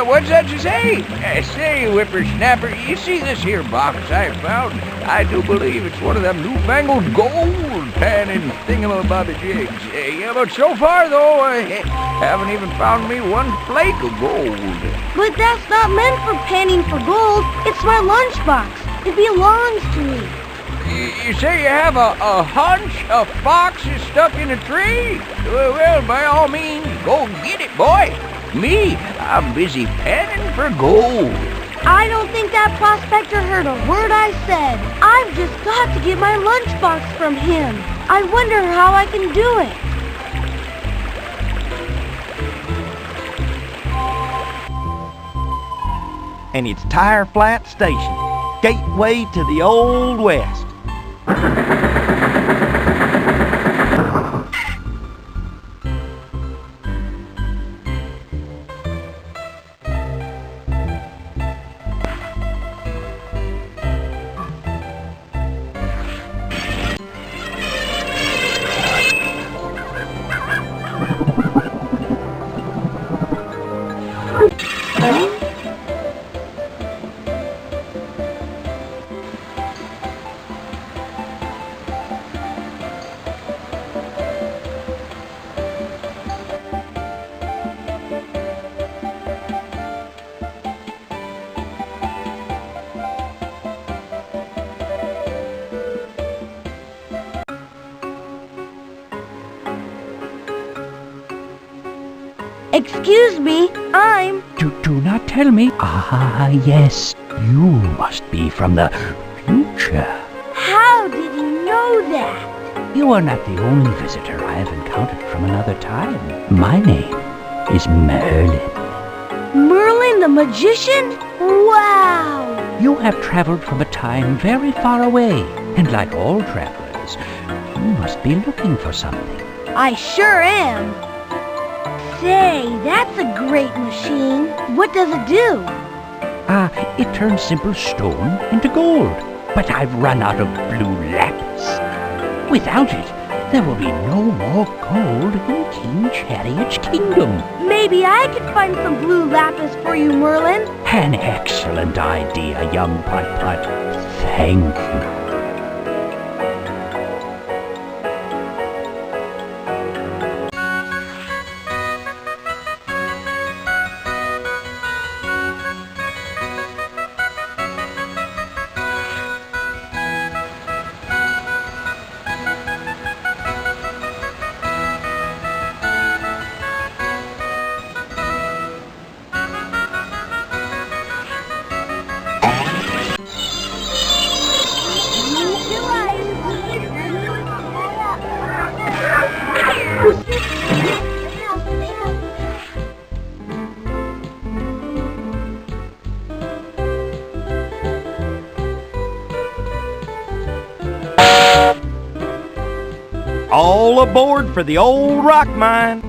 What's that you say? Say, whippersnapper, you see this here box I found? I do believe it's one of them newfangled gold panning thingamabobby-jigs. Yeah, but so far, though, I haven't even found me one flake of gold. But that's not meant for panning for gold. It's my lunchbox. It belongs to me. You say you have a hunch a fox is stuck in a tree? Well, by all means, go get it, boy. Me, I'm busy panning for gold. I don't think that prospector heard a word I said. I've just got to get my lunchbox from him. I wonder how I can do it. And it's Tire Flat Station, gateway to the Old West. Excuse me, I'm... Do not tell me. Ah, yes, you must be from the future. How did you know that? You are not the only visitor I have encountered from another time. My name is Merlin. Merlin the magician? Wow! You have traveled from a time very far away, and like all travelers, you must be looking for something. I sure am. Say, that's a great machine. What does it do? It turns simple stone into gold. But I've run out of blue lapis. Without it, there will be no more gold in King Chariot's kingdom. Maybe I could find some blue lapis for you, Merlin. An excellent idea, young Putt-Putt. Thank you. All aboard for the old rock mine.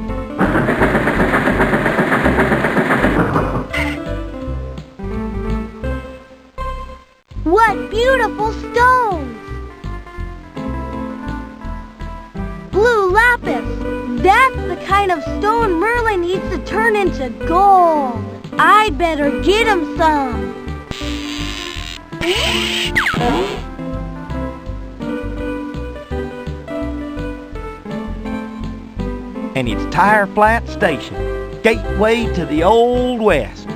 What beautiful stones! Blue lapis. That's the kind of stone Merlin needs to turn into gold. I'd better get him some. and it's Tire Flat Station, gateway to the Old West.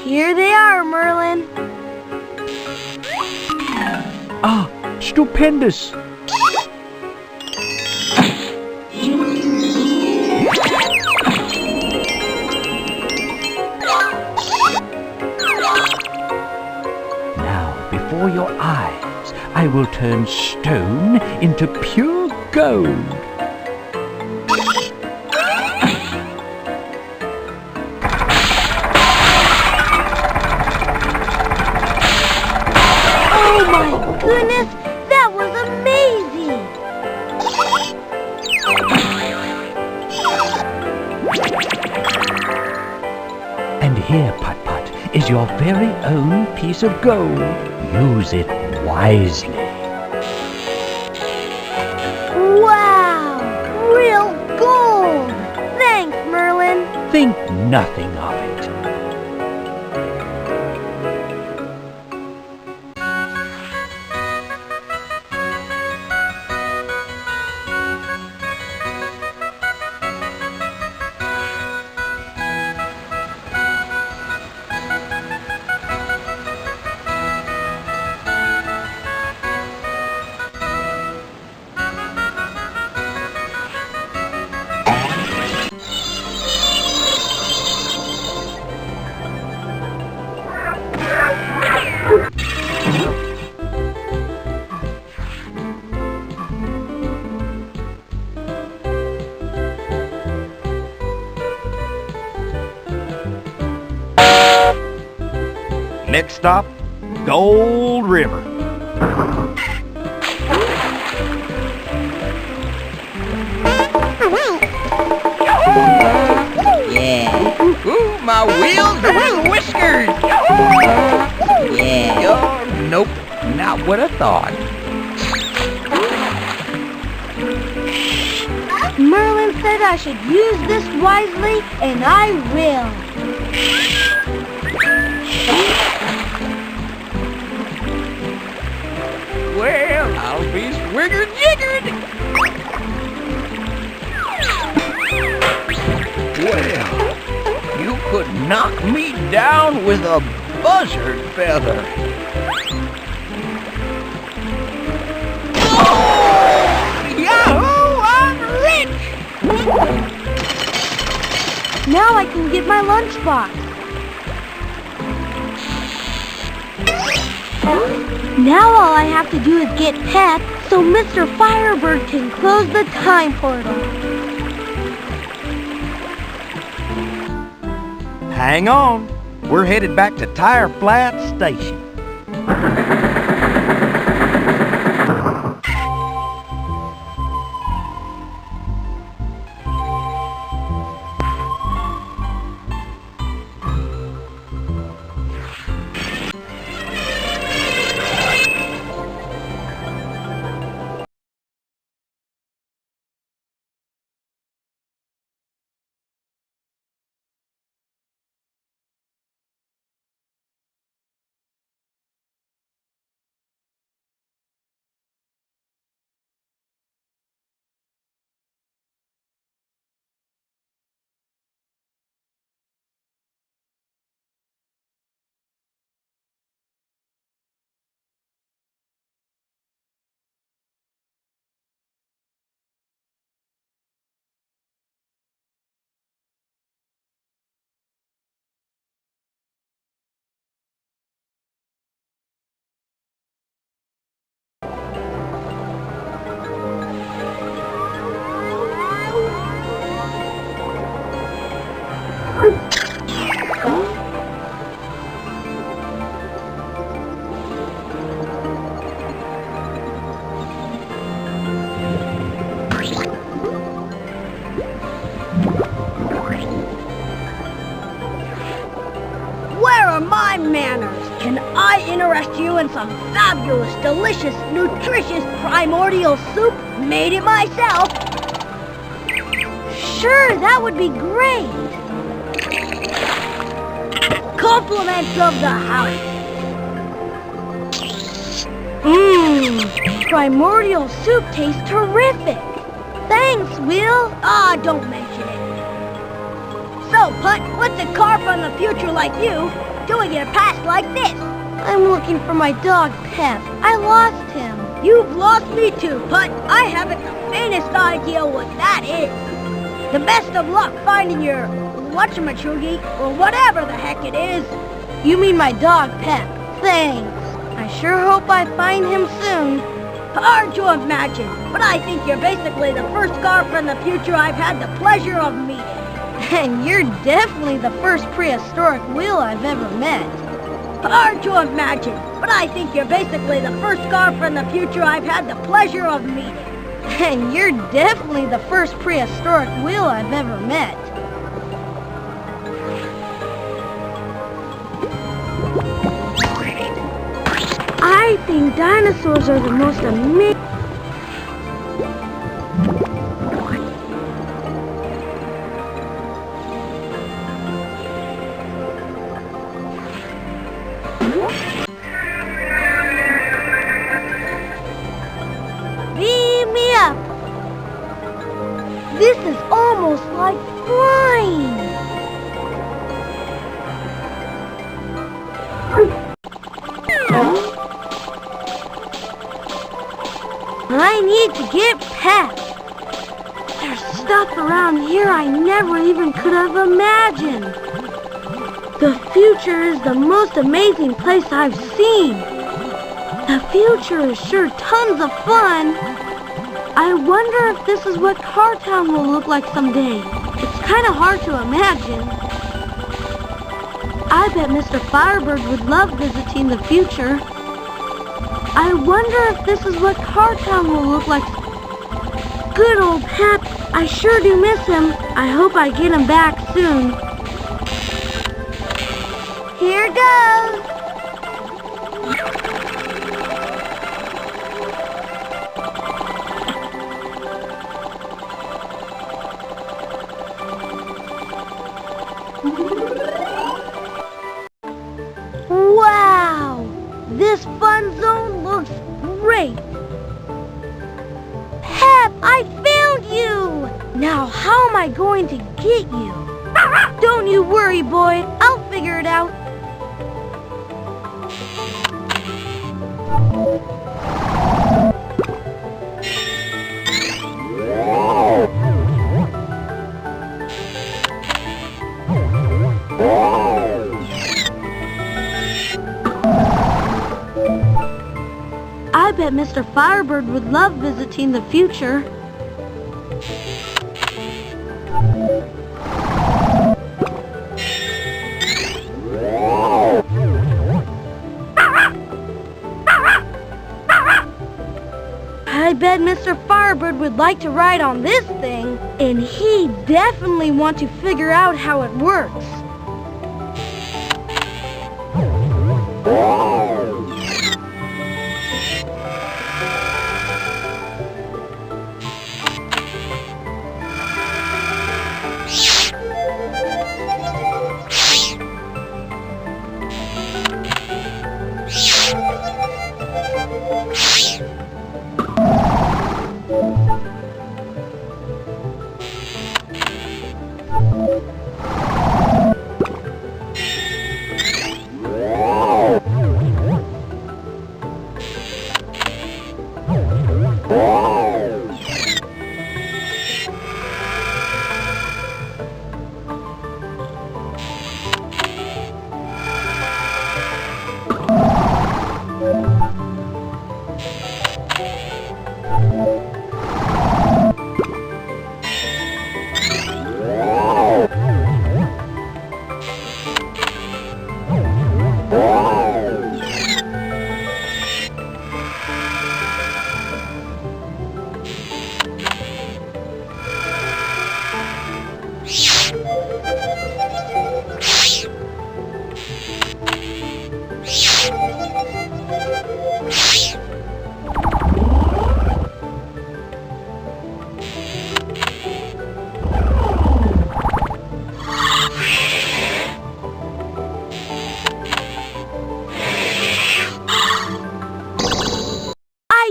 Here they are, Merlin. Ah, stupendous! Now, before your eyes, I will turn stone into pure gold. Oh my goodness, that was amazing! And here, Putt-Putt, is your very own piece of gold. Use it wisely. Wow! Real gold! Thanks, Merlin. Think nothing of it. Next stop, Gold River. Yeah. Ooh, my wheels and whiskers. Yeah. Oh, nope, not what I thought. Merlin said I should use this wisely, and I will. Well, I'll be swigger-jiggered. Well, you could knock me down with a buzzard feather. Oh! Yahoo! I'm rich! Now I can get my lunchbox. Now all I have to do is get Pep so Mr. Firebird can close the time portal. Hang on, we're headed back to Tire Flat Station. doing some fabulous, delicious, nutritious primordial soup. Made it myself. Sure, that would be great. Compliments of the house. Primordial soup tastes terrific. Thanks, Will. Ah, don't mention it. So, Putt, what's a car from the future like you doing in a past like this? I'm looking for my dog, Pep. I lost him. You've lost me too, Putt. I haven't the faintest idea what that is. The best of luck finding your whatchamachoogie or whatever the heck it is. You mean my dog, Pep. Thanks. I sure hope I find him soon. Hard to imagine, but I think you're basically the first car from the future I've had the pleasure of meeting. And you're definitely the first prehistoric Will I've ever met. Hard to imagine, but I think you're basically the first car from the future I've had the pleasure of meeting. And you're definitely the first prehistoric Will I've ever met. I think dinosaurs are the most amazing. Beam me up. This is almost like flying. I need to get Pep. There's stuff around here I never even could have imagined. The future is the most amazing place I've seen. The future is sure tons of fun. I wonder if this is what Cartown will look like someday. It's kind of hard to imagine. I bet Mr. Firebird would love visiting the future. I wonder if this is what Cartown will look like. Good old Pep. I sure do miss him. I hope I get him back soon. Here goes. Wow! This fun zone looks great! Pep, I found you! Now how am I going to get you? Don't you worry, boy. I'll figure it out. I bet Mr. Firebird would love visiting the future. I bet Mr. Firebird would like to ride on this thing, and he'd definitely want to figure out how it works.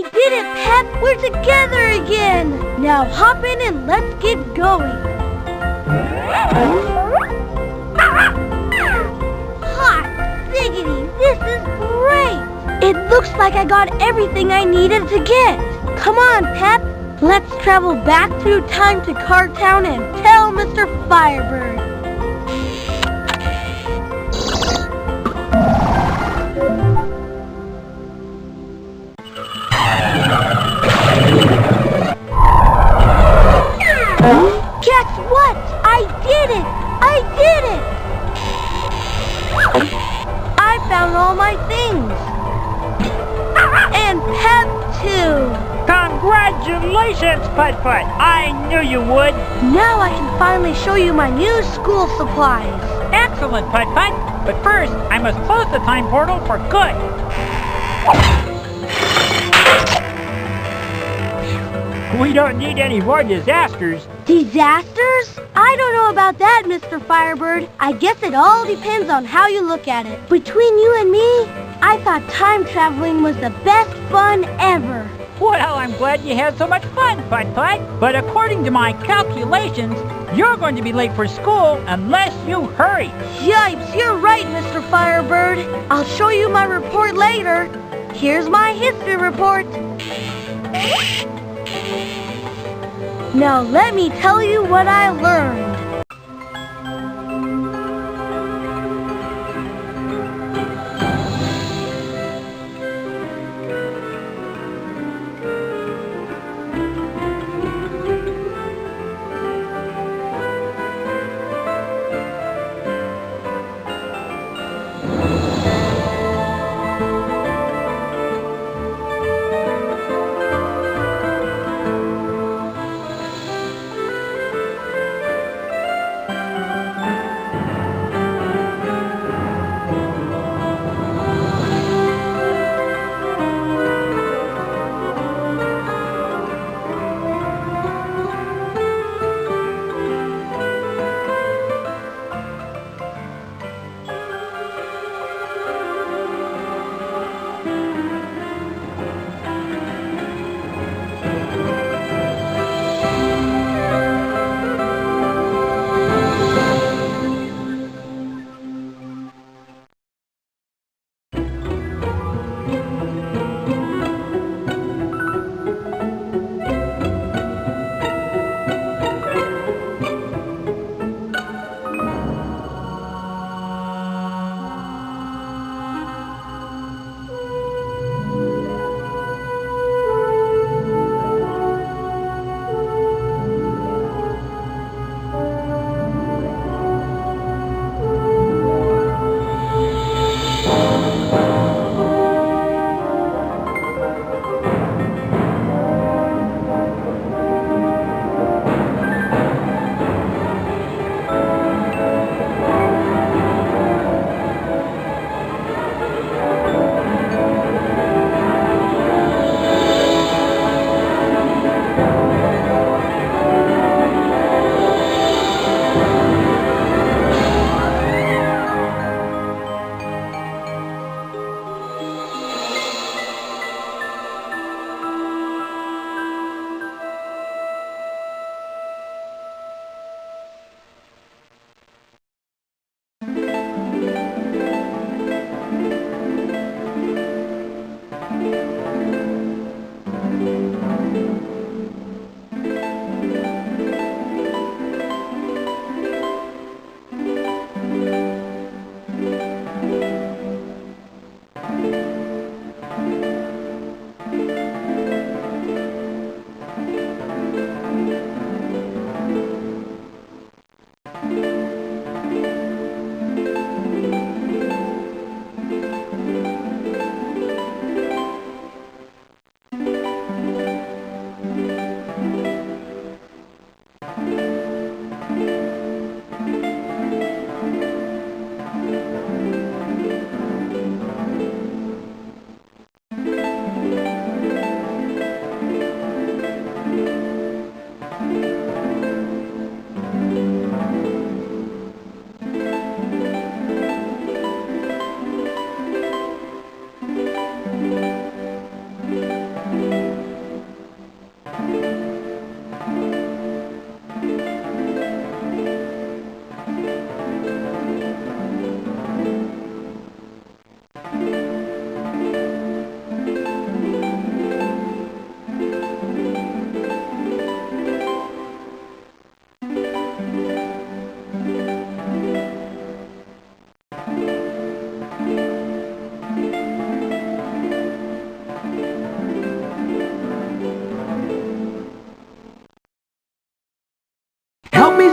I did it, Pep! We're together again! Now hop in and let's get going! Hot diggity, this is great! It looks like I got everything I needed to get! Come on, Pep! Let's travel back through time to Cartown and tell Mr. Firebird! Guess what? I did it! I did it! I found all my things! And Pep too! Congratulations, Putt-Putt! I knew you would! Now I can finally show you my new school supplies! Excellent, Putt-Putt! But first, I must close the time portal for good! We don't need any more disasters. Disasters? I don't know about that, Mr. Firebird. I guess it all depends on how you look at it. Between you and me, I thought time traveling was the best fun ever. Well, I'm glad you had so much fun, Putt-Putt. But according to my calculations, you're going to be late for school unless you hurry. Yipes, you're right, Mr. Firebird. I'll show you my report later. Here's my history report. Now let me tell you what I learned.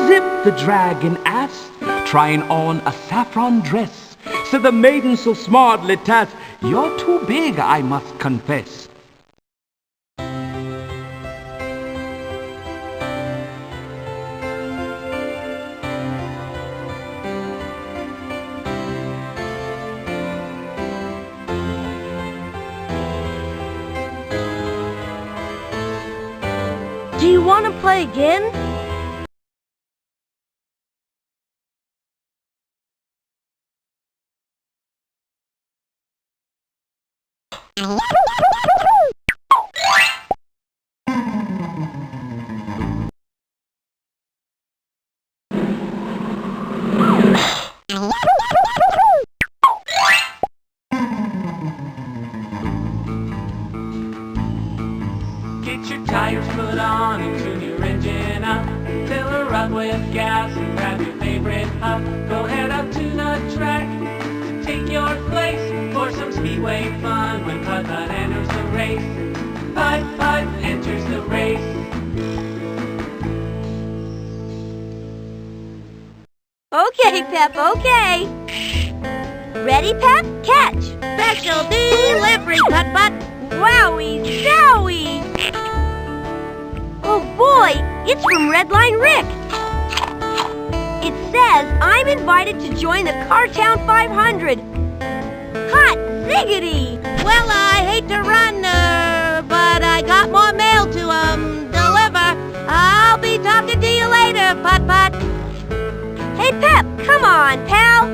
Zip the dragon asked, trying on a saffron dress. Said the maiden so smartly tasked, "You're too big, I must confess." Do you want to play again? Get your tires put on and tune your engine up. Fill her up with gas and grab your favorite pup. Go head up to the track to take your place for some speedway fun when Putt-Putt enters the race. Putt-Putt enters the race. Okay, Pep, okay. Ready, Pep? Catch! Special delivery, Putt-Putt! Wowie zowie! Oh boy, it's from Redline Rick. It says I'm invited to join the Cartown 500. Hot ziggity! Well, I hate to run, but I got more mail to, deliver. I'll be talking to you later, Putt-Putt. Hey, Pep, come on, pal.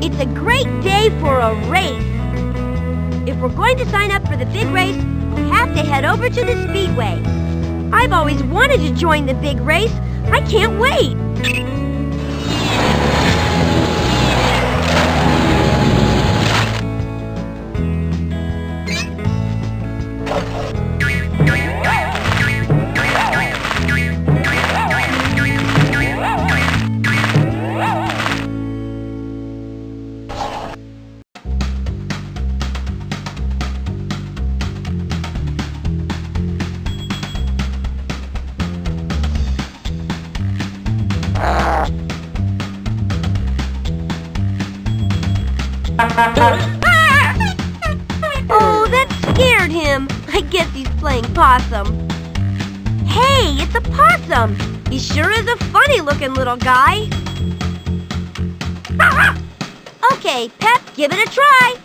It's a great day for a race. If we're going to sign up for the big race, we'll have to head over to the Speedway. I've always wanted to join the big race. I can't wait. Oh, that scared him. I guess he's playing possum. Hey, it's a possum. He sure is a funny-looking little guy. Okay, Pep, give it a try.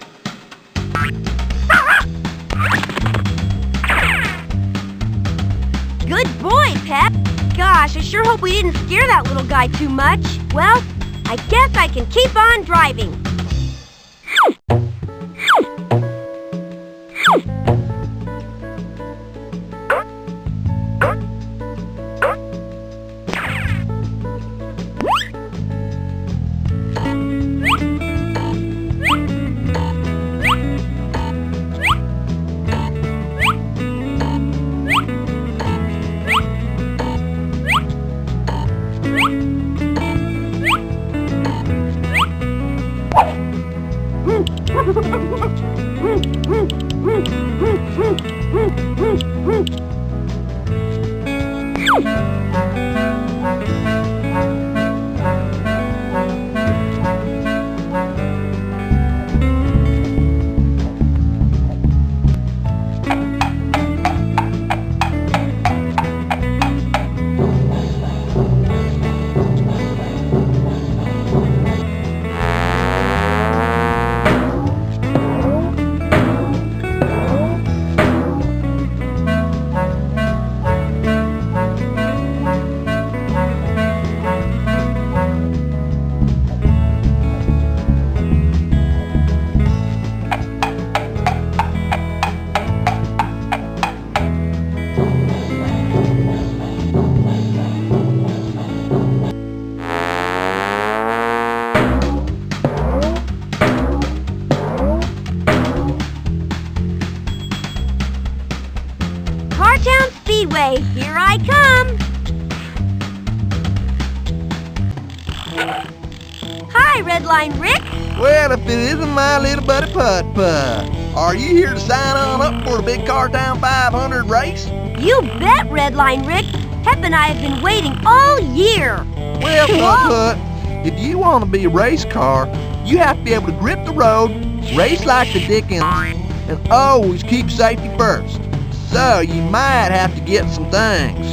Good boy, Pep. Gosh, I sure hope we didn't scare that little guy too much. Well, I guess I can keep on driving. Speedway, here I come! Hi, Redline Rick! Well, if it isn't my little buddy Putt-Putt, are you here to sign on up for a big Cartown 500 race? You bet, Redline Rick! Pep and I have been waiting all year! Well, Putt-Putt, if you want to be a race car, you have to be able to grip the road, race like the Dickens, and always keep safety first. So you might have to get some things.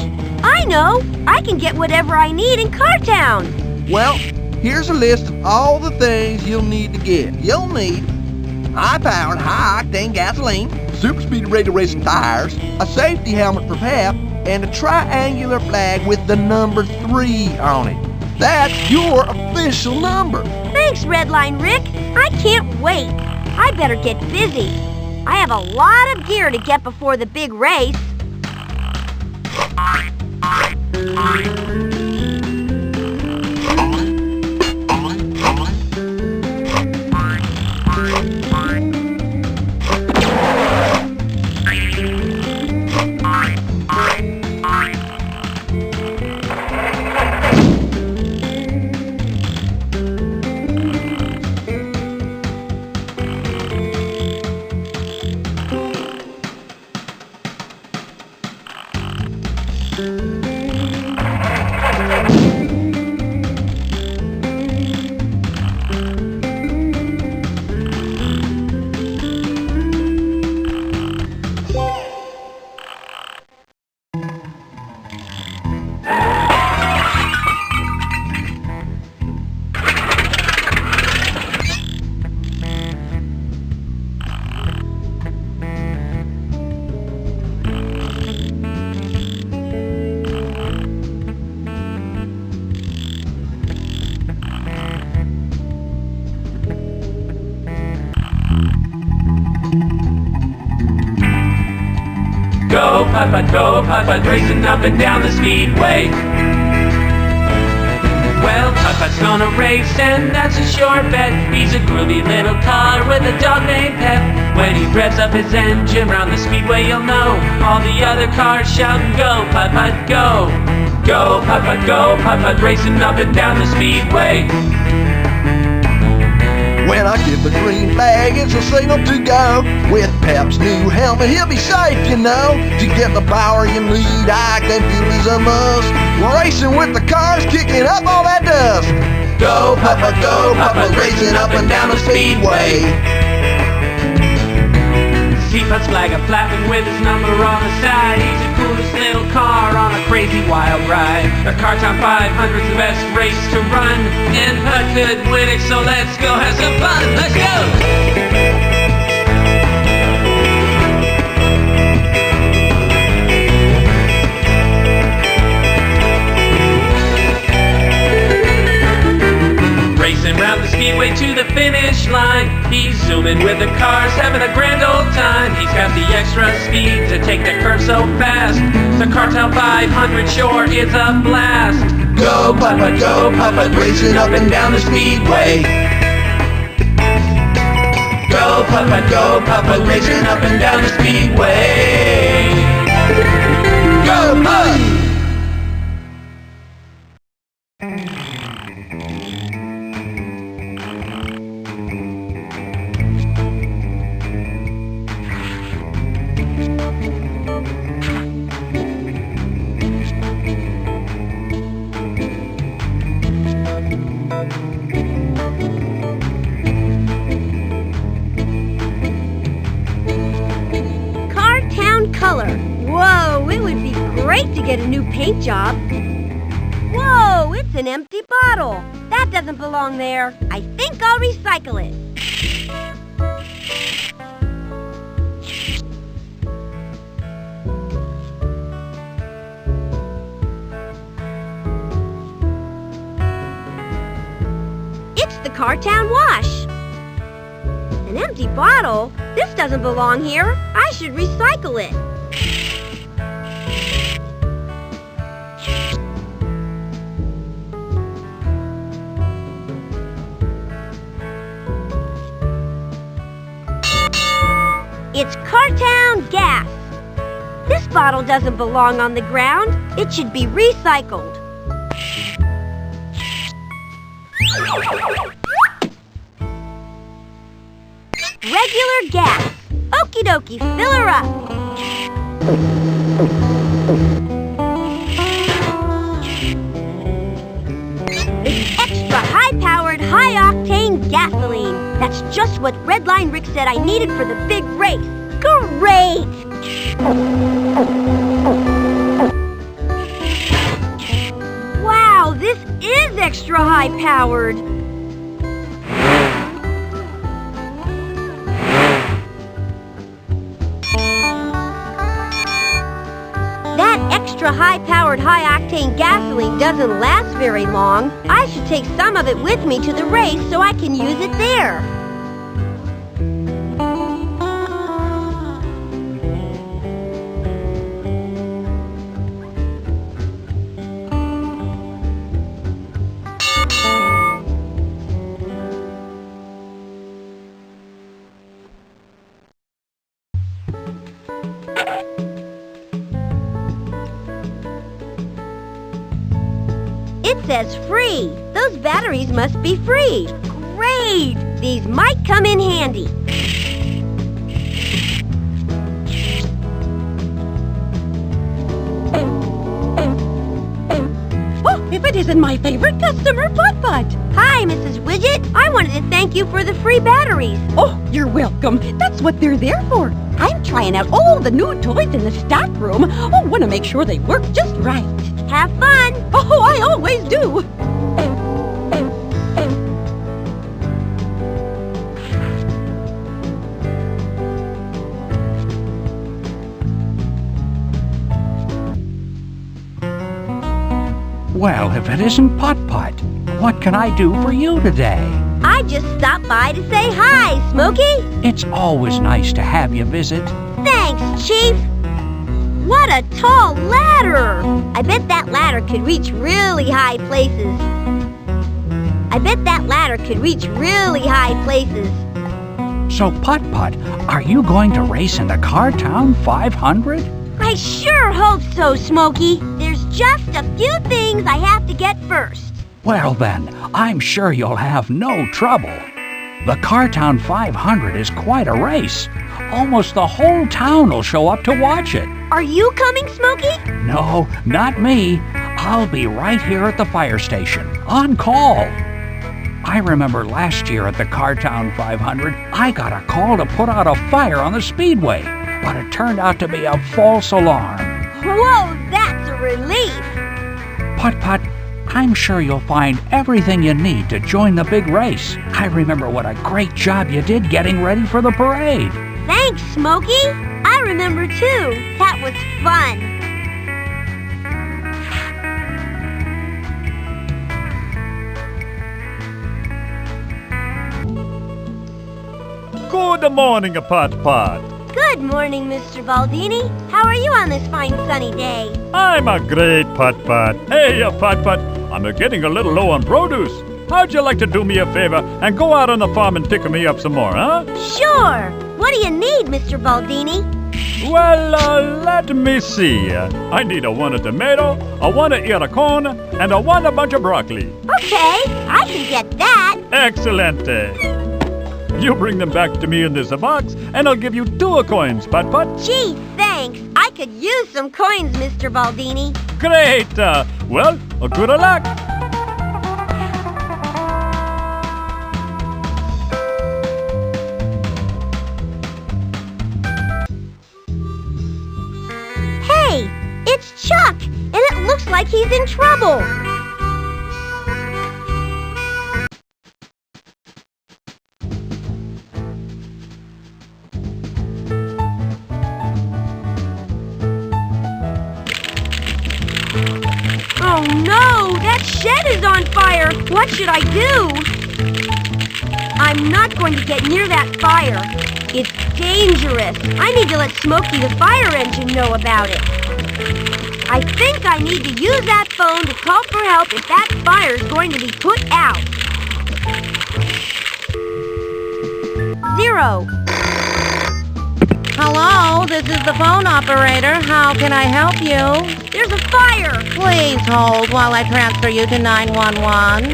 I know! I can get whatever I need in Cartown! Well, here's a list of all the things you'll need to get. You'll need high-powered, high-octane gasoline, super speed radio racing tires, a safety helmet for Pep, and a triangular flag with the number 3 on it. That's your official number. Thanks, Redline Rick. I can't wait. I better get busy. I have a lot of gear to get before the big race. Go, Putt-Putt, racing up and down the speedway. Well, Putt-Putt's gonna race, and that's a sure bet. He's a groovy little car with a dog named Pep. When he revs up his engine round the speedway, you'll know all the other cars shouting, go, Putt-Putt, go. Go, Putt-Putt, racing up and down the speedway. When I give the green flag, it's a signal to go. With Pep's new helmet, he'll be safe, you know. To get the power you need, octane fuel is a must. Racing with the cars, kicking up all that dust. Go, Putt-Putt, racing up and down the speedway. See Putt's flag a flapping with his number on the side. He's the coolest little car on a crazy wild ride. The Cartown 500's the best race to run, and Putt could win it, so let's go have some fun. Let's go! Racing round the speedway to the finish line. He's zooming with the cars, having a grand old time. He's got the extra speed to take the curve so fast. The Cartown 500 sure is a blast. Go, Putt-Putt, racing up and down the speedway. Go, Putt-Putt, racing up and down the speedway. Go, Putt! Color. Whoa, it would be great to get a new paint job. Whoa, it's an empty bottle. That doesn't belong there. I think I'll recycle it. It's the Cartown wash. An empty bottle? This doesn't belong here. I should recycle it. It's Cartown gas. This bottle doesn't belong on the ground. It should be recycled. Regular gas. Okie dokie, fill her up. It's extra high-powered, high-octane gasoline. That's just what Redline Rick said I needed for the big race. Great! Wow, this is extra high-powered. Extra high-powered, high-octane gasoline doesn't last very long. I should take some of it with me to the race so I can use it there. It says free. Those batteries must be free. Great! These might come in handy. Oh, if it isn't my favorite customer, Putt-Putt. Hi, Mrs. Widget. I wanted to thank you for the free batteries. Oh, you're welcome. That's what they're there for. I'm trying out all the new toys in the stock room. Oh, want to make sure they work just right. Have fun! Oh, I always do! Well, if it isn't Putt-Putt, what can I do for you today? I just stopped by to say hi, Smokey. It's always nice to have you visit. Thanks, Chief. What a tall ladder! I bet that ladder could reach really high places. So, Putt-Putt, are you going to race in the Cartown 500? I sure hope so, Smokey. There's just a few things I have to get first. Well then, I'm sure you'll have no trouble. The Cartown 500 is quite a race. Almost the whole town will show up to watch it. Are you coming, Smokey? No, not me. I'll be right here at the fire station, on call. I remember last year at the Cartown 500, I got a call to put out a fire on the speedway, but it turned out to be a false alarm. Whoa, that's a relief. Putt-Putt, I'm sure you'll find everything you need to join the big race. I remember what a great job you did getting ready for the parade. Thanks, Smokey. I remember too. That was fun. Good morning, Putt-Putt. Good morning, Mr. Baldini. How are you on this fine sunny day? I'm a great Putt-Putt. Hey, Putt-Putt, I'm getting a little low on produce. How'd you like to do me a favor and go out on the farm and pick me up some more, huh? Sure. What do you need, Mr. Baldini? Well, let me see. I need a 1 tomato, a 1 ear of corn, and a 1 bunch of broccoli. Okay, I can get that. Excellent. You bring them back to me in this box, and I'll give you 2 coins, Putt-Putt. Gee, thanks. I could use some coins, Mr. Baldini. Great. Well, good luck. Hey, it's Chuck, and it looks like he's in trouble. Oh no, that shed is on fire. What should I do? I'm not going to get near that fire. It's dangerous. I need to let Smokey the fire engine know about it. I think I need to use that phone to call for help if that fire is going to be put out. 0. Hello, this is the phone operator. How can I help you? There's a fire! Please hold while I transfer you to 911.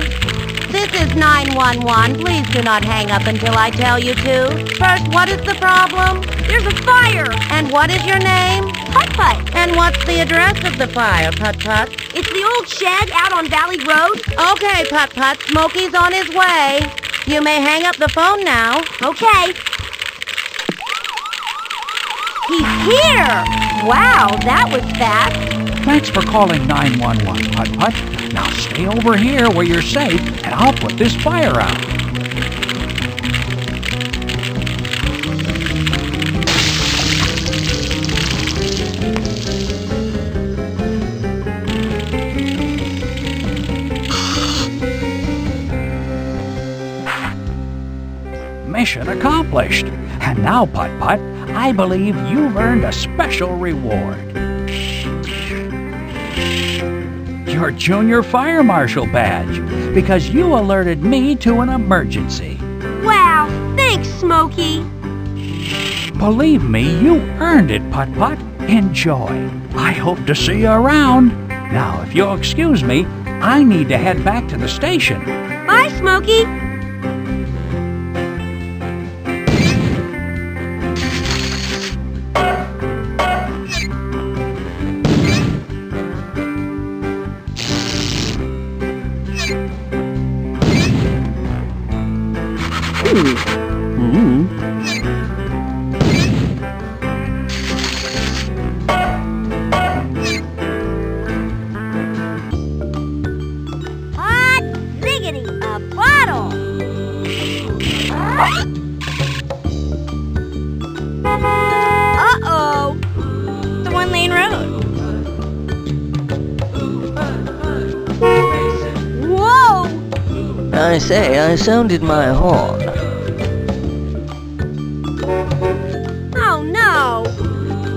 This is 911. Please do not hang up until I tell you to. First, what is the problem? There's a fire! And what is your name? Putt-Putt. And what's the address of the fire, Putt-Putt? It's the old shed out on Valley Road. Okay, Putt-Putt. Smokey's on his way. You may hang up the phone now. Okay. He's here! Wow, that was fast. Thanks for calling 911, Putt-Putt. Now stay over here where you're safe, and I'll put this fire out. Mission accomplished. And now, Putt-Putt, I believe you've earned a special reward. Your Junior Fire Marshal badge, because you alerted me to an emergency. Wow, thanks, Smokey. Believe me, you earned it, Putt-Putt. Enjoy. I hope to see you around. Now, if you'll excuse me, I need to head back to the station. Bye, Smokey. Hot ziggity, a bottle! Uh-oh! It's a one-lane road. Whoa! I say, I sounded my horn. Oh no!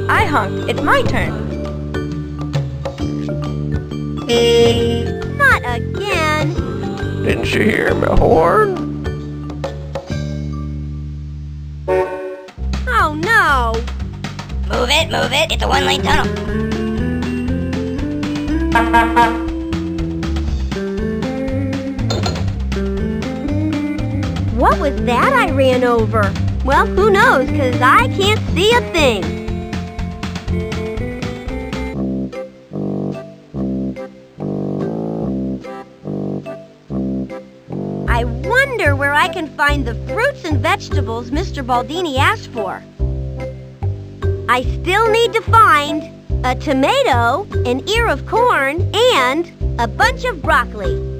I honked. It's my turn. Not again! Didn't you hear my horn? Oh no! Move it, it's a one-lane tunnel. What was that I ran over? Well, who knows, 'cause I can't see a thing. I I can find the fruits and vegetables Mr. Baldini asked for. I still need to find a tomato, an ear of corn, and a bunch of broccoli.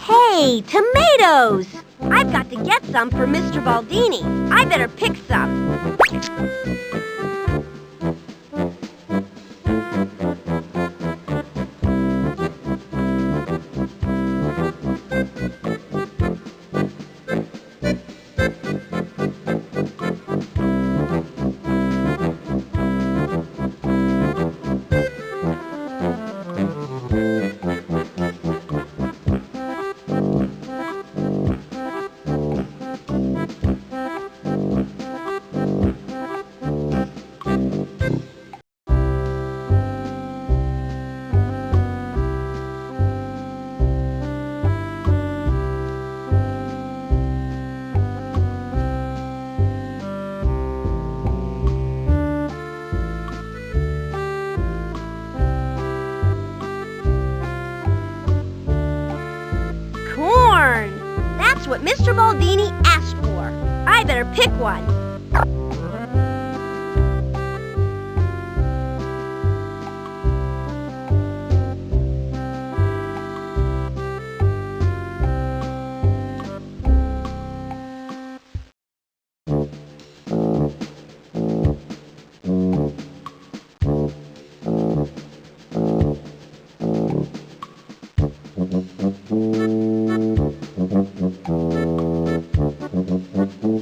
Hey, tomatoes! I've got to get some for Mr. Baldini. I better pick some. That's what Mr. Baldini asked for. I better pick one.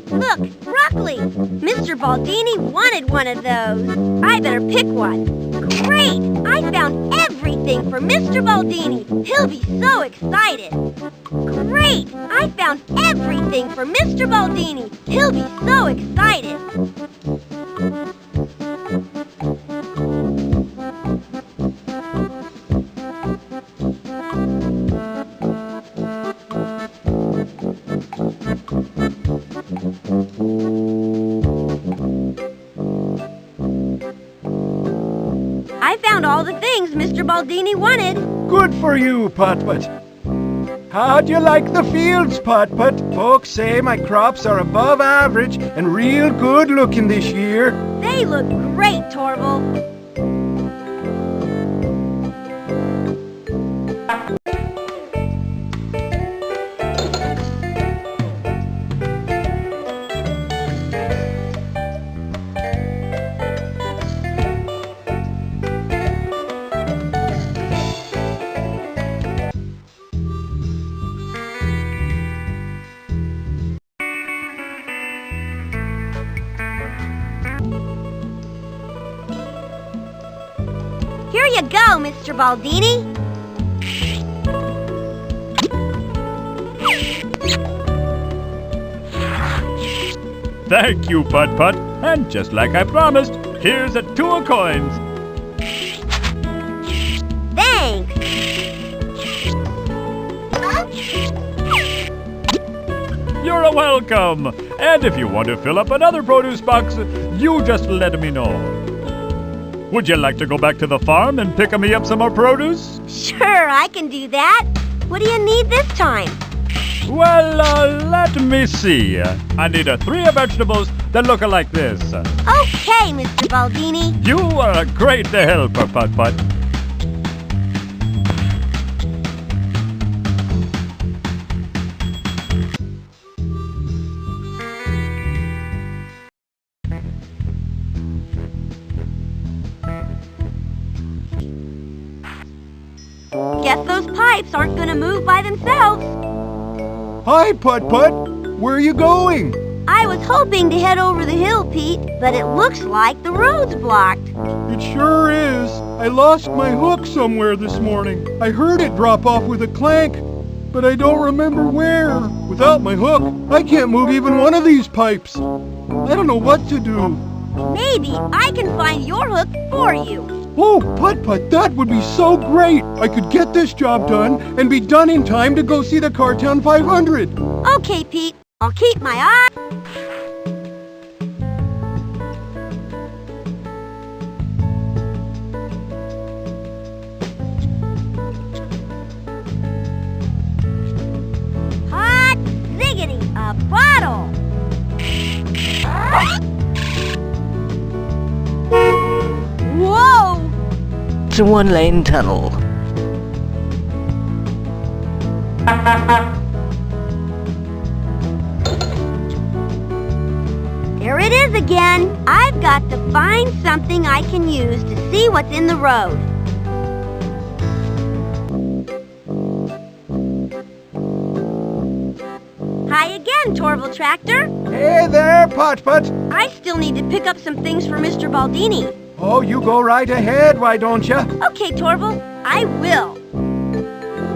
Look, broccoli! Mr. Baldini wanted one of those. I better pick one. Great! I found everything for Mr. Baldini. He'll be so excited. Great! I found everything for Mr. Baldini. He'll be so excited. I found all the things Mr. Baldini wanted. Good for you, Putt-Putt. How'd you like the fields, Putt-Putt? Folks say my crops are above average and real good looking this year. They look great, Torval. Here you go, Mr. Baldini. Thank you, Putt-Putt. And just like I promised, here's a 2 of coins. Thanks. You're welcome. And if you want to fill up another produce box, you just let me know. Would you like to go back to the farm and pick me up some more produce? Sure, I can do that. What do you need this time? Well, let me see. I need 3 vegetables that look like this. Okay, Mr. Baldini. You are a great helper, Putt-Putt. Guess those pipes aren't gonna move by themselves. Hi, Putt-Putt. Where are you going? I was hoping to head over the hill, Pete, but it looks like the road's blocked. It sure is. I lost my hook somewhere this morning. I heard it drop off with a clank, but I don't remember where. Without my hook, I can't move even one of these pipes. I don't know what to do. Maybe I can find your hook for you. Oh, Putt-Putt, that would be so great. I could get this job done and be done in time to go see the Cartown 500. Okay, Pete. I'll keep my eye. Hot ziggity, a bottle. Whoa! It's a one-lane tunnel. There it is again. I've got to find something I can use to see what's in the road. Hi again, Torval Tractor. Hey there, Putt-Putt. I still need to pick up some things for Mr. Baldini. Oh, you go right ahead, why don't you? Okay, Torval, I will.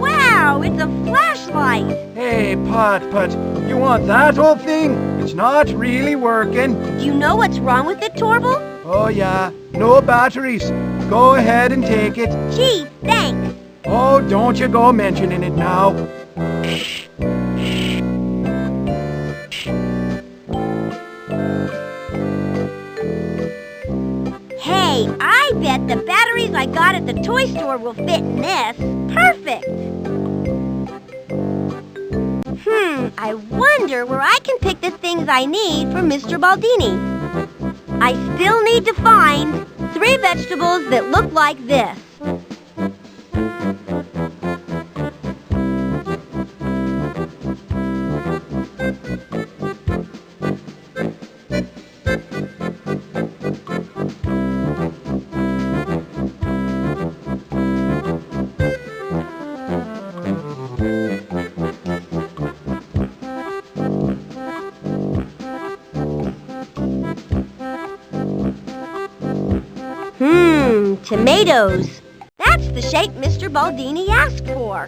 Wow, it's a flashlight. Hey, Putt-Putt, you want that old thing? It's not really working. Do you know what's wrong with it, Torval? Oh, yeah, no batteries. Go ahead and take it. Gee, thanks. Oh, don't you go mentioning it now. Hey, I bet the batteries I got at the toy store will fit in this. Perfect! I wonder where I can pick the things I need for Mr. Baldini. I still need to find 3 vegetables that look like this. Tomatoes. That's the shape Mr. Baldini asked for.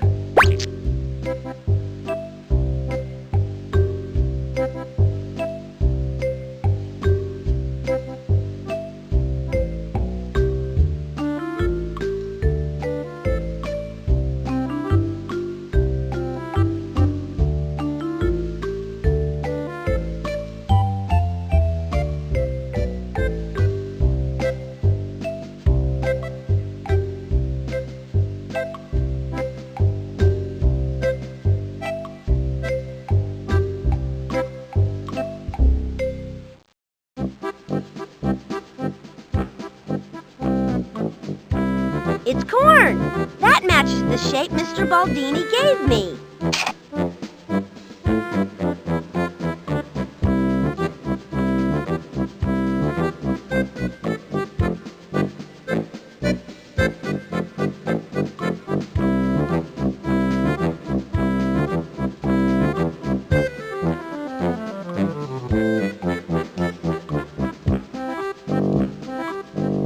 It's corn! That matches the shape Mr. Baldini gave me.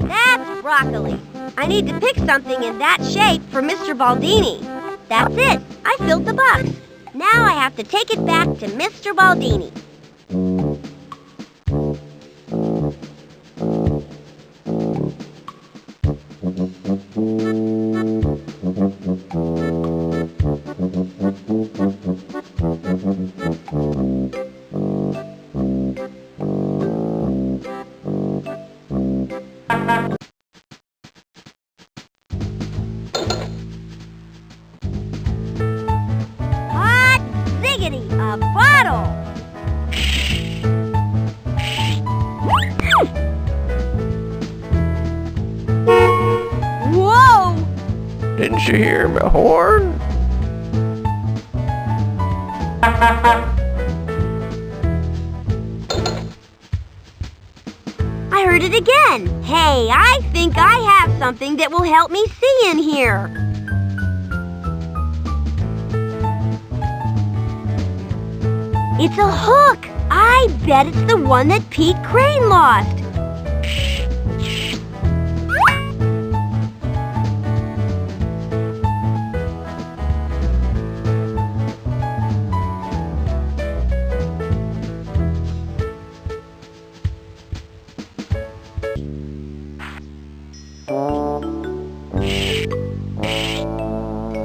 That's broccoli. I need to pick something in that shape for Mr. Baldini. That's it. I filled the box. Now I have to take it back to Mr. Baldini. Hot ziggity, a bottle! Whoa! Didn't you hear my horn? I heard it again. Hey, I think I have something that will help me see in here. It's a hook. I bet it's the one that Pete Crane lost.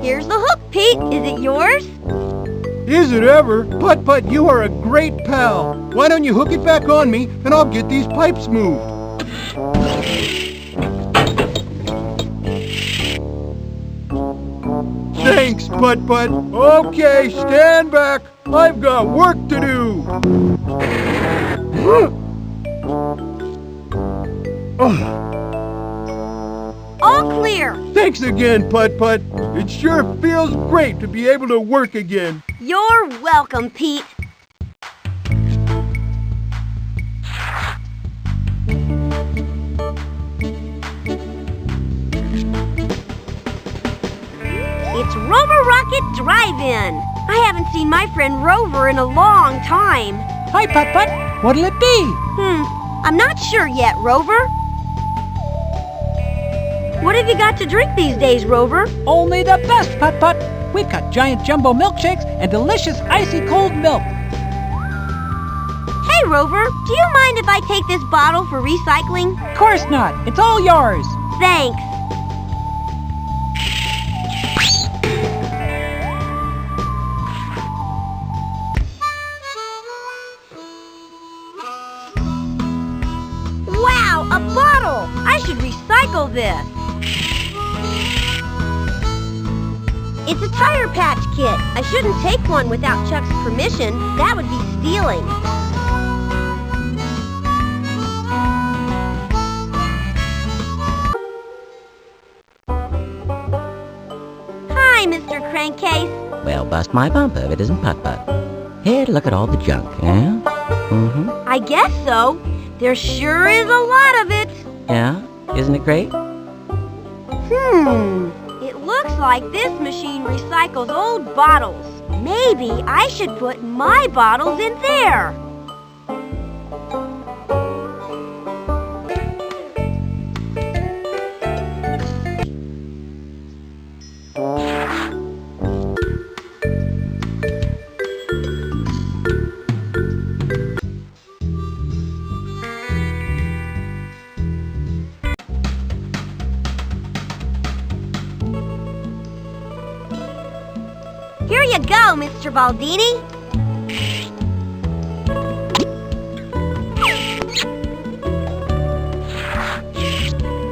Here's the hook, Pete. Is it yours? Is it ever? Putt-Putt, you are a great pal. Why don't you hook it back on me, and I'll get these pipes moved. Thanks, Putt-Putt. Okay, stand back. I've got work to do. All clear. Thanks again, Putt-Putt. It sure feels great to be able to work again. You're welcome, Pete. It's Rover Rocket Drive-In. I haven't seen my friend Rover in a long time. Hi, Putt-Putt. What'll it be? I'm not sure yet, Rover. What have you got to drink these days, Rover? Only the best, Putt-Putt. We've got giant jumbo milkshakes and delicious icy cold milk. Hey, Rover, do you mind if I take this bottle for recycling? Of course not. It's all yours. Thanks. Wow, a bottle! I should recycle this. It's a tire patch kit. I shouldn't take one without Chuck's permission. That would be stealing. Hi, Mr. Crankcase. Well, bust my bumper if it isn't Putt-Putt. Here, look at all the junk, eh? I guess so. There sure is a lot of it. Yeah? Isn't it great? It looks like this machine recycles old bottles. Maybe I should put my bottles in there. Here you go, Mr. Baldini.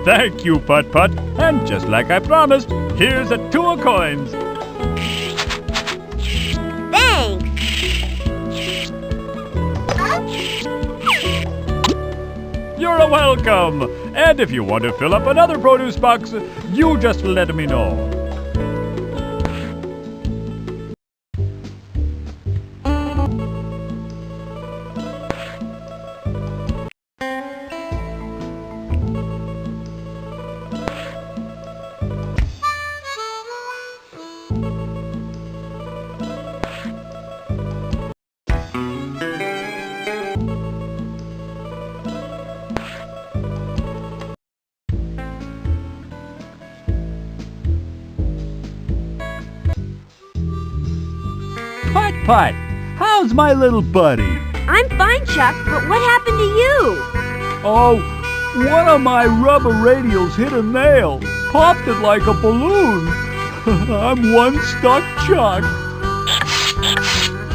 Thank you, Putt-Putt. And just like I promised, here's a 2 of coins. Thanks. You're welcome. And if you want to fill up another produce box, you just let me know. Putt-Putt, how's my little buddy? I'm fine, Chuck, but what happened to you? Oh, one of my rubber radials hit a nail. Popped it like a balloon. I'm one stuck Chuck.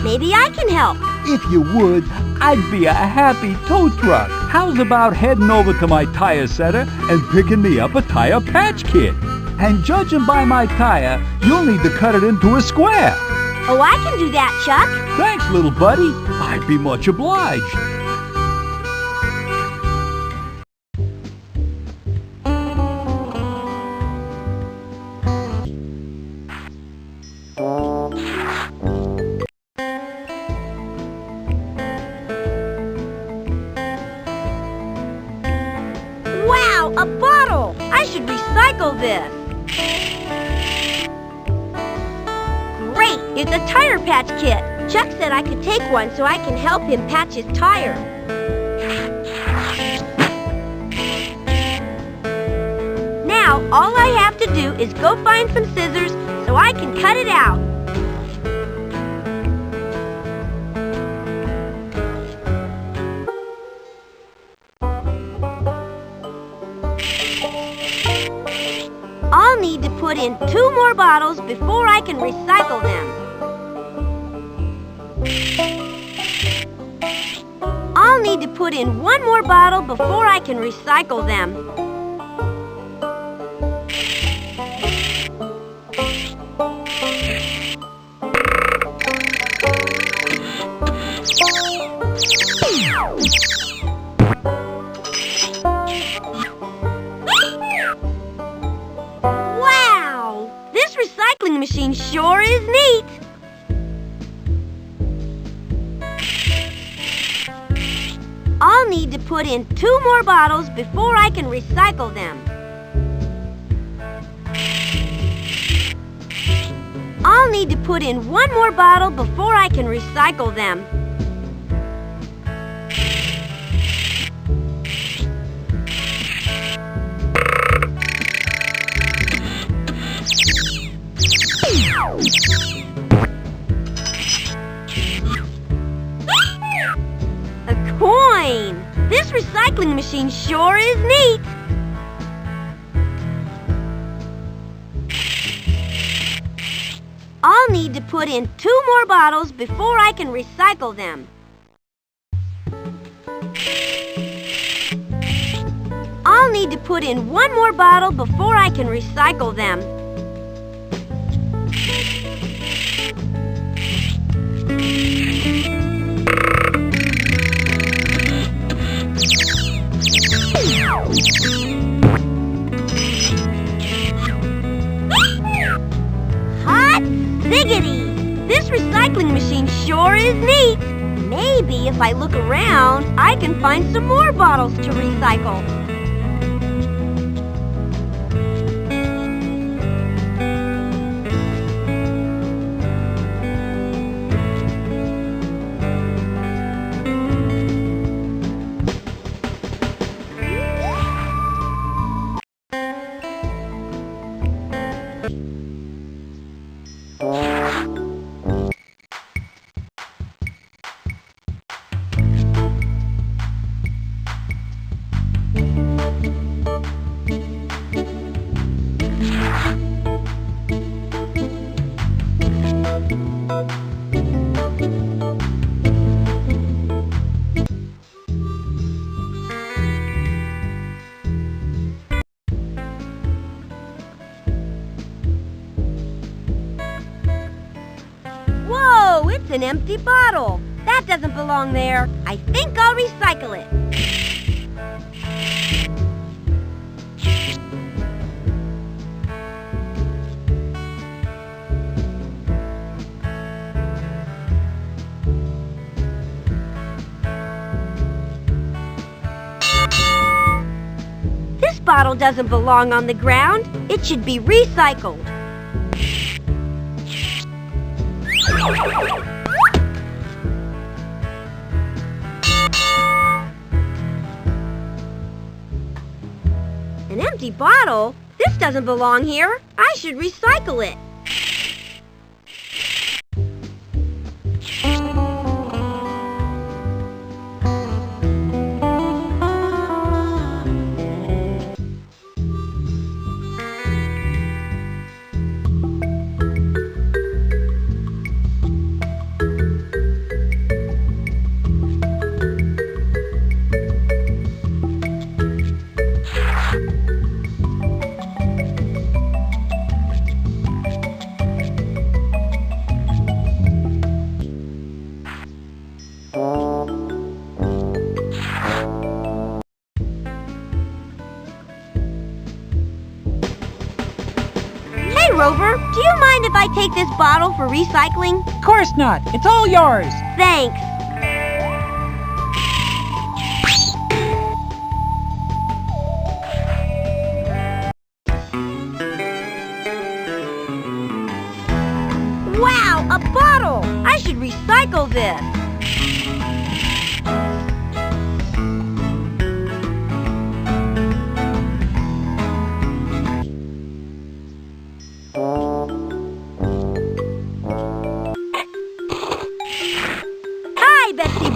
Maybe I can help. If you would, I'd be a happy tow truck. How's about heading over to my tire setter and picking me up a tire patch kit? And judging by my tire, you'll need to cut it into a square. Oh, I can do that, Chuck. Thanks, little buddy. I'd be much obliged. Wow, a bottle! I should recycle this. Great! It's a tire patch kit. Chuck said I could take one so I can help him patch his tire. Now, all I have to do is go find some scissors so I can cut it out. I'll need need to put in 2 more bottles before I can recycle them. I'll need to put in 1 more bottle before I can recycle them. Wow! This recycling machine sure is neat! I'll need to put in 2 more bottles before I can recycle them. I'll need to put in 1 more bottle before I can recycle them. A coin! This recycling machine sure is neat! I'll need to put in 2 more bottles before I can recycle them. I'll need to put in 1 more bottle before I can recycle them. Hot ziggity! This recycling machine sure is neat! Maybe if I look around, I can find some more bottles to recycle. Whoa, it's an empty bottle. That doesn't belong there. I think I'll recycle it. This bottle doesn't belong on the ground. It should be recycled. An empty bottle? This doesn't belong here. I should recycle it. Rover, do you mind if I take this bottle for recycling? Of course not. It's all yours. Thanks. Wow, a bottle! I should recycle this.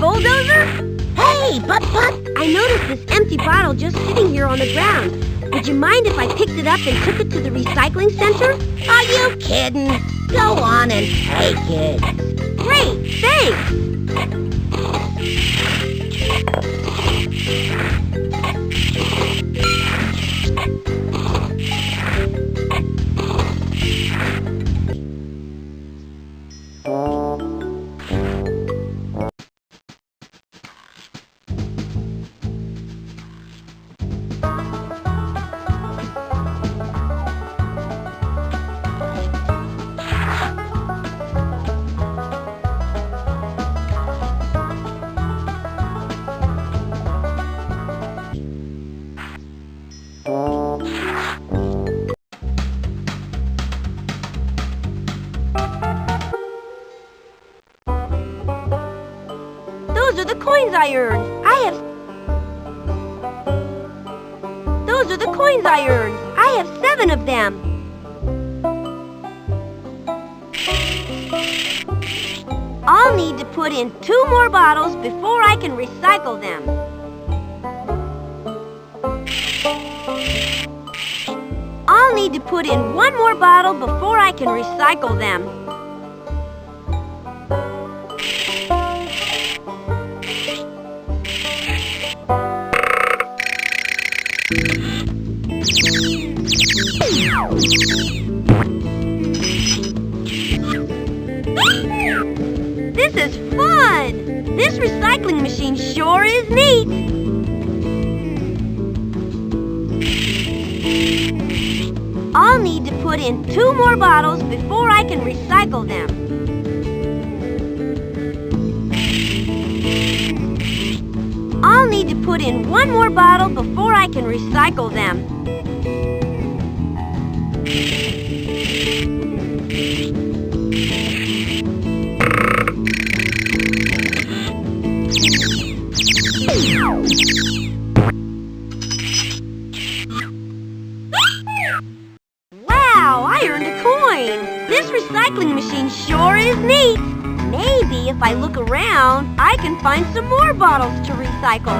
Bulldozer? Hey, Putt-Putt! I noticed this empty bottle just sitting here on the ground. Would you mind if I picked it up and took it to the recycling center? Are you kidding? Go on and take it. Great, thanks! Those are the coins I earned. Those are the coins I earned. I have 7 of them. I'll need to put in 2 more bottles before I can recycle them. I'll need to put in 1 more bottle before I can recycle them. This is fun! This recycling machine sure is neat! I'll need to put in 2 more bottles before I can recycle them. I'll need to put in 1 more bottle before I can recycle them. Wow, I earned a coin! This recycling machine sure is neat! Maybe if I look around, I can find some more bottles to recycle.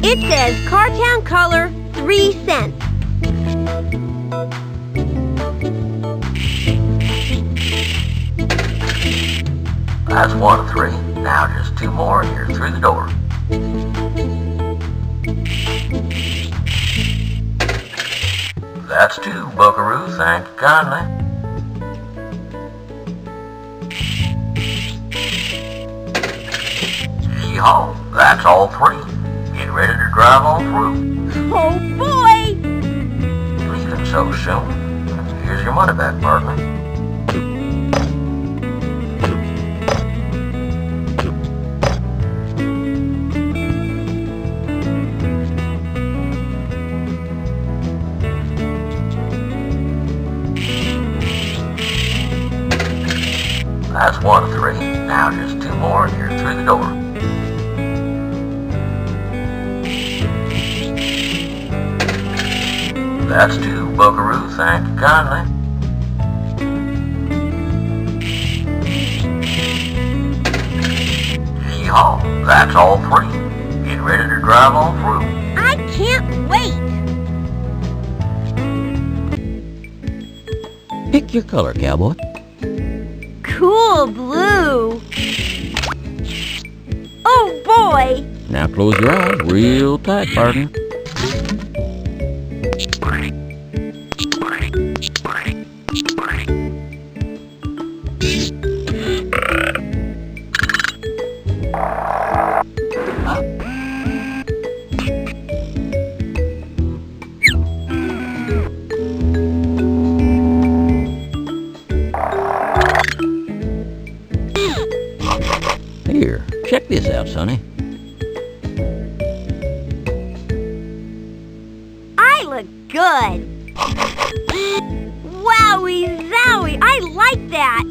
It says Cartown color, 3 cents. That's 1 of 3. Now just 2 more and you're through the door. That's 2, Buckaroo. Thank you kindly. Yeehaw. That's all 3. Get ready to drive on through. Oh boy! Leaving so soon. Here's your money back, partner. That's 1 of 3. Now just 2 more and you're through the door. That's 2, Buckaroo. Thank you kindly. Yeehaw. That's all 3. Get ready to drive on through. I can't wait! Pick your color, cowboy. Cool blue! Oh boy! Now close your eyes real tight, partner. Here, check this out, Sonny. I look good! boy. I like that.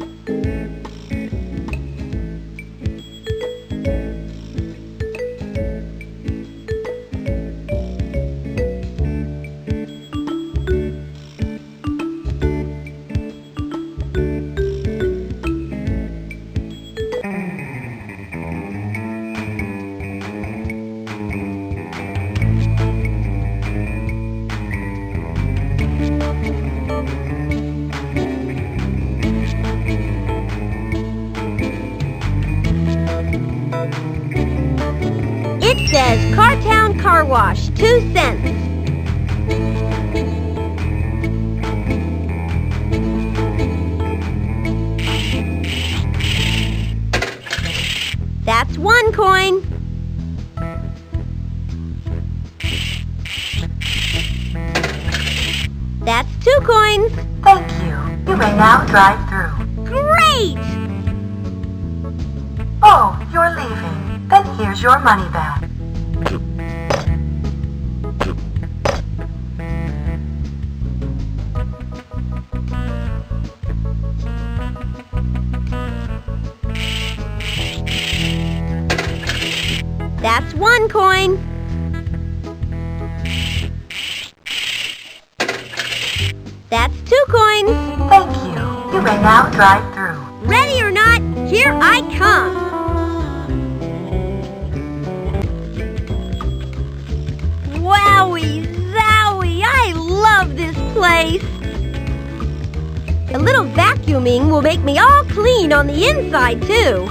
It says Cartown Car Wash, 2 cents. That's 1 coin. That's 2 coins. Thank you. You may now drive through. Great! Oh, you're leaving. Then here's your money back. That's 1 coin. That's 2 coins. Thank you. You may now drive through. Ready or not, here I come. Wowie zowie, I love this place. A little vacuuming will make me all clean on the inside, too.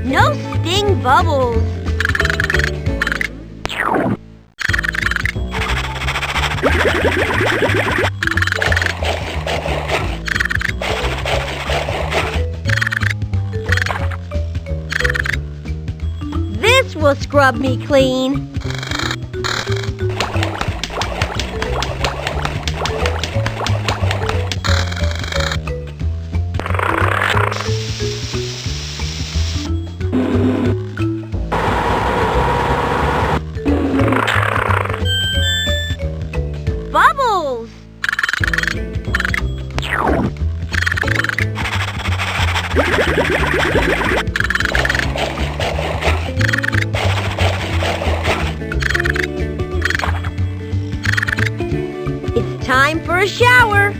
No sting bubbles. This will scrub me clean. Bubbles! It's time for a shower.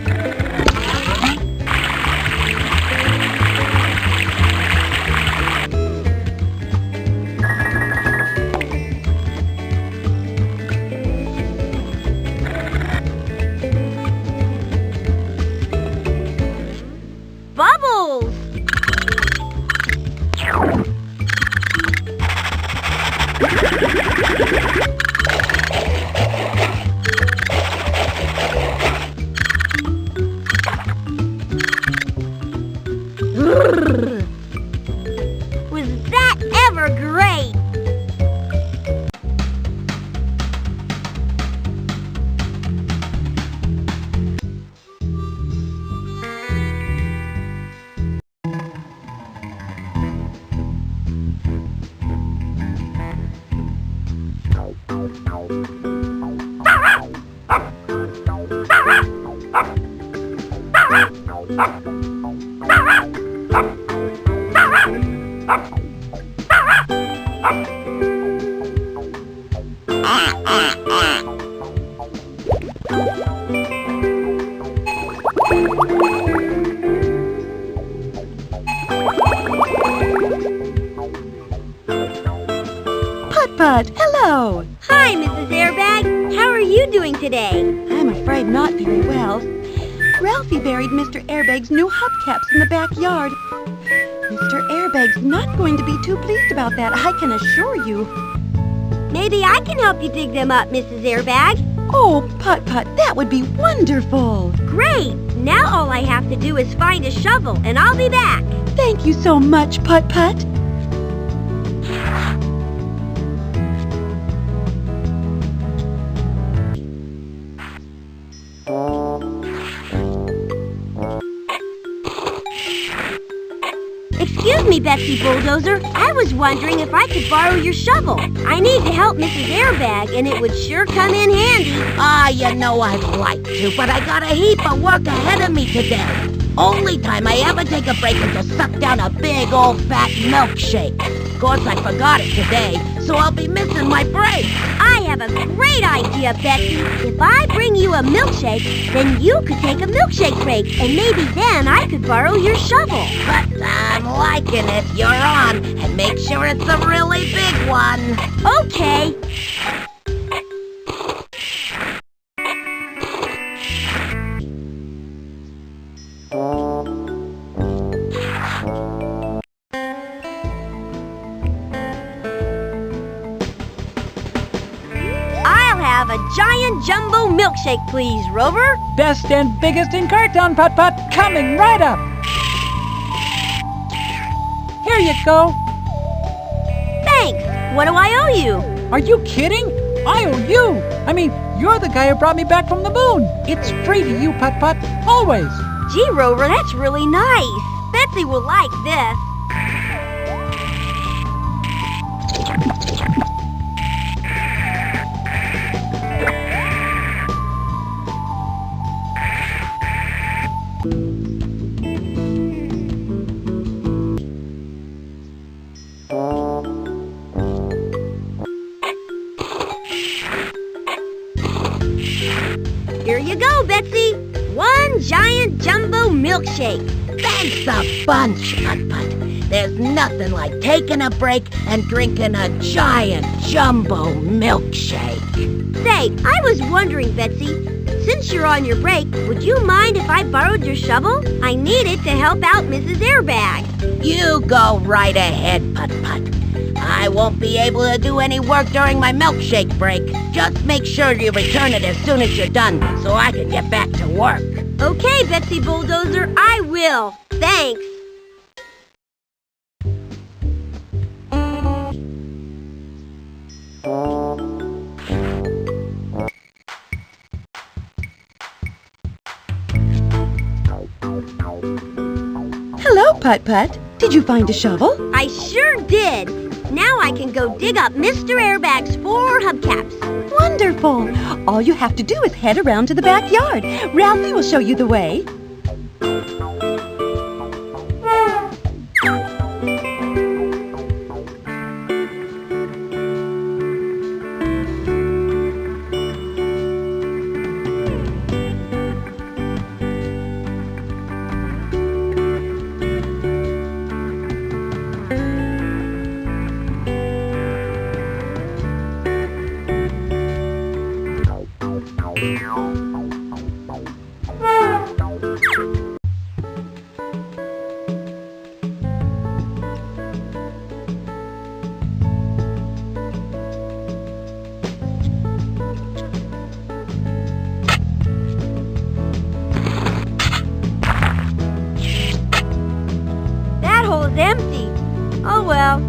Bubbles! Was that ever great? Putt-Putt, hello. Hi, Mrs. Airbag. How are you doing today? I'm afraid not very well. Ralphie buried Mr. Airbag's new hubcaps in the backyard. Mr. Airbag's not going to be too pleased about that, I can assure you. Maybe I can help you dig them up, Mrs. Airbag. Oh, Putt-Putt, that would be wonderful. Great! Now all I have to do is find a shovel, and I'll be back. Thank you so much, Putt-Putt. Excuse me, Betsy Bulldozer. I was wondering if I could borrow your shovel. I need to help Mrs. Airbag, and it would sure come in handy. You know I'd like to, but I got a heap of work ahead of me today. Only time I ever take a break is to suck down a big old fat milkshake. Of course, I forgot it today, so I'll be missing my break. I have a great idea, Betsy. If I bring you a milkshake, then you could take a milkshake break, and maybe then I could borrow your shovel. But I'm liking it. You're on, and make sure it's a really big one. Okay. Have a giant jumbo milkshake, please, Rover. Best and biggest in Cartown, Putt-Putt, coming right up. Here you go. Thanks. What do I owe you? Are you kidding? I owe you. I mean, you're the guy who brought me back from the moon. It's free to you, Putt-Putt, always. Gee, Rover, that's really nice. Betsy will like this. Here you go, Betsy. One giant jumbo milkshake. Thanks a bunch, Putt-Putt. There's nothing like taking a break and drinking a giant jumbo milkshake. Say, I was wondering, Betsy, since you're on your break, would you mind if I borrowed your shovel? I need it to help out Mrs. Airbag. You go right ahead, Putt-Putt. I won't be able to do any work during my milkshake break. Just make sure you return it as soon as you're done so I can get back to work. Okay, Betsy Bulldozer, I will. Thanks. Hello, Putt-Putt. Did you find a shovel? I sure did. Now I can go dig up Mr. Airbag's 4 hubcaps. Wonderful. All you have to do is head around to the backyard. Ralphie will show you the way. That hole is empty. Oh well.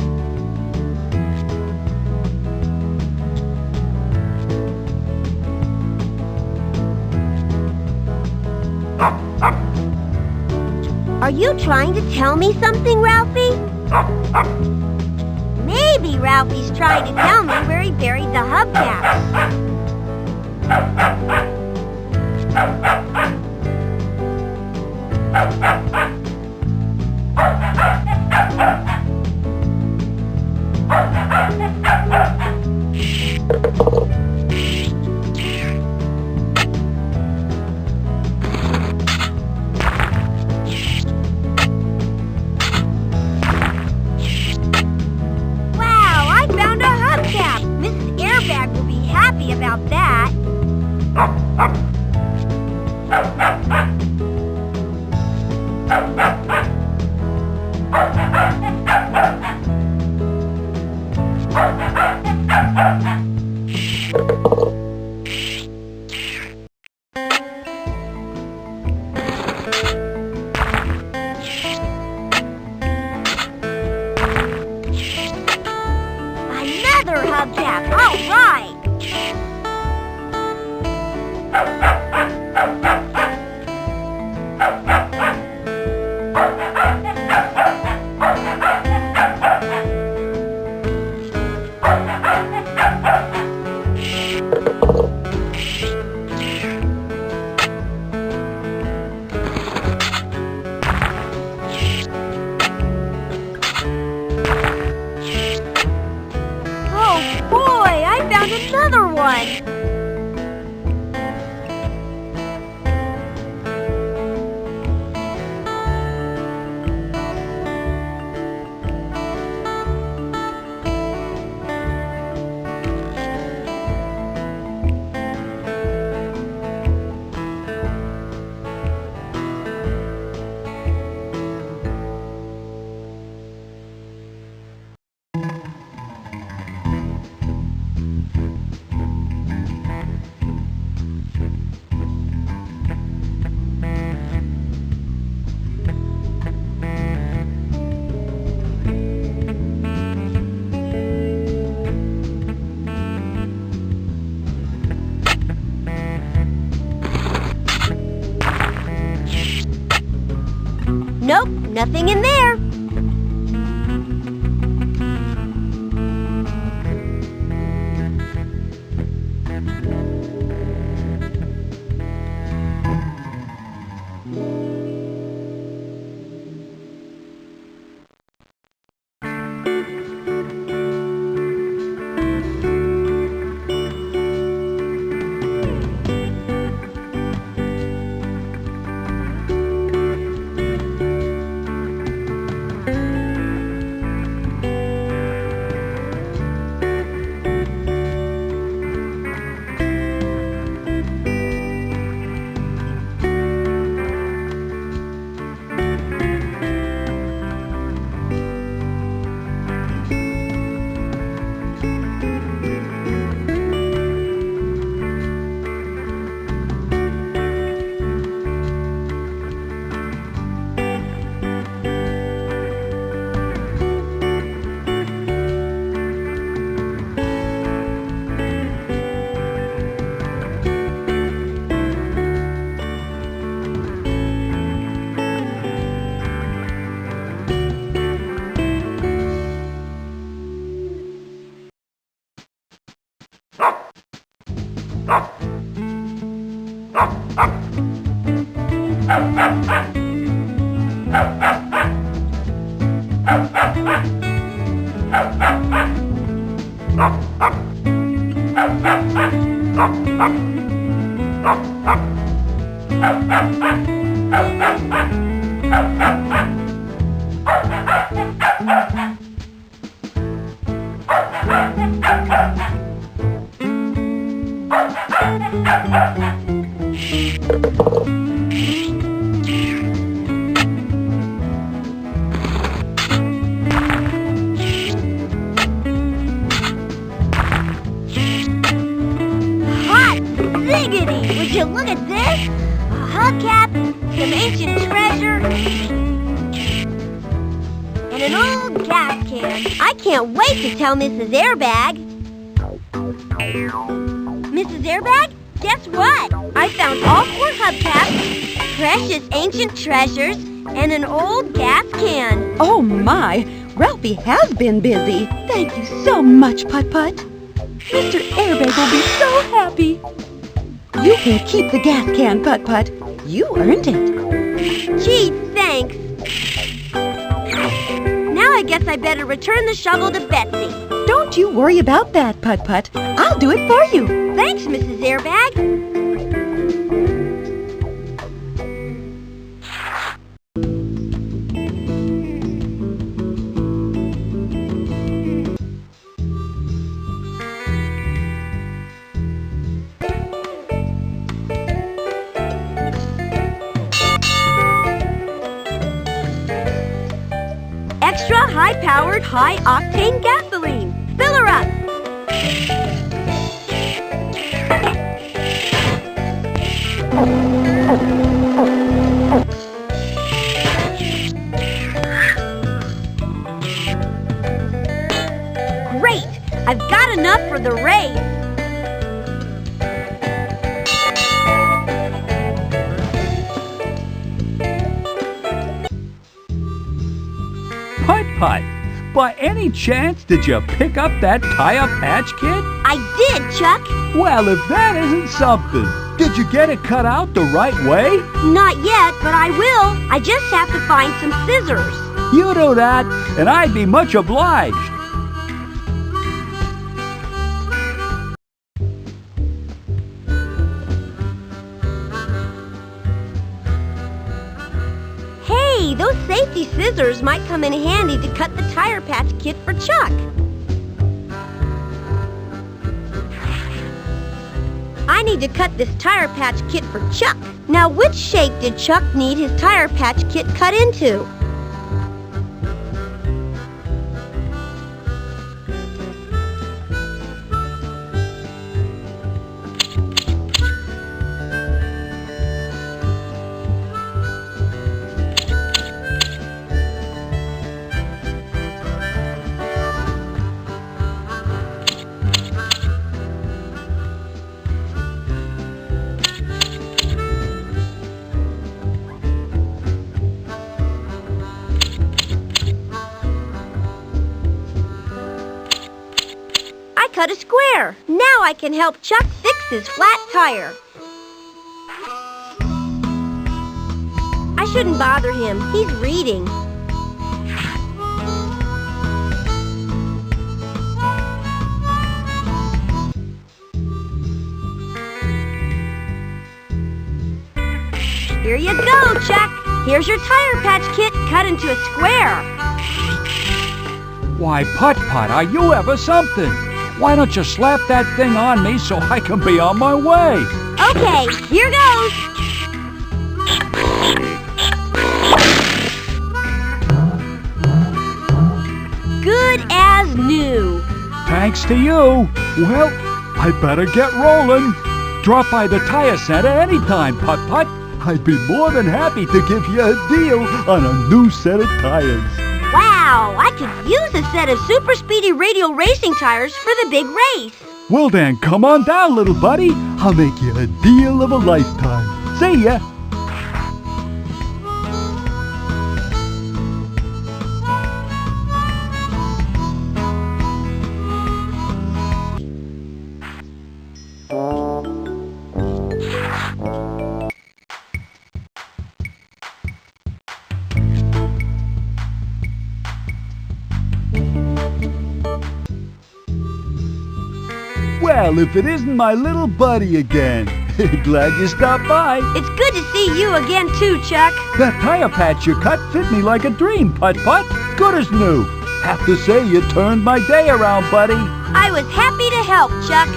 Are you trying to tell me something, Ralphie? Maybe Ralphie's trying to tell me where he buried the hubcaps. Mrs. Airbag will be happy about that. Another hubcap. All right. Nope, nothing in there. Ziggity! Would you look at this? A hubcap, some ancient treasure, and an old gas can. I can't wait to tell Mrs. Airbag. Mrs. Airbag, guess what? I found all 4 hubcaps, precious ancient treasures, and an old gas can. Oh my! Ralphie has been busy. Thank you so much, Putt-Putt. Mr. Airbag will be so happy. You can keep the gas can, Putt-Putt. You earned it. Gee, thanks. Now I guess I better return the shovel to Betsy. Don't you worry about that, Putt-Putt. I'll do it for you. Thanks, Mrs. Airbag. Extra high-powered, high-octane gasoline. Fill her up. Great! I've got enough for the race. Putt-Putt, by any chance did you pick up that tire patch kit? I did, Chuck. Well, if that isn't something. Did you get it cut out the right way? Not yet, but I will. I just have to find some scissors. You do that, and I'd be much obliged. Hey, those safety scissors might come in handy to cut the tire patch kit for Chuck. I need to cut this tire patch kit for Chuck. Now, which shape did Chuck need his tire patch kit cut into? cut a square. Now I can help Chuck fix his flat tire. I shouldn't bother him. He's reading. Here you go, Chuck. Here's your tire patch kit cut into a square. Why, Putt-Putt, are you ever something? Why don't you slap that thing on me so I can be on my way? Okay, here goes. Good as new. Thanks to you. Well, I better get rolling. Drop by the tire center anytime, Putt-Putt. I'd be more than happy to give you a deal on a new set of tires. Wow, I could use a set of super speedy radial racing tires for the big race. Well then, come on down, little buddy. I'll make you a deal of a lifetime. See ya. Well, if it isn't my little buddy again. Glad you stopped by. It's good to see you again too, Chuck. That tire patch you cut fit me like a dream, Putt-Putt. Good as new. Have to say you turned my day around, buddy. I was happy to help, Chuck.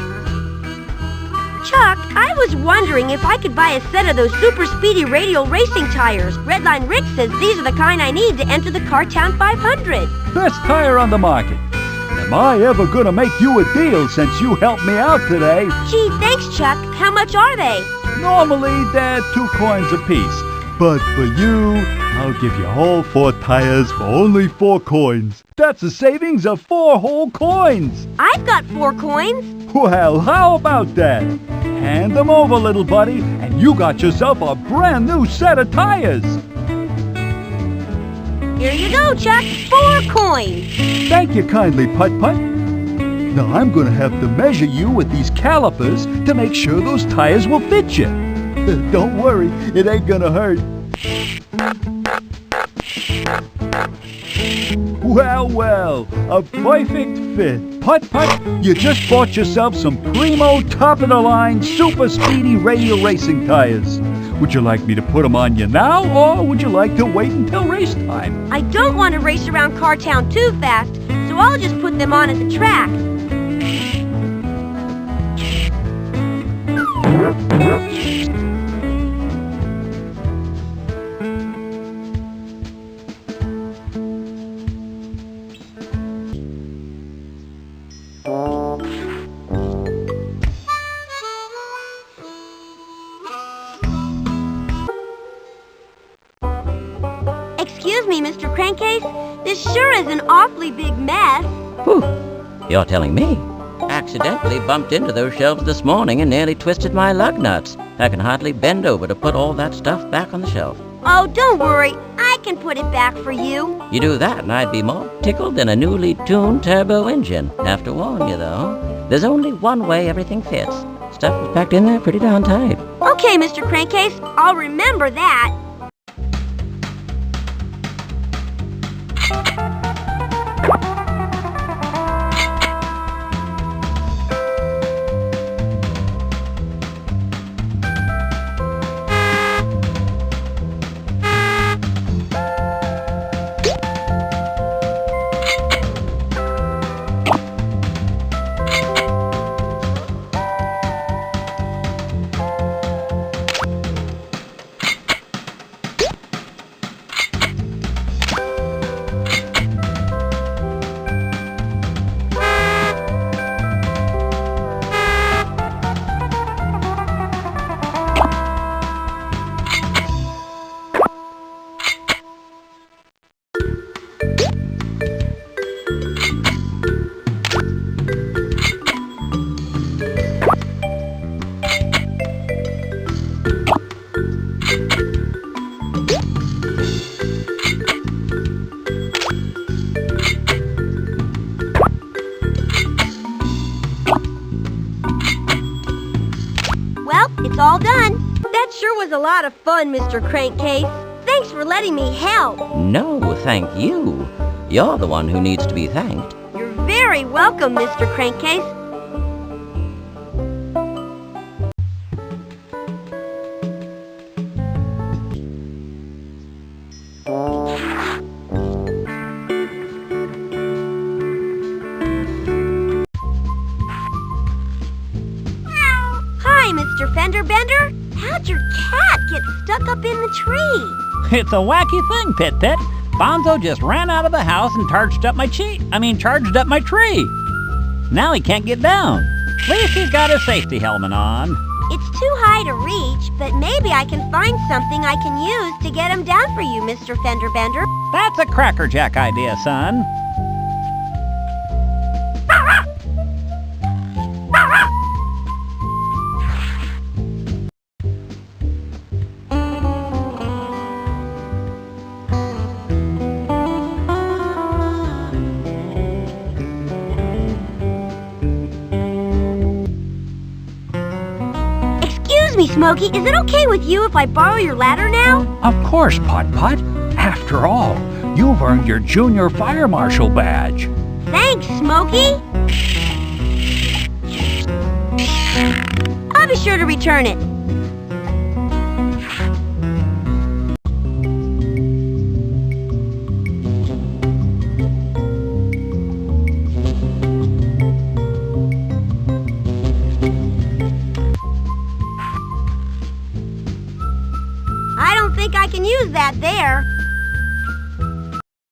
Chuck, I was wondering if I could buy a set of those super speedy radial racing tires. Redline Rick says these are the kind I need to enter the Cartown 500. Best tire on the market. Am I ever gonna make you a deal since you helped me out today? Gee, thanks, Chuck. How much are they? Normally, they're 2 coins apiece. But for you, I'll give you all 4 tires for only 4 coins. That's a savings of 4 whole coins. I've got 4 coins. Well, how about that? Hand them over, little buddy, and you got yourself a brand new set of tires. Here you go, Chuck. 4 coins. Thank you kindly, Putt-Putt. Now I'm gonna have to measure you with these calipers to make sure those tires will fit you. Don't worry, it ain't gonna hurt. Well, well, a perfect fit. Putt-Putt, you just bought yourself some primo top-of-the-line super speedy radial racing tires. Would you like me to put them on you now, or would you like to wait until race time? I don't want to race around Cartown too fast, so I'll just put them on at the track. Excuse me, Mr. Crankcase. This sure is an awfully big mess. Whew, you're telling me. Accidentally bumped into those shelves this morning and nearly twisted my lug nuts. I can hardly bend over to put all that stuff back on the shelf. Oh, don't worry. I can put it back for you. You do that and I'd be more tickled than a newly tuned turbo engine. Have to warn you, though, there's only one way everything fits. Stuff is packed in there pretty darn tight. Okay, Mr. Crankcase. I'll remember that. lot of fun, Mr. Crankcase. Thanks for letting me help. No, thank you. You're the one who needs to be thanked. You're very welcome, Mr. Crankcase. Hi, Mr. Fender Bender. How'd your cat get stuck up in the tree? It's a wacky thing, Pit-Pit. Bonzo just ran out of the house and charged up my tree. Now he can't get down. At least he's got his safety helmet on. It's too high to reach, but maybe I can find something I can use to get him down for you, Mr. Fender Bender. That's a crackerjack idea, son. Smokey, is it okay with you if I borrow your ladder now? Of course, Putt-Putt. After all, you've earned your Junior Fire Marshal badge. Thanks, Smokey. I'll be sure to return it. I can use that there.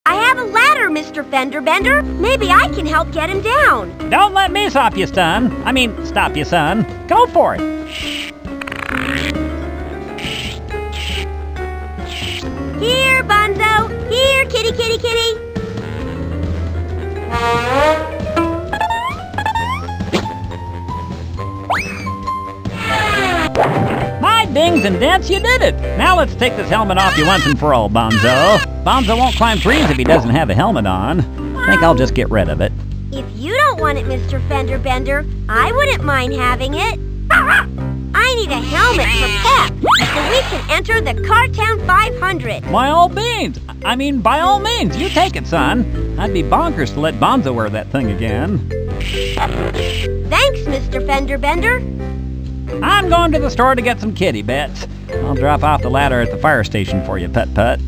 I have a ladder, Mr. Fender Bender. Maybe I can help get him down. Don't let me stop you, son. Go for it. Here, Bonzo. Here, kitty, kitty, kitty. Dings and dents, you did it! Now let's take this helmet off you once and for all, Bonzo. Bonzo won't climb trees if he doesn't have a helmet on. I think I'll just get rid of it. If you don't want it, Mr. Fender Bender, I wouldn't mind having it. I need a helmet for Pep, so we can enter the Cartown 500. By all means, you take it, son. I'd be bonkers to let Bonzo wear that thing again. Thanks, Mr. Fender Bender. I'm going to the store to get some kitty bits. I'll drop off the ladder at the fire station for you, Putt-Putt.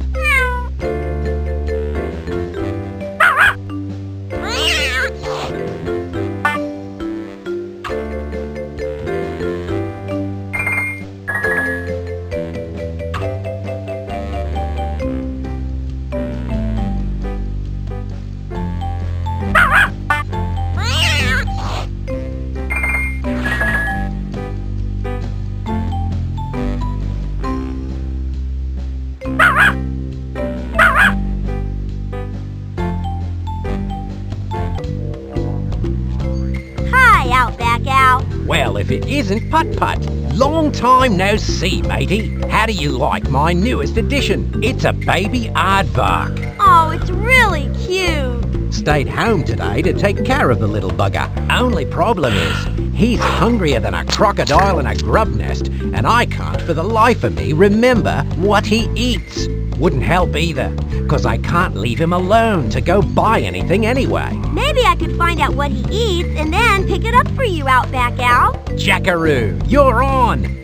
Well, if it isn't Putt-Putt. Long time no see, matey. How do you like my newest addition? It's a baby aardvark. Oh, it's really cute. Stayed home today to take care of the little bugger. Only problem is, he's hungrier than a crocodile in a grub nest, and I can't for the life of me remember what he eats. Wouldn't help either, because I can't leave him alone to go buy anything anyway. Maybe I could find out what he eats and then pick it up for you, Outback Al. Jackaroo, you're on!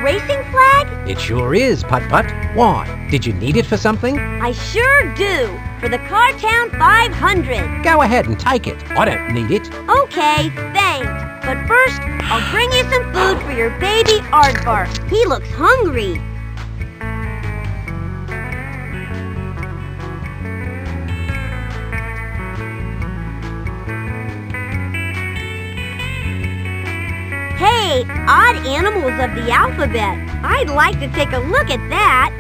Racing flag? It sure is, Putt-Putt. Why? Did you need it for something? I sure do. For the Cartown 500. Go ahead and take it. I don't need it. Okay, thanks. But first, I'll bring you some food for your baby aardvark. He looks hungry. Hey, odd animals of the alphabet. I'd like to take a look at that.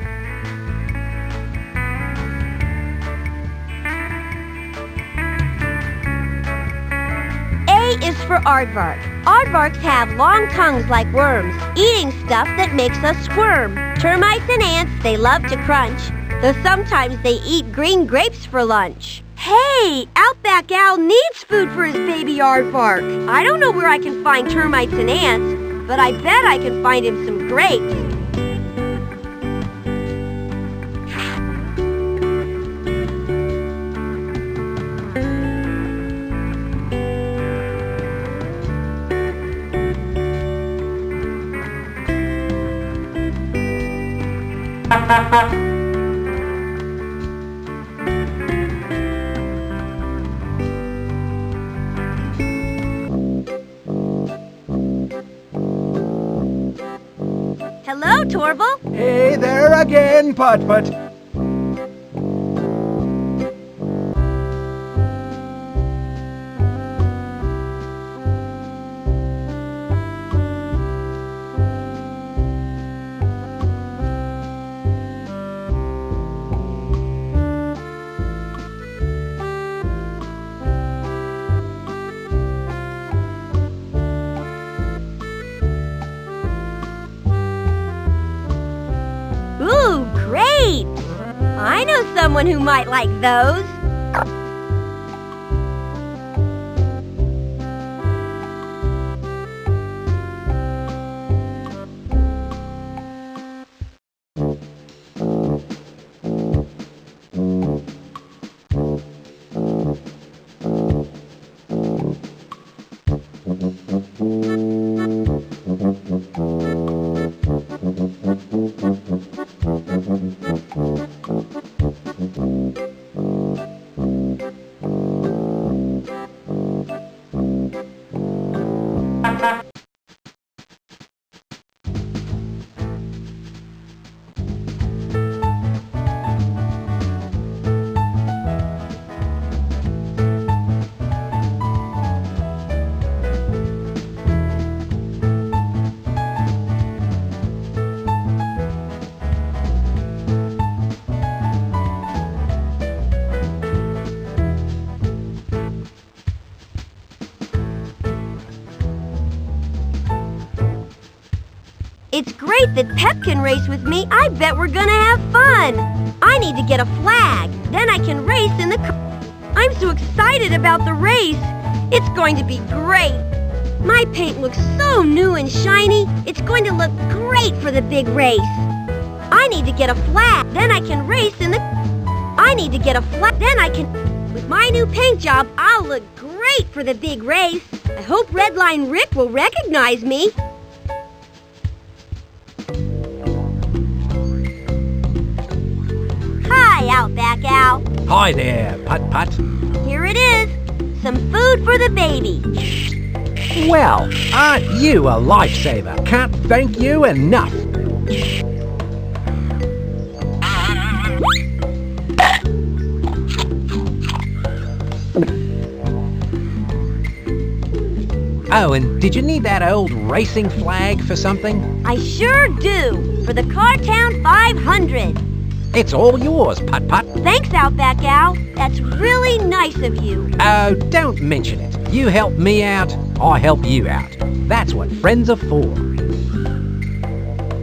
A for aardvark. Aardvarks have long tongues like worms, eating stuff that makes us squirm. Termites and ants, they love to crunch, though sometimes they eat green grapes for lunch. Hey, Outback Al needs food for his baby aardvark. I don't know where I can find termites and ants, but I bet I can find him some grapes. Hello, Torval. Hey there again, Putt-Putt. Ooh, grapes! I know someone who might like those. It's great that Pep can race with me. I bet we're gonna have fun. I need to get a flag. Then I can race in the car. I'm so excited about the race. It's going to be great. My paint looks so new and shiny. It's going to look great for the big race. I need to get a flag. Then I can race in the... I need to get a flag. Then I can... With my new paint job, I'll look great for the big race. I hope Redline Rick will recognize me. Hi, Outback Al. Hi there, Putt-Putt. Here it is. Some food for the baby. Well, aren't you a lifesaver? Can't thank you enough. Oh, and did you need that old racing flag for something? I sure do. For the Cartown 500. It's all yours, Putt-Putt. Thanks, Outback Al. That's really nice of you. Oh, don't mention it. You help me out, I help you out. That's what friends are for.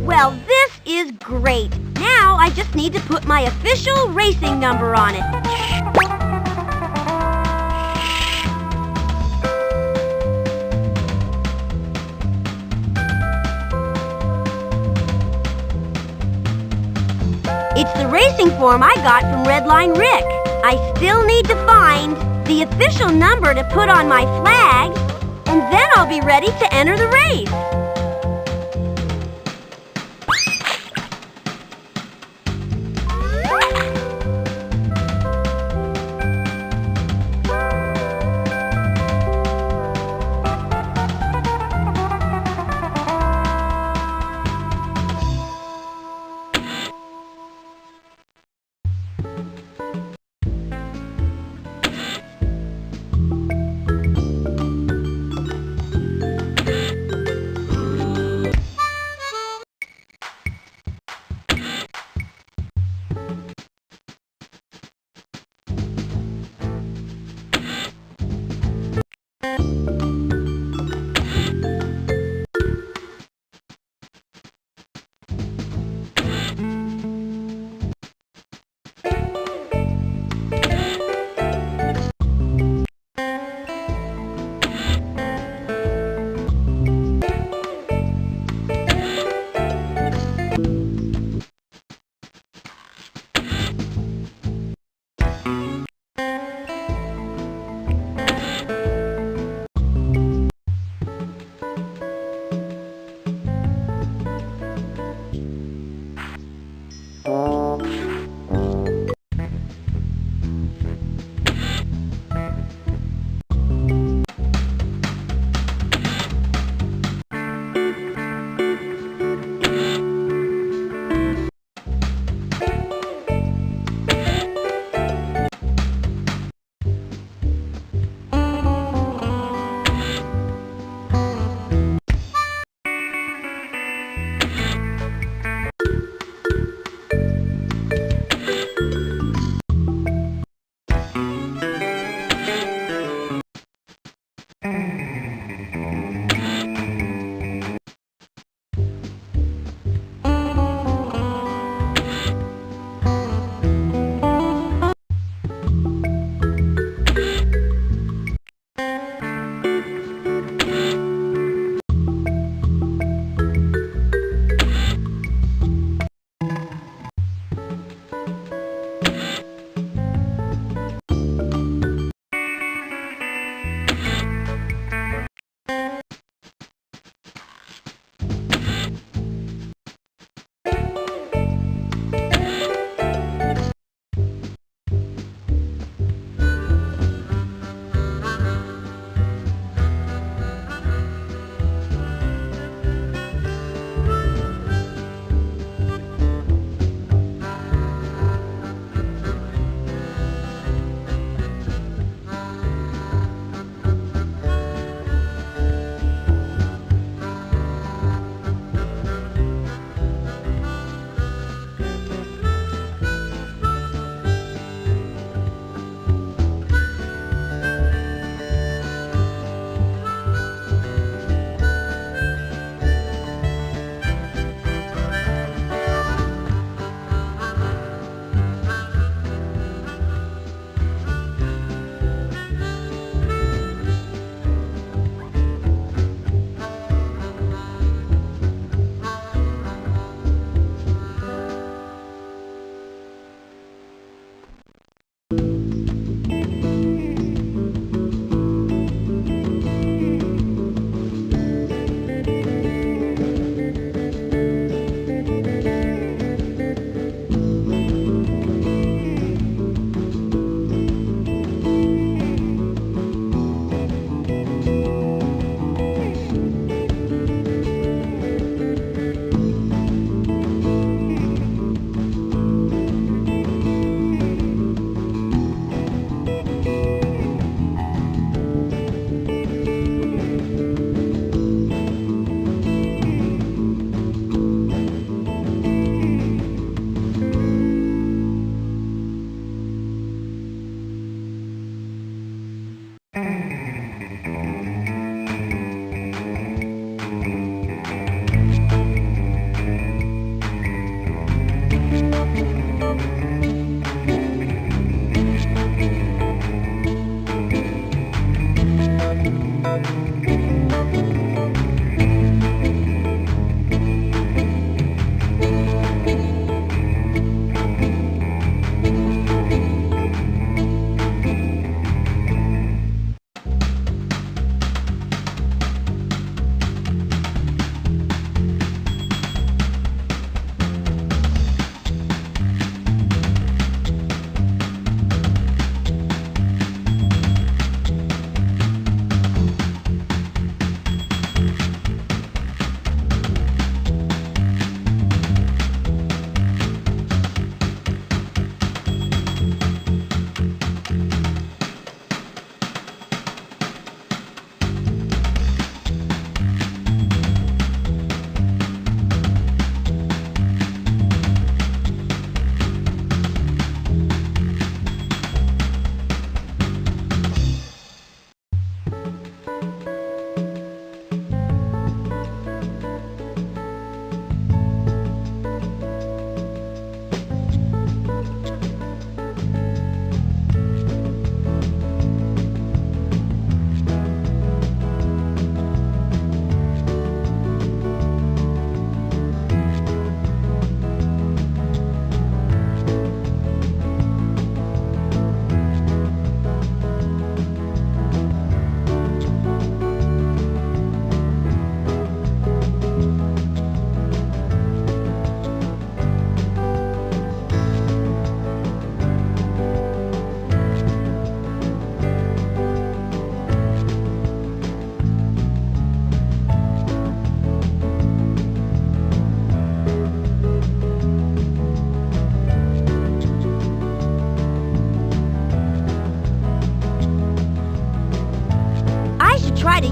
Well, this is great. Now I just need to put my official racing number on it. It's the racing form I got from Redline Rick. I still need to find the official number to put on my flag, and then I'll be ready to enter the race.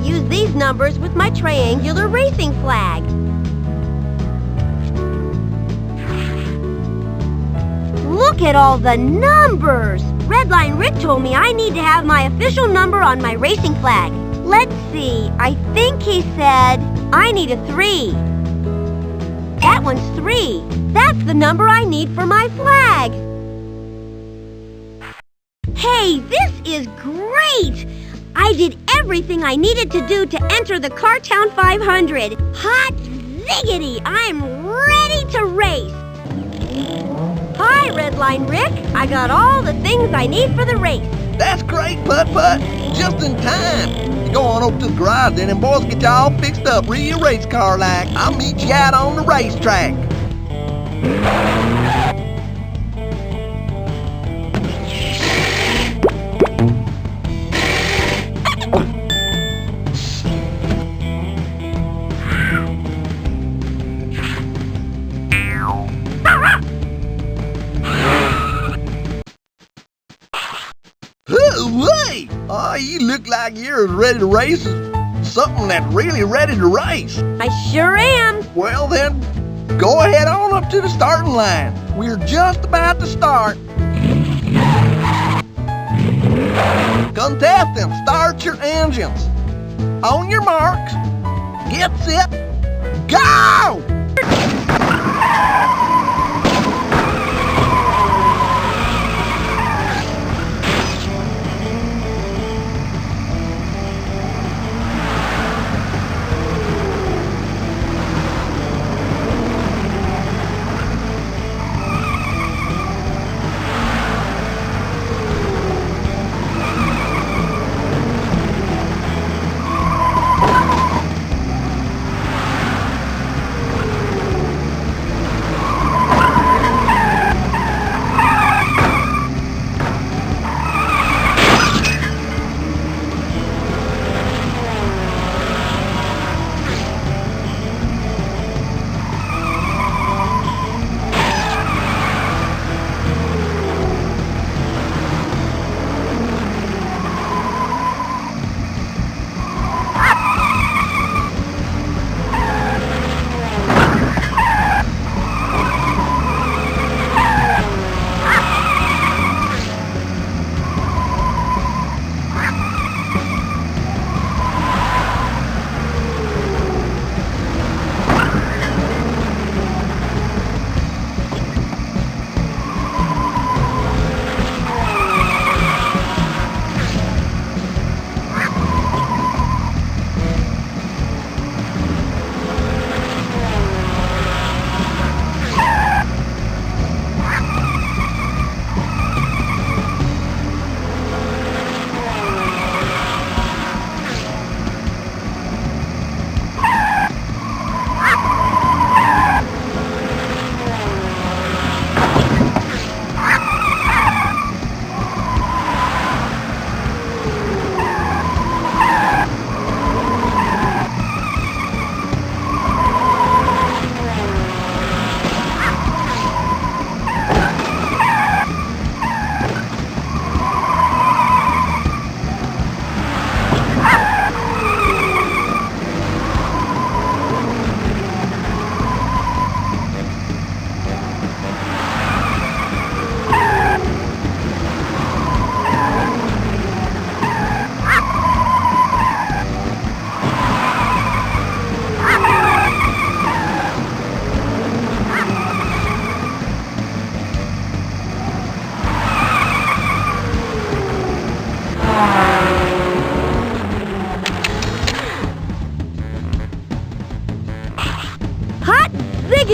use these numbers with my triangular racing flag. Look at all the numbers! Redline Rick told me I need to have my official number on my racing flag. Let's see, I think he said I need a 3. That one's 3. That's the number I need for my flag. Hey, this is great! I did everything I needed to do to enter the Cartown 500. Hot ziggity! I'm ready to race! Hi, Redline Rick. I got all the things I need for the race. That's great, Putt-Putt. Just in time. Go on over to the garage then and boys get you all fixed up real race car like. I'll meet you out on the racetrack. Hey! Oh, you look like you're as ready to race as something that's really ready to race. I sure am. Well then, go ahead on up to the starting line. We're just about to start. Contestants, start your engines. On your marks, get set, go!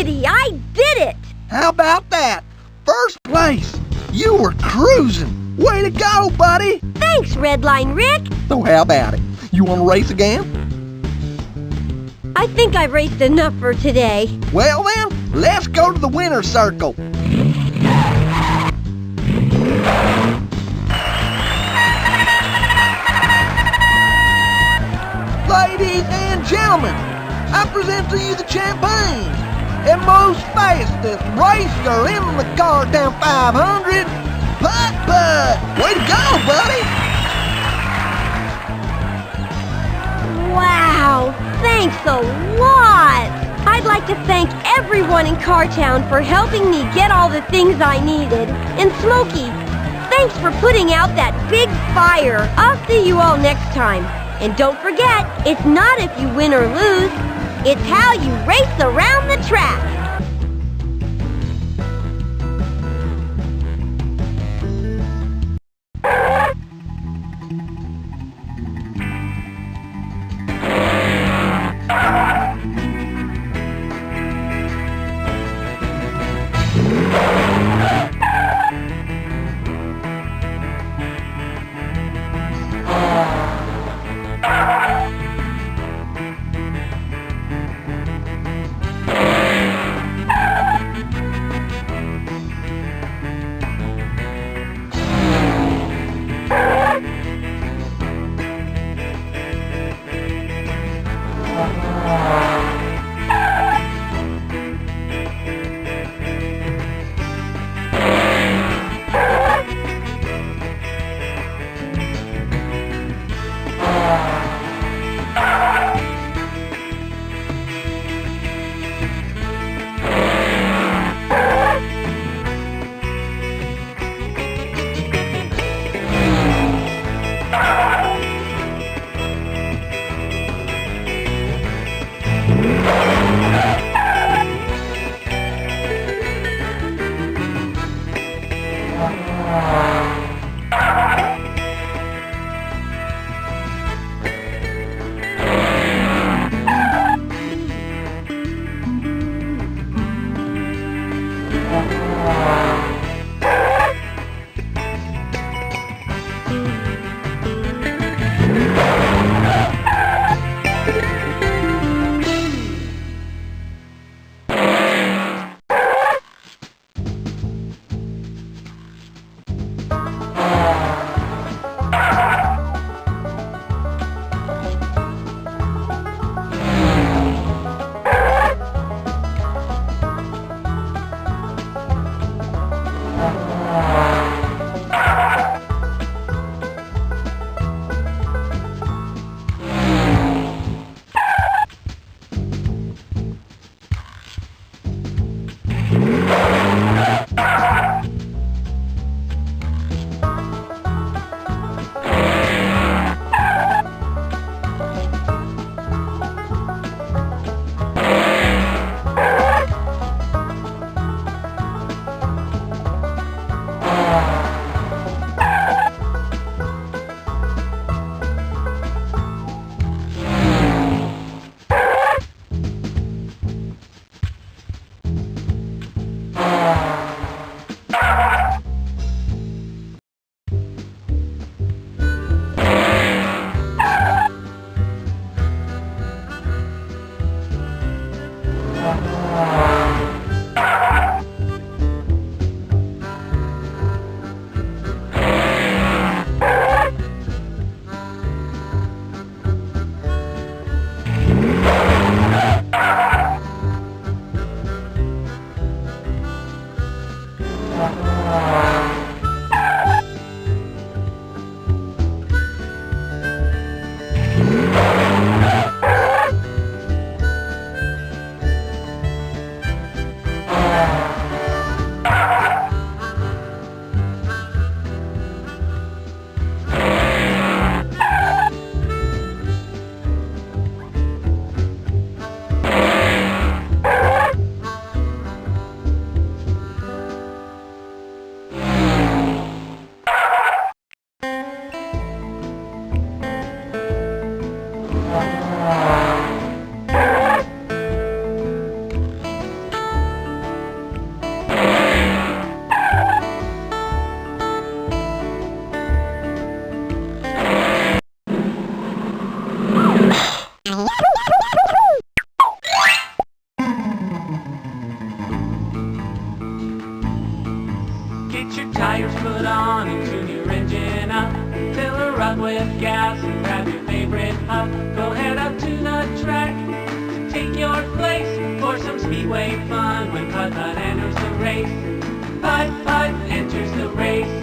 I did it! How about that? First place! You were cruising! Way to go, buddy! Thanks, Redline Rick! So how about it? You want to race again? I think I've raced enough for today. Well then, let's go to the winner's circle. Ladies and gentlemen, I present to you the champagne and most fastest racer in the Cartown 500, Putt-Putt! Way to go, buddy! Wow! Thanks a lot! I'd like to thank everyone in Cartown for helping me get all the things I needed. And Smokey, thanks for putting out that big fire. I'll see you all next time. And don't forget, it's not if you win or lose, it's how you race around the track. Get your tires put on and tune your engine up. Fill her up with gas and grab your favorite hub. Go head up to the track to take your place for some speedway fun when Putt-Putt enters the race. Putt-Putt enters the race.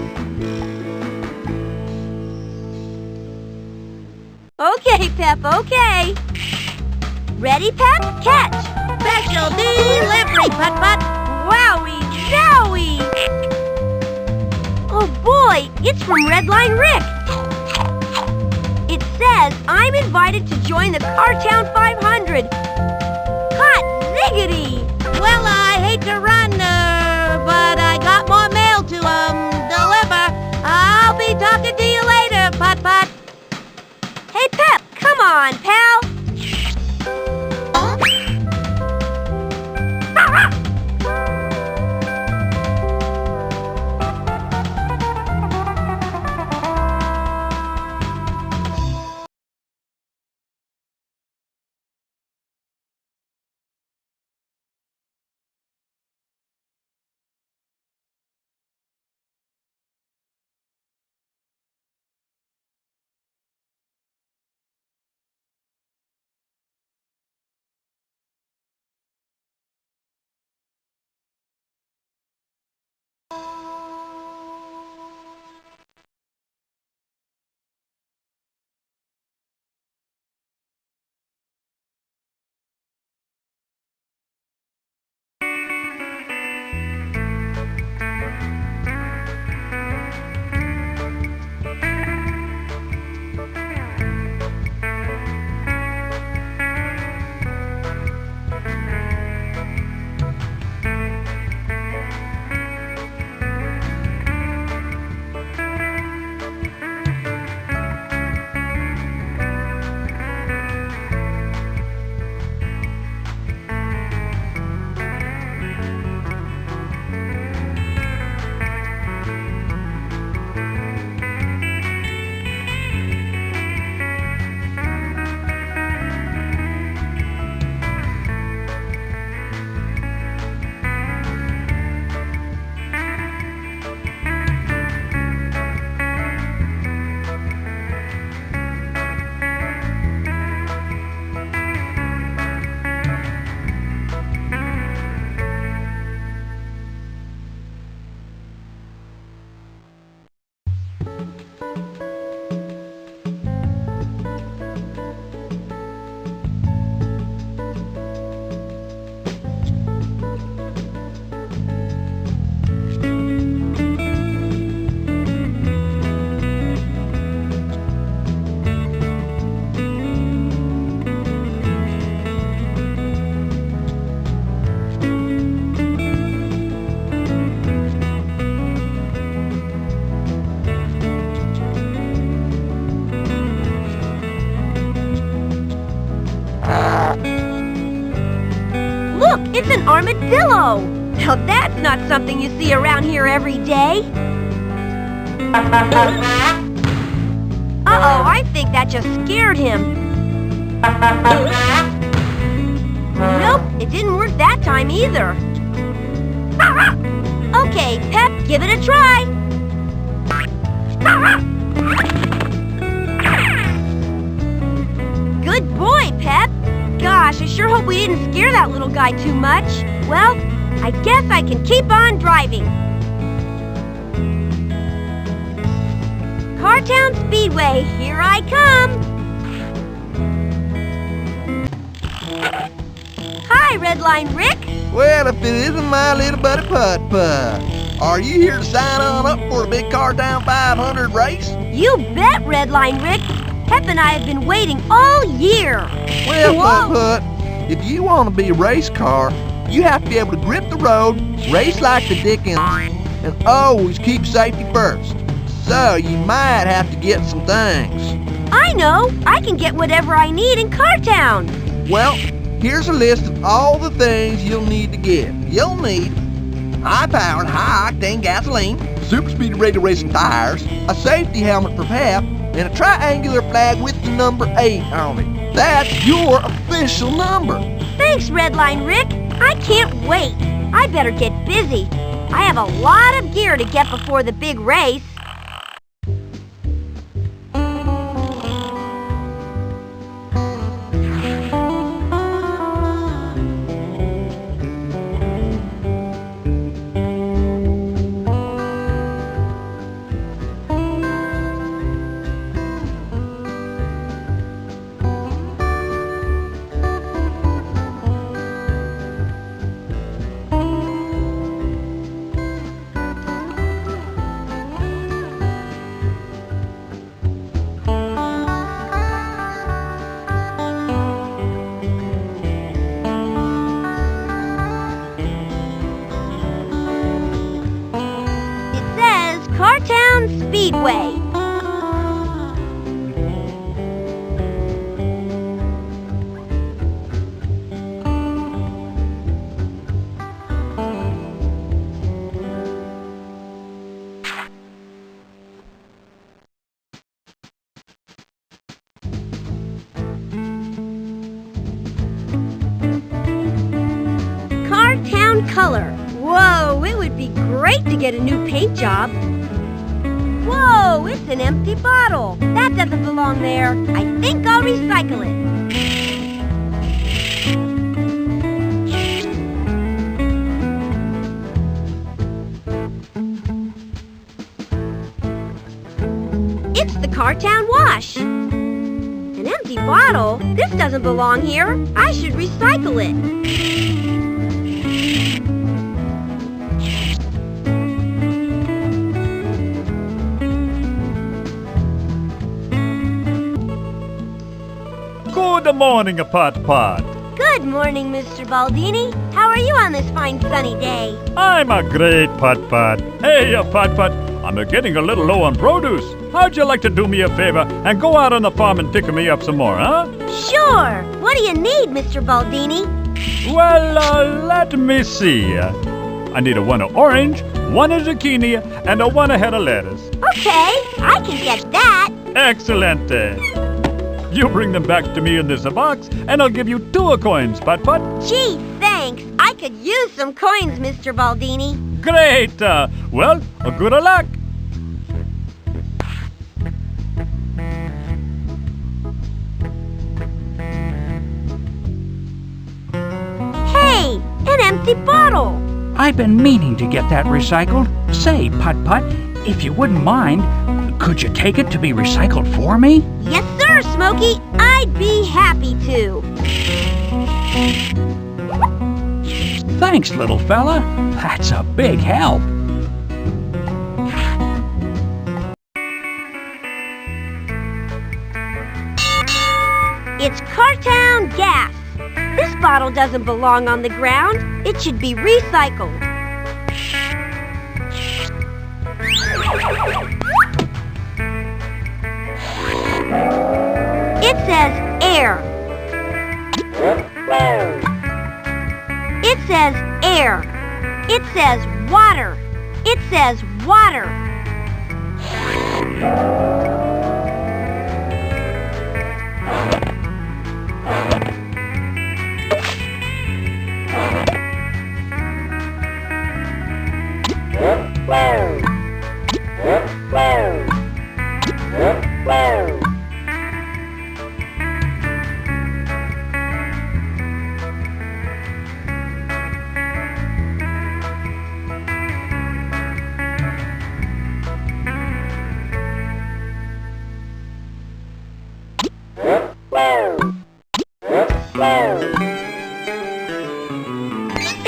Okay, Pep, okay. Ready, Pep? Catch! Special delivery, Putt-Putt. Wowie zowie! Oh boy, it's from Redline Rick. It says I'm invited to join the Cartown 500. Hot ziggity! Well, I hate to run, but I got more mail to, deliver. I'll be talking to you later, Putt-Putt. Hey, Pep, come on, pal. Look, it's an armadillo. Now that's not something you see around here every day. Uh-oh, I think that just scared him. Nope, it didn't work that time either. Okay, Pep, give it a try. Good boy, Pep. Gosh, I sure hope we didn't scare that little guy too much. Well, I guess I can keep on driving. Cartown Speedway, here I come. Hi, Redline Rick. Well, if it isn't my little buddy Putt-Putt. Are you here to sign on up for a big Cartown 500 race? You bet, Redline Rick. Pep and I have been waiting all year. Well, Putt-Putt, if you want to be a race car, you have to be able to grip the road, race like the Dickens, and always keep safety first. So you might have to get some things. I know. I can get whatever I need in Cartown. Well, here's a list of all the things you'll need to get. You'll need high-powered, high-octane gasoline, super-speed radio racing tires, a safety helmet for Pep, and a triangular flag with the number 8 on it. That's your official number. Thanks, Redline Rick. I can't wait. I better get busy. I have a lot of gear to get before the big race. Speedway. Cartown Color. Whoa, it would be great to get a new paint job. Whoa, it's an empty bottle. That doesn't belong there. I think I'll recycle it. It's the Cartown Wash. An empty bottle? This doesn't belong here. I should recycle it. Good morning, Putt-Putt. Good morning, Mr. Baldini. How are you on this fine sunny day? I'm a great Putt-Putt. Hey, Putt-Putt, I'm getting a little low on produce. How'd you like to do me a favor and go out on the farm and pick me up some more, huh? Sure. What do you need, Mr. Baldini? Well, let me see. I need a one of orange, one of zucchini, and a one head of lettuce. Okay, I can get that. Excellent. You bring them back to me in this box, and I'll give you 2 coins, Putt-Putt. Gee, thanks. I could use some coins, Mr. Baldini. Great. Well, good luck. Hey, an empty bottle. I've been meaning to get that recycled. Say, Putt-Putt, if you wouldn't mind, could you take it to be recycled for me? Yes, sir, Smokey. I'd be happy to. Thanks, little fella. That's a big help. It's Cartown Gas. This bottle doesn't belong on the ground. It should be recycled. It says air. It says air. It says water. It says water.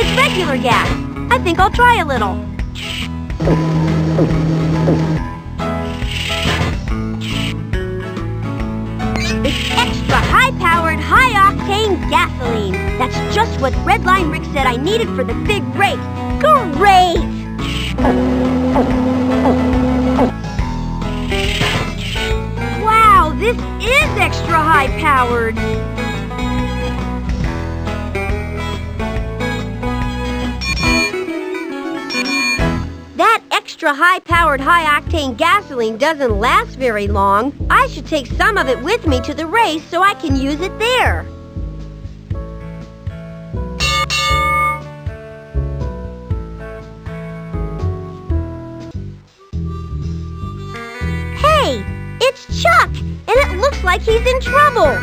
It's regular gas. I think I'll try a little. It's extra high-powered, high-octane gasoline. That's just what Redline Rick said I needed for the big race. Great! Wow, this is extra high-powered. That extra high-powered, high-octane gasoline doesn't last very long. I should take some of it with me to the race so I can use it there. Hey, it's Chuck, and it looks like he's in trouble.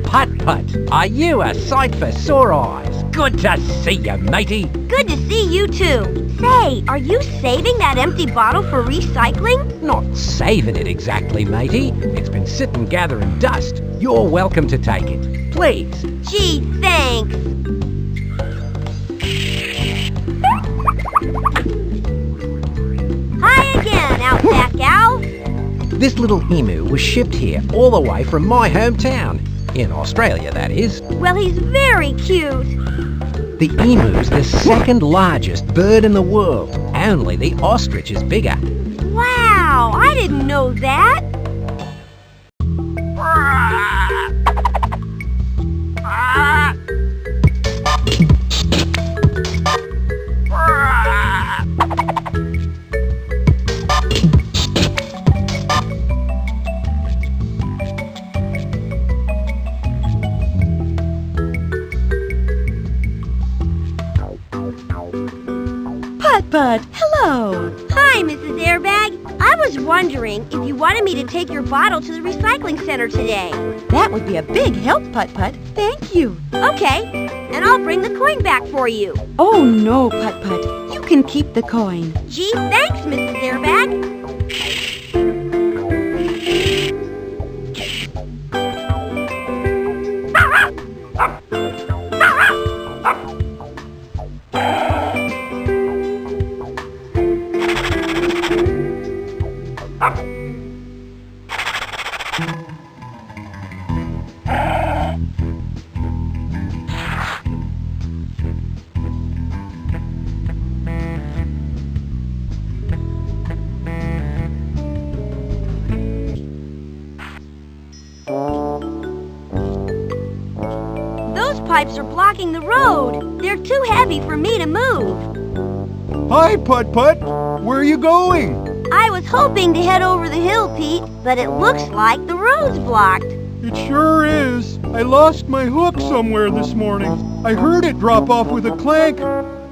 Putt-Putt, are you a sight for sore eyes? Good to see you, matey. Good to see you too. Say, are you saving that empty bottle for recycling? Not saving it exactly, matey. It's been sitting gathering dust. You're welcome to take it. Please. Gee, thanks. Hi again, Outback Al. This little emu was shipped here all the way from my hometown. In Australia, that is. Well, he's very cute. The emu's the second largest bird in the world. Only the ostrich is bigger. Wow, I didn't know that. Putt-Putt, hello. Hi, Mrs. Airbag. I was wondering if you wanted me to take your bottle to the recycling center today. That would be a big help, Putt-Putt. Thank you. Okay, and I'll bring the coin back for you. Oh, no, Putt-Putt. You can keep the coin. Gee, thanks, Mrs. Airbag. Pipes are blocking the road. They're too heavy for me to move. Hi, Putt-Putt. Where are you going? I was hoping to head over the hill, Pete, but it looks like the road's blocked. It sure is. I lost my hook somewhere this morning. I heard it drop off with a clank,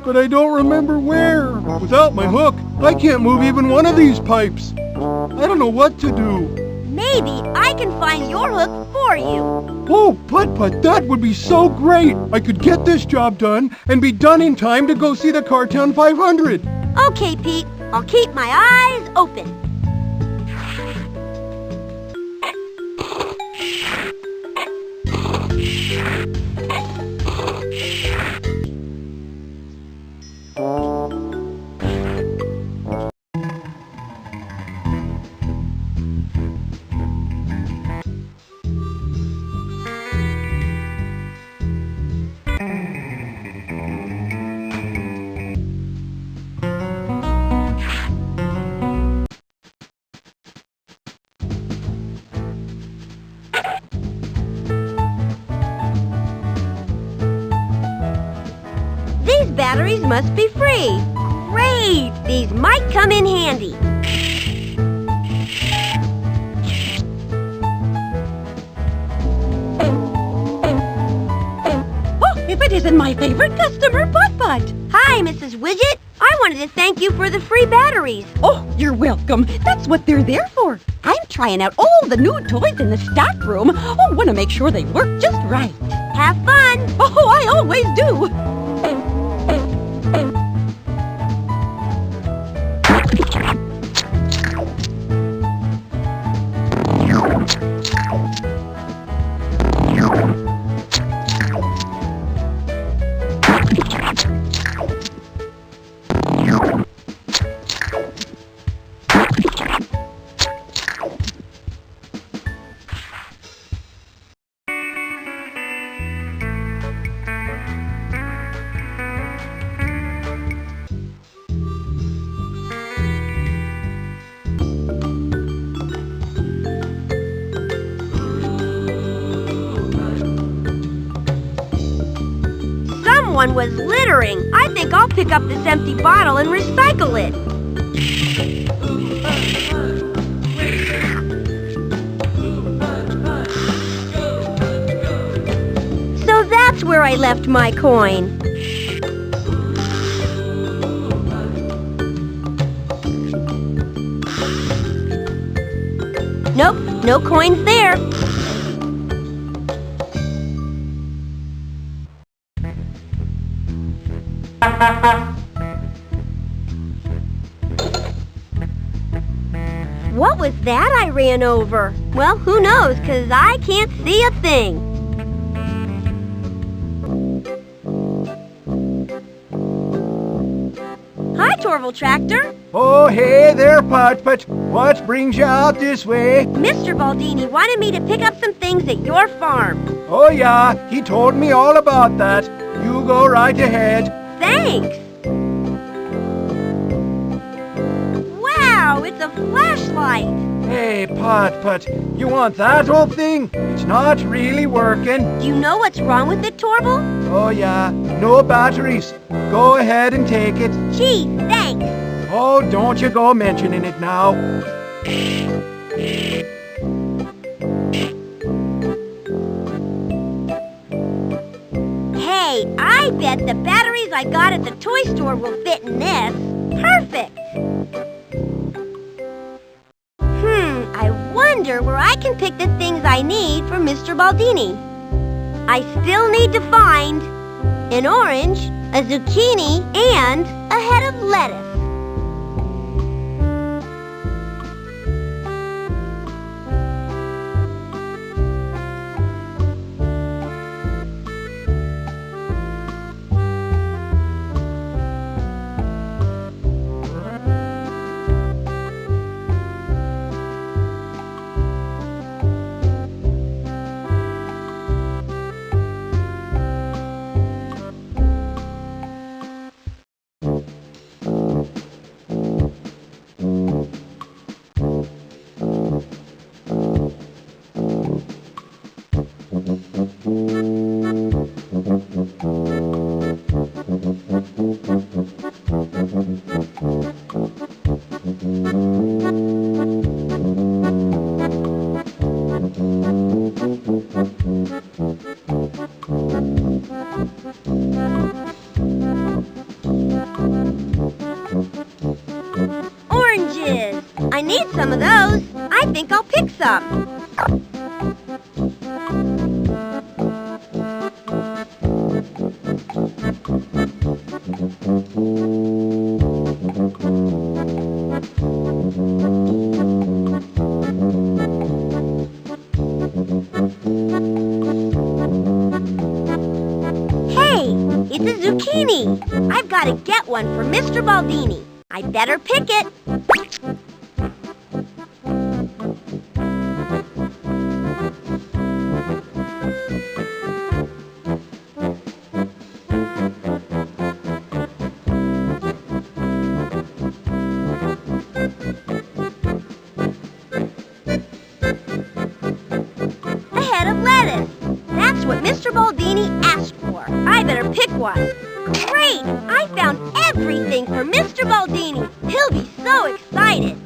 but I don't remember where. Without my hook, I can't move even one of these pipes. I don't know what to do. Maybe I can find your hook for you. Oh, Putt-Putt, that would be so great! I could get this job done and be done in time to go see the Cartown 500. Okay, Pete. I'll keep my eyes open. Batteries must be free. Great! These might come in handy. Oh, if it isn't my favorite customer, Putt-Putt. Hi, Mrs. Widget. I wanted to thank you for the free batteries. Oh, you're welcome. That's what they're there for. I'm trying out all the new toys in the stock room. Oh, want to make sure they work just right. Have fun. Oh, I always do. Someone was littering. I think I'll pick up this empty bottle and recycle it. So that's where I left my coin. Nope, no coins there. What was that I ran over? Well, who knows, 'cause I can't see a thing. Hi, Torval Tractor. Oh, hey there, Putt-Putt. What brings you out this way? Mr. Baldini wanted me to pick up some things at your farm. Oh, yeah, he told me all about that. You go right ahead. Thanks. Wow, it's a flashlight. Hey, Putt-Putt, you want that old thing? It's not really working. Do you know what's wrong with it, Torval? Oh, yeah, no batteries. Go ahead and take it. Gee, thanks. Oh, don't you go mentioning it now. Hey, I bet the batteries I got at the toy store will fit in this. Perfect. I wonder where I can pick the things I need for Mr. Baldini. I still need to find an orange, a zucchini, and a head of lettuce. Oranges! I need some of those. I think I'll pick some. Hey, it's a zucchini. I've got to get one for Mr. Baldini. I better pick it. A head of lettuce. That's what Mr. Baldini asked for. I better pick one. Great! I found everything for Mr. Baldini. He'll be so excited.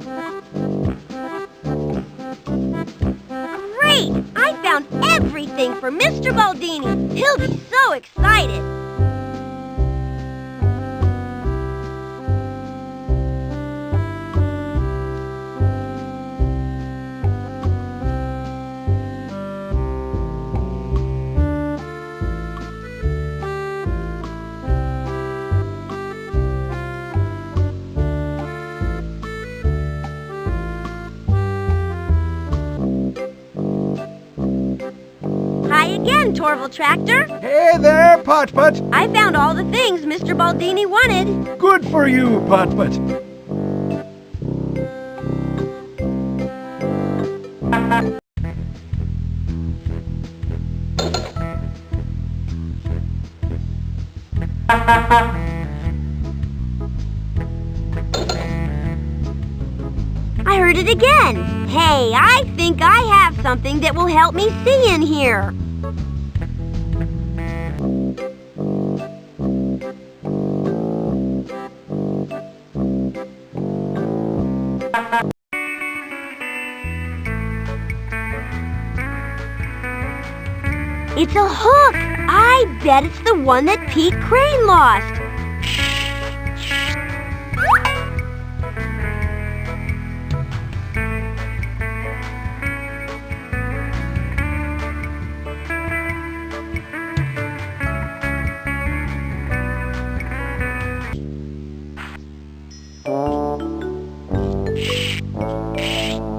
Great! I found everything for Mr. Baldini. He'll be so excited. Hi again, Torval Tractor. Hey there, Putt-Putt. I found all the things Mr. Baldini wanted. Good for you, Putt-Putt. I heard it again. Hey, I think I have something that will help me see in here. It's a hook. I bet it's the one that Pete Crane lost.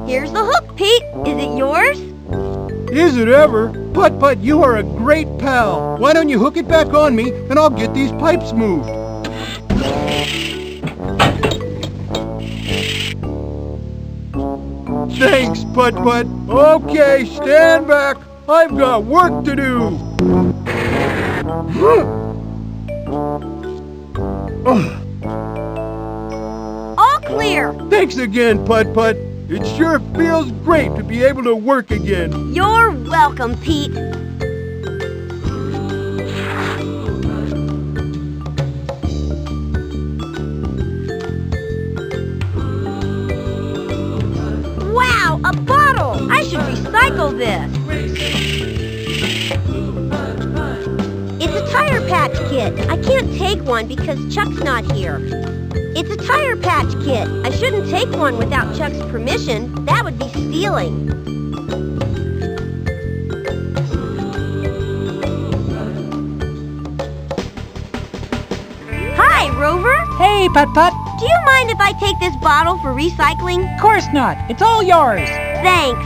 Here's the hook, Pete. Is it yours? Is it ever? Putt-Putt, you are a great pal. Why don't you hook it back on me, and I'll get these pipes moved. Thanks, Putt-Putt. Okay, stand back. I've got work to do. All clear. Thanks again, Putt-Putt. It sure feels great to be able to work again. You're welcome, Pete. Wow, a bottle! I should recycle this. It's a Tire Patch Kit. I can't take one because Chuck's not here. It's a Tire Patch Kit. I shouldn't take one without Chuck's permission. That would be stealing. Hi, Rover. Hey, Putt-Putt. Do you mind if I take this bottle for recycling? Of course not. It's all yours. Thanks.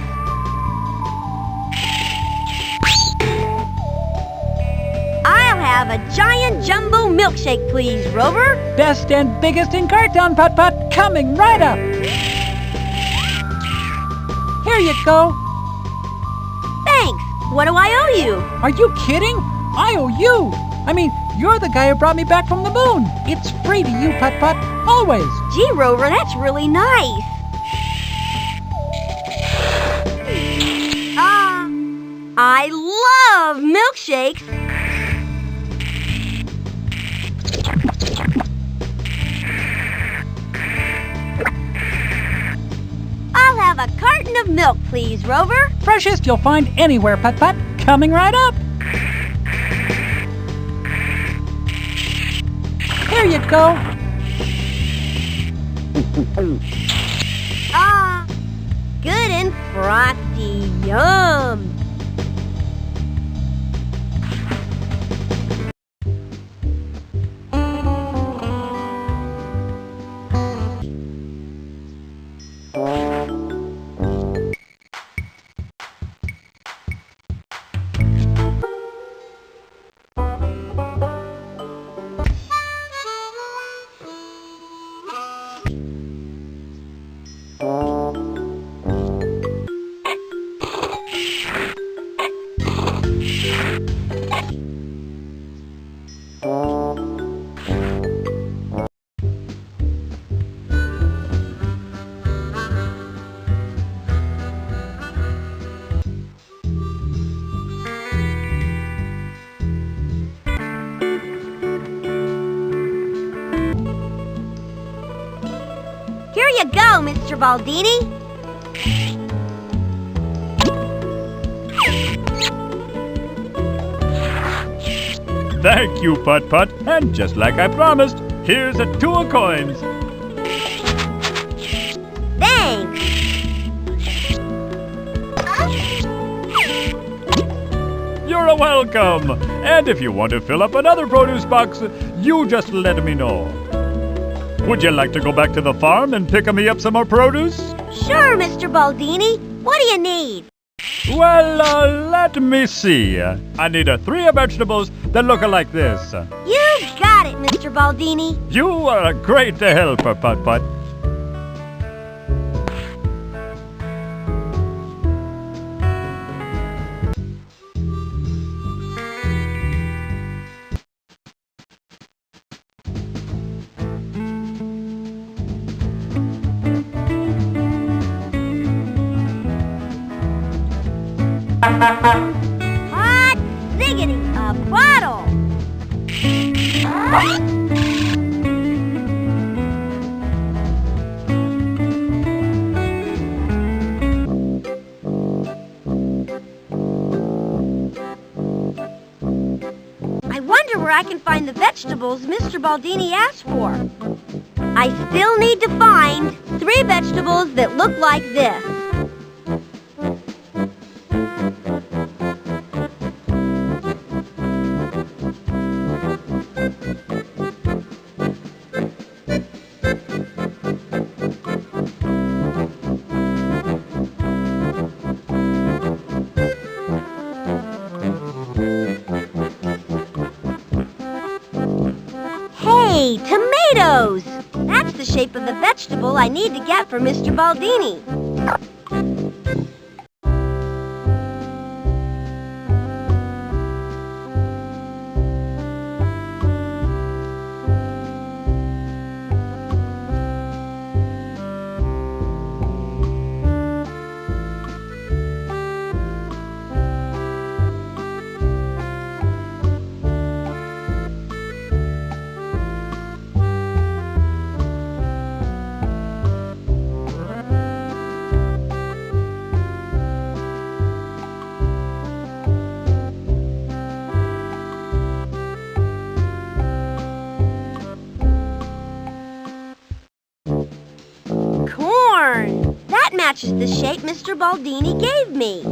I'll have a giant jumbo milkshake, please, Rover. Best and biggest in Cartown, Putt-Putt. Coming right up. Here you go. Thanks. What do I owe you? Are you kidding? I owe you. I mean, you're the guy who brought me back from the moon. It's free to you, Putt-Putt. Always. Gee, Rover, that's really nice. I love milkshakes. I'll have a carton of milk, please, Rover. Freshest you'll find anywhere, Putt-Putt. Coming right up. Here you go. Good and frosty. Yum. Here you go, Mr. Baldini. Thank you, Putt-Putt. And just like I promised, here's a 2 of coins. Thanks. You're a welcome. And if you want to fill up another produce box, you just let me know. Would you like to go back to the farm and pick me up some more produce? Sure, Mr. Baldini. What do you need? Well, let me see. I need 3 vegetables that look like this. You got it, Mr. Baldini. You are a great helper, Putt-Putt. Hot ziggity, a bottle. I wonder where I can find the vegetables Mr. Baldini asked for. I still need to find 3 vegetables that look like this. Hey, tomatoes! That's the shape of the vegetable I need to get for Mr. Baldini. matches the shape Mr. Baldini gave me.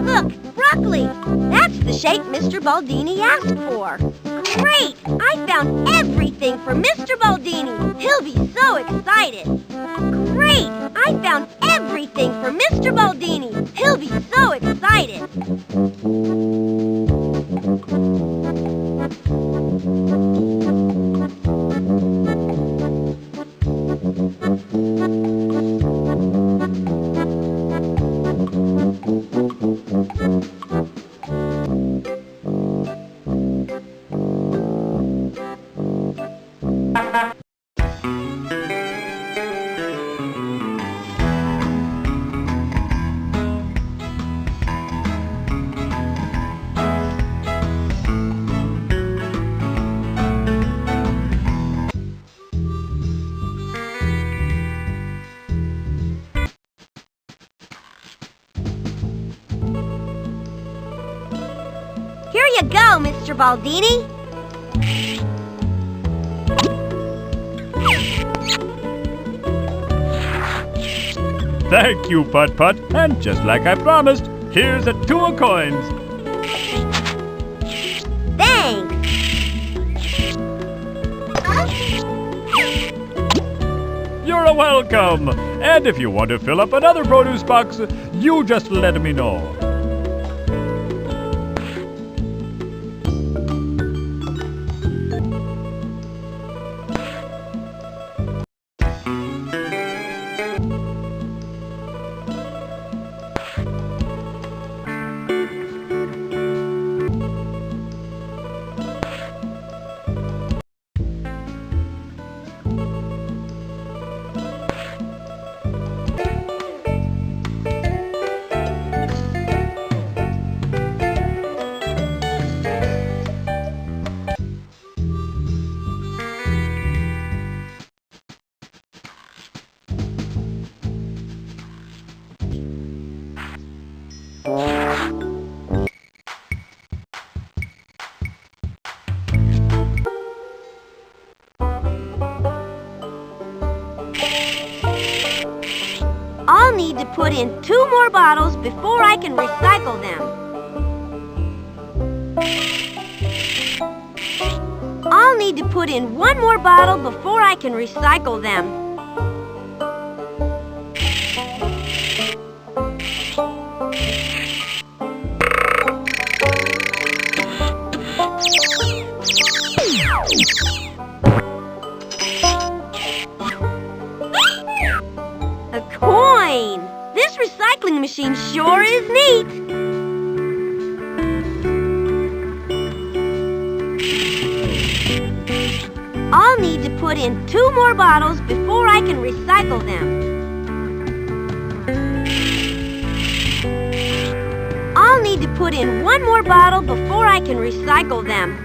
Look, broccoli! That's the shape Mr. Baldini asked for. Great! I found everything for Mr. Baldini. He'll be so excited. Great! I found everything for Mr. Baldini. He'll be so excited. Here you go, Mr. Baldini. Thank you, Putt-Putt. And just like I promised, here's a 2 of coins. Thanks. You're a welcome. And if you want to fill up another produce box, you just let me know. I'll need to put in 2 more bottles before I can recycle them. I'll need to put in 1 more bottle before I can recycle them. A coin! This recycling machine sure is neat! I'll need to put in 2 more bottles before I can recycle them. I'll need to put in 1 more bottle before I can recycle them.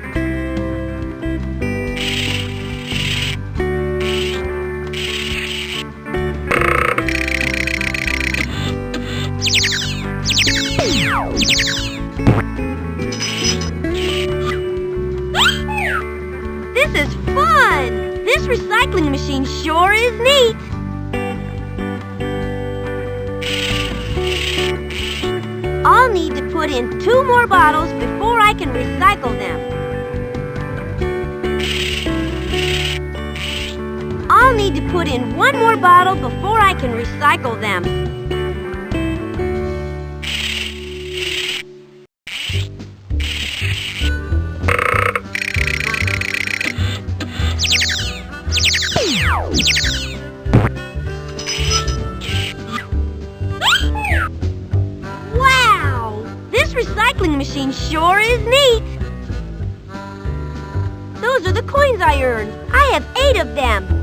This is fun! This recycling machine sure is neat! I'll need to put in 2 more bottles before I can recycle them. I'll need to put in 1 more bottle before I can recycle them. Wow! This recycling machine sure is neat! Those are the coins I earned. I have 8 of them.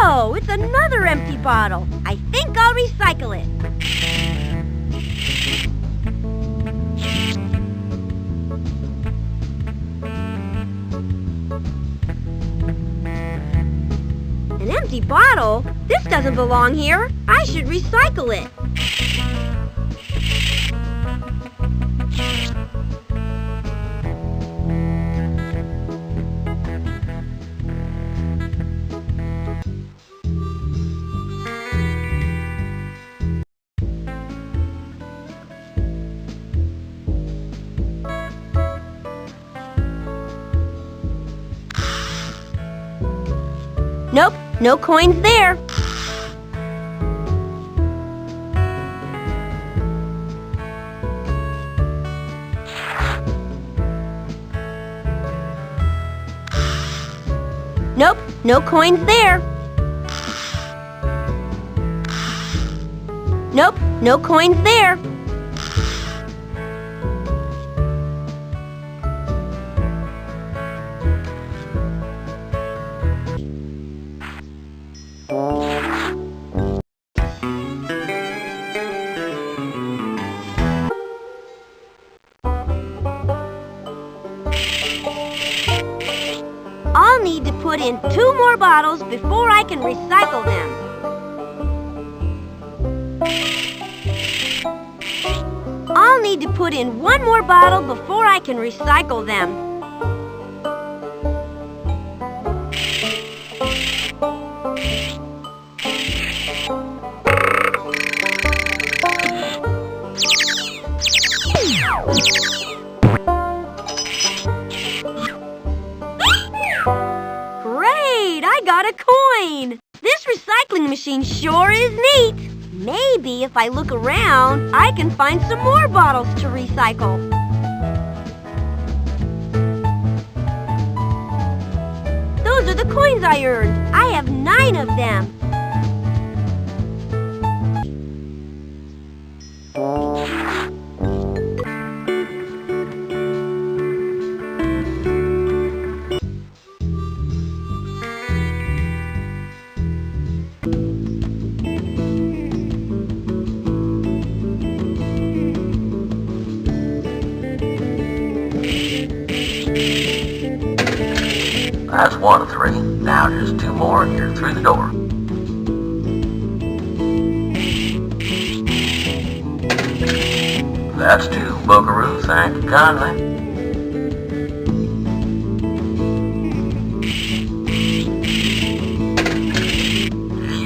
Oh, it's another empty bottle. I think I'll recycle it. An empty bottle? This doesn't belong here. I should recycle it. Nope, no coins there. Nope, no coins there. Nope, no coins there. I'll need to put in 2 more bottles before I can recycle them. I'll need to put in 1 more bottle before I can recycle them. Great! I got a coin! This recycling machine sure is neat! Maybe if I look around, I can find some more bottles to recycle. Those are the coins I earned. I have 9 of them. That's 1 of 3. Now just 2 more and you're through the door. That's 2, buckaroo. Thank you kindly.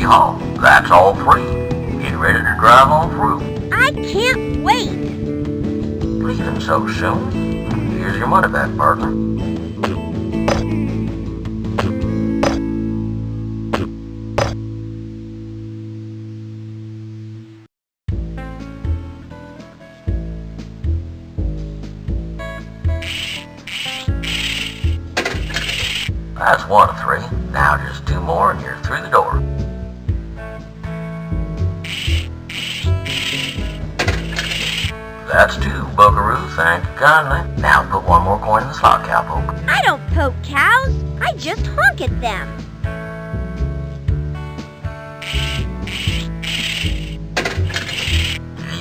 Yeehaw, that's all 3. Get ready to drive on through. I can't wait! Leaving so soon? Here's your money back, partner. That's 1 of 3. Now just 2 more and you're through the door. That's 2, buckaroo. Thank you kindly. Now put 1 more coin in the slot, cowpoke. I don't poke cows. I just honk at them.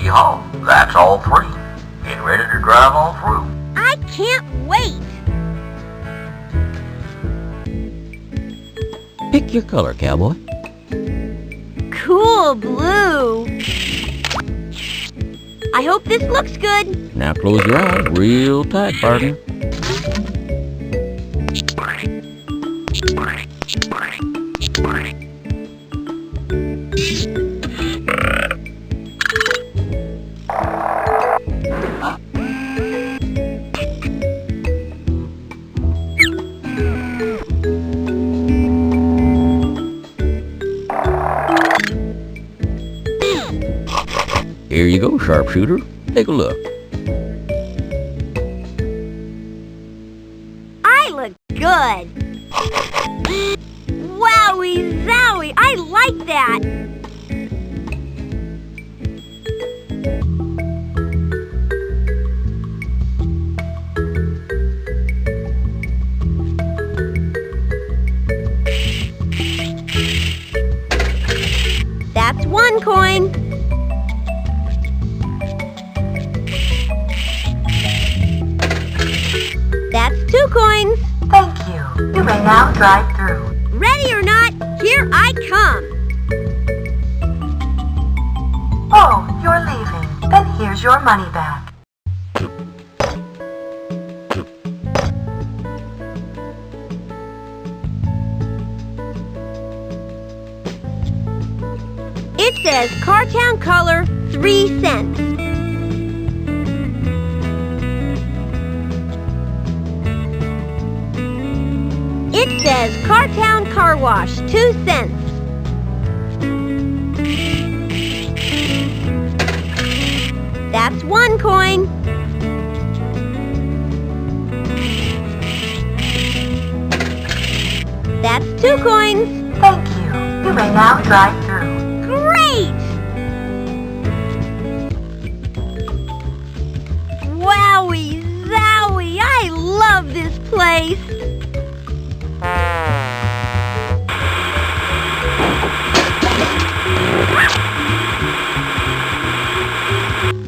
Yeehaw, that's all 3. Get ready to drive on through. I can't wait! Pick your color, cowboy. Cool blue. I hope this looks good. Now close your eyes real tight, partner. Here you go, sharpshooter. Take a look. I look good. Wowie zowie, I like that. one coin. That's 2 coins. Thank you. You may now drive through. Ready or not, here I come. Oh, you're leaving. Then here's your money back. It says Cartown color, 3 cents. It says Cartown car wash, 2 cents. That's 1 coin. That's 2 coins. Thank you. You may now drive through. Great! Wowie zowie, I love this place.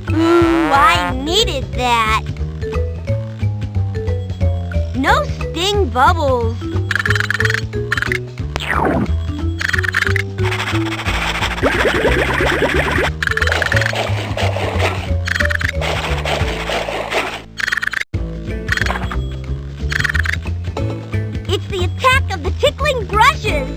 Ooh, I needed that. No sting bubbles. It's the attack of the tickling brushes.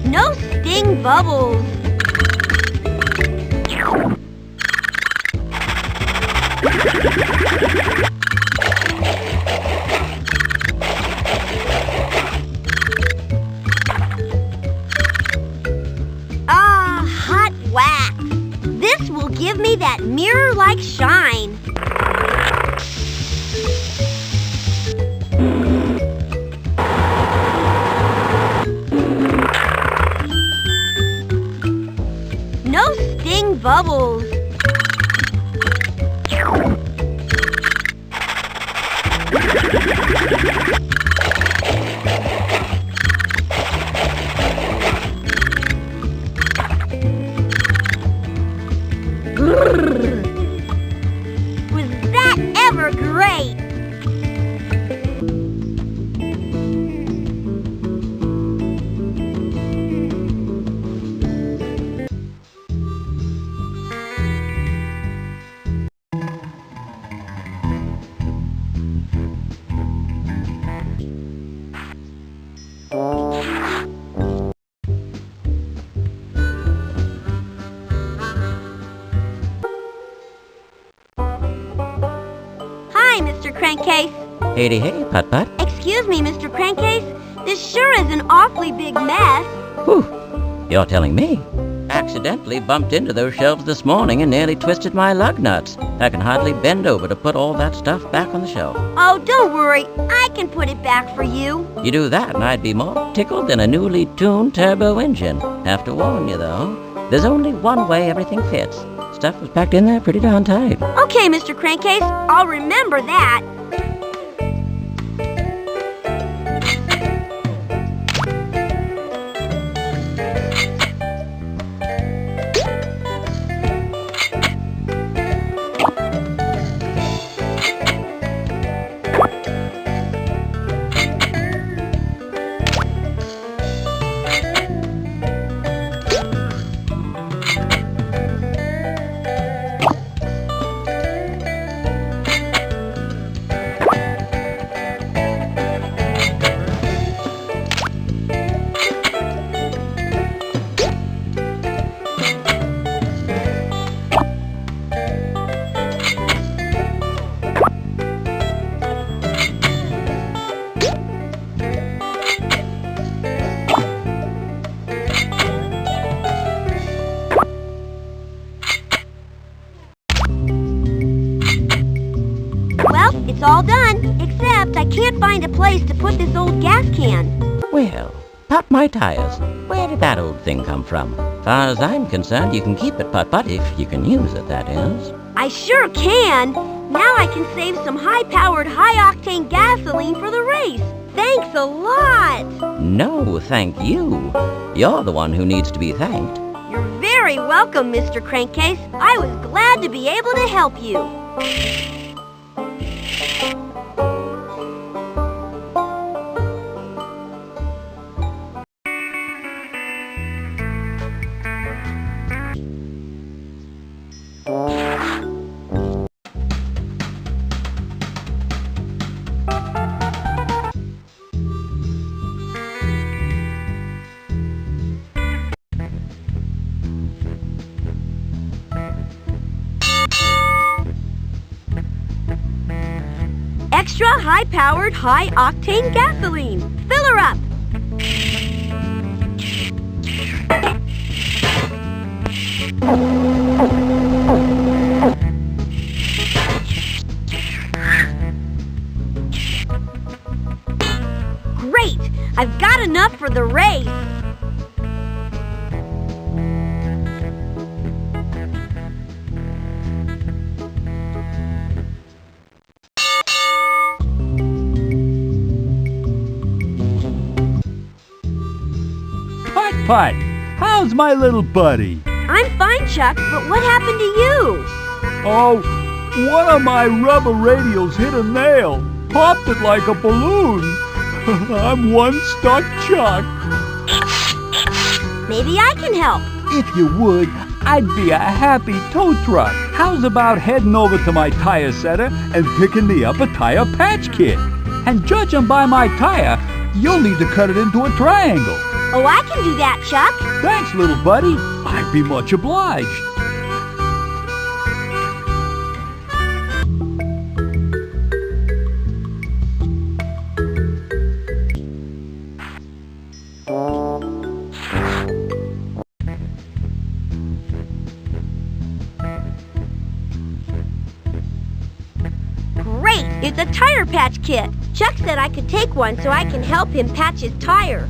No sting bubbles. Ah, hot wax. This will give me that mirror-like shine. No sting bubbles. Was that ever great? Hi, Mr. Crankcase. Hey, hey, Putt-Putt. Excuse me, Mr. Crankcase. This sure is an awfully big mess. Whew, you're telling me. Accidentally bumped into those shelves this morning and nearly twisted my lug nuts. I can hardly bend over to put all that stuff back on the shelf. Oh, don't worry. I can put it back for you. You do that and I'd be more tickled than a newly tuned turbo engine. Have to warn you, though, there's only one way everything fits. Stuff was packed in there pretty darn tight. Okay, Mr. Crankcase. I'll remember that. It's all done, except I can't find a place to put this old gas can. Well, Pop My Tires. Where did that old thing come from? Far as I'm concerned, you can keep it, Putt-Putt, if you can use it, that is. I sure can. Now I can save some high-powered, high-octane gasoline for the race. Thanks a lot. No, thank you. You're the one who needs to be thanked. You're very welcome, Mr. Crankcase. I was glad to be able to help you. Extra high-powered, high-octane gasoline. Fill her up. Great! I've got enough for the race. Putt-Putt, how's my little buddy? I'm fine, Chuck, but what happened to you? Oh, one of my rubber radials hit a nail. Popped it like a balloon. I'm one stuck Chuck. Maybe I can help. If you would, I'd be a happy tow truck. How's about heading over to my tire setter and picking me up a tire patch kit? And judging by my tire, you'll need to cut it into a triangle. Oh, I can do that, Chuck. Thanks, little buddy. I'd be much obliged. Great! It's a tire patch kit. Chuck said I could take one so I can help him patch his tire.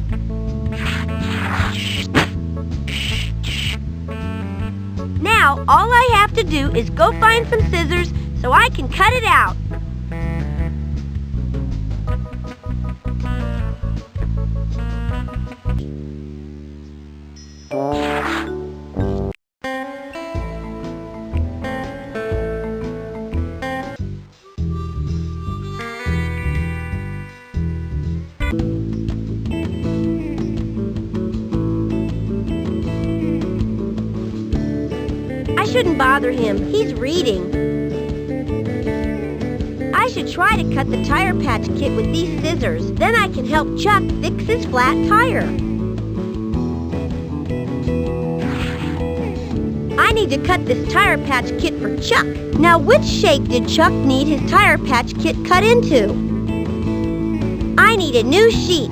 Now, all I have to do is go find some scissors so I can cut it out. I shouldn't bother him. He's reading. I should try to cut the tire patch kit with these scissors. Then I can help Chuck fix his flat tire. I need to cut this tire patch kit for Chuck. Now, which shape did Chuck need his tire patch kit cut into? I need a new sheet.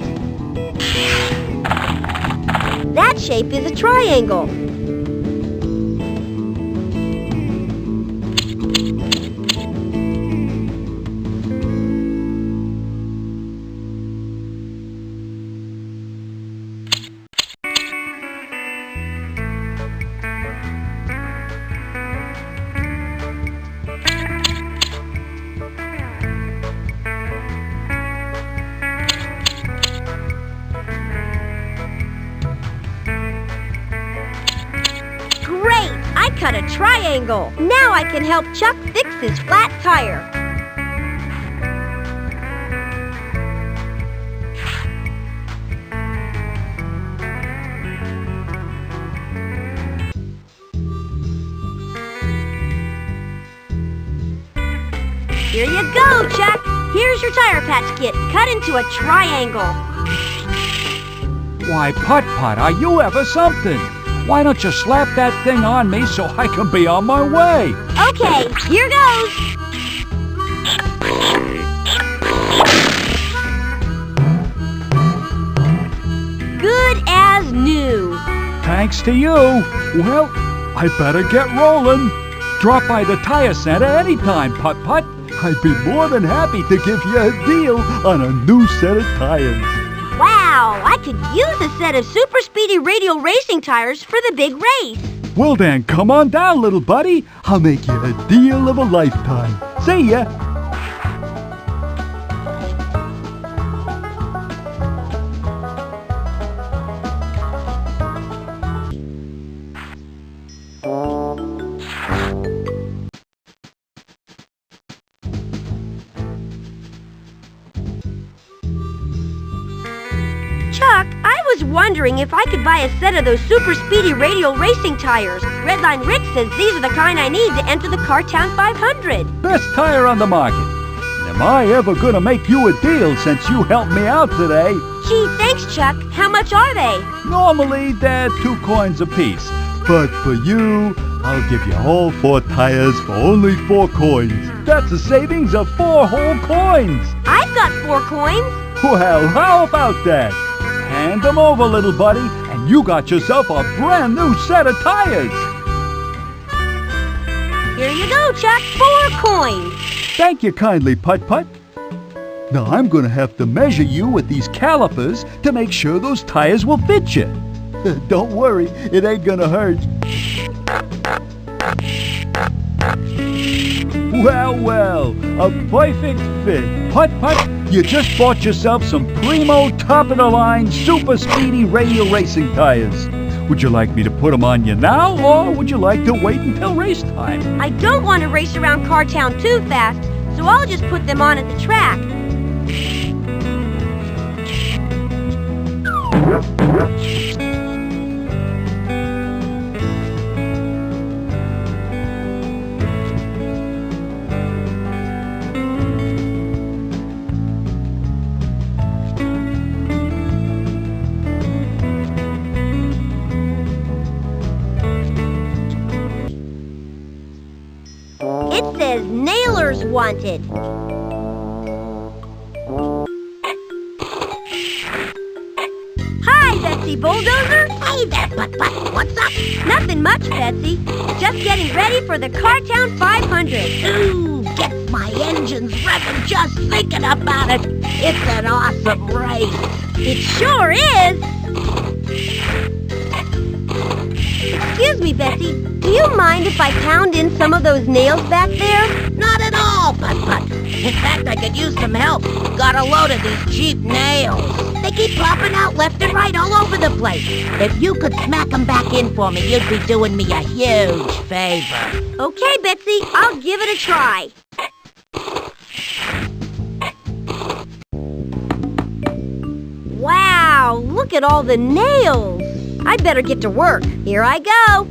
That shape is a triangle. Great! I cut a triangle. Now I can help Chuck fix his flat tire. Here you go, Chuck. Here's your tire patch kit, cut into a triangle. Why, Putt-Putt, are you ever something? Why don't you slap that thing on me so I can be on my way? Okay, here goes. Good as new. Thanks to you. Well, I better get rolling. Drop by the tire center anytime, Putt-Putt. I'd be more than happy to give you a deal on a new set of tires. Wow, I could use a set of super speedy radial racing tires for the big race. Well then, come on down, little buddy. I'll make you a deal of a lifetime. See ya. Chuck, I was wondering if I could buy a set of those super speedy radial racing tires. Redline Rick says these are the kind I need to enter the Cartown 500. Best tire on the market. Am I ever gonna make you a deal since you helped me out today? Gee, thanks, Chuck. How much are they? Normally, they're 2 coins apiece. But for you, I'll give you all 4 tires for only 4 coins. That's a savings of 4 whole coins. I've got 4 coins. Well, how about that? Hand them over, little buddy, and you got yourself a brand new set of tires. Here you go, Chuck. 4 coins. Thank you kindly, Putt-Putt. Now I'm gonna have to measure you with these calipers to make sure those tires will fit you. Don't worry, it ain't gonna hurt. Well, a perfect fit. Putt-Putt, you just bought yourself some primo top-of-the-line super speedy radial racing tires. Would you like me to put them on you now, or would you like to wait until race time? I don't want to race around Cartown too fast, so I'll just put them on at the track. It says nailers wanted. Hi, Betsy Bulldozer. Hey there, Putt-Putt. What's up? Nothing much, Betsy. Just getting ready for the Cartown 500. Ooh, gets my engines revving just thinking about it. It's an awesome race. It sure is. Excuse me, Betsy. Do you mind if I pound in some of those nails back there? Not at all, Putt-Putt. In fact, I could use some help. Got a load of these cheap nails. They keep popping out left and right all over the place. If you could smack them back in for me, you'd be doing me a huge favor. Okay, Betsy. I'll give it a try. Wow, look at all the nails. I'd better get to work. Here I go.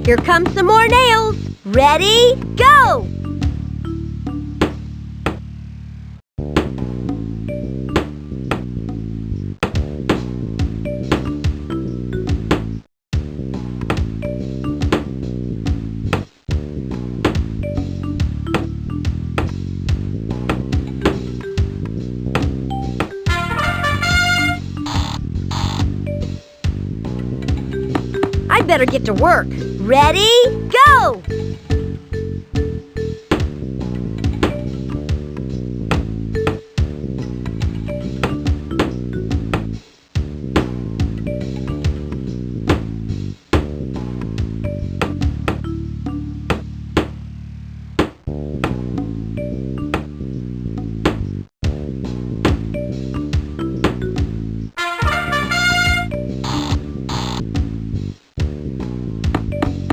Here come some more nails. Ready, go! I'd better get to work. Ready, go!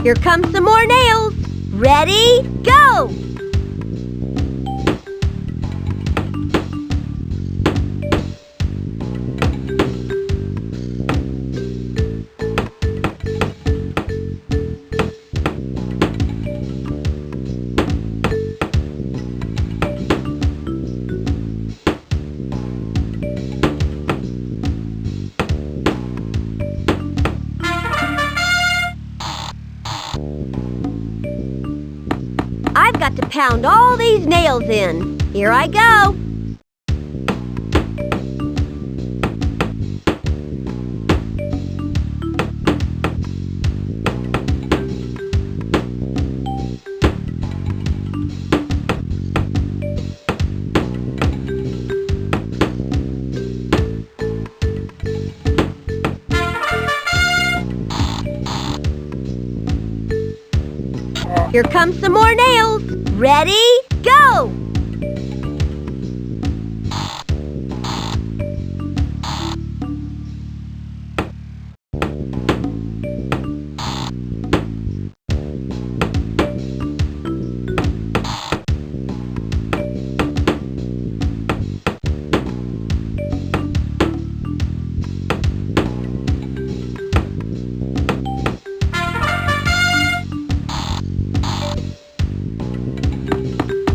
Here come some more nails. Ready, go! pound all these nails in. Here I go. Here comes some more nails. Ready? Go!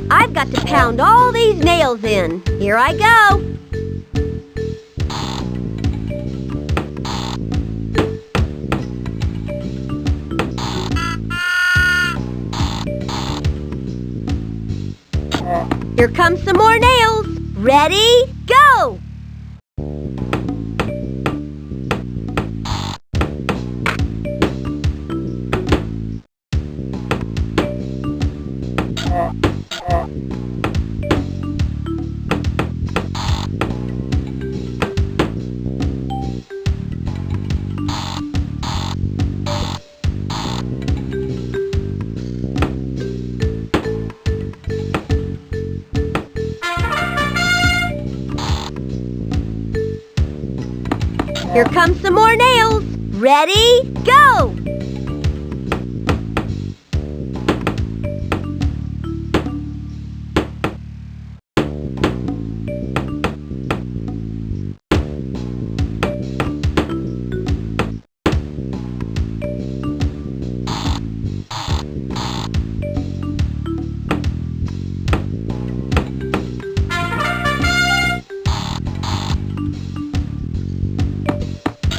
I've got to pound all these nails in. Here I go. Here comes some more nails. Ready? Go! Here comes some more nails. Ready? Go!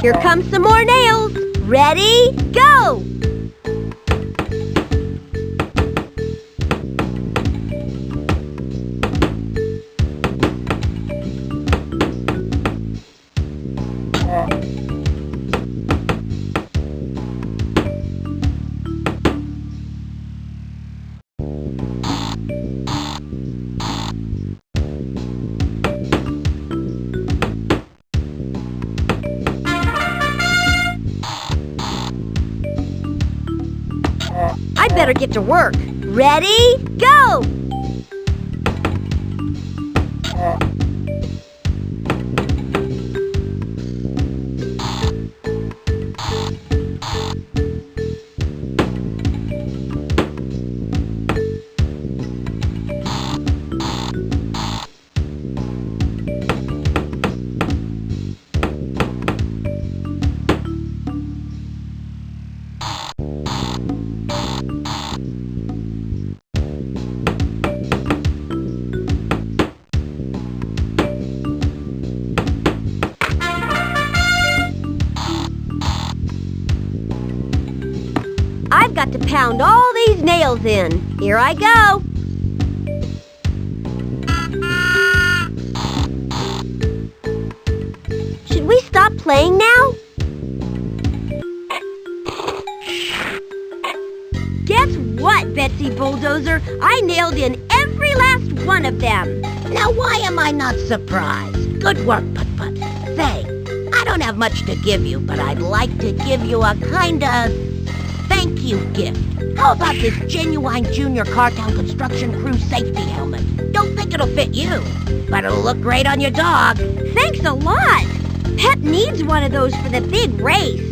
Here comes some more nails. Ready? Go! I'd better get to work. Ready? Go! I've got to pound all these nails in. Here I go. Should we stop playing now? Guess what, Betsy Bulldozer? I nailed in every last one of them. Now why am I not surprised? Good work, Putt-Putt. Say, I don't have much to give you, but I'd like to give you a kind of thank you gift. How about this genuine Junior Cartown Construction Crew safety helmet? Don't think it'll fit you, but it'll look great on your dog. Thanks a lot. Pep needs one of those for the big race.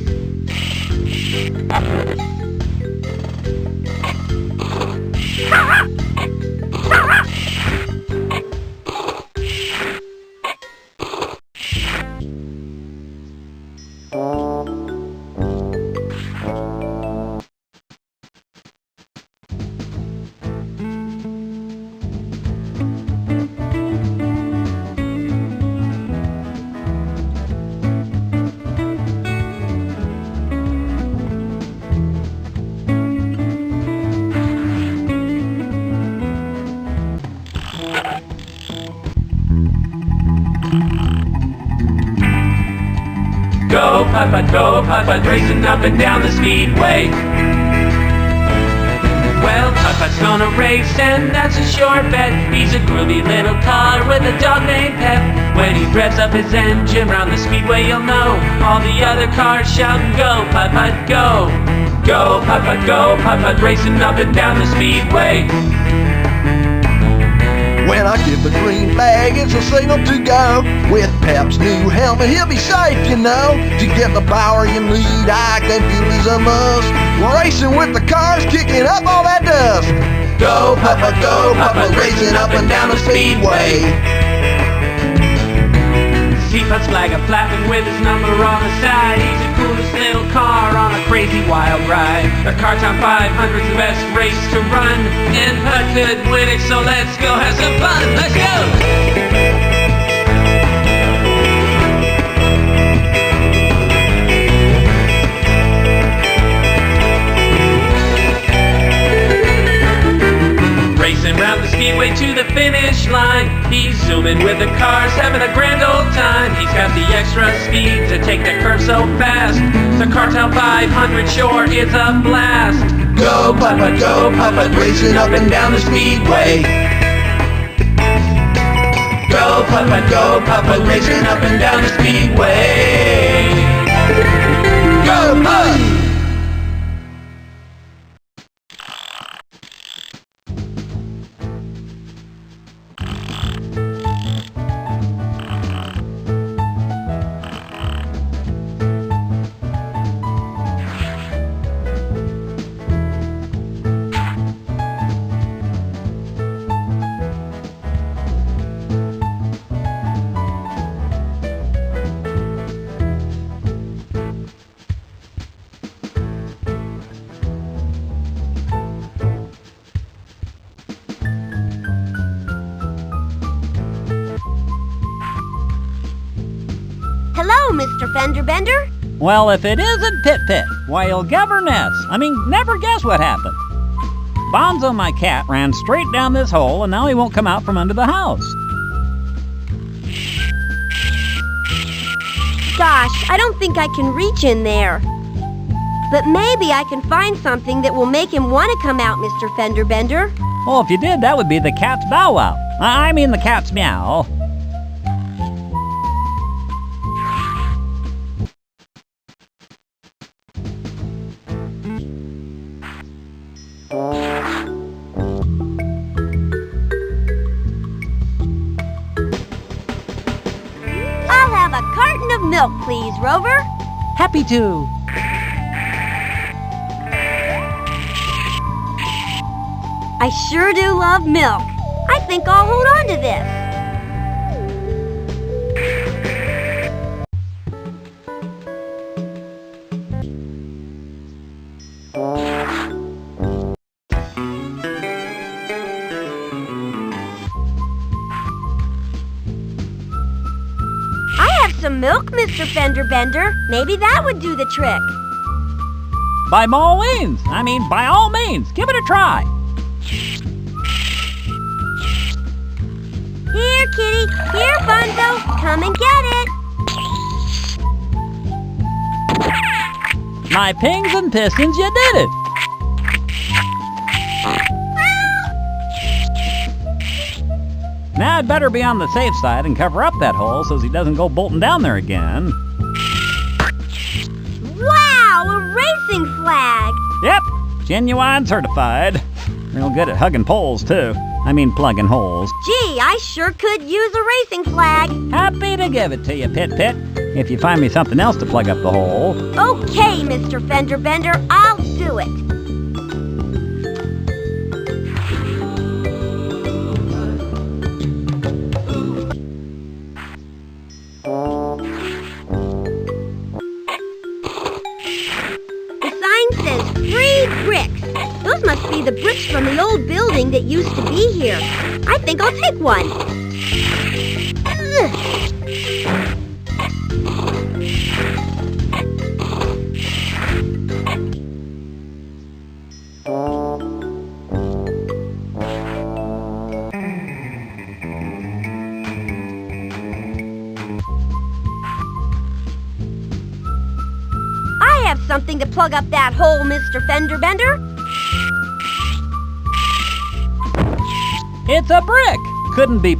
Go, Putt-Putt, racing up and down the speedway. Well, Putt-Putt's gonna race, and that's a sure bet. He's a groovy little car with a dog named Pep. When he revs up his engine round the speedway, you'll know all the other cars shouting, go, Putt-Putt, go. Go, Putt-Putt, racing up and down the speedway. When I give the green flag, it's a signal to go. With Pep's new helmet, he'll be safe, you know. To get the power you need, octane fuel is a must. Racing with the cars, kicking up all that dust. Go, Putt-Putt, racing up and down the speedway. See Putt's flag a flapping with his number on the side. He's the coolest little car on a crazy wild ride. The Car Town 500's the best race to run, and Putt could win it, so let's go have some fun. Let's go! Racing round the speedway to the finish line. He's zooming with the cars, having a grand old time. He's got the extra speed to take the curve so fast. The Car Town 500 sure is a blast. Go, Putt-Putt, racing up and down the speedway. Go, Putt-Putt, racing up and down the speedway. Go, Putt! Hello, Mr. Fender Bender. Well, if it isn't Pit-Pit, why, you'll governess. Never guess what happened. Bonzo, my cat, ran straight down this hole, and now he won't come out from under the house. Gosh, I don't think I can reach in there. But maybe I can find something that will make him want to come out, Mr. Fender Bender. Well, if you did, that would be the cat's bow wow. I mean the cat's meow. I'll have a carton of milk, please, Rover. Happy to. I sure do love milk. I think I'll hold on to this. I have some milk, Mr. Fender Bender. Maybe that would do the trick. By all means. By all means. Give it a try. Here, kitty. Here, Bunzo. Come and get it. My pings and pistons, you did it. Now I'd better be on the safe side and cover up that hole so he doesn't go bolting down there again. Wow, a racing flag. Yep, genuine certified. Real good at hugging poles, too. Plugging holes. Gee, I sure could use a racing flag. Happy to give it to you, Pit-Pit, if you find me something else to plug up the hole. Okay, Mr. Fender Bender, I'll do it. The sign says free bricks. Those must be the bricks from the old building that used to be here. I think I'll take one. Ugh. something to plug up that hole, Mr. Fender Bender? It's a brick. Couldn't be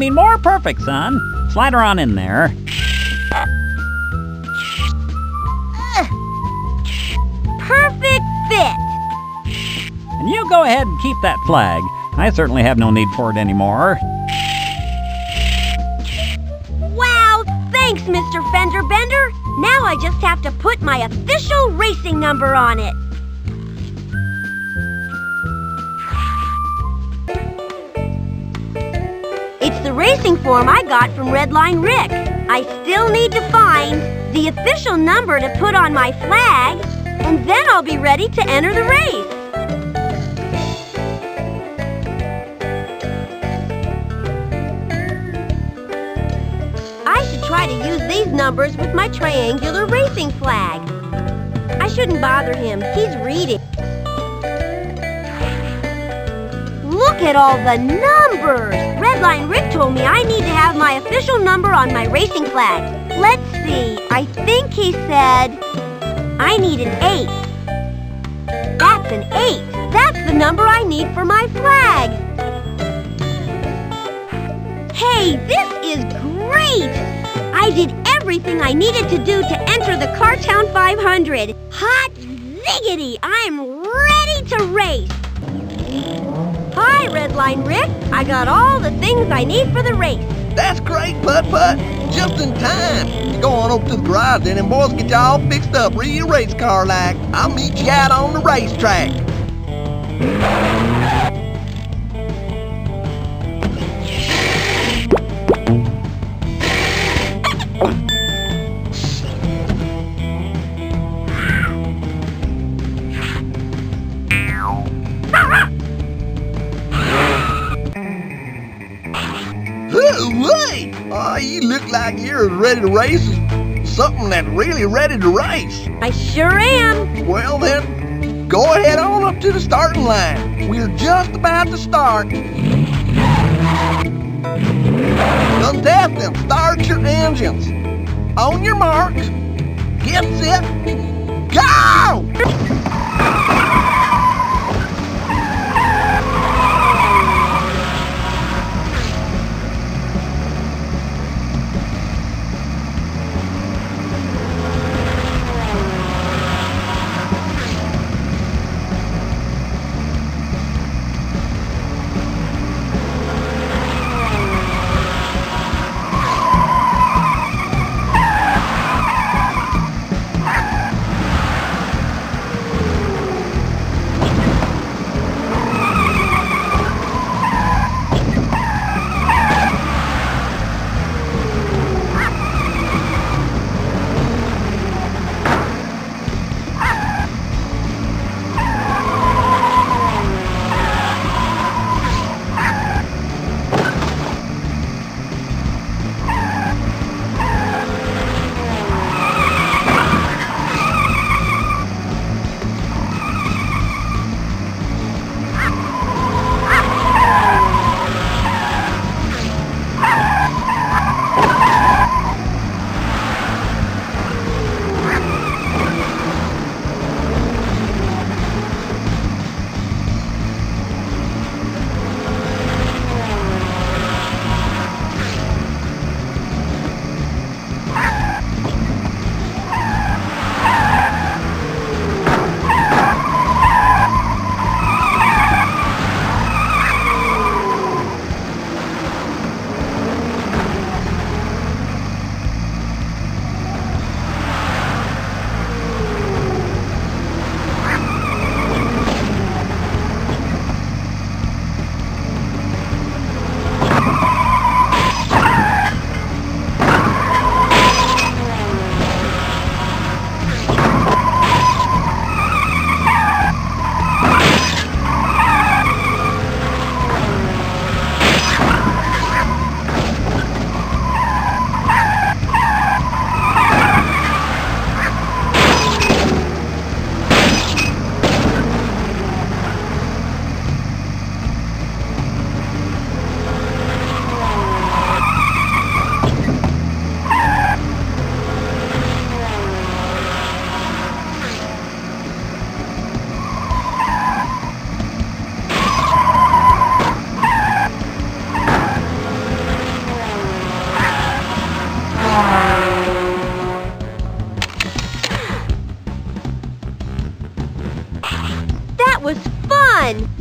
more perfect, son. Slide her on in there. Perfect fit. And you go ahead and keep that flag. I certainly have no need for it anymore. Wow, thanks, Mr. Fender Bender. Now I just have to put my official racing number on it. It's the racing form I got from Redline Rick. I still need to find the official number to put on my flag, and then I'll be ready to enter the race. I should try to use these numbers with my triangular racing flag. I shouldn't bother him. He's reading. Look at all the numbers! Redline Rick told me I need to have my official number on my racing flag. Let's see. I think he said I need an 8. That's an 8. That's the number I need for my flag. Hey, this is great! I did everything I needed to do to enter the Cartown 500. Hot ziggity! I'm ready to race! Hi, Redline Rick. I got all the things I need for the race. That's great, Putt-Putt. Just in time. You go on over to the garage then and boys get you all fixed up real race car like. I'll meet you out on the racetrack. Wait! Oh, you look like you're as ready to race as something that's really ready to race. I sure am. Well then, go ahead on up to the starting line. We're just about to start. Contestants, start your engines. On your marks, get set, go!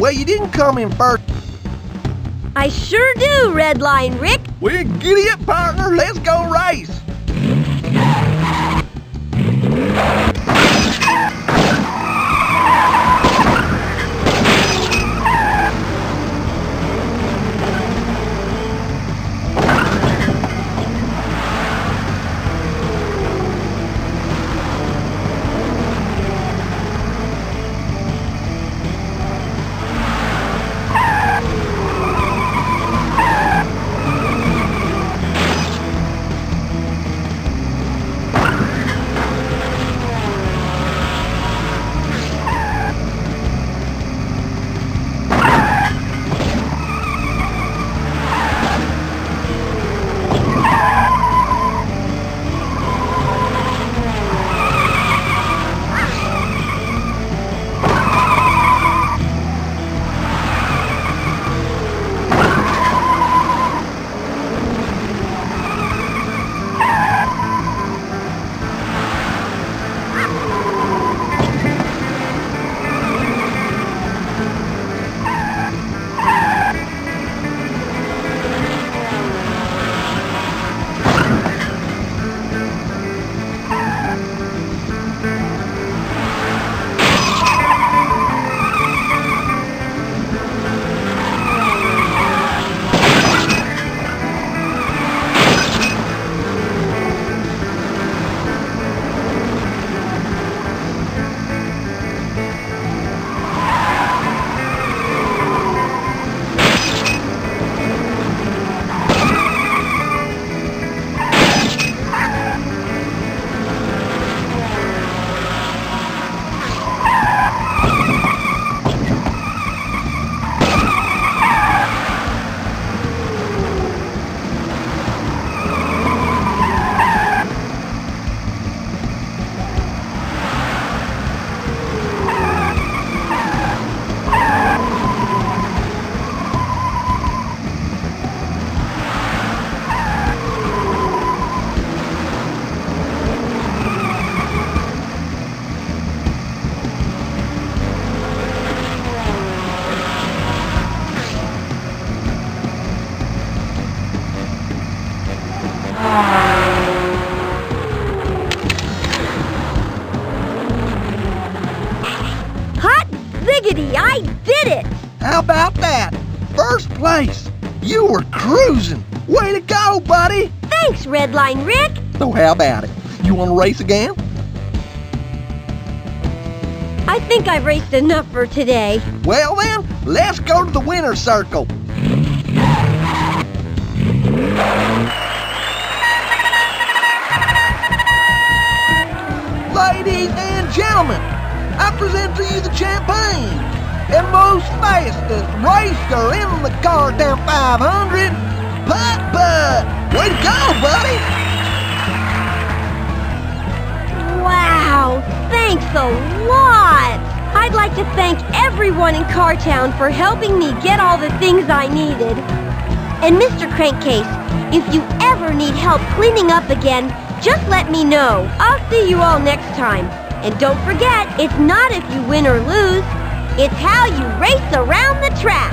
Well, you didn't come in first. I sure do, Redline Rick. Well, giddy up, partner. Let's go race. Hot ziggity, I did it! How about that? First place. You were cruising. Way to go, buddy. Thanks, Redline Rick. So how about it? You want to race again? I think I've raced enough for today. Well then, let's go to the winner's circle. Ladies and gentlemen, I present to you the champagne and most fastest racer in the car down 500, Putt-Putt. Way to go, buddy! Wow, thanks a lot! I'd like to thank everyone in Cartown for helping me get all the things I needed. And Mr. Crankcase, if you ever need help cleaning up again, just let me know. I'll see you all next time. And don't forget, it's not if you win or lose, it's how you race around the track.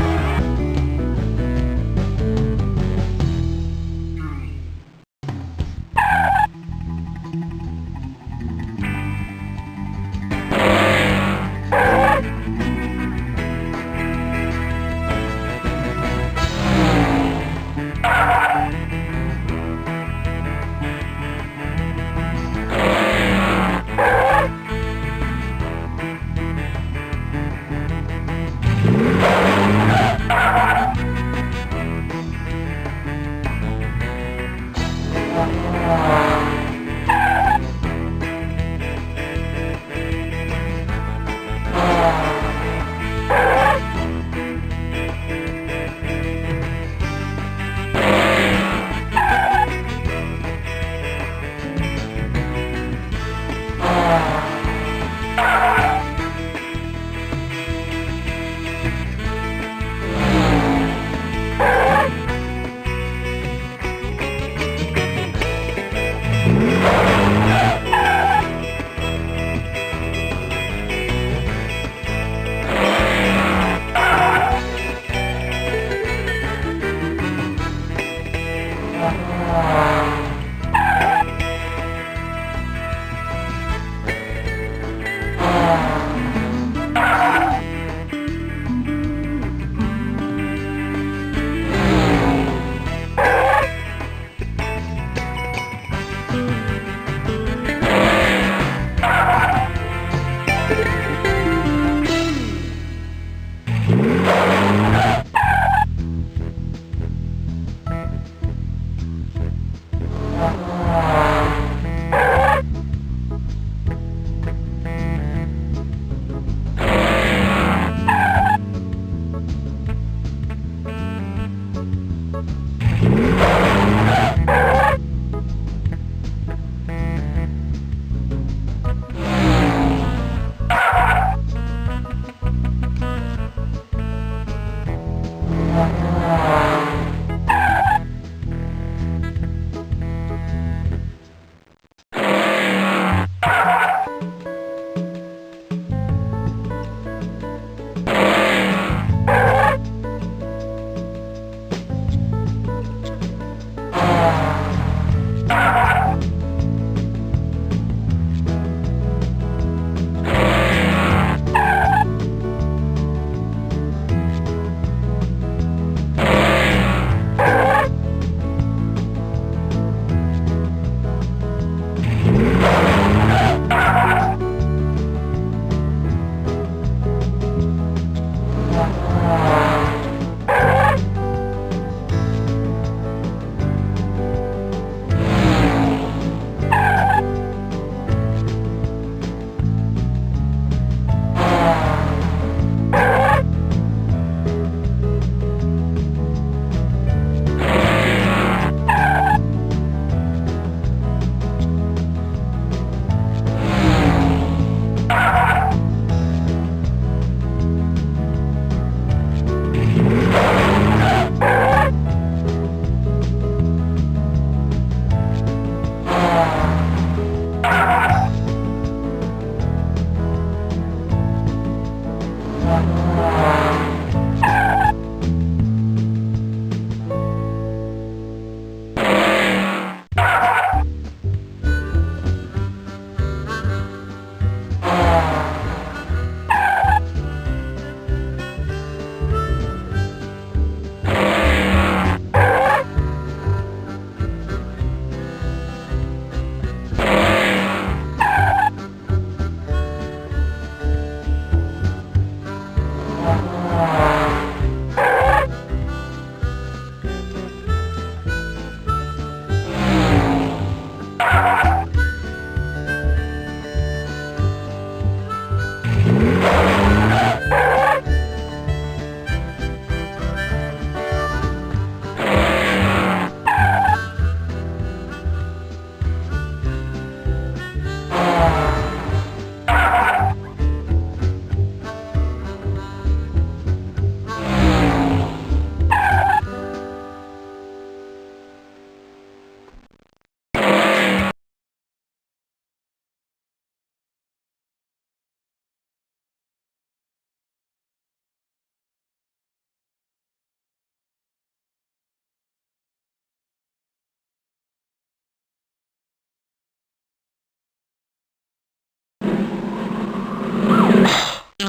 I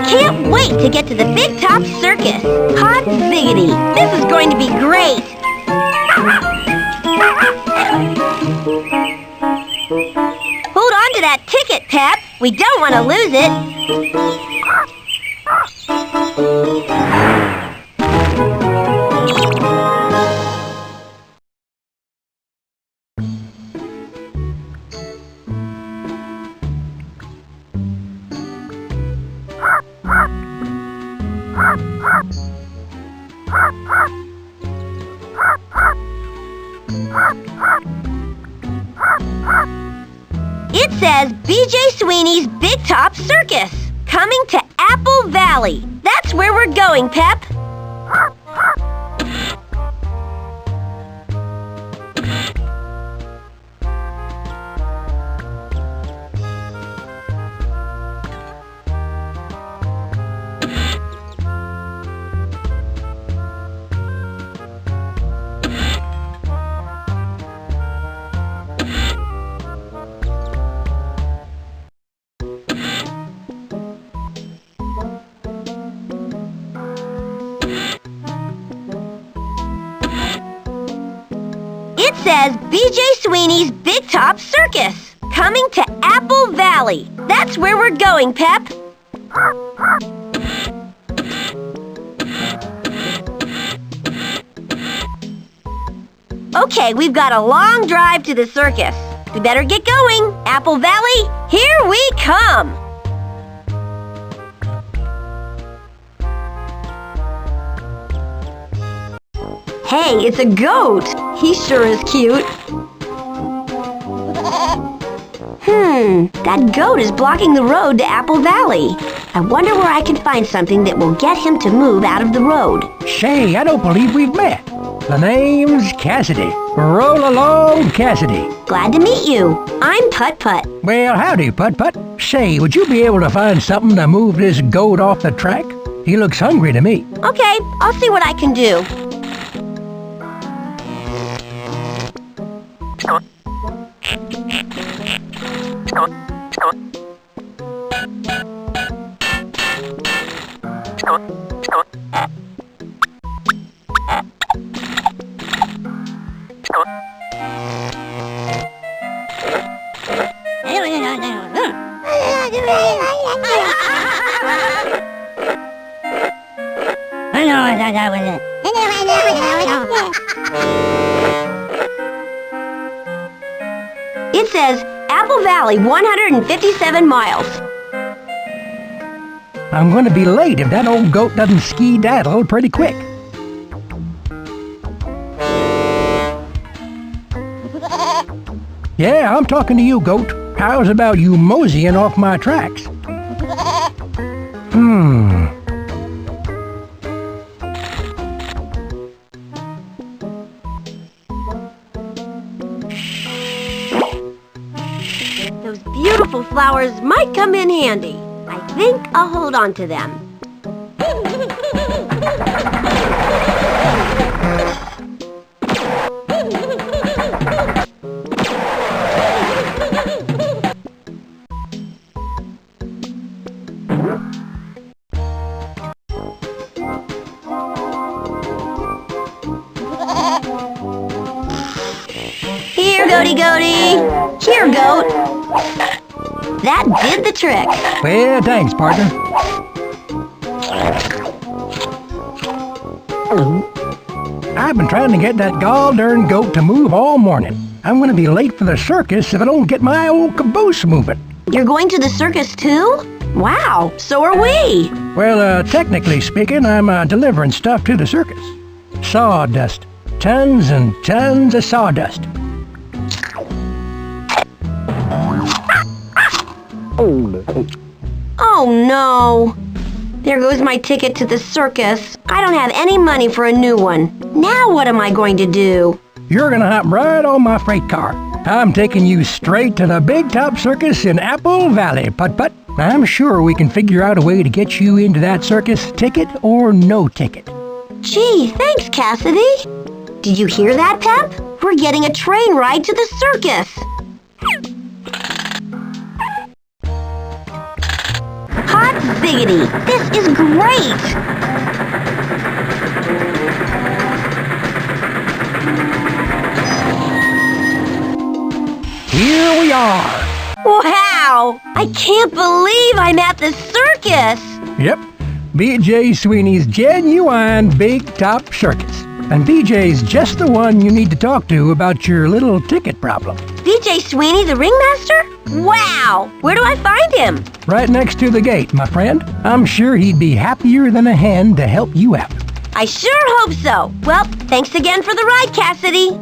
can't wait to get to the Big Top Circus. Hot ziggity. This is going to be great. Hold on to that ticket, Pep. We don't want to lose it. It says BJ Sweeney's Big Top Circus, coming to Apple Valley. That's where we're going, Pep. It says BJ Sweeney's Big Top Circus, coming to Apple Valley. That's where we're going, Pep. Okay, we've got a long drive to the circus. We better get going. Apple Valley, here we come. Hey, it's a goat. He sure is cute. That goat is blocking the road to Apple Valley. I wonder where I can find something that will get him to move out of the road. Say, I don't believe we've met. The name's Cassidy. Roll along, Cassidy. Glad to meet you. I'm Putt-Putt. Well, howdy, Putt-Putt. Say, would you be able to find something to move this goat off the track? He looks hungry to me. Okay, I'll see what I can do. It says Apple Valley, 157 miles. I'm going to be late if that old goat doesn't ski-daddle pretty quick. Yeah, I'm talking to you, goat. How's about you moseying off my tracks? Those beautiful flowers might come in handy. I think I'll hold on to them. Here, goaty goaty. Here, goat. That did the trick. Well, thanks, partner. I've been trying to get that gall-darn goat to move all morning. I'm going to be late for the circus if I don't get my old caboose moving. You're going to the circus too? Wow, so are we. Well, technically speaking, I'm delivering stuff to the circus. Sawdust. Tons and tons of sawdust. Oh no! There goes my ticket to the circus. I don't have any money for a new one. Now what am I going to do? You're gonna hop right on my freight car. I'm taking you straight to the Big Top Circus in Apple Valley, Putt-Putt. I'm sure we can figure out a way to get you into that circus, ticket or no ticket. Gee, thanks, Cassidy. Did you hear that, Pep? We're getting a train ride to the circus. Hot ziggity! This is great! Here we are. Wow! I can't believe I'm at the circus! Yep, BJ Sweeney's genuine Big Top Circus. And BJ's just the one you need to talk to about your little ticket problem. BJ Sweeney, the ringmaster? Wow! Where do I find him? Right next to the gate, my friend. I'm sure he'd be happier than a hen to help you out. I sure hope so. Well, thanks again for the ride, Cassidy.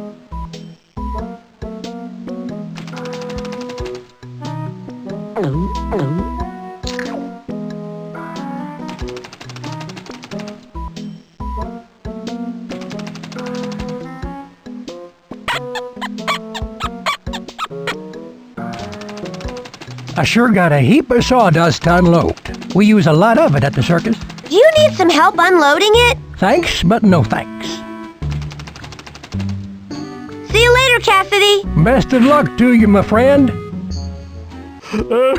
I sure got a heap of sawdust to unload. We use a lot of it at the circus. Do you need some help unloading it? Thanks, but no thanks. See you later, Cassidy. Best of luck to you, my friend. Oh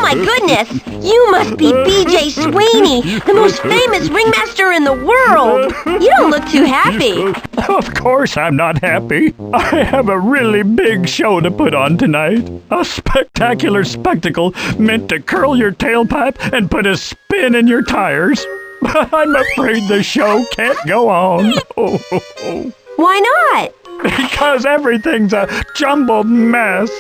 my goodness! You must be BJ Sweeney, the most famous ringmaster in the world! You don't look too happy. Of course I'm not happy. I have a really big show to put on tonight. A spectacular spectacle meant to curl your tailpipe and put a spin in your tires. But I'm afraid the show can't go on. Why not? Because everything's a jumbled mess.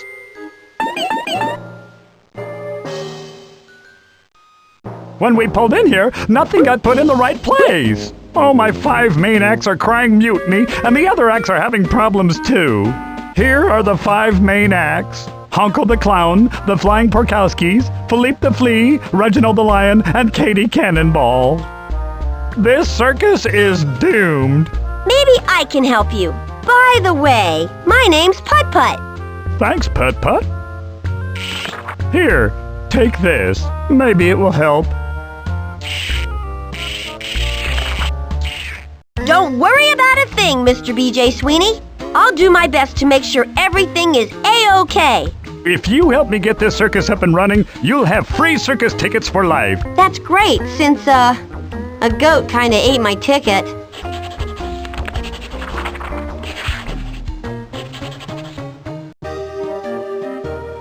When we pulled in here, nothing got put in the right place. Oh, my 5 main acts are crying mutiny, and the other acts are having problems too. Here are the 5 main acts. Honko the Clown, the Flying Porkowskis, Philippe the Flea, Reginald the Lion, and Katie Cannonball. This circus is doomed. Maybe I can help you. By the way, my name's Putt-Putt. Thanks, Putt-Putt. Here, take this. Maybe it will help. Don't worry about a thing, Mr. BJ Sweeney. I'll do my best to make sure everything is A-OK. If you help me get this circus up and running, you'll have free circus tickets for life. That's great, since, a goat kinda ate my ticket.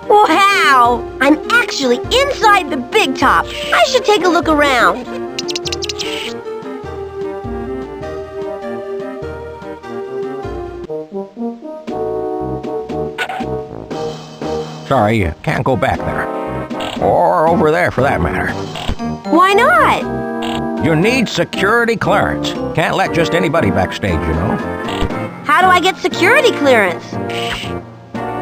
Wow! I'm actually inside the Big Top. I should take a look around. Sorry, you can't go back there. Or over there, for that matter. Why not? You need security clearance. Can't let just anybody backstage, you know. How do I get security clearance?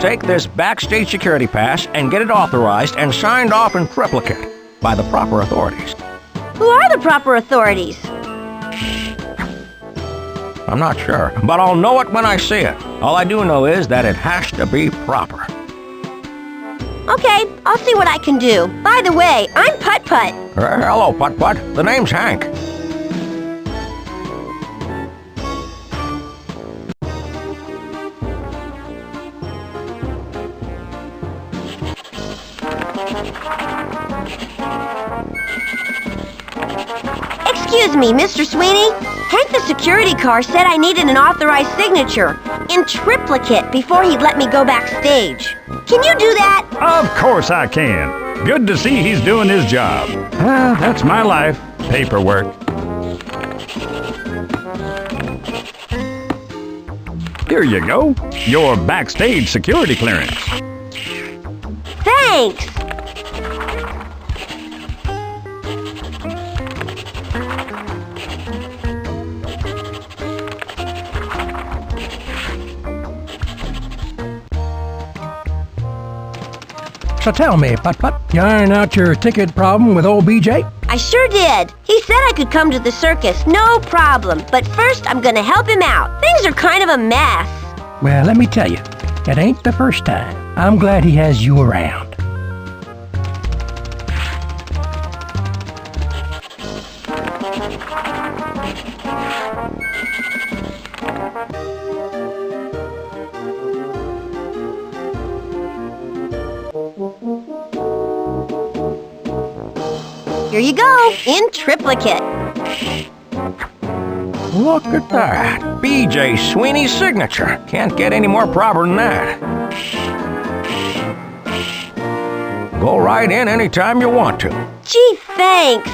Take this backstage security pass and get it authorized and signed off in triplicate by the proper authorities. Who are the proper authorities? I'm not sure, but I'll know it when I see it. All I do know is that it has to be proper. Okay, I'll see what I can do. By the way, I'm Putt-Putt. Hello, Putt-Putt. The name's Hank. Excuse me, Mr. Sweeney. Hank the security car said I needed an authorized signature in triplicate before he'd let me go backstage. Can you do that? Of course I can. Good to see he's doing his job. That's my life. Paperwork. Here you go. Your backstage security clearance. Thanks. So tell me, Putt-Putt, you iron out your ticket problem with old BJ? I sure did. He said I could come to the circus, no problem. But first, I'm gonna help him out. Things are kind of a mess. Well, let me tell you, it ain't the first time. I'm glad he has you around. Here you go, in triplicate. Look at that. B.J. Sweeney's signature. Can't get any more proper than that. Go right in anytime you want to. Gee, thanks.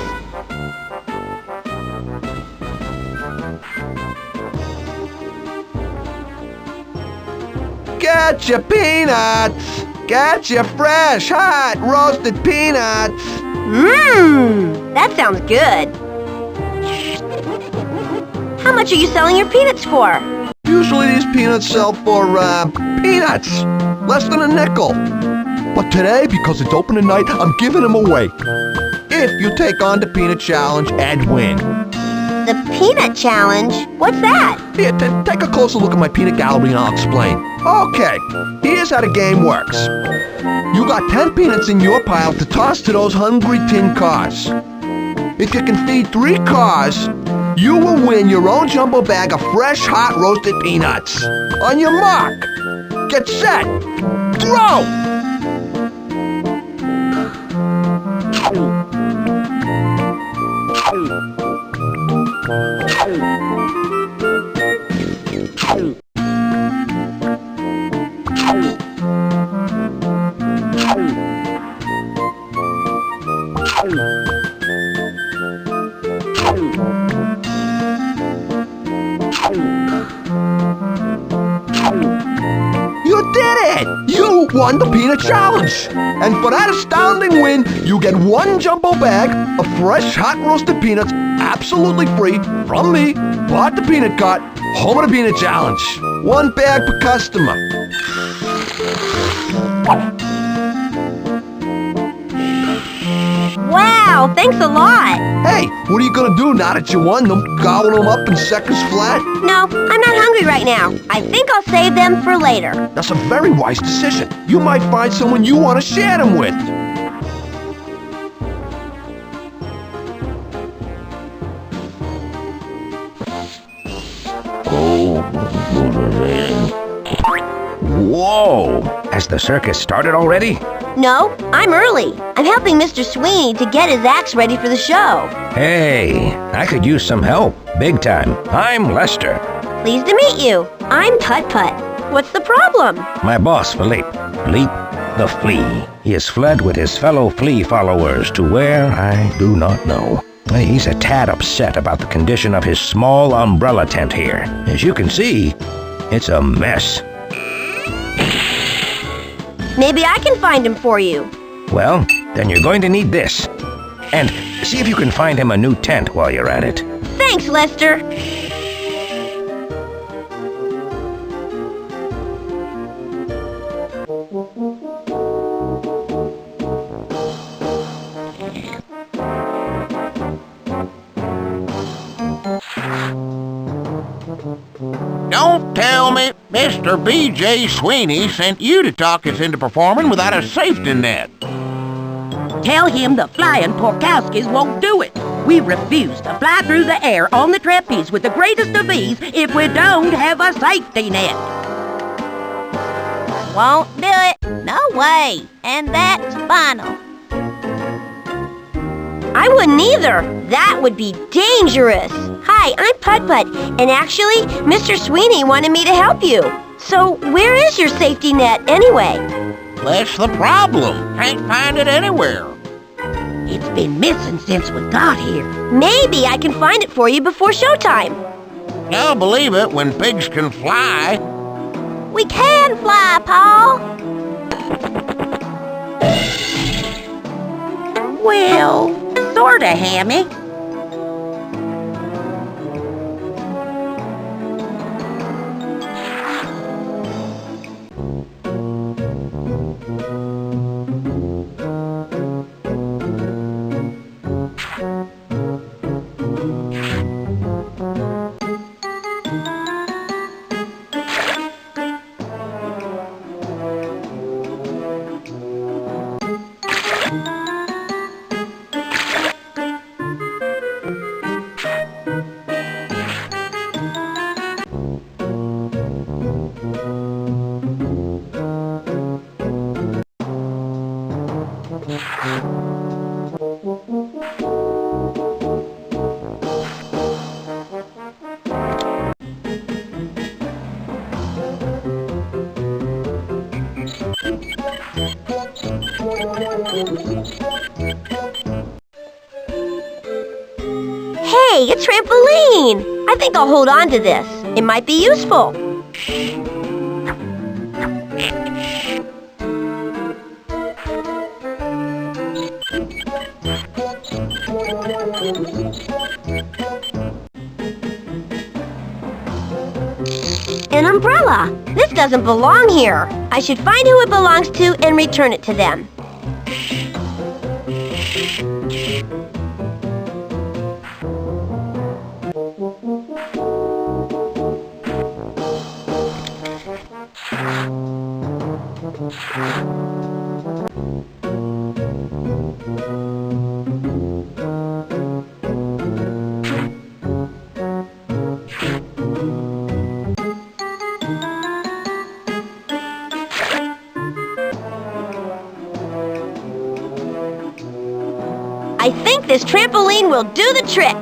Get your peanuts! Get your fresh, hot, roasted peanuts! Mmm, that sounds good. How much are you selling your peanuts for? Usually these peanuts sell for, peanuts! Less than a nickel. But today, because it's open tonight, I'm giving them away. If you take on the peanut challenge and win. The peanut challenge? What's that? Here, take a closer look at my peanut gallery and I'll explain. Okay, here's how the game works. You got 10 peanuts in your pile to toss to those hungry tin cars. If you can feed 3 cars, you will win your own jumbo bag of fresh, hot, roasted peanuts. On your mark, get set, throw! You did it! You won the peanut challenge! And for that astounding win, you get 1 jumbo bag of fresh, hot roasted peanuts absolutely free from me, Bart the Peanut Cart, home of the peanut challenge. 1 bag per customer. Wow, thanks a lot. Hey, what are you gonna do now that you won them? Gobble them up in seconds flat? No, I'm not hungry right now. I think I'll save them for later. That's a very wise decision. You might find someone you want to share them with. Whoa! Has the circus started already? No, I'm early. I'm helping Mr. Sweeney to get his acts ready for the show. Hey, I could use some help. Big time. I'm Lester. Pleased to meet you. I'm Putt-Putt. What's the problem? My boss, Philippe. Philippe the Flea. He has fled with his fellow flea followers to where I do not know. He's a tad upset about the condition of his small umbrella tent here. As you can see, it's a mess. Maybe I can find him for you. Well, then you're going to need this. And see if you can find him a new tent while you're at it. Thanks, Lester. Don't tell me Mr. B.J. Sweeney sent you to talk us into performing without a safety net. Tell him the flying Porkowskis won't do it. We refuse to fly through the air on the trapeze with the greatest of ease if we don't have a safety net. Won't do it. No way. And that's final. I wouldn't either. That would be dangerous. Hi, I'm Putt-Putt, and actually, Mr. Sweeney wanted me to help you. So, where is your safety net anyway? That's the problem. Can't find it anywhere. It's been missing since we got here. Maybe I can find it for you before showtime. I'll believe it when pigs can fly. We can fly, Paul. Well, sorta, Hammy. Hey, a trampoline! I think I'll hold on to this. It might be useful. An umbrella. This doesn't belong here. I should find who it belongs to and return it to them. I think this trampoline will do the trick.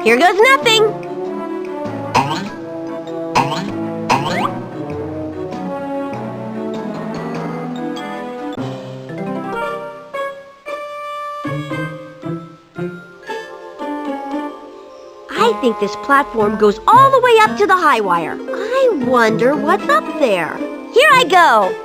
Here goes nothing. I think this platform goes all the way up to the high wire. I wonder what's up there. Here I go.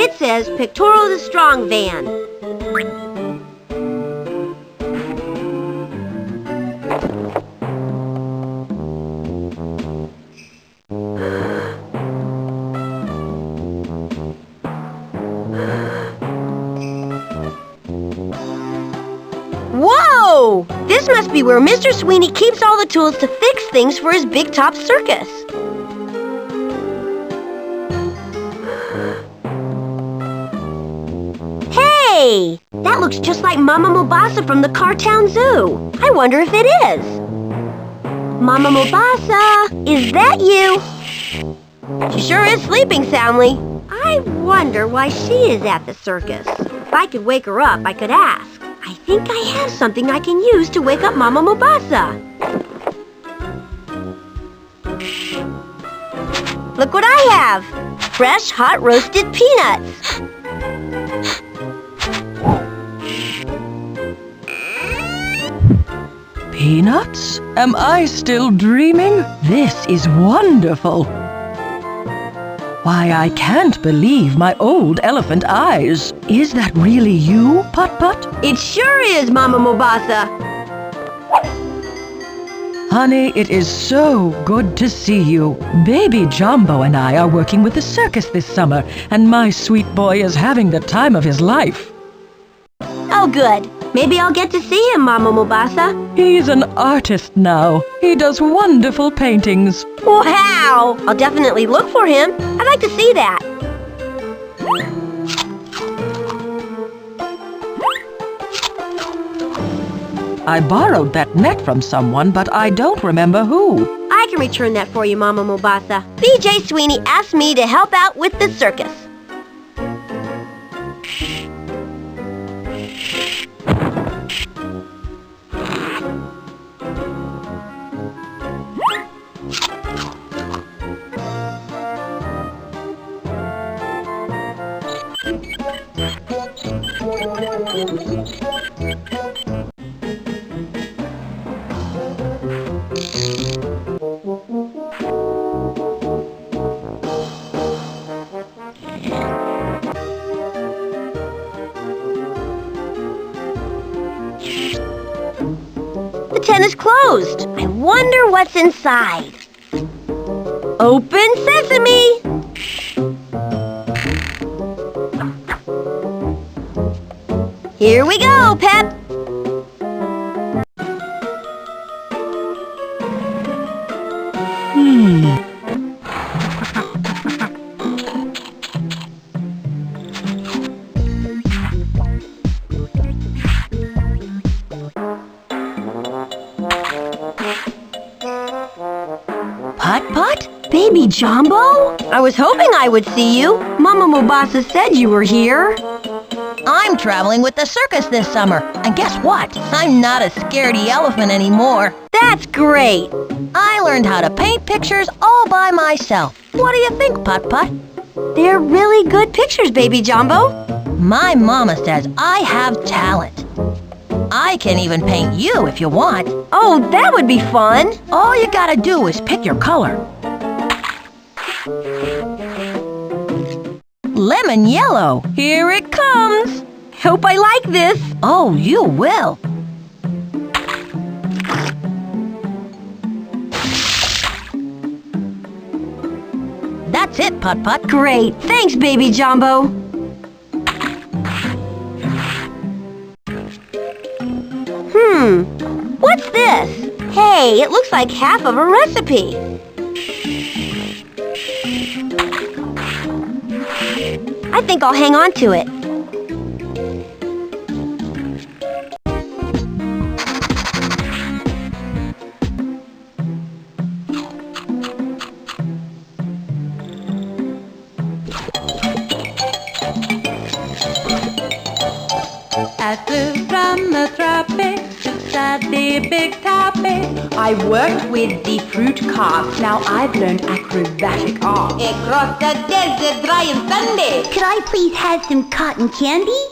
It says Pictorial the Strong Van. Whoa! This must be where Mr. Sweeney keeps all the tools to fix things for his big top circus. Hey! That looks just like Mama Mobasa from the Cartown Zoo. I wonder if it is. Mama Mobasa, is that you? She sure is sleeping soundly. I wonder why she is at the circus. If I could wake her up, I could ask. I think I have something I can use to wake up Mama Mobasa. Look what I have! Fresh, hot roasted peanuts. Peanuts? Am I still dreaming? This is wonderful. Why, I can't believe my old elephant eyes. Is that really you, Putt-Putt? It sure is, Mama Mobasa. Honey, it is so good to see you. Baby Jumbo and I are working with the circus this summer, and my sweet boy is having the time of his life. Oh, good. Maybe I'll get to see him, Mama Mobasa. He's an artist now. He does wonderful paintings. Wow! I'll definitely look for him. I'd like to see that. I borrowed that net from someone, but I don't remember who. I can return that for you, Mama Mobasa. BJ Sweeney asked me to help out with the circus. pen is closed. I wonder what's inside. Open sesame! Here we go, Pep! Putt-Putt? Baby Jumbo? I was hoping I would see you. Mama Mobasa said you were here. I'm traveling with the circus this summer, and guess what? I'm not a scaredy elephant anymore. That's great! I learned how to paint pictures all by myself. What do you think, Putt-Putt? They're really good pictures, Baby Jumbo. My mama says I have talent. I can even paint you if you want. Oh, that would be fun! All you gotta do is pick your color. Lemon yellow. Here it comes. Hope I like this. Oh, you will. That's it, Putt-Putt. Great. Thanks, Baby Jumbo. What's this? Hey, it looks like half of a recipe. I think I'll hang on to it. As blue from the tropics, it's sadly big topic. I worked with the fruit carp, now I've learned acrobatic art. Across the desert, dry and sandy. Could I please have some cotton candy?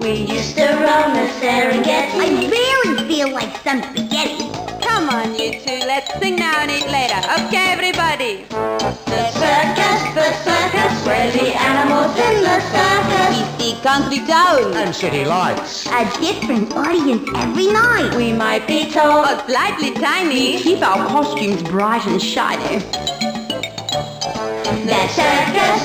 We used to roam the Serengeti. I really feel like some spaghetti. Come on, you two, let's sing now and eat later. Okay, everybody. The circus, where the animals in the circus. We see country towns And city lights. A different audience every night. We might be tall, but slightly tiny. We keep our costumes bright and shiny. The circus,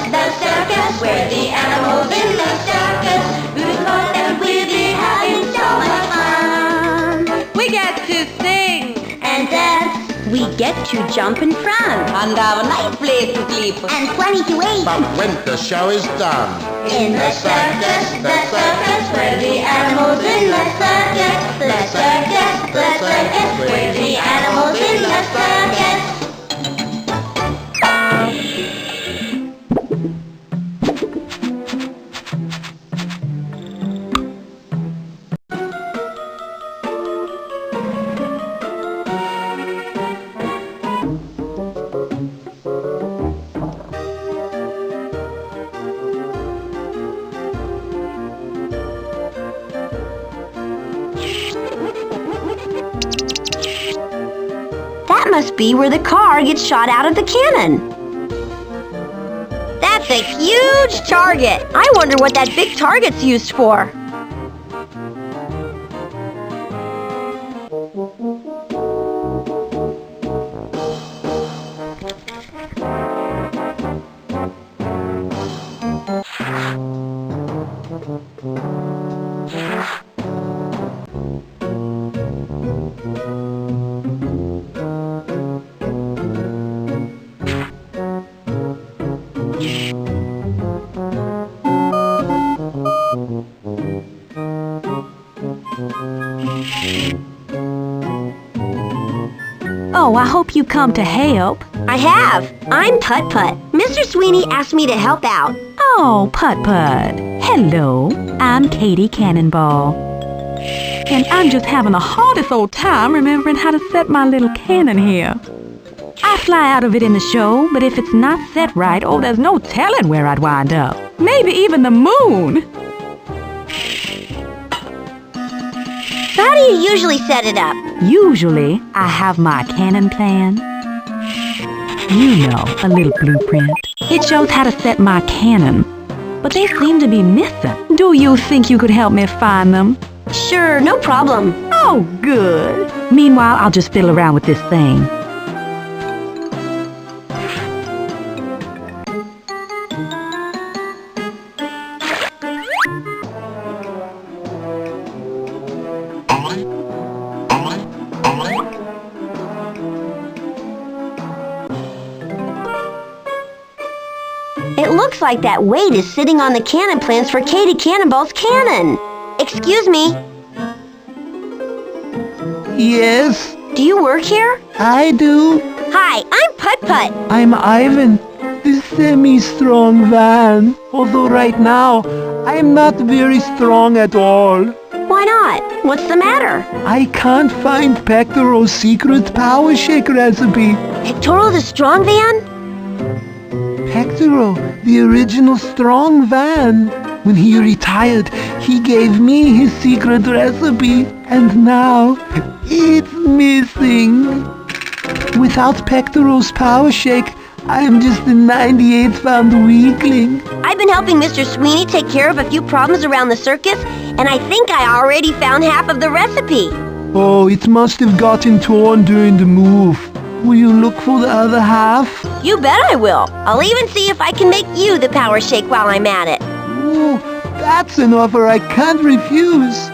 where the animals in the circus. Beautiful and we're having so much fun. We get to sing And dance. We get to jump in front. and have a nice place to sleep. And plenty to eat. But when the show is done, In the circus, where the animals in the circus. The circus, where the animals in the circus. That must be where the car gets shot out of the cannon. That's a huge target. I wonder what that big target's used for. Oh, I hope you come to help. I have. I'm Putt-Putt. Mr. Sweeney asked me to help out. Oh, Putt-Putt. Hello, I'm Katie Cannonball. And I'm just having the hardest old time remembering how to set my little cannon here. I fly out of it in the show, but if it's not set right, oh, there's no telling where I'd wind up. Maybe even the moon. How do you usually set it up? Usually, I have my cannon plan. You know, a little blueprint. It shows how to set my cannon. But they seem to be missing. Do you think you could help me find them? Sure, no problem. Oh, good. Meanwhile, I'll just fiddle around with this thing. It looks like that weight is sitting on the cannon plans for Katie Cannonball's cannon. Excuse me. Yes, Do you work here? I do. Hi, I'm Putt-Putt. I'm Ivan, the semi-strong van. Although right now, I'm not very strong at all. Why not? What's the matter? I can't find Pectoro's secret power shake recipe. Pectoro the strong van? Pectoro, the original strong van. When he retired, he gave me his secret recipe, and now it's missing. Without Pectoro's power shake, I'm just a 98-pound weakling. I've been helping Mr. Sweeney take care of a few problems around the circus, and I think I already found half of the recipe. Oh, it must have gotten torn during the move. Will you look for the other half? You bet I will. I'll even see if I can make you the power shake while I'm at it. Ooh, that's an offer I can't refuse.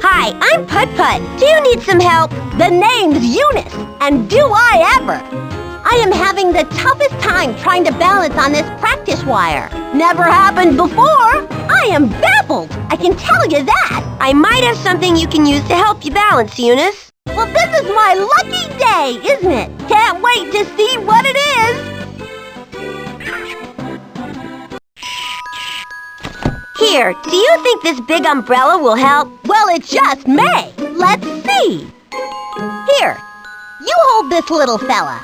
Hi, I'm Putt-Putt. Do you need some help? The name's Eunice, and do I ever! I am having the toughest time trying to balance on this practice wire. Never happened before. I am baffled. I can tell you that. I might have something you can use to help you balance, Eunice. Well, this is my lucky day, isn't it? Can't wait to see what it is. Here, do you think this big umbrella will help? Well, it just may. Let's see. Here, you hold this little fella.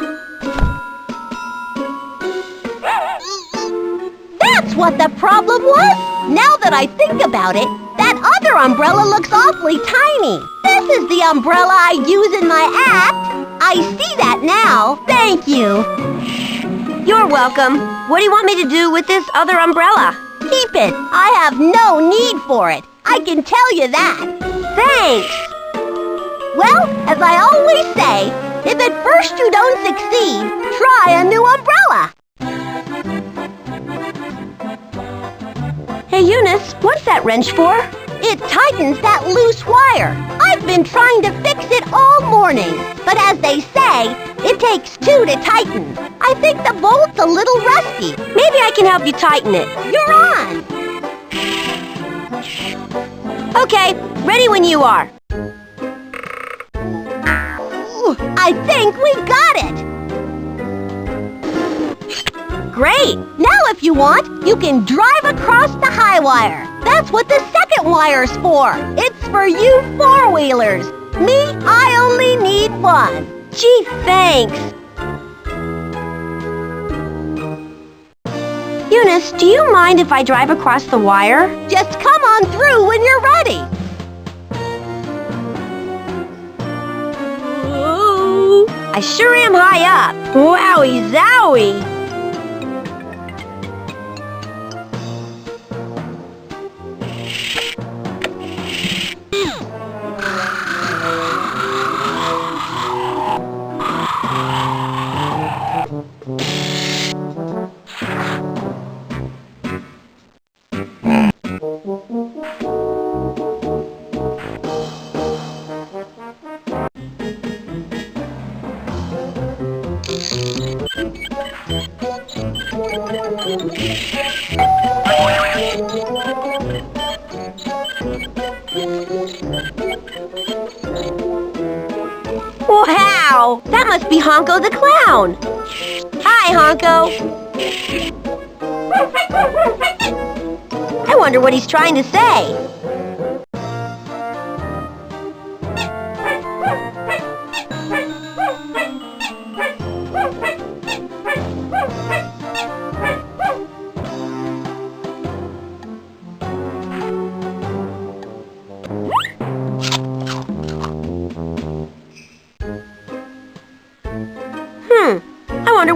That's what the problem was. Now that I think about it, that other umbrella looks awfully tiny. This is the umbrella I use in my act. I see that now. Thank you. You're welcome. What do you want me to do with this other umbrella? Keep it. I have no need for it. I can tell you that. Thanks. Well, as I always say, if at first you don't succeed, try a new umbrella. Hey, Eunice, what's that wrench for? It tightens that loose wire. I've been trying to fix it all morning. But as they say, it takes two to tighten. I think the bolt's a little rusty. Maybe I can help you tighten it. You're on. Okay, ready when you are. I think we got it. Great! Now if you want, you can drive across the high wire. That's what the second wire's for. It's for you four-wheelers. Me, I only need one. Gee, thanks. Eunice, do you mind if I drive across the wire? Just come on through when you're ready. Ooh, I sure am high up. Wowie zowie. Wow! That must be Honko the Clown. Hi, Honko. I wonder what he's trying to say.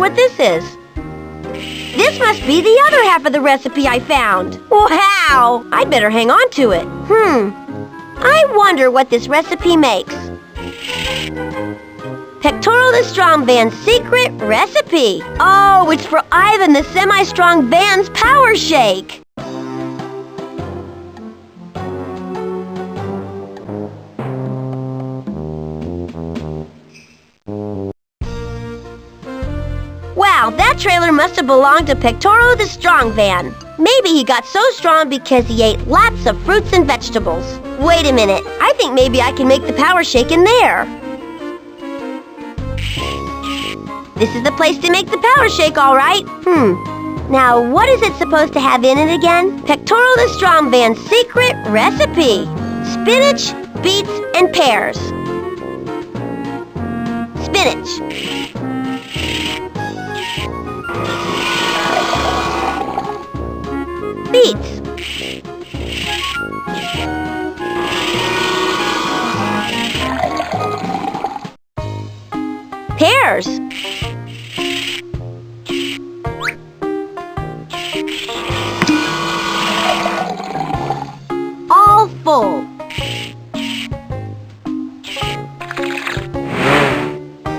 what this is. This must be the other half of the recipe I found. Wow! I'd better hang on to it. I wonder what this recipe makes. Pectoral the Strong Van's secret recipe. Oh, it's for Ivan the Semi-Strong Van's Power Shake. Wow, that trailer must have belonged to Pectoral the Strong Van. Maybe he got so strong because he ate lots of fruits and vegetables. Wait a minute, I think maybe I can make the power shake in there. This is the place to make the power shake, all right. Now, what is it supposed to have in it again? Pectoral the Strong Van's secret recipe. Spinach, beets, and pears. Spinach. Beets. Pears. All full.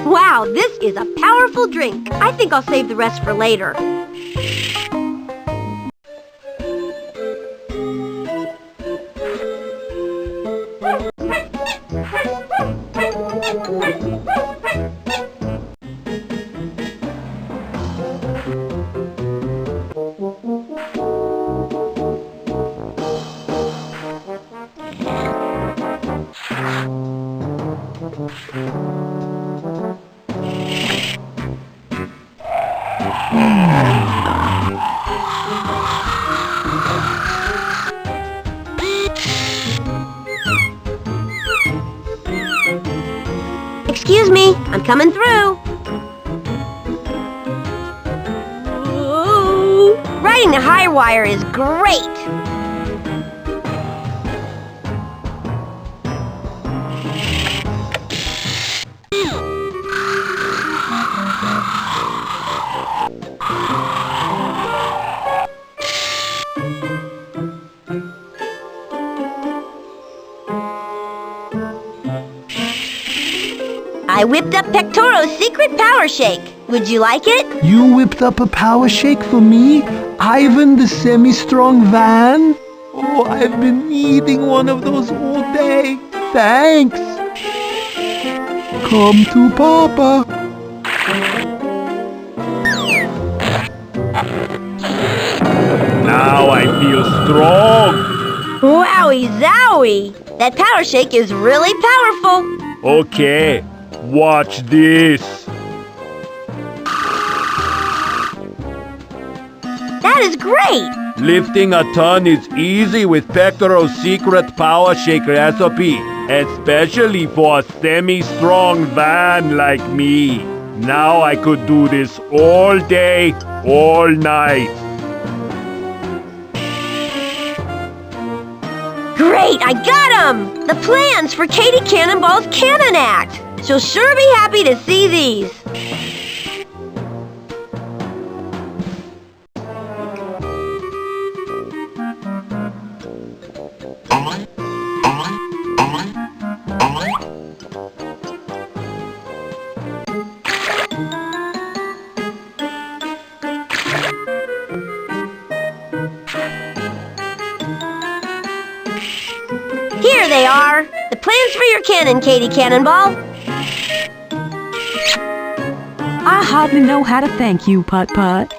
Wow, this is a powerful drink. I think I'll save the rest for later. Excuse me, I'm coming through. Ooh, riding the high wire is great. I whipped up Pectoral's secret power shake. Would you like it? You whipped up a power shake for me? Ivan the Semi-Strong Van? Oh, I've been needing one of those all day. Thanks. Come to Papa. Now I feel strong. Wowie zowie! That power shake is really powerful. Okay, watch this. That is great. Lifting a ton is easy with Pectoral's secret power shake recipe, especially for a semi-strong van like me. Now I could do this all day, all night. Great, I got 'em! The plans for Katie Cannonball's Cannon Act. She'll sure be happy to see these. Here they are. The plans for your cannon, Katie Cannonball. I hardly know how to thank you, Putt-Putt.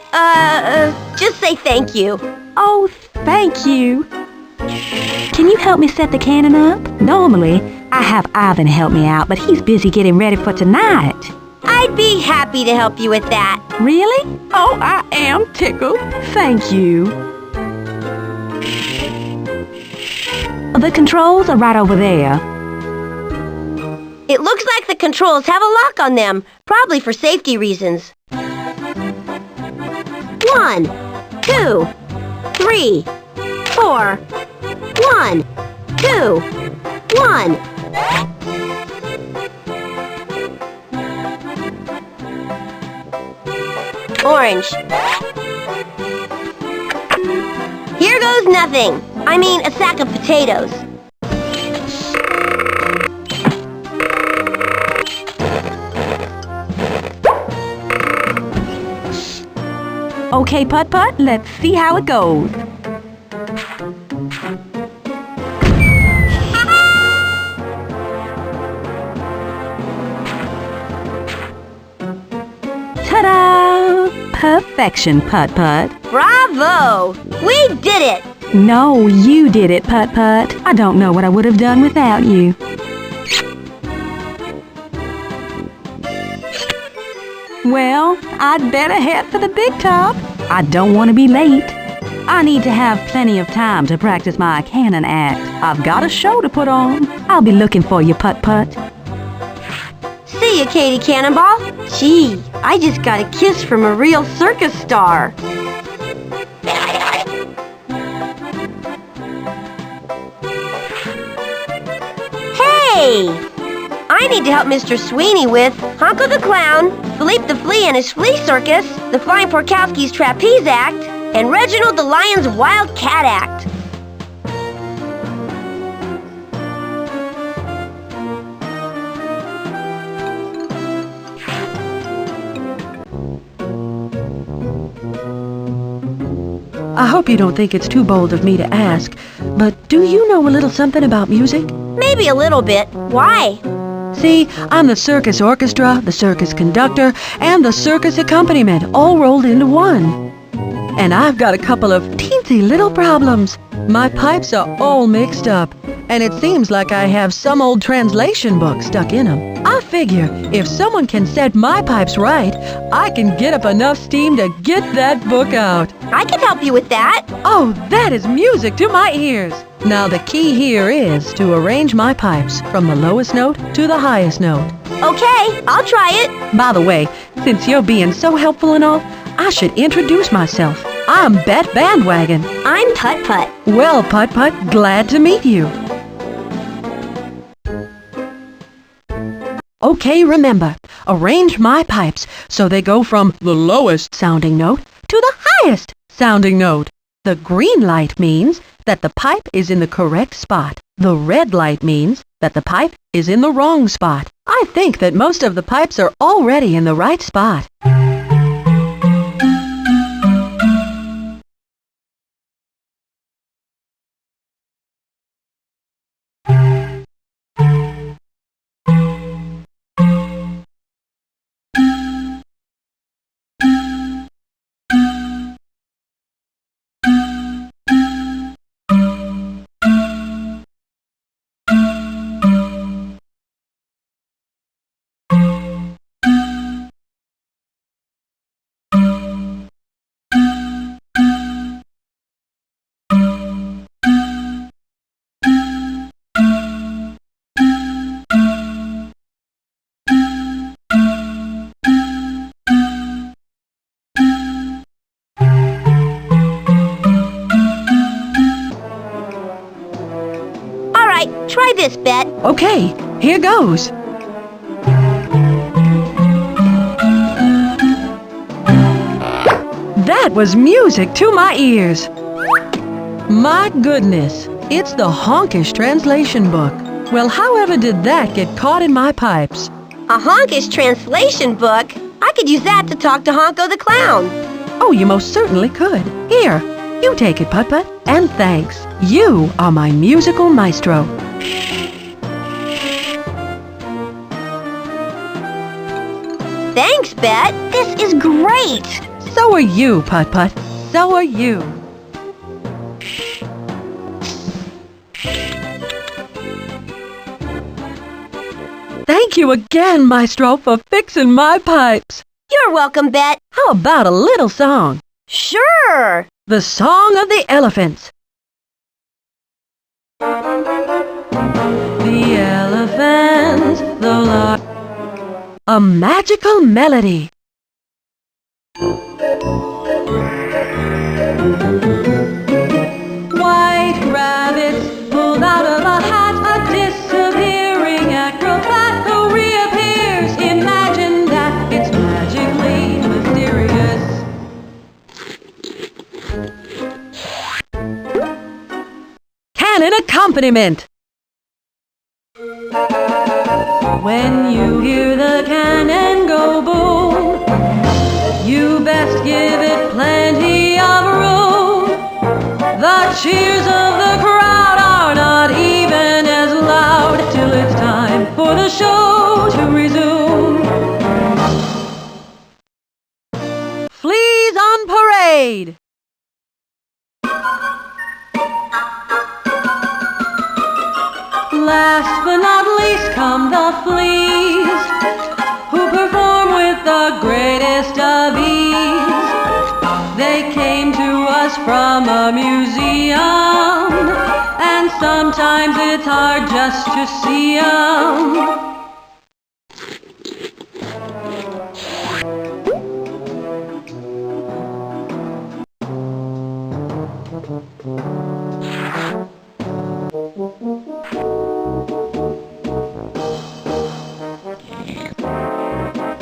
Just say thank you. Oh, thank you. Can you help me set the cannon up? Normally, I have Ivan help me out, but he's busy getting ready for tonight. I'd be happy to help you with that. Really? Oh, I am tickled. Thank you. The controls are right over there. It looks like the controls have a lock on them, probably for safety reasons. 1, 2, 3, 4. 1, 2, 1. Orange. Here goes nothing. I mean, a sack of potatoes. Okay, Putt-Putt, let's see how it goes. Ta-da! Perfection, Putt-Putt. Bravo! We did it! No, you did it, Putt-Putt. I don't know what I would have done without you. Well, I'd better head for the big top. I don't want to be late. I need to have plenty of time to practice my cannon act. I've got a show to put on. I'll be looking for you, Putt-Putt. See you, Katie Cannonball. Gee, I just got a kiss from a real circus star. Hey! I need to help Mr. Sweeney with Honko the Clown, Philippe the Flea and his Flea Circus, the Flying Porkowski's Trapeze Act, and Reginald the Lion's Wild Cat Act. I hope you don't think it's too bold of me to ask, but do you know a little something about music? Maybe a little bit. Why? See, I'm the circus orchestra, the circus conductor, and the circus accompaniment all rolled into one. And I've got a couple of teensy little problems. My pipes are all mixed up, and it seems like I have some old translation book stuck in them. I figure if someone can set my pipes right, I can get up enough steam to get that book out. I can help you with that. Oh, that is music to my ears. Now the key here is to arrange my pipes from the lowest note to the highest note. Okay, I'll try it. By the way, since you're being so helpful and all, I should introduce myself. I'm Bet Bandwagon. I'm Putt-Putt. Well, Putt-Putt, glad to meet you. Okay, remember, arrange my pipes so they go from the lowest sounding note to the highest sounding note. The green light means that the pipe is in the correct spot. The red light means that the pipe is in the wrong spot. I think that most of the pipes are already in the right spot. Try this, Bet. Okay, here goes. That was music to my ears. My goodness, it's the Honkish translation book. Well, however did that get caught in my pipes? A Honkish translation book? I could use that to talk to Honko the Clown. Oh, you most certainly could. Here, you take it, Putt-Putt, and thanks. You are my musical maestro. Thanks, Bet. This is great. So are you, Putt-Putt. So are you. Thank you again, Maestro, for fixing my pipes. You're welcome, Bet. How about a little song? Sure. The Song of the Elephants. The elephants, the lark. A magical melody. White rabbits pulled out of a hat, a disappearing acrobat who reappears. Imagine that it's magically mysterious. accompaniment. When you hear the cannon go boom, you best give it plenty of room. The cheers of the crowd are not even as loud till it's time for the show to resume. Fleas on parade! Last but not least come the fleas, who perform with the greatest of ease. They came to us from a museum, and sometimes it's hard just to see 'em.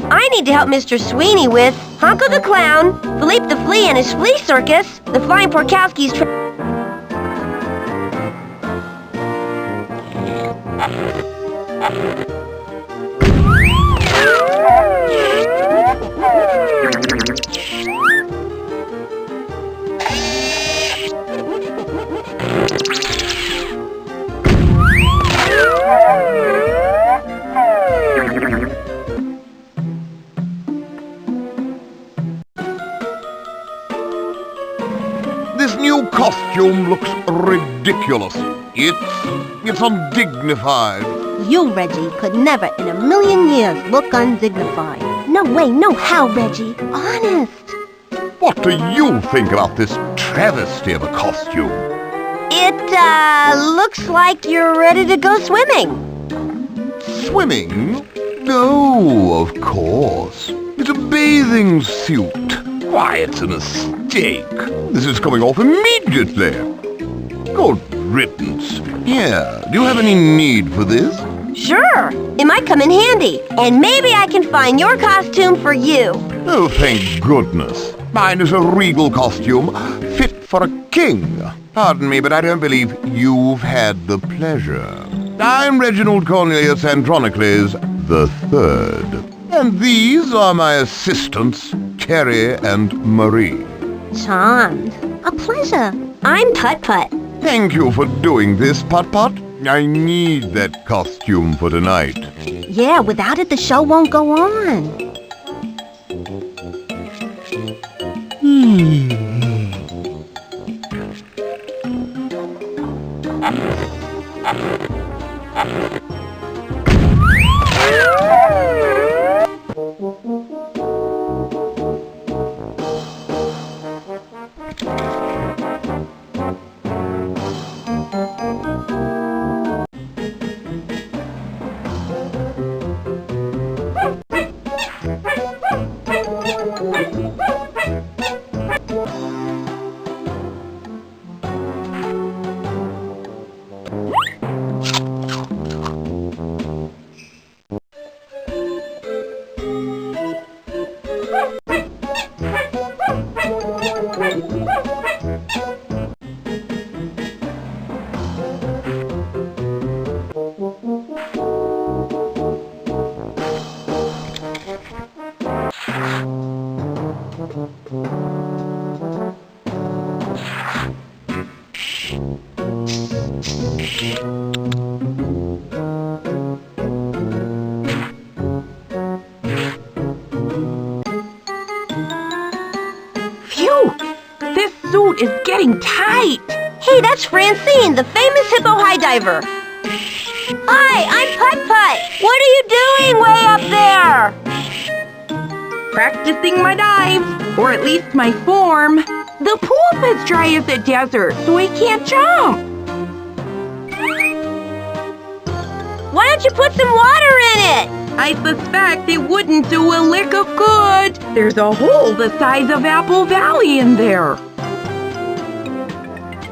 I need to help Mr. Sweeney with Honko the Clown, Philippe the Flea and his Flea Circus, the Flying Porkowski's This new costume looks ridiculous. It's undignified. You, Reggie, could never in a million years look undignified. No way, no how, Reggie. Honest. What do you think about this travesty of a costume? It, looks like you're ready to go swimming. Swimming? No, of course. It's a bathing suit. Why, it's a mistake. This is coming off immediately. Good riddance. Yeah, do you have any need for this? Sure. It might come in handy. And maybe I can find your costume for you. Oh, thank goodness. Mine is a regal costume, fit for a king. Pardon me, but I don't believe you've had the pleasure. I'm Reginald Cornelius Andronicles III. And these are my assistants, Terry and Marie. Charmed. A pleasure. I'm Putt-Putt. Thank you for doing this, Putt-Putt. I need that costume for tonight. Yeah, without it the show won't go on. Is getting tight. Hey, that's Francine, the famous hippo high diver. Hi, I'm Putt-Putt. What are you doing way up there? Practicing my dives, or at least my form. The pool's as dry as a desert, so I can't jump. Why don't you put some water in it? I suspect it wouldn't do a lick of good. There's a hole the size of Apple Valley in there.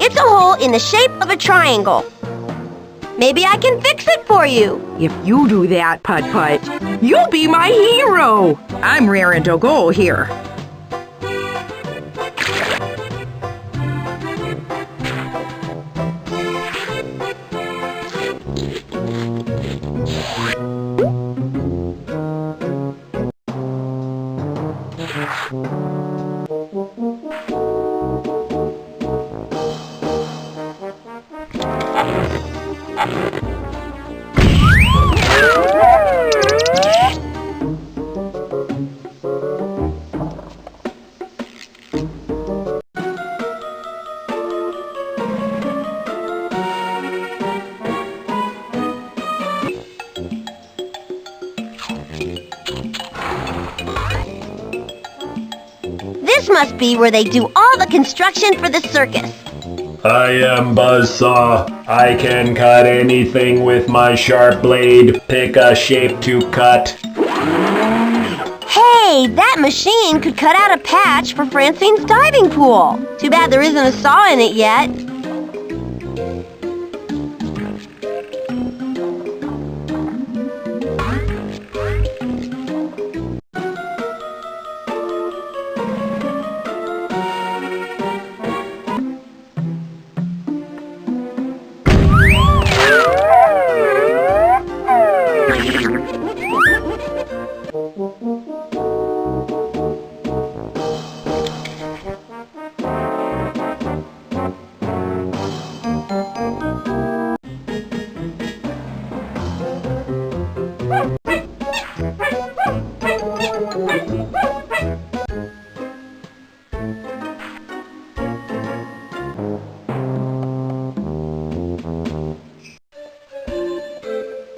It's a hole in the shape of a triangle. Maybe I can fix it for you. If you do that, Putt-Putt, you'll be my hero. I'm raring to go here. This must be where they do all the construction for the circus. I am Buzzsaw. I can cut anything with my sharp blade. Pick a shape to cut. Hey, that machine could cut out a patch for Francine's diving pool. Too bad there isn't a saw in it yet.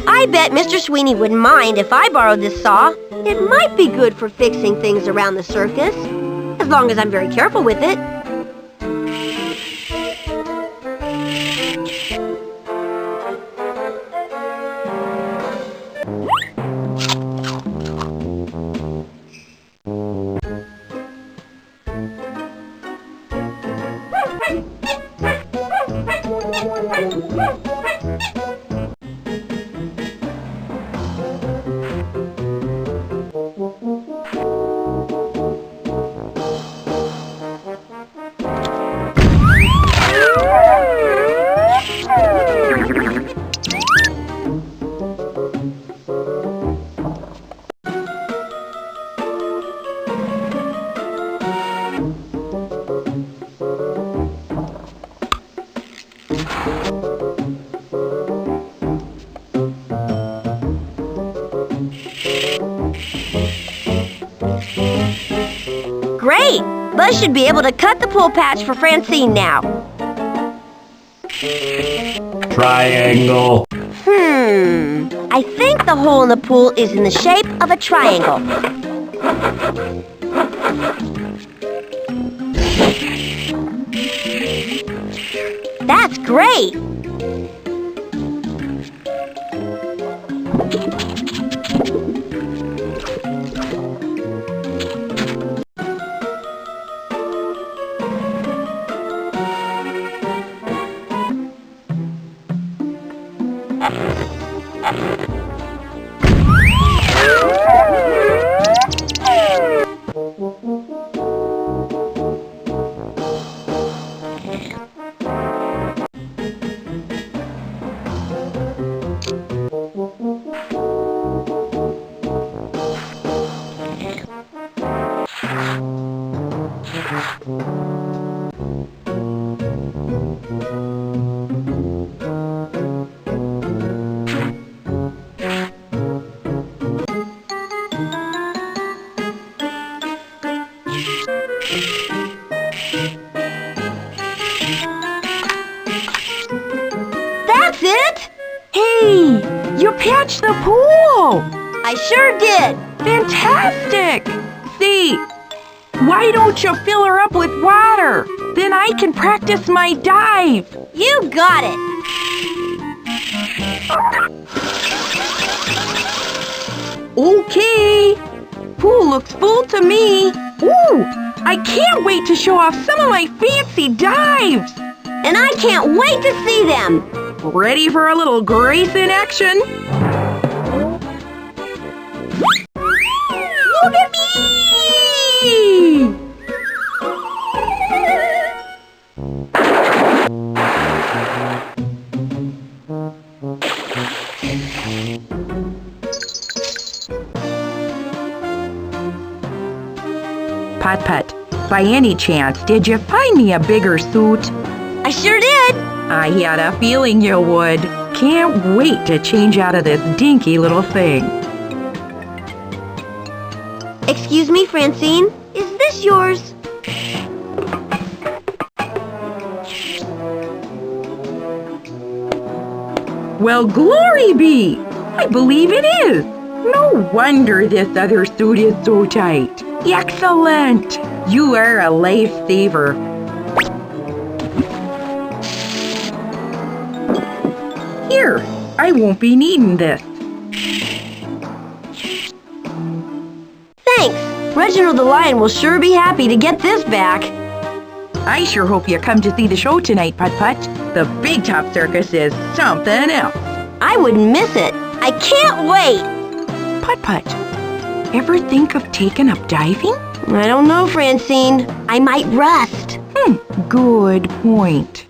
I bet Mr. Sweeney wouldn't mind if I borrowed this saw. It might be good for fixing things around the circus, as long as I'm very careful with it. Great! Buzz should be able to cut the pool patch for Francine now. Triangle. I think the hole in the pool is in the shape of a triangle. That's great! That's it? Hey, you patched the pool! I sure did! Fantastic! See, why don't you fill her up with water? Then I can practice my dive. You got it! Okay. Pool looks full to me. Ooh, I can't wait to show off some of my fancy dives. And I can't wait to see them. Ready for a little grace in action? Look at me! Putt-Putt, by any chance, did you find me a bigger suit? I sure did! I had a feeling you would. Can't wait to change out of this dinky little thing. Excuse me, Francine. Is this yours? Well, glory be! I believe it is. No wonder this other suit is so tight. Excellent! You are a lifesaver. Here, I won't be needing this. Thanks. Reginald the Lion will sure be happy to get this back. I sure hope you come to see the show tonight, Putt-Putt. The Big Top Circus is something else. I wouldn't miss it. I can't wait. Putt-Putt, ever think of taking up diving? I don't know, Francine. I might rust. Good point.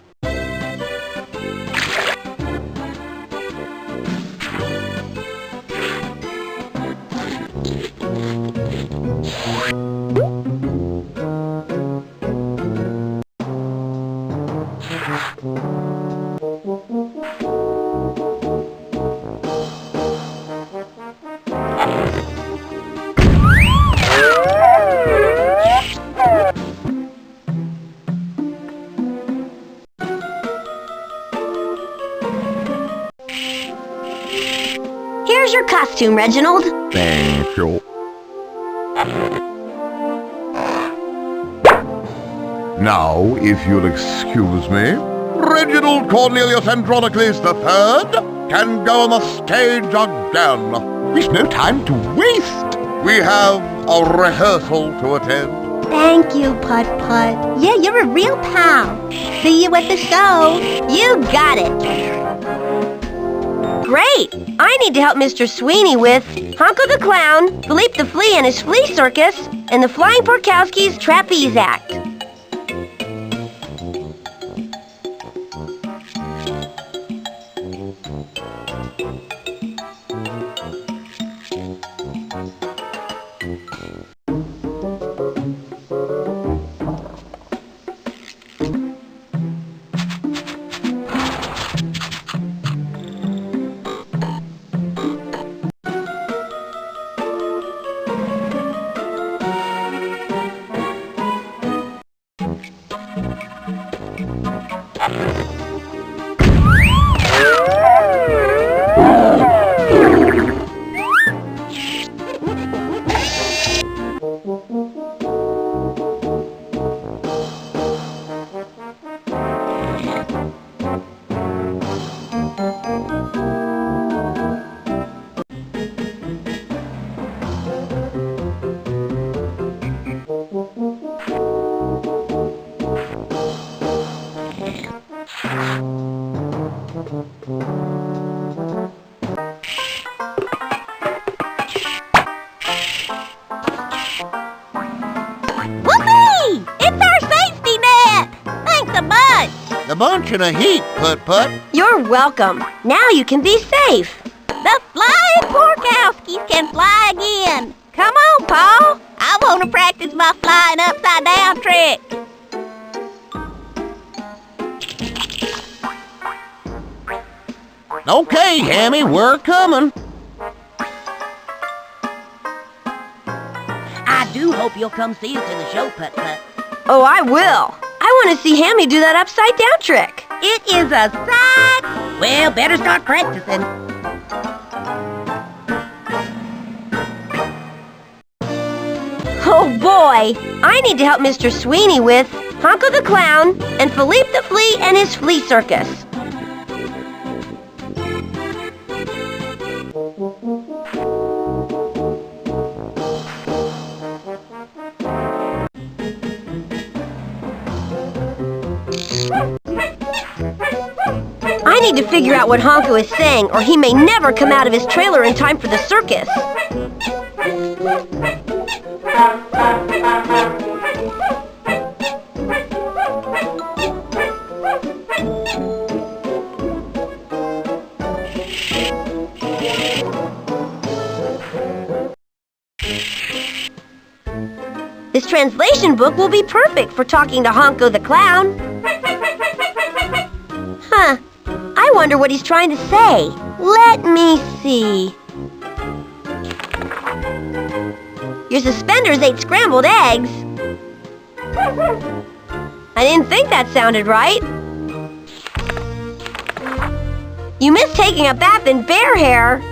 Here's your costume, Reginald. Thank you. Now, if you'll excuse me, Reginald Cornelius Andronicles III can go on the stage again. There's no time to waste. We have a rehearsal to attend. Thank you, Putt-Putt. Yeah, you're a real pal. See you at the show. You got it. Great! I need to help Mr. Sweeney with Honko the Clown, Philippe the Flea and his Flea Circus, and the Flying Porkowski's Trapeze Act. Whoopee! It's our safety net! Thanks a bunch! A bunch in a heap, Putt-Putt. You're welcome. Now you can be safe. The Flying Porkowskis can fly again. Come on, Paul. I want to practice my flying upside down trick. Okay, Hammy, we're coming. I do hope you'll come see us in the show, Putt-Putt. Oh, I will. I want to see Hammy do that upside down trick. It is a sight. Well, better start practicing. Oh boy, I need to help Mr. Sweeney with Honko the Clown and Philippe the Flea and his Flea Circus. I need to figure out what Honko is saying, or he may never come out of his trailer in time for the circus. This translation book will be perfect for talking to Honko the Clown. Huh. I wonder what he's trying to say. Let me see. Your suspenders ate scrambled eggs. I didn't think that sounded right. You missed taking a bath in bear hair.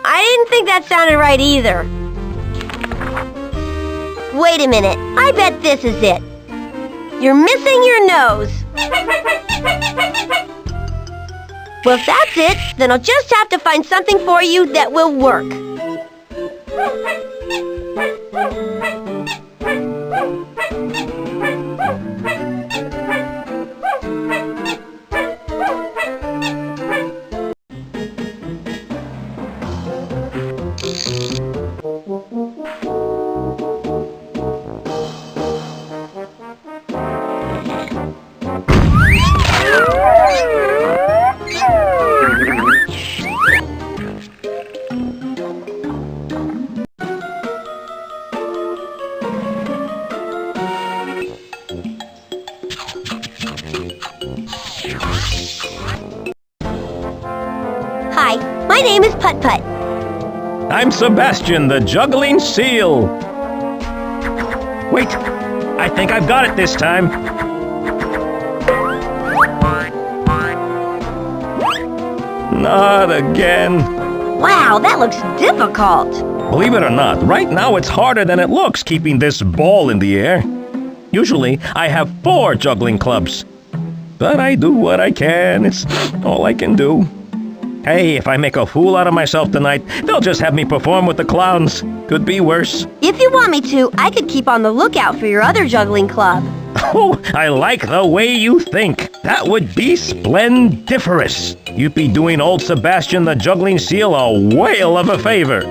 I didn't think that sounded right either. Wait a minute. I bet this is it. You're missing your nose. Well, if that's it, then I'll just have to find something for you that will work. Hi, my name is Putt-Putt. I'm Sebastian, the juggling seal. Wait, I think I've got it this time. Not again. Wow, that looks difficult. Believe it or not, right now it's harder than it looks keeping this ball in the air. Usually, I have 4 juggling clubs. But I do what I can. It's all I can do. Hey, if I make a fool out of myself tonight, they'll just have me perform with the clowns. Could be worse. If you want me to, I could keep on the lookout for your other juggling club. Oh, I like the way you think. That would be splendiferous. You'd be doing old Sebastian the juggling seal a whale of a favor.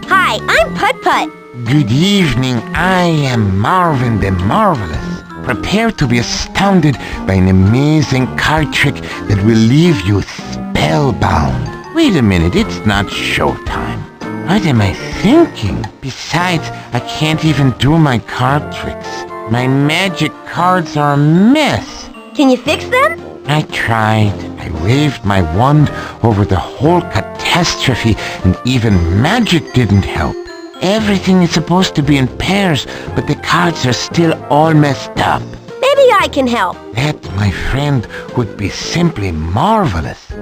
Hi, I'm Putt-Putt. Good evening, I am Marvin the Marvelous. Prepare to be astounded by an amazing card trick that will leave you spellbound. Wait a minute, it's not showtime. What am I thinking? Besides, I can't even do my card tricks. My magic cards are a mess. Can you fix them? I tried. I waved my wand over the whole catastrophe, and even magic didn't help. Everything is supposed to be in pairs, but the cards are still all messed up. Maybe I can help. That, my friend, would be simply marvelous.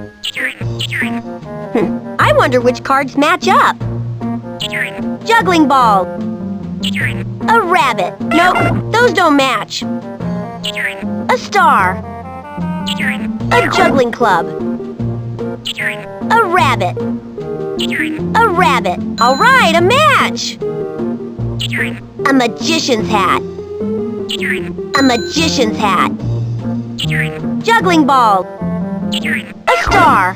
I wonder which cards match up. Juggling ball. A rabbit. Nope, those don't match. A star. A juggling club. A rabbit. A rabbit. All right, a match. A magician's hat. A magician's hat. Juggling ball. A star.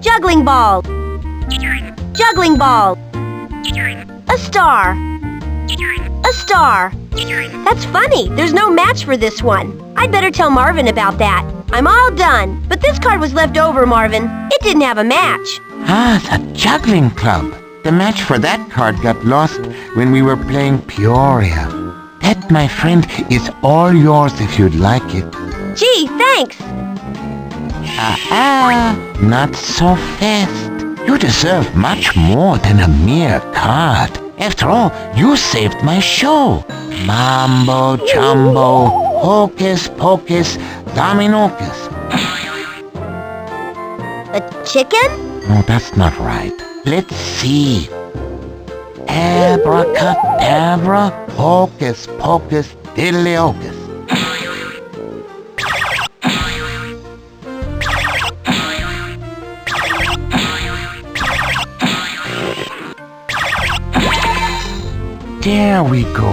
Juggling ball. Juggling ball. A star. A star. That's funny. There's no match for this one. I'd better tell Marvin about that. I'm all done. But this card was left over, Marvin. It didn't have a match. Ah, the juggling club. The match for that card got lost when we were playing Peoria. That, my friend, is all yours if you'd like it. Gee, thanks. Not so fast. You deserve much more than a mere card. After all, you saved my show. Mambo jumbo, hocus pocus, dominocus. A chicken? No, that's not right. Let's see. Abracadabra, hocus pocus, diddly-ocus. There we go.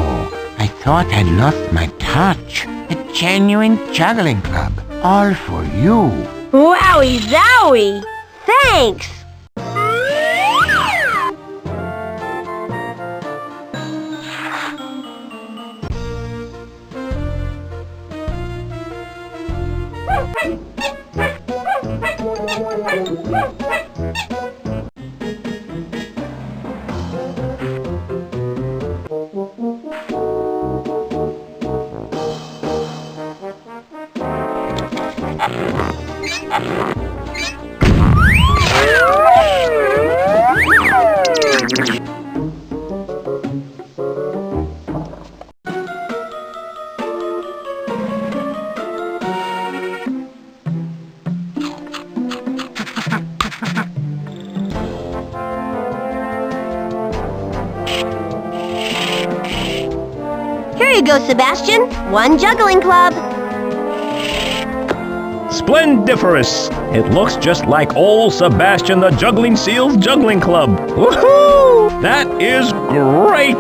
I thought I'd lost my touch. A genuine juggling club. All for you. Wowie zowie! thanks! Here you go, Sebastian. 1 juggling club. Splendiferous! It looks just like old Sebastian the Juggling Seal's Juggling Club. Woohoo! That is great!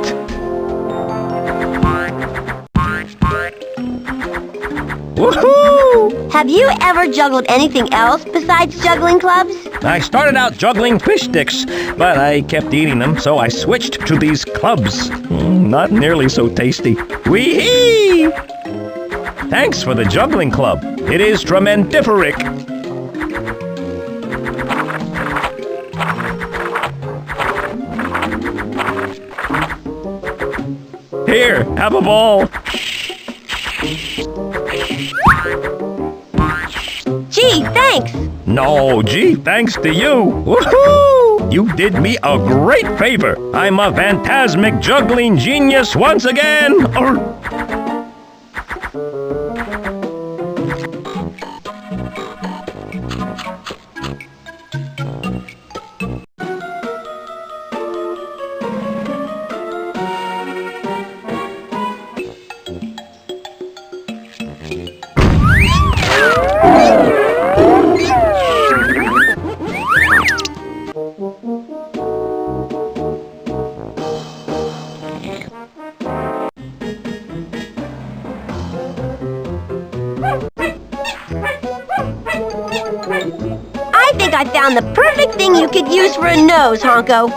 Woohoo! Have you ever juggled anything else besides juggling clubs? I started out juggling fish sticks, but I kept eating them, so I switched to these clubs. Not nearly so tasty. Wee-hee! Thanks for the juggling club. It is tremendiferic. Here, have a ball. Gee, thanks! No, gee, thanks to you. Woohoo! You did me a great favor. I'm a phantasmic juggling genius once again. I think I found the perfect thing you could use for a nose, Honko.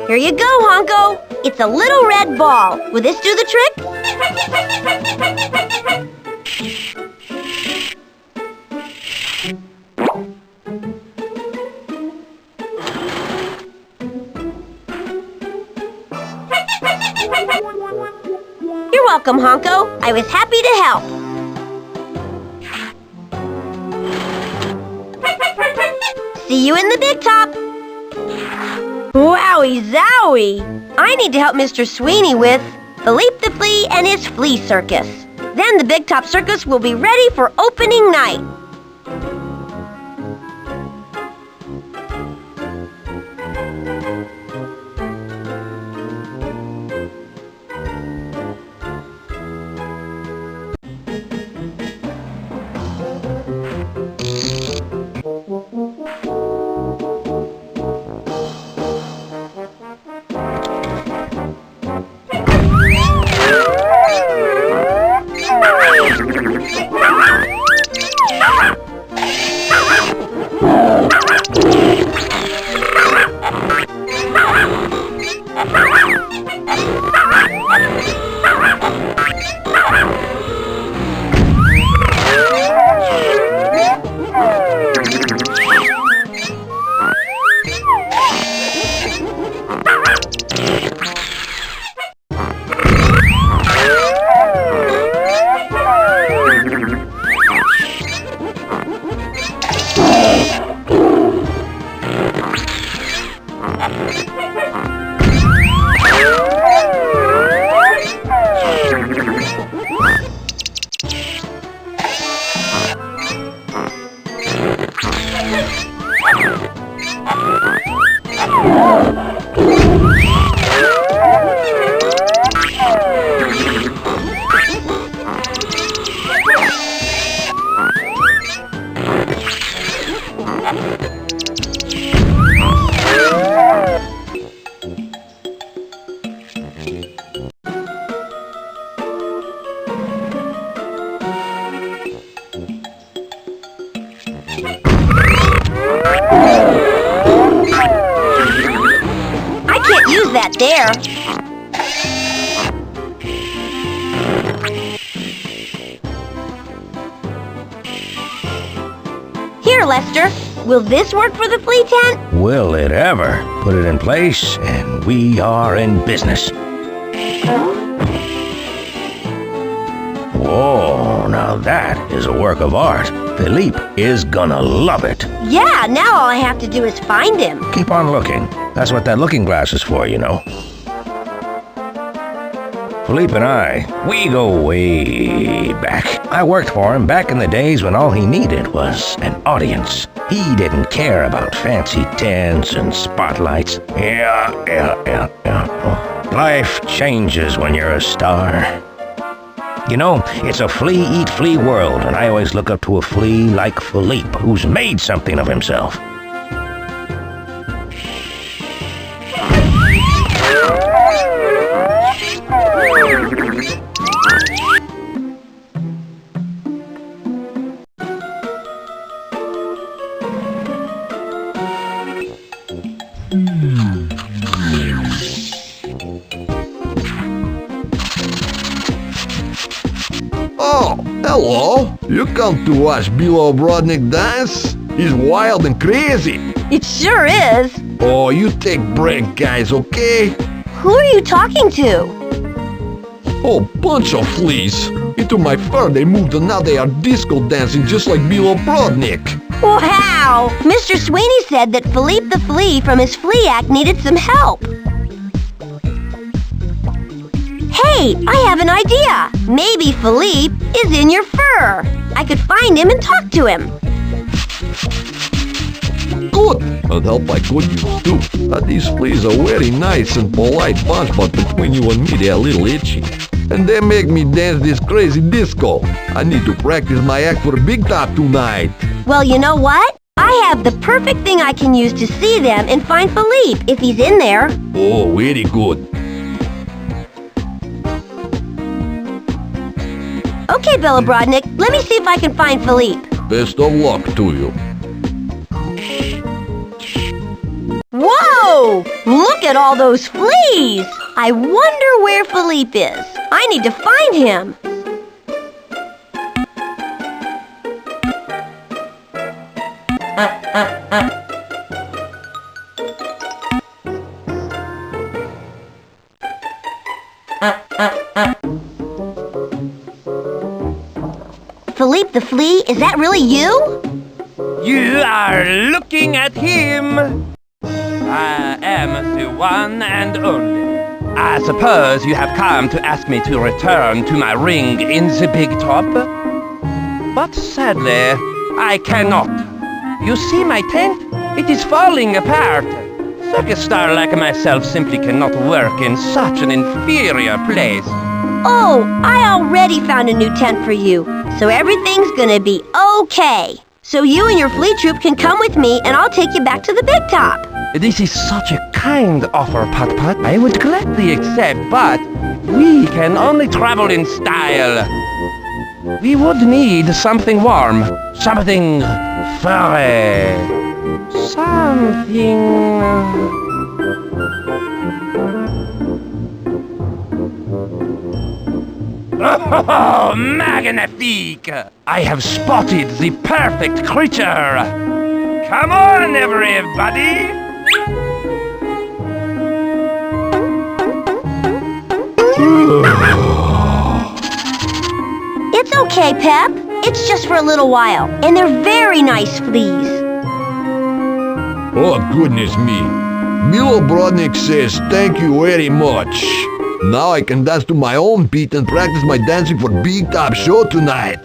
Here you go, Honko. It's a little red ball. Will this do the trick? You're welcome, Honko. I was happy to help. See you in the big top. Wowie zowie! I need to help Mr. Sweeney with the Leap the Flea and his flea circus. Then the Big Top Circus will be ready for opening night. I can't use that there. Here, Lester. Will this work for the flea tent? Will it ever? Put it in place, and we are in business. Whoa, now that is a work of art. Philippe is gonna love it. Yeah, now all I have to do is find him. Keep on looking. That's what that looking glass is for, you know. Philippe and I, we go way back. I worked for him back in the days when all he needed was an audience. He didn't care about fancy tents and spotlights. Yeah. Life changes when you're a star. You know, it's a flea-eat-flea world, and I always look up to a flea like Philippe, who's made something of himself. Oh, hello. You come to watch Bilo Brodnik dance? He's wild and crazy. It sure is. Oh, you take break, guys, okay? Who are you talking to? Oh, bunch of fleas. Into my fur they moved and now they are disco dancing just like Bilo Brodnik. Wow! Mr. Sweeney said that Philippe the Flea from his flea act needed some help. Hey, I have an idea. Maybe Philippe is in your fur. I could find him and talk to him. Good. And help I could use too. These fleas are very nice and polite bunch, but between you and me they are a little itchy. And they make me dance this crazy disco. I need to practice my act for Big Top tonight. Well, you know what? I have the perfect thing I can use to see them and find Philippe if he's in there. Oh, very good. Okay, Bilo Brodnik, let me see if I can find Philippe. Best of luck to you. Whoa! Look at all those fleas! I wonder where Philippe is. I need to find him. Philippe the Flea, is that really you? You are looking at him. I am the one and only. I suppose you have come to ask me to return to my ring in the Big Top. But sadly, I cannot. You see my tent? It is falling apart. Circus star like myself simply cannot work in such an inferior place. Oh, I already found a new tent for you, so everything's gonna be okay. So you and your flea troop can come with me and I'll take you back to the Big Top. This is such a kind offer, Putt-Putt. I would gladly accept, but we can only travel in style. We would need something warm, something furry, something... Oh, magnifique! I have spotted the perfect creature! Come on, everybody! It's okay, Pep. It's just for a little while, and they're very nice fleas. Oh, goodness me. Bilo Brodnik says thank you very much. Now I can dance to my own beat and practice my dancing for Big Top show tonight.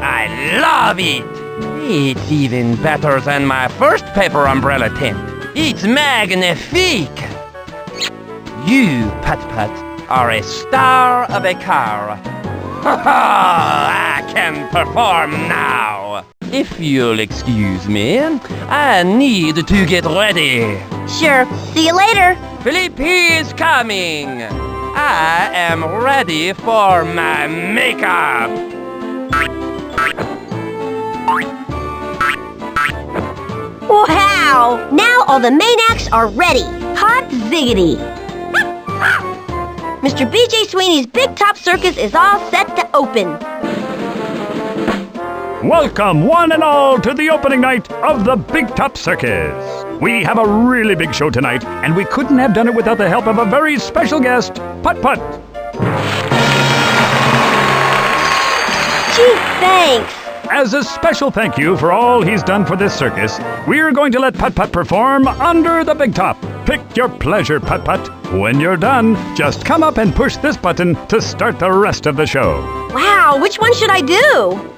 I love it! It's even better than my first paper umbrella tent. It's magnifique! You, Putt-Putt, are a star of a car. Ha ha! I can perform now! If you'll excuse me, I need to get ready. Sure. See you later. Philippe is coming. I am ready for my makeup. Wow! Now all the main acts are ready. Hot ziggity! Mr. B.J. Sweeney's Big Top Circus is all set to open. Welcome, one and all, to the opening night of the Big Top Circus. We have a really big show tonight, and we couldn't have done it without the help of a very special guest, Putt-Putt. Gee, thanks. As a special thank you for all he's done for this circus, we're going to let Putt-Putt perform under the big top. Pick your pleasure, Putt-Putt. When you're done, just come up and push this button to start the rest of the show. Wow, which one should I do?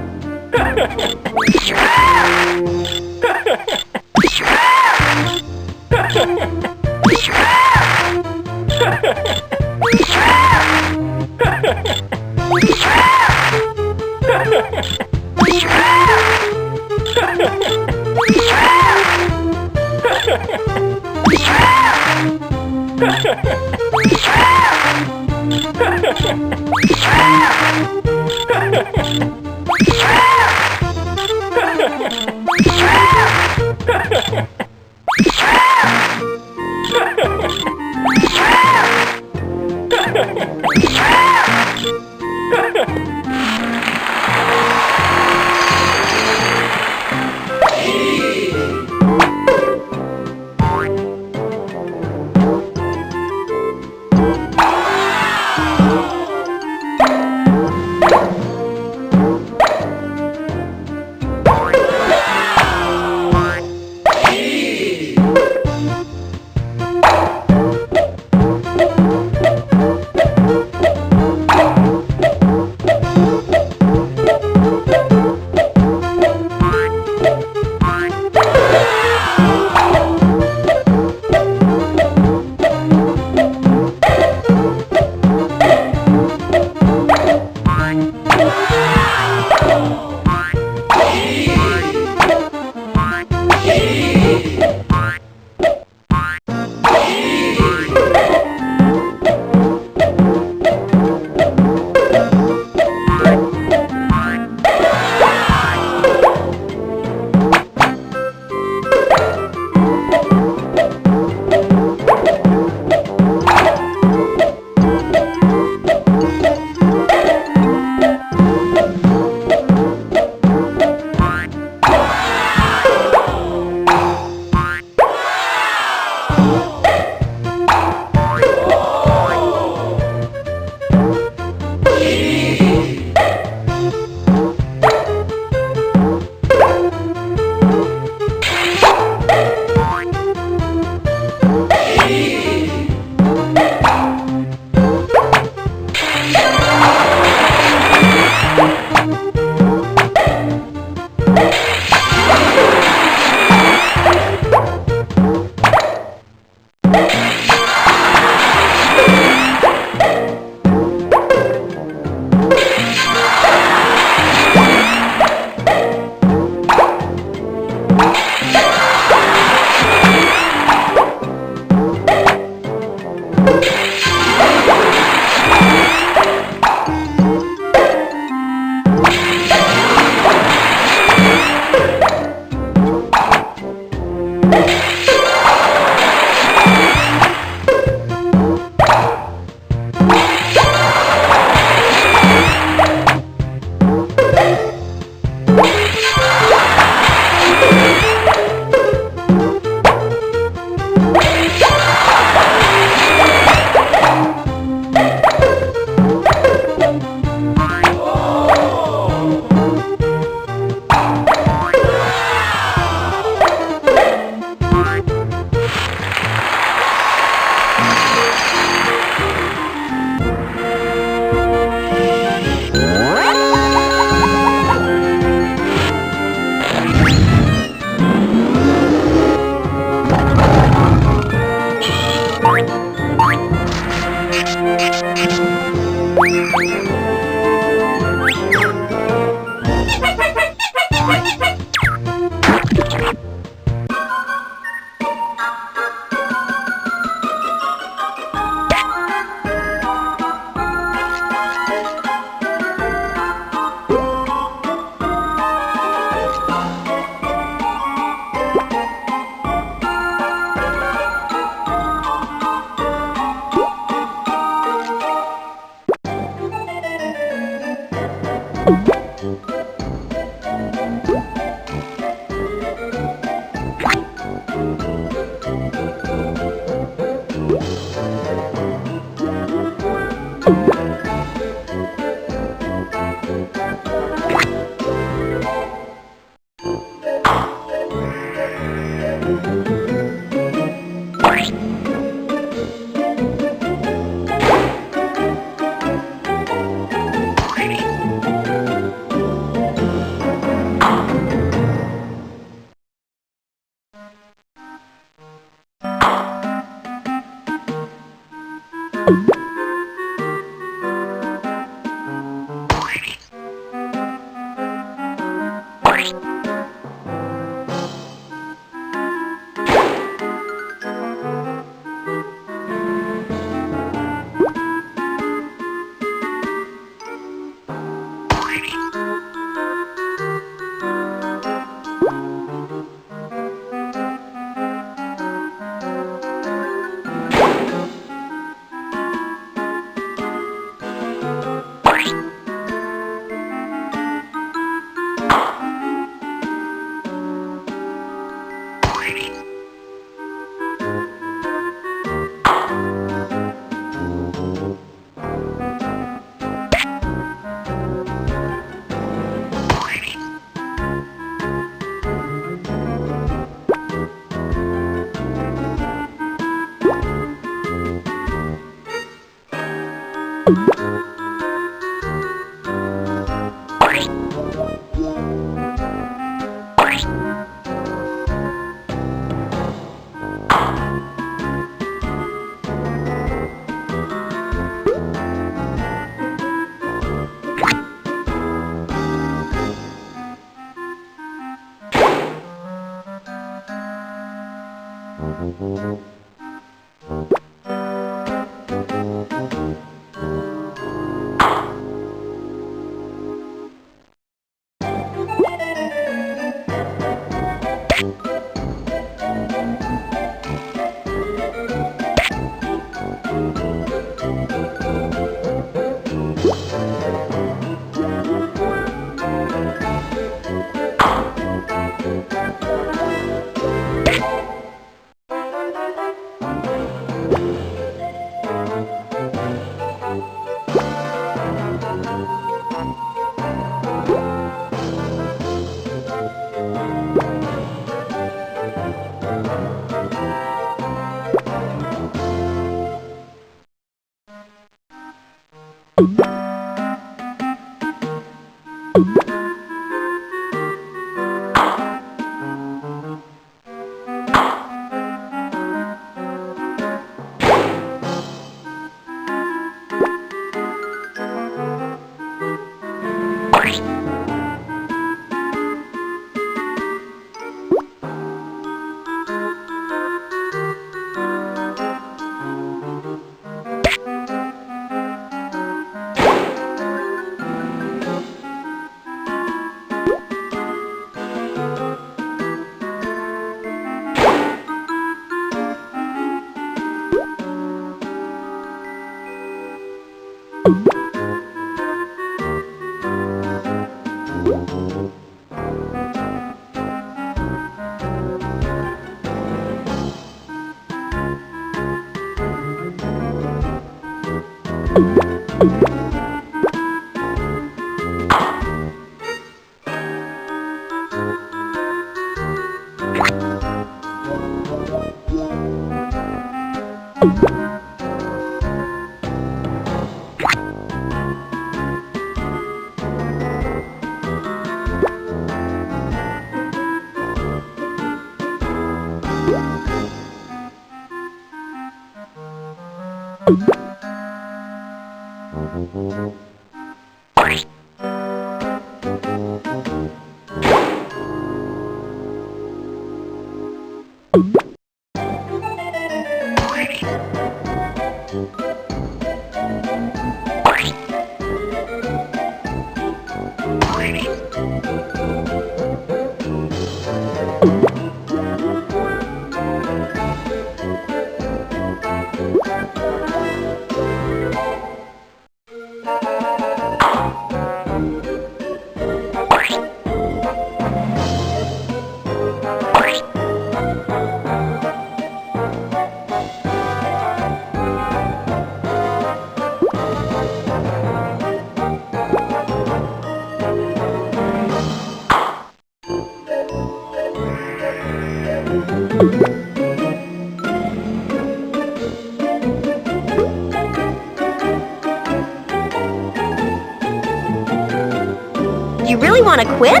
You really want to quit?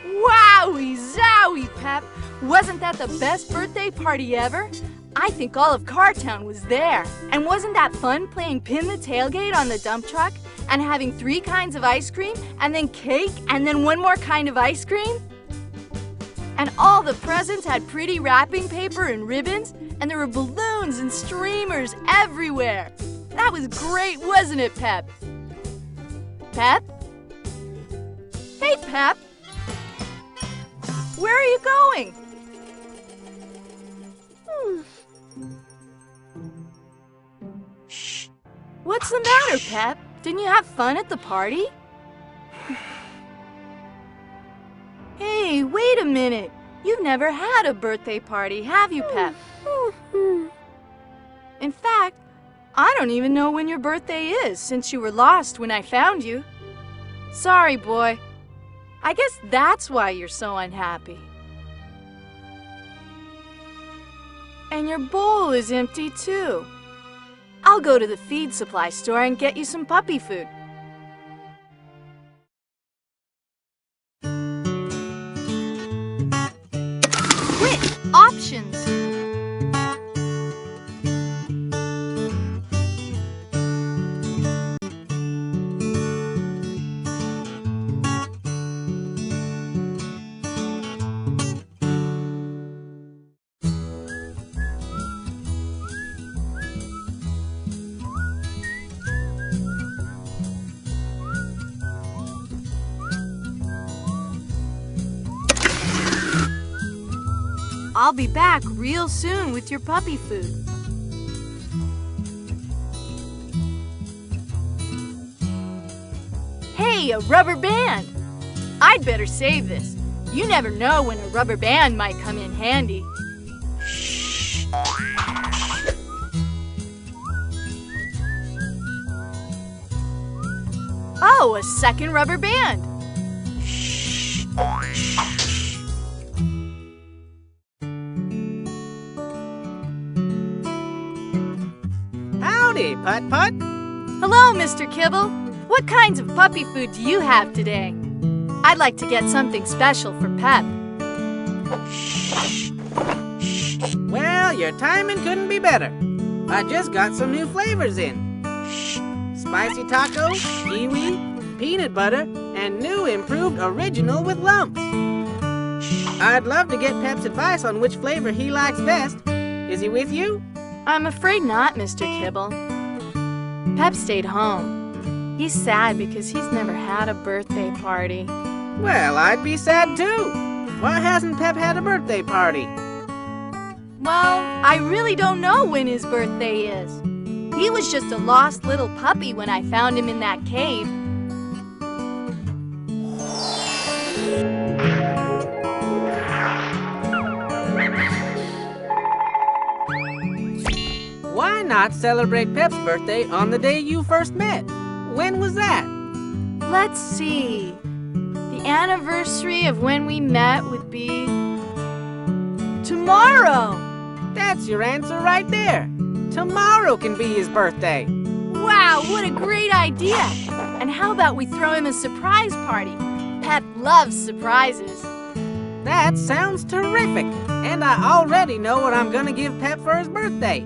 Wowie zowie, Pep! Wasn't that the best birthday party ever? I think all of Cartown was there. And wasn't that fun playing pin the tailgate on the dump truck and having 3 kinds of ice cream and then cake and then 1 more kind of ice cream? And all the presents had pretty wrapping paper and ribbons, and there were balloons and streamers everywhere. That was great, wasn't it, Pep? Pep? Hey, Pep! Where are you going? Shh. What's the matter, Pep? Didn't you have fun at the party? Hey, wait a minute. You've never had a birthday party, have you, Pep? In fact, I don't even know when your birthday is, since you were lost when I found you. Sorry, boy. I guess that's why you're so unhappy. And your bowl is empty, too. I'll go to the feed supply store and get you some puppy food. Quit! Options! I'll be back real soon with your puppy food. Hey, a rubber band! I'd better save this. You never know when a rubber band might come in handy. Oh, a second rubber band. Howdy, Putt-Putt. Hello, Mr. Kibble. What kinds of puppy food do you have today? I'd like to get something special for Pep. Well, your timing couldn't be better. I just got some new flavors in. Spicy taco, kiwi, peanut butter, and new improved original with lumps. I'd love to get Pep's advice on which flavor he likes best. Is he with you? I'm afraid not, Mr. Kibble. Pep stayed home. He's sad because he's never had a birthday party. Well, I'd be sad too. Why hasn't Pep had a birthday party? Well, I really don't know when his birthday is. He was just a lost little puppy when I found him in that cave. Why not celebrate Pep's birthday on the day you first met? When was that? Let's see. The anniversary of when we met would be Tomorrow! That's your answer right there. Tomorrow can be his birthday. Wow, what a great idea! And how about we throw him a surprise party? Pep loves surprises. That sounds terrific. And I already know what I'm gonna give Pep for his birthday.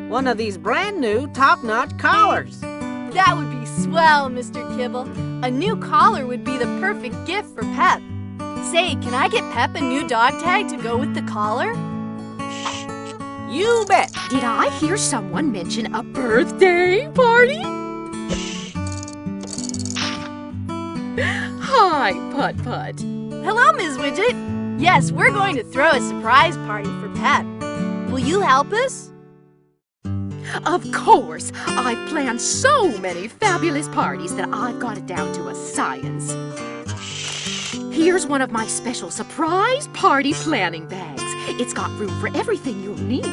One of these brand new top-notch collars. That would be swell, Mr. Kibble. A new collar would be the perfect gift for Pep. Say, can I get Pep a new dog tag to go with the collar? You bet. Did I hear someone mention a birthday party? Hi, Putt-Putt. Hello, Ms. Widget. Yes, we're going to throw a surprise party for Pep. Will you help us? Of course. I've planned so many fabulous parties that I've got it down to a science. Here's one of my special surprise party planning bags. It's got room for everything you'll need.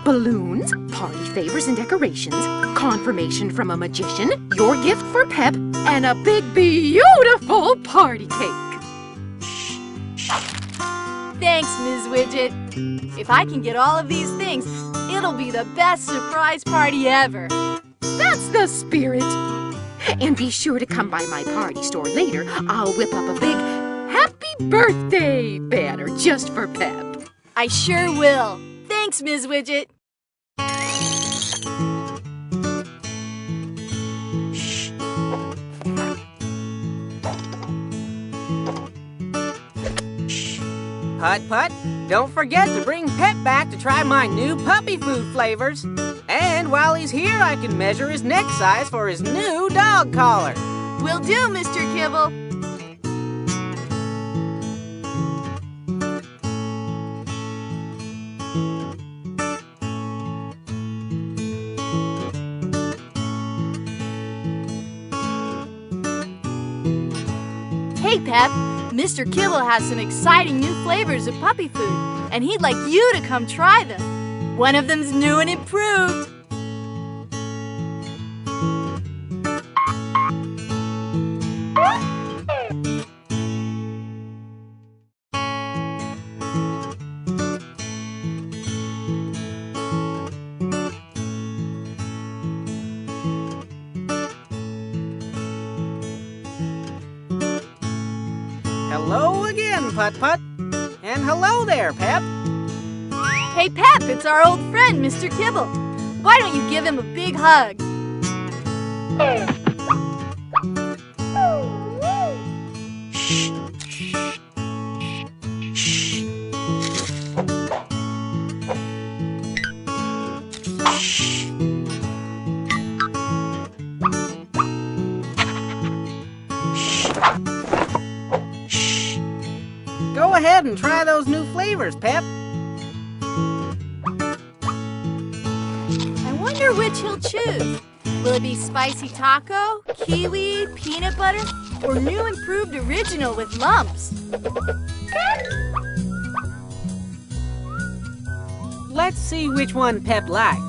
Balloons, party favors and decorations, confirmation from a magician, your gift for Pep, and a big, beautiful party cake. Thanks, Ms. Widget. If I can get all of these things, it'll be the best surprise party ever. That's the spirit. And be sure to come by my party store later. I'll whip up a big happy birthday banner just for Pep. I sure will. Thanks, Ms. Widget. Putt-Putt, don't forget to bring Pep back to try my new puppy food flavors. And while he's here, I can measure his neck size for his new dog collar. Will do, Mr. Kibble. Hey, Pep. Mr. Kibble has some exciting new flavors of puppy food, and he'd like you to come try them. One of them's new and improved. Hello again, Putt-Putt. And hello there, Pep. Hey, Pep, it's our old friend, Mr. Kibble. Why don't you give him a big hug? Go ahead and try those new flavors, Pep. I wonder which he'll choose. Will it be spicy taco, kiwi, peanut butter, or new improved original with lumps? Let's see which one Pep liked.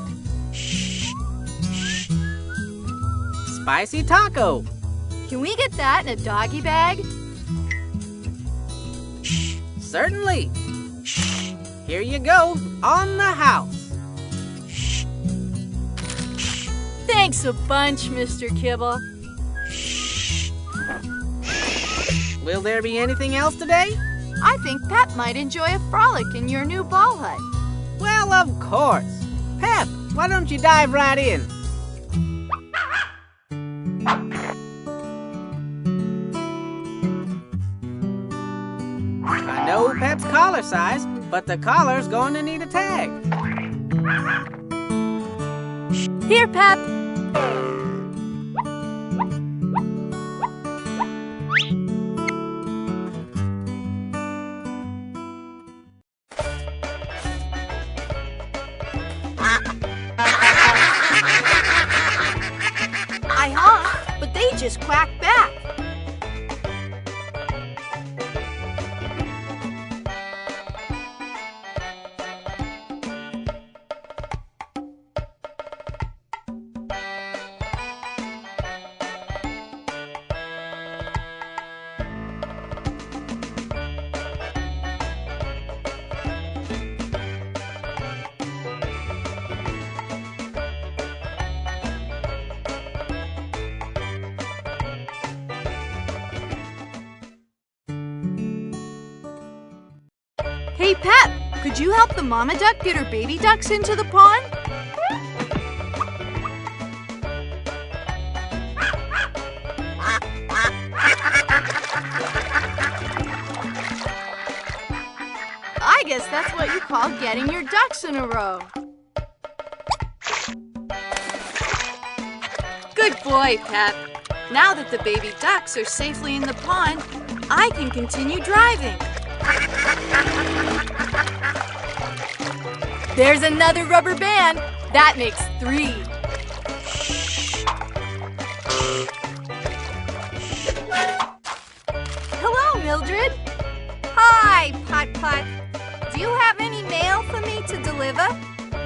Spicy taco. Can we get that in a doggy bag? Certainly. Here you go, on the house. Thanks a bunch, Mr. Kibble. Will there be anything else today? I think Pep might enjoy a frolic in your new ball hut. Well, of course. Pep, why don't you dive right in? I know Pep's collar size, but the collar's going to need a tag. Here, Pep. I honked, but they just quacked back. Hey, Pep, could you help the mama duck get her baby ducks into the pond? I guess that's what you call getting your ducks in a row. Good boy, Pep. Now that the baby ducks are safely in the pond, I can continue driving. There's another rubber band. That makes 3. Hello, Mildred. Hi, Putt-Putt. Do you have any mail for me to deliver?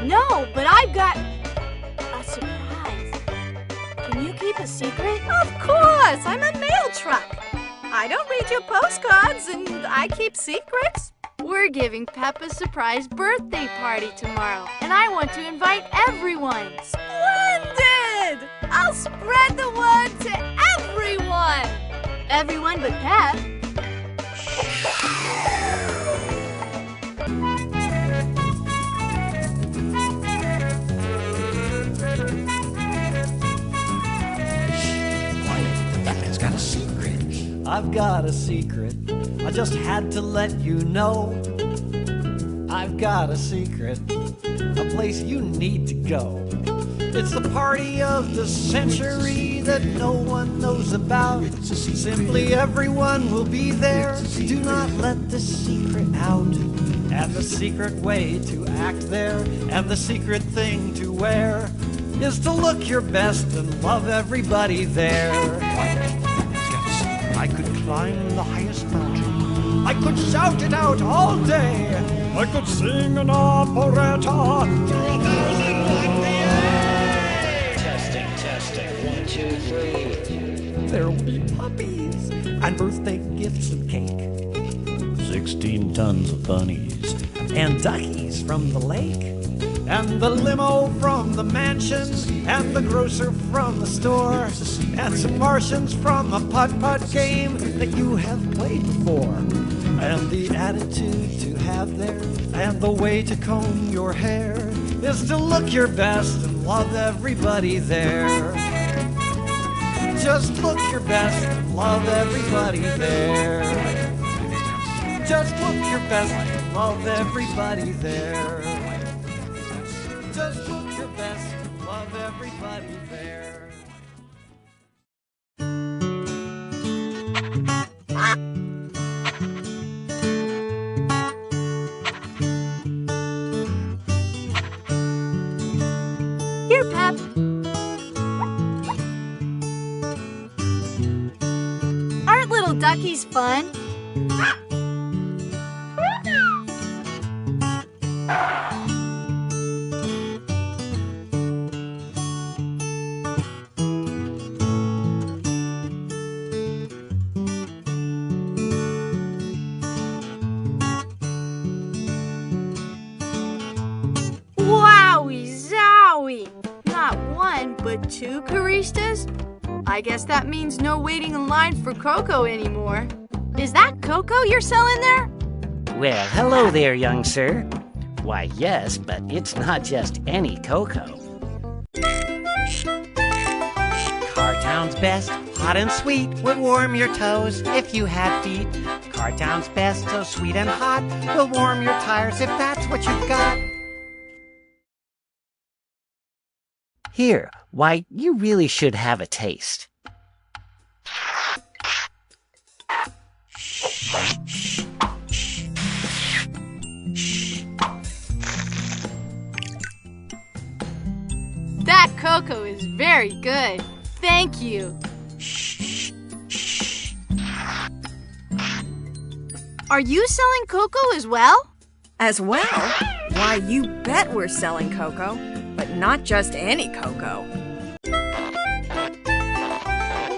No, but I've got a surprise. Can you keep a secret? Of course, I'm a mail truck. I don't read your postcards and I keep secrets. We're giving Pep a surprise birthday party tomorrow, and I want to invite everyone. Splendid! I'll spread the word to everyone. Everyone but Pep. That got a secret. I've got a secret. I just had to let you know. I've got a secret, a place you need to go. It's the party of the century that no one knows about. Simply everyone will be there. Do not let the secret out. And the secret way to act there, and the secret thing to wear, is to look your best and love everybody there. I could climb the highest mountain. I could shout it out all day. I could sing an operetta through 1,000 watt PA. Testing, 1, 2, 3. There will be puppies and birthday gifts and cake. 16 tons of bunnies and duckies from the lake. And the limo from the mansion, and the grocer from the store, and some Martians from a putt-putt game that you have played before. And the attitude to have there, and the way to comb your hair, is to look your best and love everybody there. Just look your best and love everybody there. Just look your best and love everybody there. Just look your best and love everybody there. Here, Pep. Aren't little duckies fun? Not 1, but 2 Caristas? I guess that means no waiting in line for cocoa anymore. Is that cocoa you're selling there? Well, hello there, young sir. Why, yes, but it's not just any cocoa. Cartown's best, hot and sweet, would warm your toes if you had feet. Cartown's best, so sweet and hot, will warm your tires if that's what you've got. Here, why, you really should have a taste. That cocoa is very good. Thank you. Are you selling cocoa as well? As well? Why, you bet we're selling cocoa. But not just any cocoa.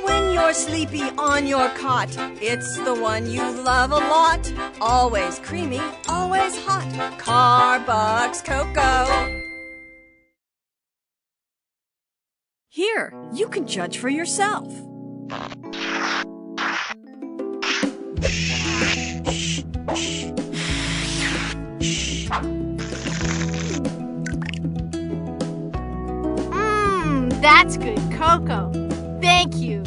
When you're sleepy on your cot, it's the one you love a lot. Always creamy, always hot. Carbucks cocoa. Here, you can judge for yourself. That's good cocoa. Thank you.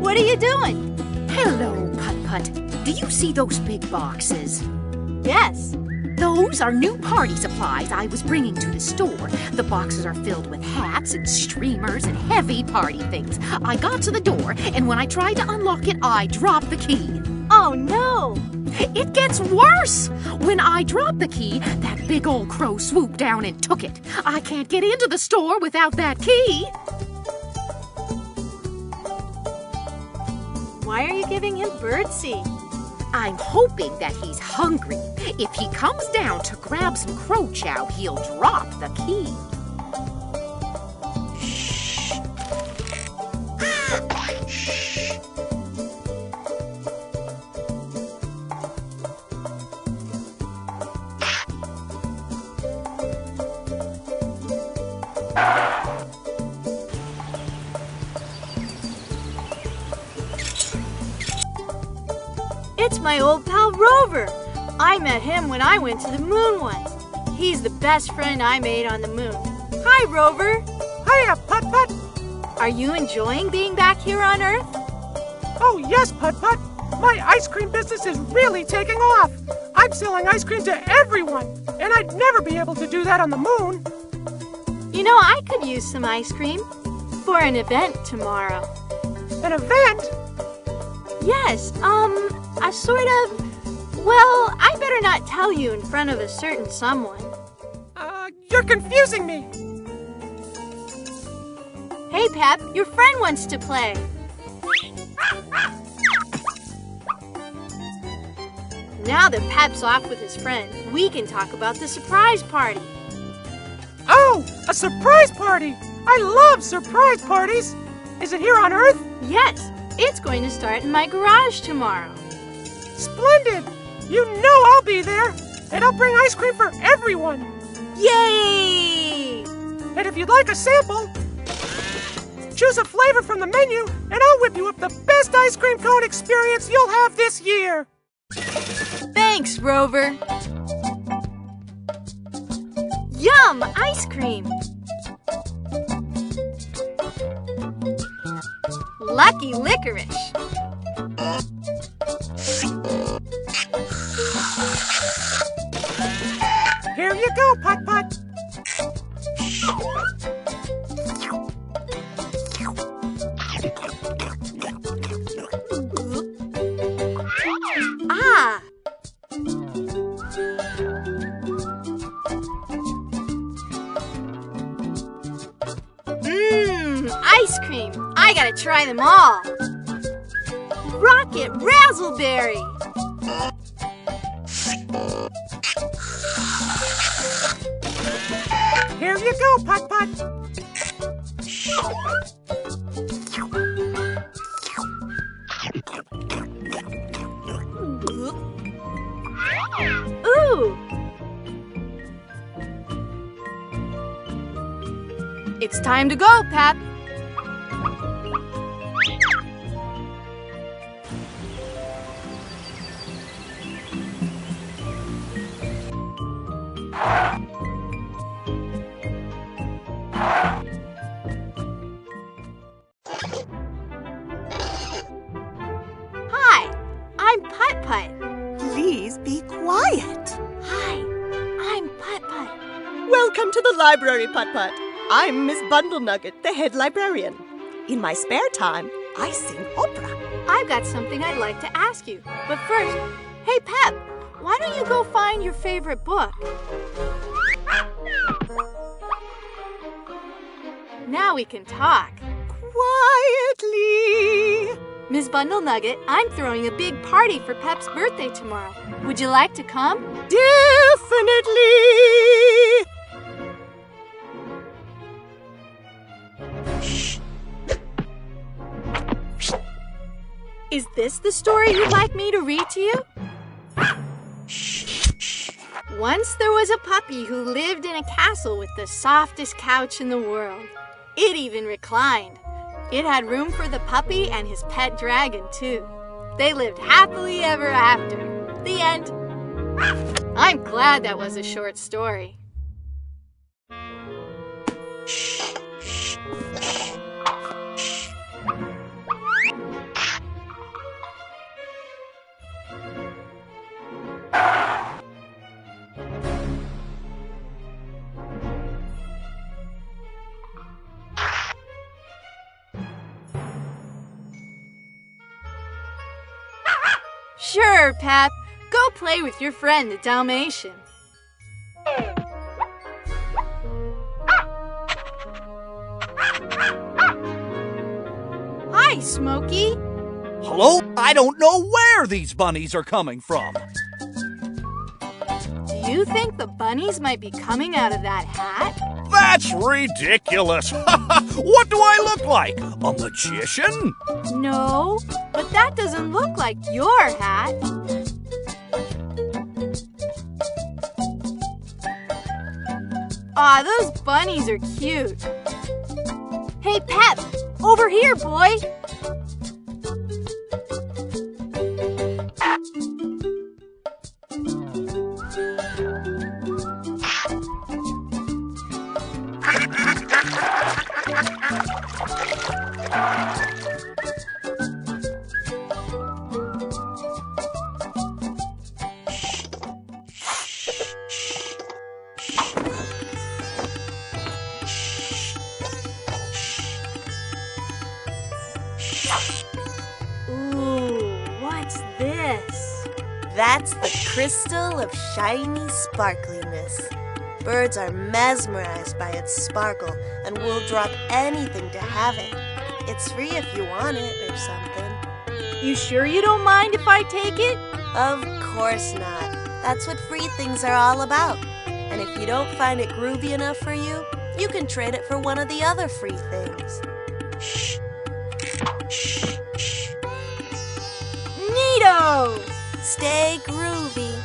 What are you doing? Hello, Putt-Putt. Do you see those big boxes? Yes. Those are new party supplies I was bringing to the store. The boxes are filled with hats and streamers and heavy party things. I got to the door, and when I tried to unlock it, I dropped the key. Oh, no! It gets worse! When I dropped the key, that big old crow swooped down and took it. I can't get into the store without that key. Why are you giving him birdseed? I'm hoping that he's hungry. If he comes down to grab some crow chow, he'll drop the key. It's my old pal Rover. I met him when I went to the moon once. He's the best friend I made on the moon. Hi, Rover. Hiya, Putt-Putt. Are you enjoying being back here on Earth? Oh, yes, Putt-Putt. My ice cream business is really taking off. I'm selling ice cream to everyone, and I'd never be able to do that on the moon. You know, I could use some ice cream for an event tomorrow. An event? Yes, a sort of... Well, I better not tell you in front of a certain someone. You're confusing me. Hey, Pep, your friend wants to play. Now that Pep's off with his friend, we can talk about the surprise party. Oh, a surprise party! I love surprise parties! Is it here on Earth? Yes, it's going to start in my garage tomorrow. Splendid! You know I'll be there, and I'll bring ice cream for everyone. Yay! And if you'd like a sample, choose a flavor from the menu, and I'll whip you up the best ice cream cone experience you'll have this year. Thanks, Rover. Yum! Ice cream! Lucky licorice! Here you go, Putt-Putt. Ah! Ice cream! I gotta try them all! Rocket Razzleberry! Here you go, Putt-Putt. Ooh! It's time to go, Pep. Hi, I'm Putt-Putt. Please be quiet. Hi, I'm Putt-Putt. Welcome to the library, Putt-Putt. I'm Miss Bundle Nugget, the head librarian. In my spare time, I sing opera. I've got something I'd like to ask you. But first, hey Pep, why don't you go find your favorite book? Now we can talk. quietly. Miss Bundle Nugget, I'm throwing a big party for Pep's birthday tomorrow. Would you like to come? Definitely. Is this the story you'd like me to read to you? Once there was a puppy who lived in a castle with the softest couch in the world. It even reclined. It had room for the puppy and his pet dragon, too. They lived happily ever after. The end. I'm glad that was a short story. Sure, Pep. Go play with your friend, the Dalmatian. Hi, Smokey. Hello? I don't know where these bunnies are coming from. Do you think the bunnies might be coming out of that hat? That's ridiculous. What do I look like? A magician? No, but that doesn't look like your hat. Aw, those bunnies are cute. Hey, Pep, over here, boy. That's the crystal of shiny sparkliness. Birds are mesmerized by its sparkle and will drop anything to have it. It's free if you want it or something. You sure you don't mind if I take it? Of course not. That's what free things are all about. And if you don't find it groovy enough for you, you can trade it for one of the other free things. Neato! Stay groovy.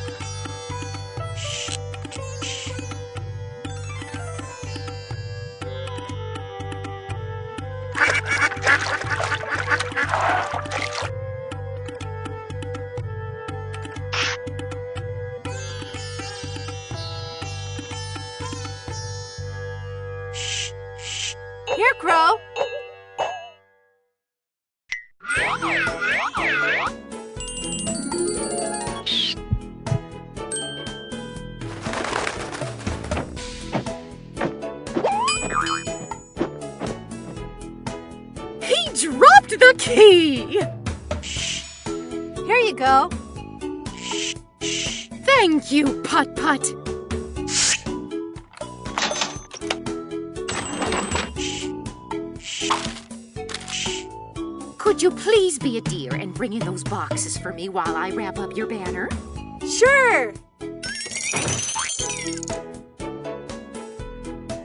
Here, Crow. He dropped the key! Here you go. Thank you, Putt-Putt. Could you please be a dear and bring in those boxes for me while I wrap up your banner? Sure.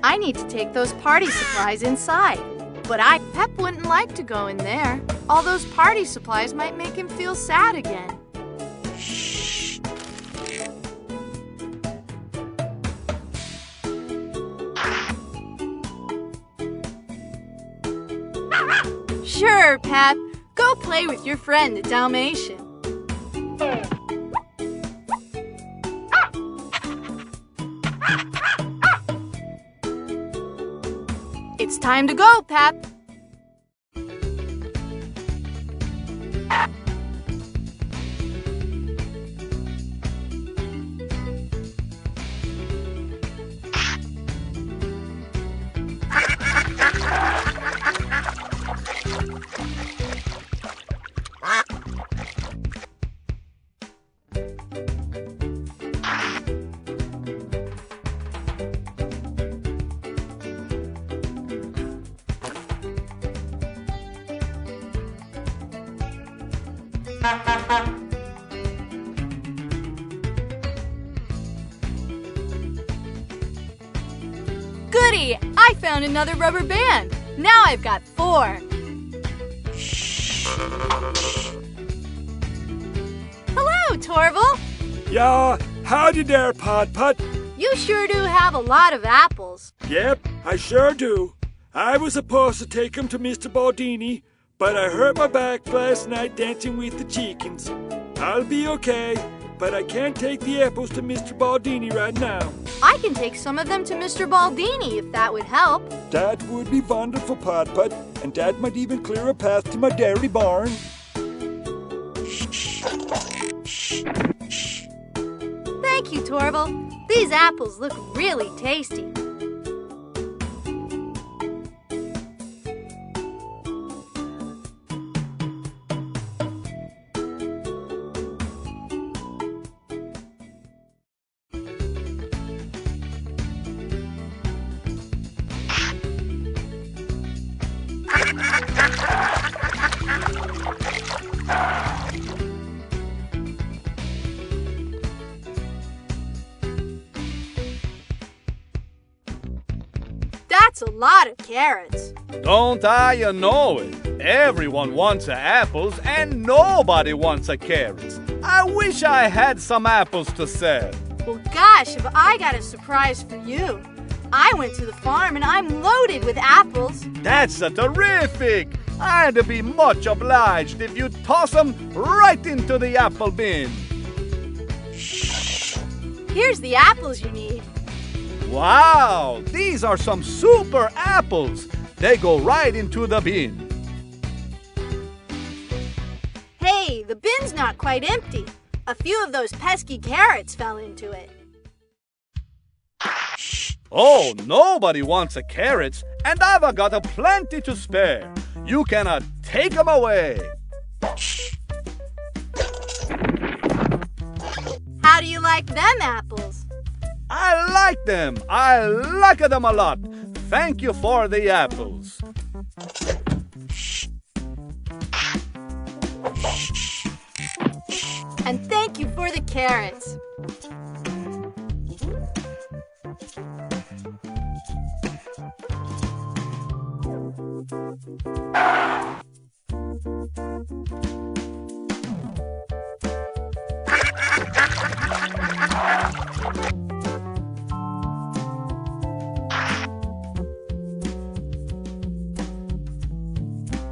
I need to take those party supplies inside. But Pep wouldn't like to go in there. All those party supplies might make him feel sad again. Sure, Pep. Go play with your friend, the Dalmatian. It's time to go, Pep. Goody! I found another rubber band. Now I've got 4. Hello, Torval. Yeah, howdy there, Putt-Putt. You sure do have a lot of apples. Yep, I sure do. I was supposed to take 'em to Mr. Baldini, but I hurt my back last night dancing with the chickens. I'll be okay, but I can't take the apples to Mr. Baldini right now. I can take some of them to Mr. Baldini if that would help. That would be wonderful, Putt-Putt, and that might even clear a path to my dairy barn. Thank you, Torval. These apples look really tasty. That's a lot of carrots. Don't I know it? Everyone wants apples and nobody wants carrots. I wish I had some apples to sell. Well, gosh, have I got a surprise for you. I went to the farm and I'm loaded with apples. That's terrific! I'd be much obliged if you'd toss them right into the apple bin. Here's the apples you need. Wow, these are some super apples. They go right into the bin. Hey, the bin's not quite empty. A few of those pesky carrots fell into it. Oh, nobody wants carrots, and I've got a plenty to spare. You cannot take them away. How do you like them apples? I like them. I like them a lot. Thank you for the apples. And thank you for the carrots.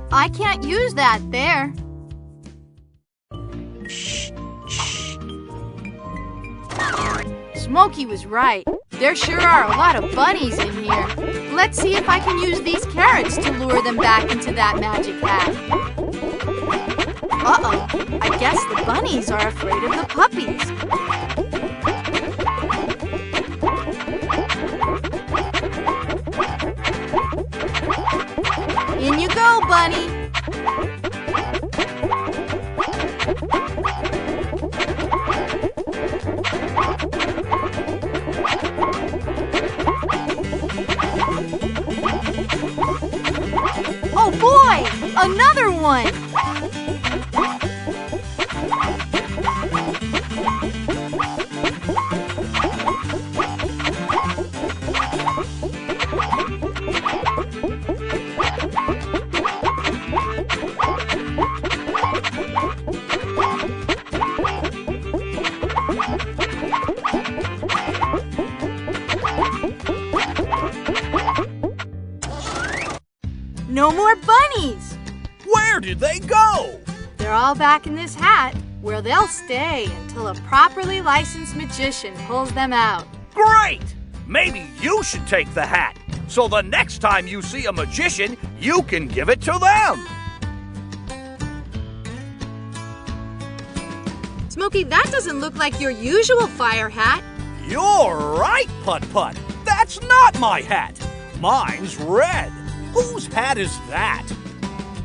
I can't use that there. Smokey was right. There sure are a lot of bunnies in here. Let's see if I can use these carrots to lure them back into that magic hat. Uh-oh, I guess the bunnies are afraid of the puppies. In you go, bunny. Oh boy, another one. No more bunnies! Where did they go? They're all back in this hat, where they'll stay until a properly licensed magician pulls them out. Great! Maybe you should take the hat, so the next time you see a magician, you can give it to them. Smokey, that doesn't look like your usual fire hat. You're right, Putt-Putt. That's not my hat. Mine's red. Whose hat is that?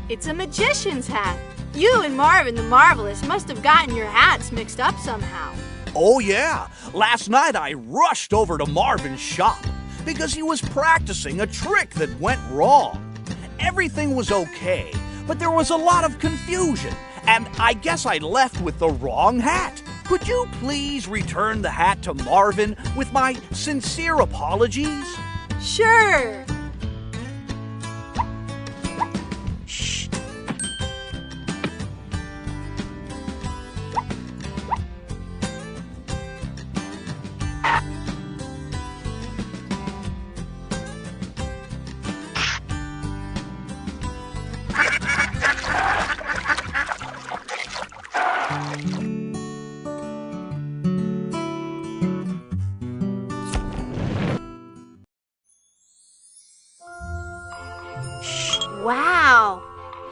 It's a magician's hat. You and Marvin the Marvelous must have gotten your hats mixed up somehow. Oh yeah, last night I rushed over to Marvin's shop because he was practicing a trick that went wrong. Everything was okay, but there was a lot of confusion, and I guess I left with the wrong hat. Could you please return the hat to Marvin with my sincere apologies? Sure. Wow!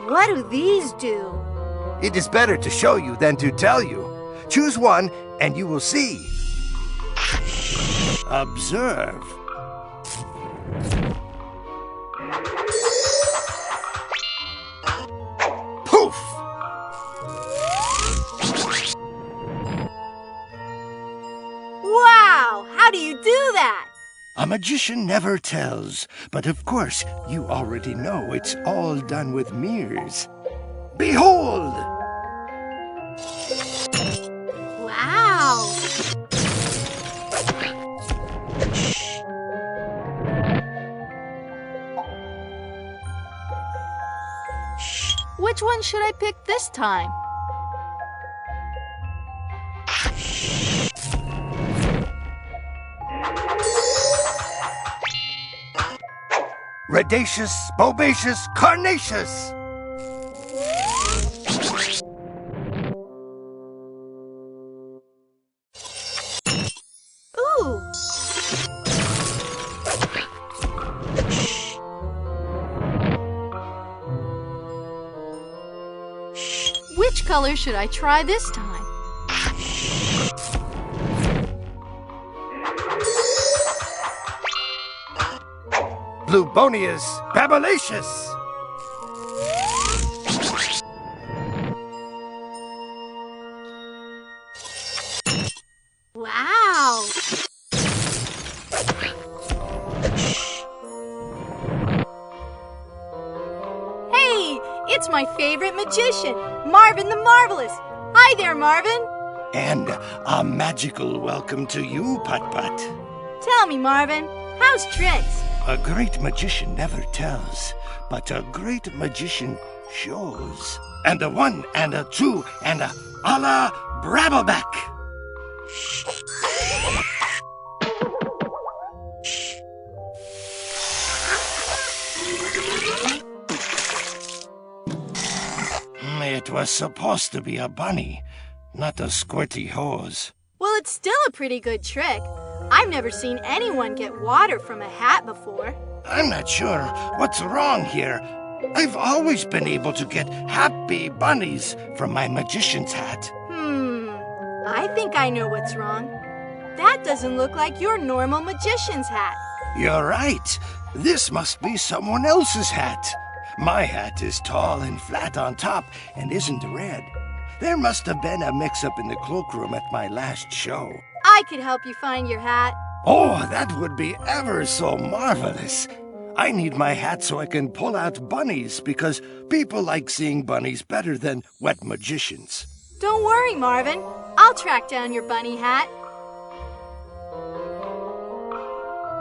What do these do? It is better to show you than to tell you. Choose one and you will see. Observe. Poof! Wow! How do you do that? A magician never tells, but of course, you already know it's all done with mirrors. Behold! Wow! Which one should I pick this time? Redacious, bobacious, carnacious! Ooh! Which color should I try this time? Blubonious, babalacious! Wow! Hey! It's my favorite magician, Marvin the Marvelous! Hi there, Marvin! And a magical welcome to you, Putt-Putt. Tell me, Marvin, how's tricks? A great magician never tells, but a great magician shows. And a one, and a two, and a la Brabbleback. It was supposed to be a bunny, not a squirty hose. Well, it's still a pretty good trick. I've never seen anyone get water from a hat before. I'm not sure what's wrong here. I've always been able to get happy bunnies from my magician's hat. I think I know what's wrong. That doesn't look like your normal magician's hat. You're right. This must be someone else's hat. My hat is tall and flat on top and isn't red. There must have been a mix-up in the cloakroom at my last show. I could help you find your hat. Oh, that would be ever so marvelous. I need my hat so I can pull out bunnies because people like seeing bunnies better than wet magicians. Don't worry, Marvin. I'll track down your bunny hat.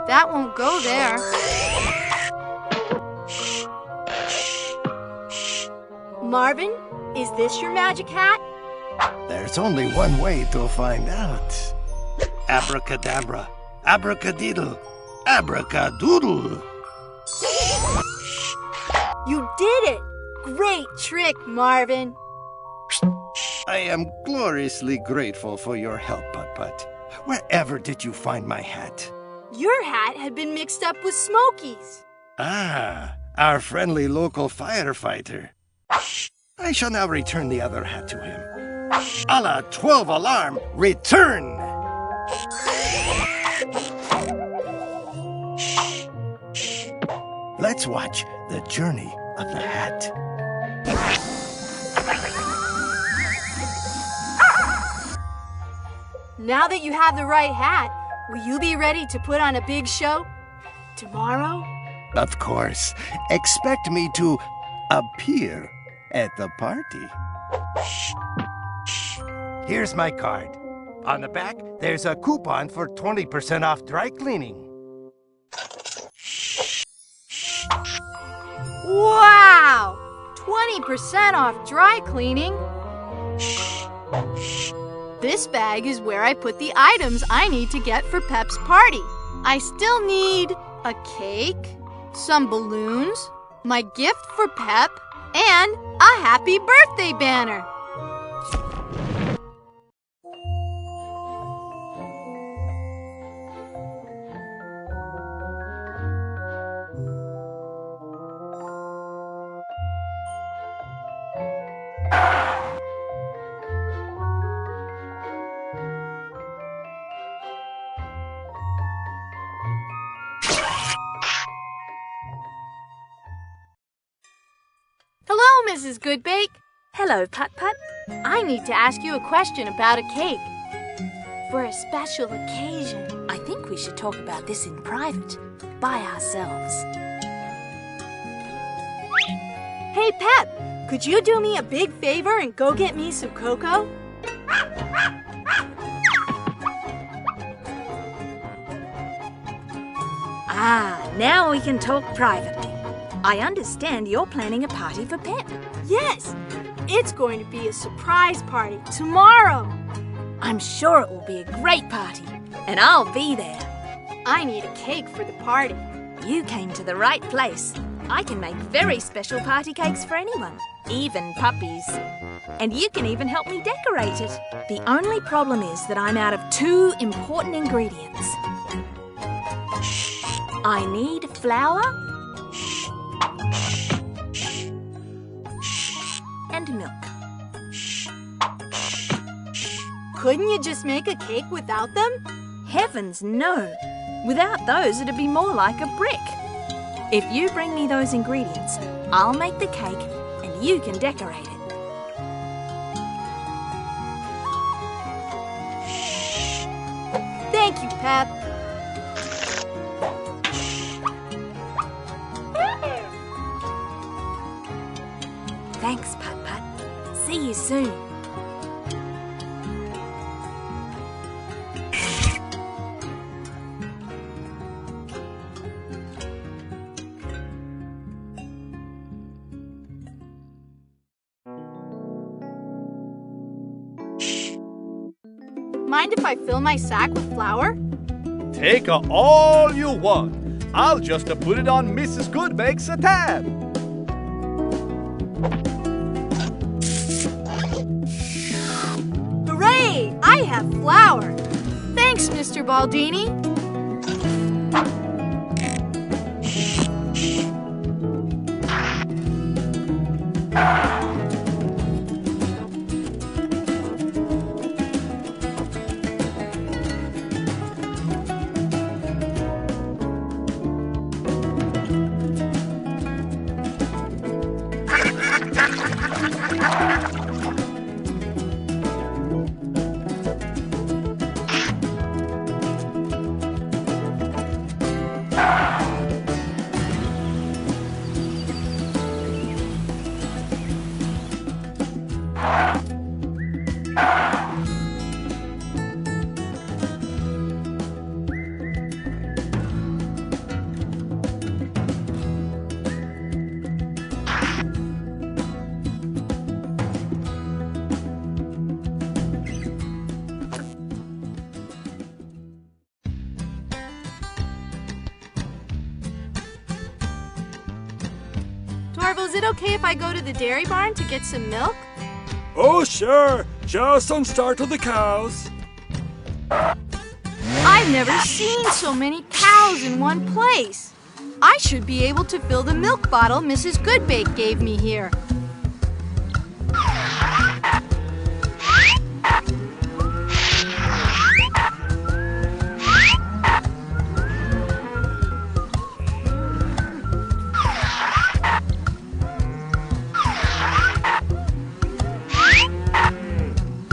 That won't go there. Marvin, is this your magic hat? There's only one way to find out. Abracadabra, abracadiddle, abracadoodle. You did it! Great trick, Marvin. I am gloriously grateful for your help, Putt-Putt. Wherever did you find my hat? Your hat had been mixed up with Smokey's. Ah, our friendly local firefighter. I shall now return the other hat to him. A la 12 alarm, return! Let's watch the journey of the hat. Now that you have the right hat, will you be ready to put on a big show tomorrow? Of course. Expect me to appear at the party. Here's my card. On the back, there's a coupon for 20% off dry cleaning. Wow! 20% off dry cleaning? This bag is where I put the items I need to get for Pep's party. I still need a cake, some balloons, my gift for Pep, and a happy birthday banner. Hello, Mrs. Goodbake. Hello, Putt-Putt. I need to ask you a question about a cake. For a special occasion. I think we should talk about this in private, by ourselves. Hey, Pep, could you do me a big favor and go get me some cocoa? Ah, now we can talk privately. I understand you're planning a party for Pep. Yes, it's going to be a surprise party tomorrow. I'm sure it will be a great party, and I'll be there. I need a cake for the party. You came to the right place. I can make very special party cakes for anyone, even puppies. And you can even help me decorate it. The only problem is that I'm out of 2 important ingredients. I need flour and milk. Couldn't you just make a cake without them? Heavens, no. Without those, it'd be more like a brick. If you bring me those ingredients, I'll make the cake and you can decorate it. Thank you, Pep. Thanks, Putt-Putt. See you soon. Mind if I fill my sack with flour? Take all you want. I'll just put it on Mrs. Goodbake's tab. Hooray! I have flour. Thanks, Mr. Baldini. Marvel, is it okay if I go to the dairy barn to get some milk? Oh, sure. Just don't startle the cows. I've never seen so many cows in one place. I should be able to fill the milk bottle Mrs. Goodbake gave me here.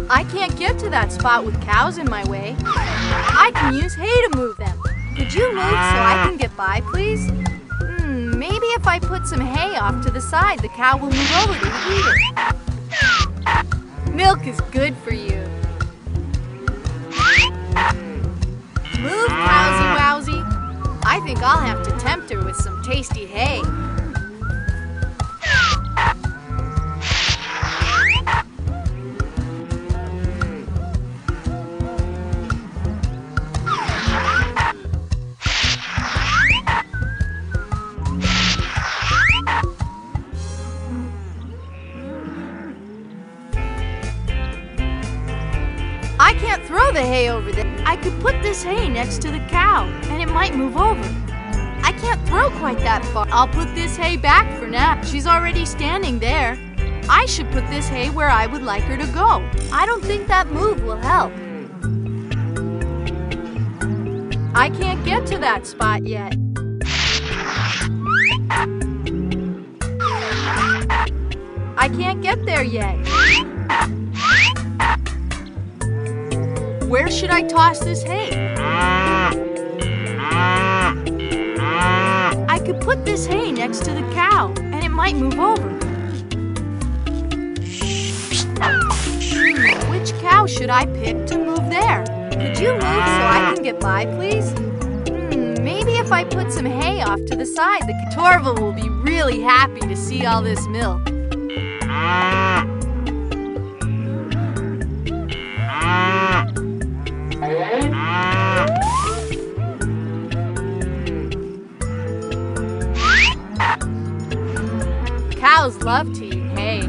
I can't get to that spot with cows in my way. I can use hay to move them. Could you move so I can get by, please? Maybe if I put some hay off to the side, the cow will move over to eat it. Milk is good for you. Move, Cowsy Wowsy. I think I'll have to tempt her with some tasty hay. I can't throw the hay over there. I could put this hay next to the cow, and it might move over. I can't throw quite that far. I'll put this hay back for now. She's already standing there. I should put this hay where I would like her to go. I don't think that move will help. I can't get to that spot yet. I can't get there yet. Where should I toss this hay? I could put this hay next to the cow, and it might move over. Which cow should I pick to move there? Could you move so I can get by, please? Maybe if I put some hay off to the side, the Torval will be really happy to see all this milk. Cows love to eat hay.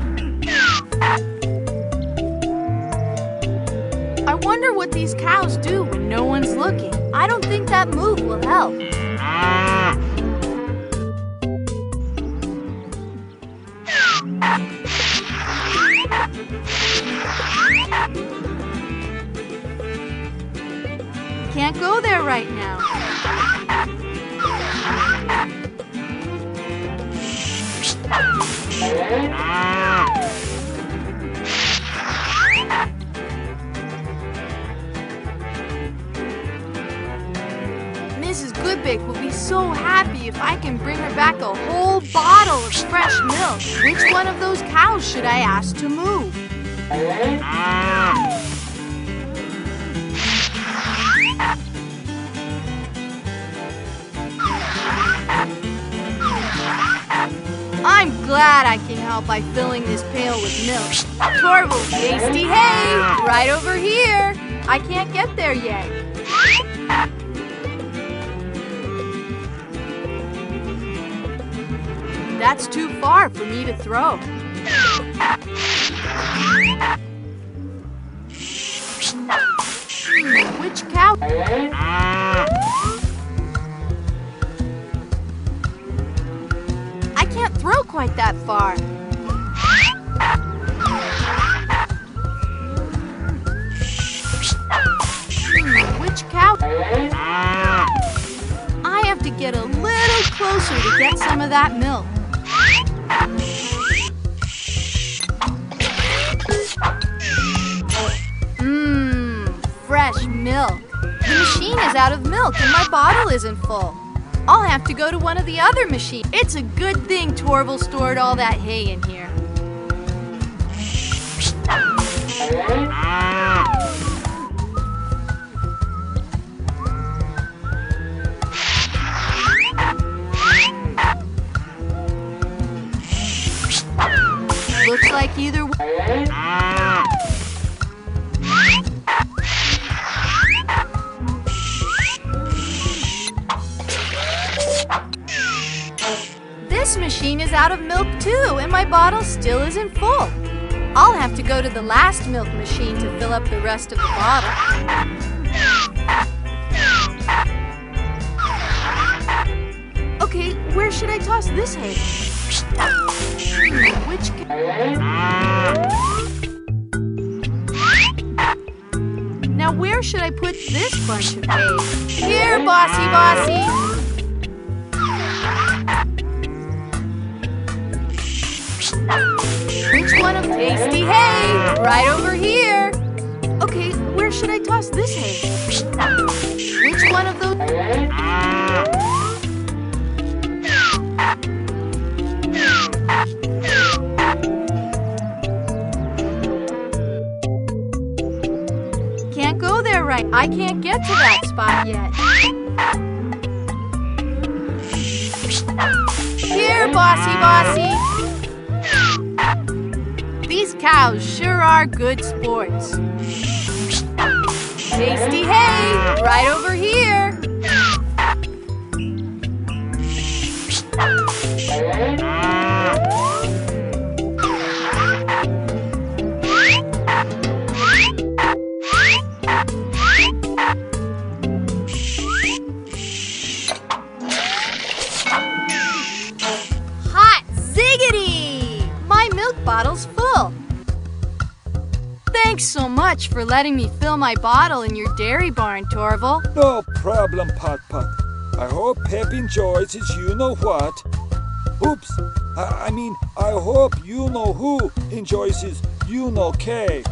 I wonder what these cows do when no one's looking. I don't think that move will help. Can't go there right now. Mrs. Goodbake will be so happy if I can bring her back a whole bottle of fresh milk. Which one of those cows should I ask to move? I'm glad I can help by filling this pail with milk. Torval, tasty hay, right over here. I can't get there yet. That's too far for me to throw. Which cow? I can't throw quite that far. Which cow? I have to get a little closer to get some of that milk. Fresh milk. The machine is out of milk and my bottle isn't full. I'll have to go to one of the other machines. It's a good thing Torval stored all that hay in here. Looks like either way. This machine is out of milk too, and my bottle still isn't full. I'll have to go to the last milk machine to fill up the rest of the bottle. Okay, where should I toss this hay? Which Now where should I put this bunch of hay? Here, bossy bossy! Which one of tasty hay? Right over here. Okay, where should I toss this hay? Which one of those? right. I can't get to that spot yet. Here, bossy. These cows sure are good sports. Tasty hay, right over here. Hot ziggity! My milk bottle's full. Thanks so much for letting me fill my bottle in your dairy barn, Torval. No problem, Putt-Putt. I hope Pep enjoys his you-know-what. Oops, I hope you-know-who enjoys his you-know-cake.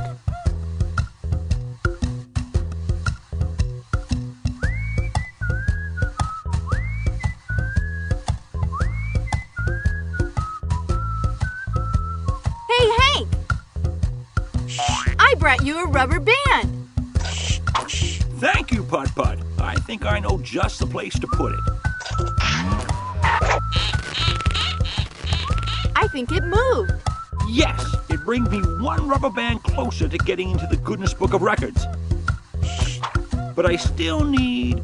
Hey, Hank! I brought you a rubber band. Thank you, Putt-Putt. I think I know just the place to put it. I think it moved. Yes, it brings me one rubber band closer to getting into the Guinness Book of Records. But I still need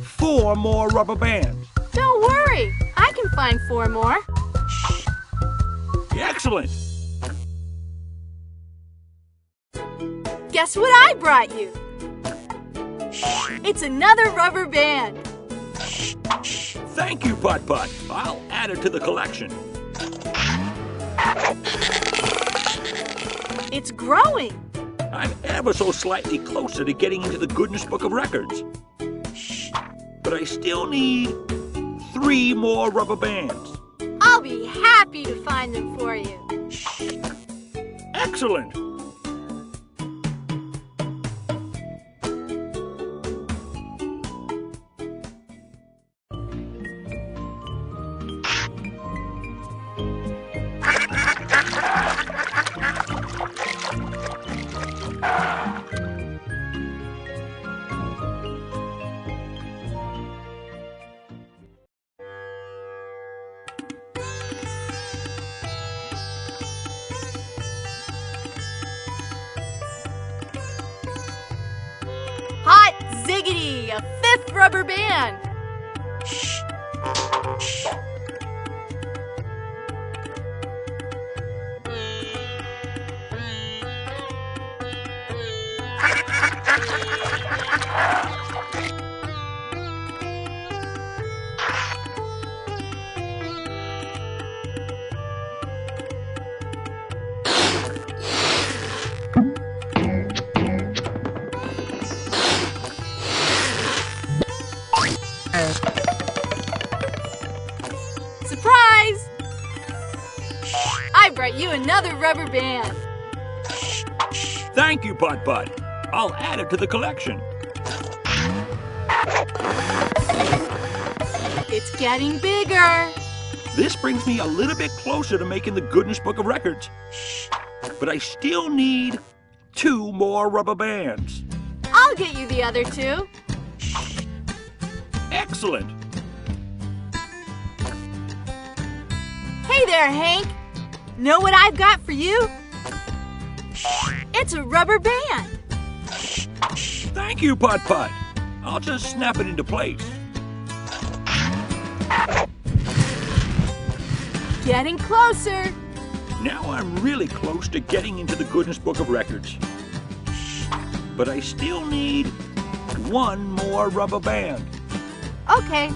4 more rubber bands. Don't worry, I can find 4 more. Excellent. Guess what I brought you? It's another rubber band. Thank you, Putt-Putt. I'll add it to the collection. It's growing. I'm ever so slightly closer to getting into the Guinness Book of Records. But I still need 3 more rubber bands. I'll be happy to find them for you. Excellent. Hot ziggity, a 5th rubber band. Surprise! I brought you another rubber band. Thank you, Putt-Putt. I'll add it to the collection. It's getting bigger. This brings me a little bit closer to making the Guinness Book of Records. But I still need 2 more rubber bands. I'll get you the other 2. Excellent. Hey there, Hank. Know what I've got for you? It's a rubber band. Thank you, Putt-Putt. I'll just snap it into place. Getting closer. Now I'm really close to getting into the Guinness Book of Records. But I still need 1 more rubber band. Okay,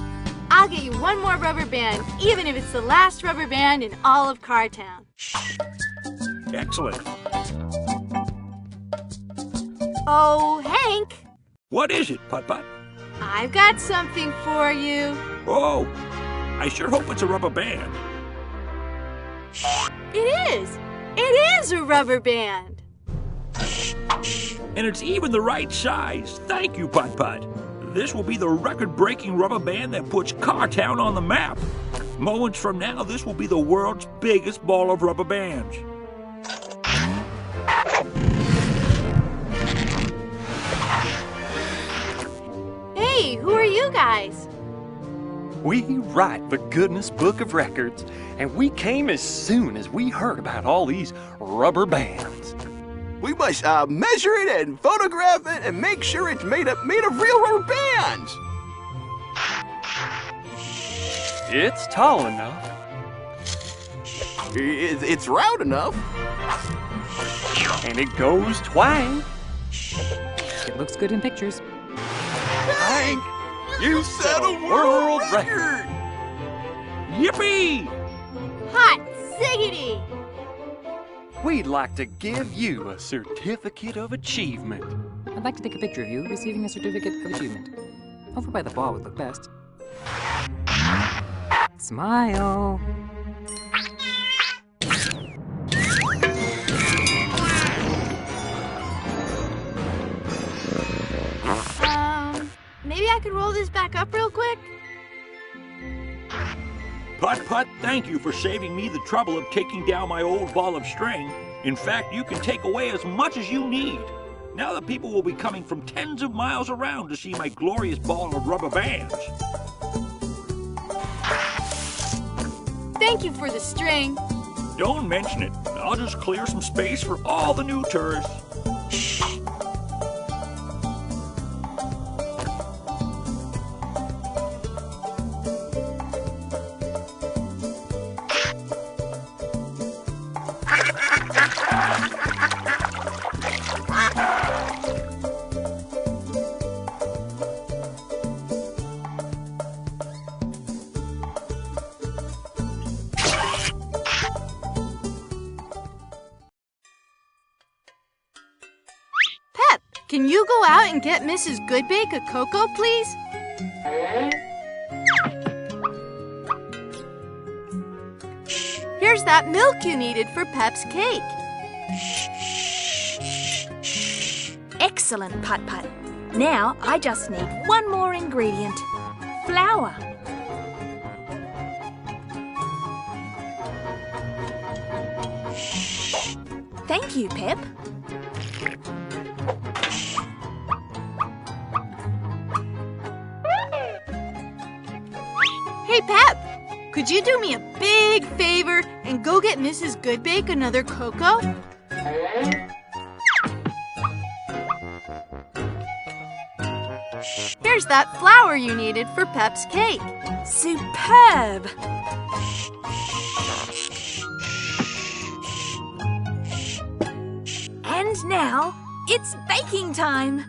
I'll get you 1 more rubber band, even if it's the last rubber band in all of Cartown. Excellent. Oh, Hank. What is it, Putt-Putt? I've got something for you. Oh, I sure hope it's a rubber band. It is. It is a rubber band. And it's even the right size. Thank you, Putt-Putt. This will be the record-breaking rubber band that puts Cartown on the map. Moments from now, this will be the world's biggest ball of rubber bands. Hey, who are you guys? We write the Goodness Book of Records, and we came as soon as we heard about all these rubber bands. We must measure it and photograph it and make sure it's made of real rubber bands. It's tall enough. It's round enough. And it goes twang. It looks good in pictures. Hank, you set a world record. Yippee! Hot ziggity! We'd like to give you a certificate of achievement. I'd like to take a picture of you receiving a certificate of achievement. Over by the ball would look best. Smile. Maybe I could roll this back up real quick? Putt-Putt, thank you for saving me the trouble of taking down my old ball of string. In fact, you can take away as much as you need. Now the people will be coming from tens of miles around to see my glorious ball of rubber bands. Thank you for the string. Don't mention it. I'll just clear some space for all the new tourists. Can you go out and get Mrs. Goodbake a cocoa, please? Here's that milk you needed for Pep's cake. Excellent, Putt-Putt. Now I just need one more ingredient. Flour. Thank you, Pep. Hey, Pep, could you do me a big favor and go get Mrs. Goodbake another cocoa? Here's that flour you needed for Pep's cake. Superb! And now, it's baking time!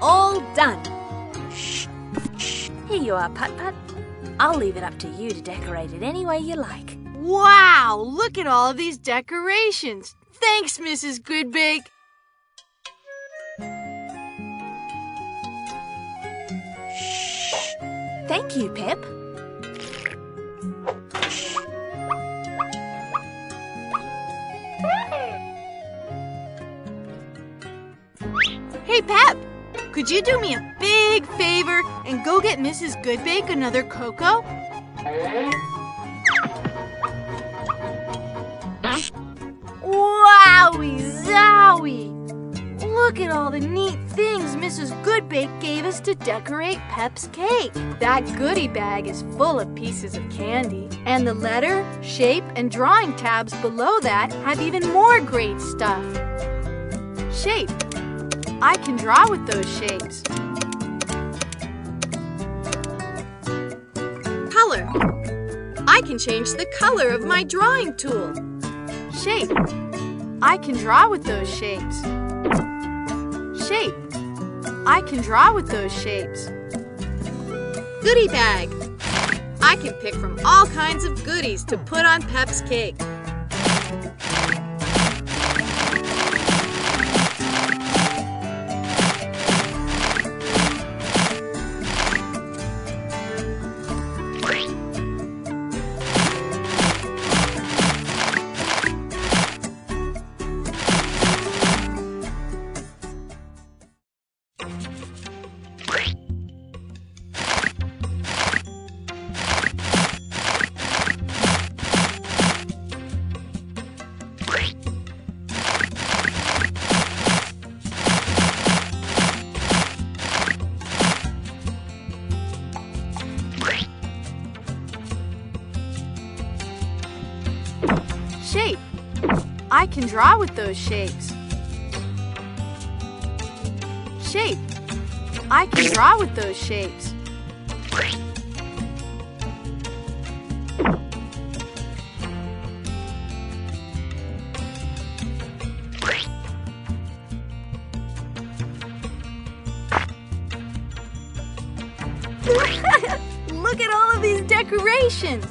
All done. Here you are, Putt-Putt. I'll leave it up to you to decorate it any way you like. Wow, look at all of these decorations. Thanks, Mrs. Goodbake. Thank you, Pep. Hey, Pep, could you do me a big favor and go get Mrs. Goodbake another cocoa? Wowie zowie! Look at all the neat things Mrs. Goodbake gave us to decorate Pep's cake. That goodie bag is full of pieces of candy. And the letter, shape, and drawing tabs below that have even more great stuff. Shape. I can draw with those shapes. Color. I can change the color of my drawing tool. Shape. I can draw with those shapes. Shape. I can draw with those shapes. Goodie bag. I can pick from all kinds of goodies to put on Pep's cake. Shape. I can draw with those shapes. Shape. I can draw with those shapes. Look at all of these decorations!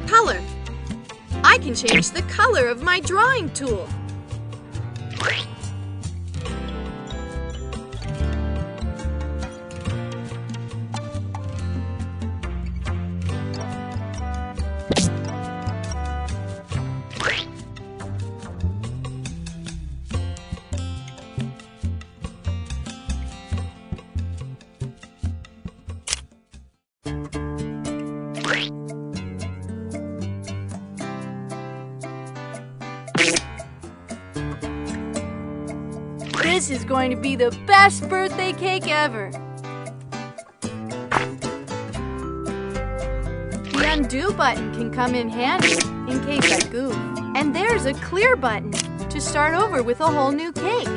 Color. I can change the color of my drawing tool. This is going to be the best birthday cake ever. The undo button can come in handy in case I goof. And there's a clear button to start over with a whole new cake.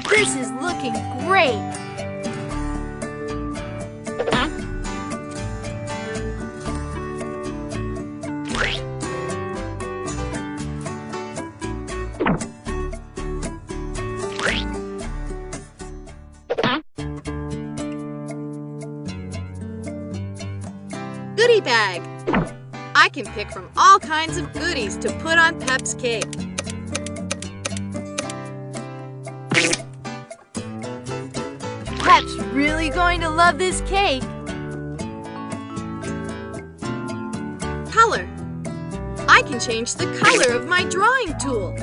This is looking great! Goodie bag! I can pick from all kinds of goodies to put on Pep's cake. Pep's really going to love this cake. Color. I can change the color of my drawing tool.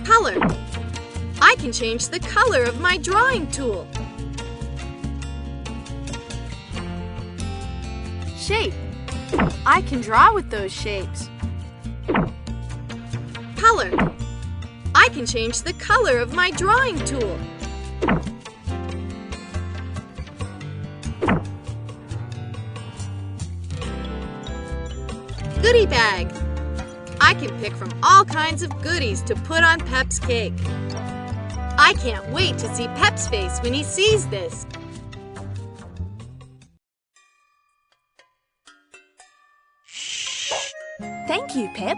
Color. I can change the color of my drawing tool. Shape. I can draw with those shapes. Color. I can change the color of my drawing tool. Goodie bag. I can pick from all kinds of goodies to put on Pep's cake. I can't wait to see Pep's face when he sees this. Thank you, Pep.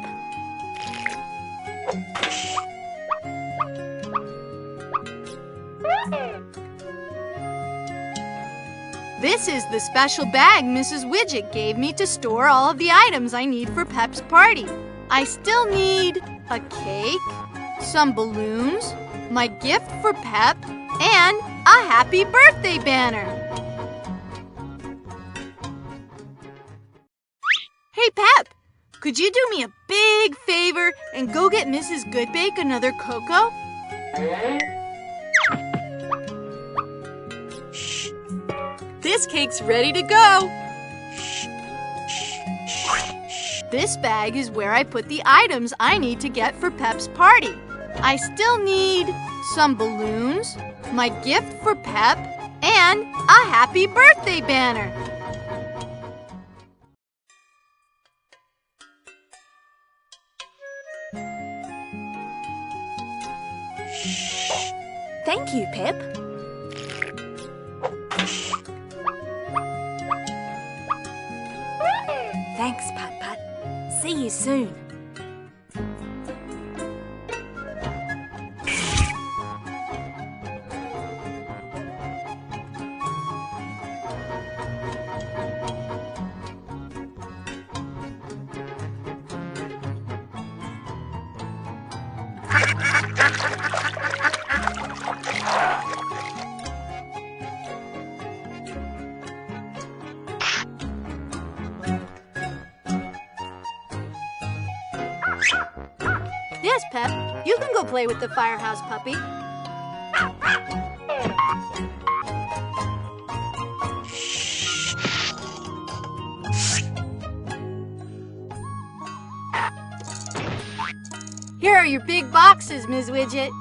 This is the special bag Mrs. Widget gave me to store all of the items I need for Pep's party. I still need a cake, some balloons, my gift for Pep, and a happy birthday banner. Hey, Pep, could you do me a big favor and go get Mrs. Goodbake another cocoa? This cake's ready to go. This bag is where I put the items I need to get for Pep's party. I still need some balloons, my gift for Pep, and a happy birthday banner. Thank you, Pep. Thanks, Putt-Putt. See you soon. Yes, Pep. You can go play with the firehouse puppy. Here are your big boxes, Ms. Widget.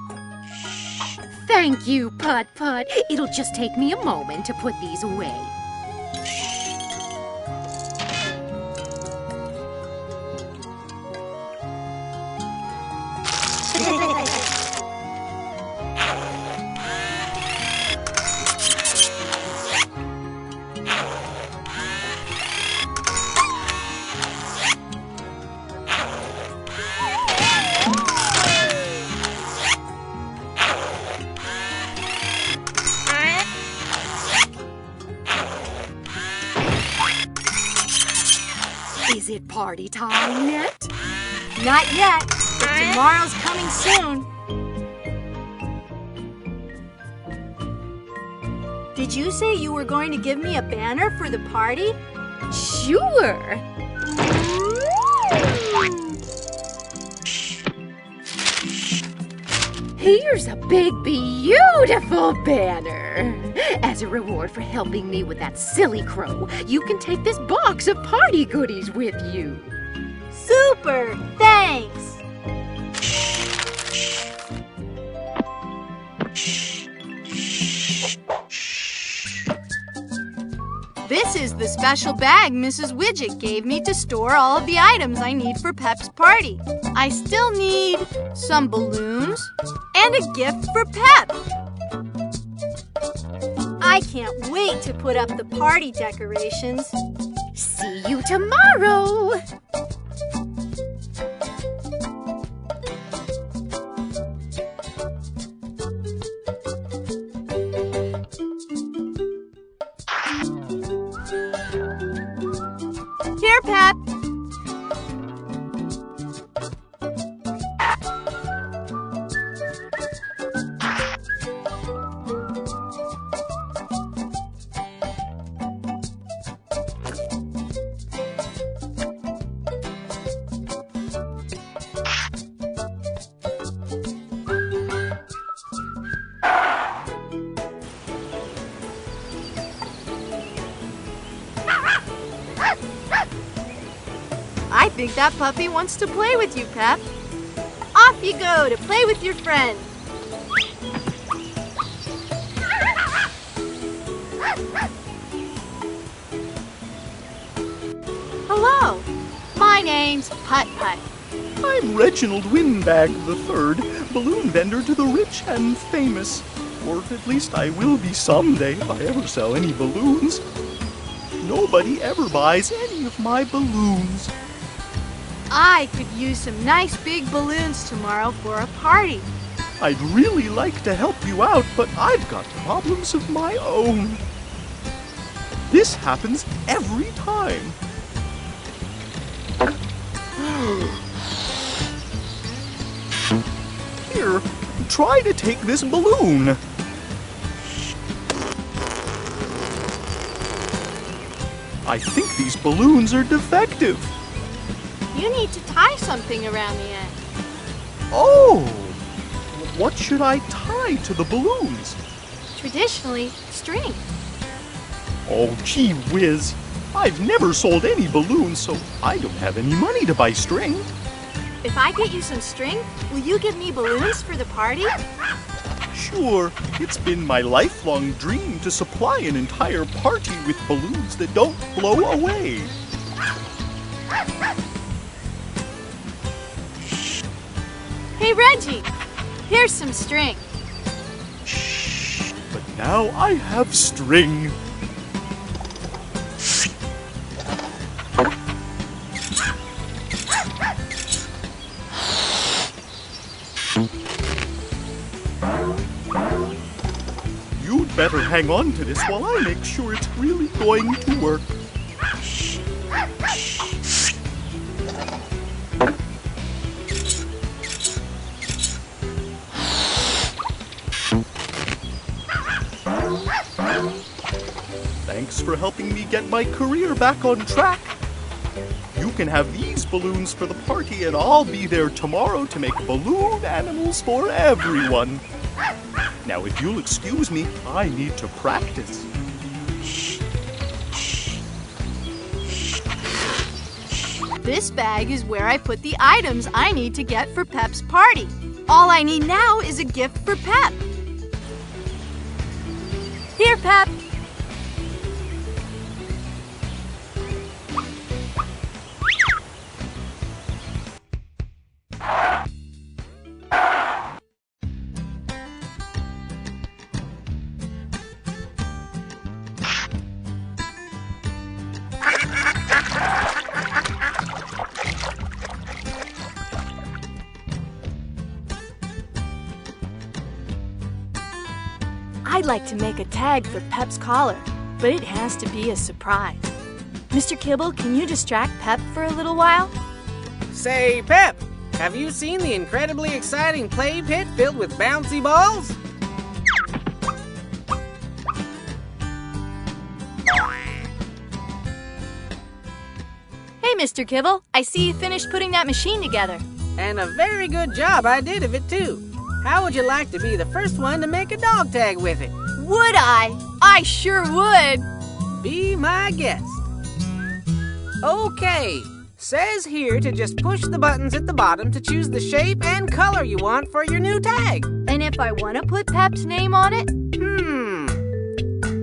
Thank you, Putt-Putt. It'll just take me a moment to put these away. Is it party time yet? Not yet, but tomorrow's coming soon. Did you say you were going to give me a banner for the party? Sure. Here's a big, beautiful banner. As a reward for helping me with that silly crow, you can take this box of party goodies with you. Super! Thanks! This is the special bag Mrs. Widget gave me to store all of the items I need for Pep's party. I still need some balloons and a gift for Pep. I can't wait to put up the party decorations. See you tomorrow! Here, Pep. I think that puppy wants to play with you, Pep. Off you go to play with your friend. Hello, my name's Putt-Putt. I'm Reginald Windbag III, balloon vendor to the rich and famous. Or at least I will be someday if I ever sell any balloons. Nobody ever buys any of my balloons. I could use some nice big balloons tomorrow for a party. I'd really like to help you out, but I've got problems of my own. This happens every time. Here, try to take this balloon. I think these balloons are defective. You need to tie something around the end. Oh! What should I tie to the balloons? Traditionally, string. Oh, gee whiz. I've never sold any balloons, so I don't have any money to buy string. If I get you some string, will you give me balloons for the party? Sure, it's been my lifelong dream to supply an entire party with balloons that don't blow away. Hey, Reggie, here's some string. But now I have string. You'd better hang on to this while I make sure it's really going to work. Thanks for helping me get my career back on track. You can have these balloons for the party, and I'll be there tomorrow to make balloon animals for everyone. Now, if you'll excuse me, I need to practice. This bag is where I put the items I need to get for Pep's party. All I need now is a gift for Pep. Here, Pep. I'd like to make a tag for Pep's collar, but it has to be a surprise. Mr. Kibble, can you distract Pep for a little while? Say, Pep, have you seen the incredibly exciting play pit filled with bouncy balls? Hey, Mr. Kibble, I see you finished putting that machine together. And a very good job I did of it, too. How would you like to be the first one to make a dog tag with it? Would I? I sure would. Be my guest. Okay, says here to just push the buttons at the bottom to choose the shape and color you want for your new tag. And if I want to put Pep's name on it?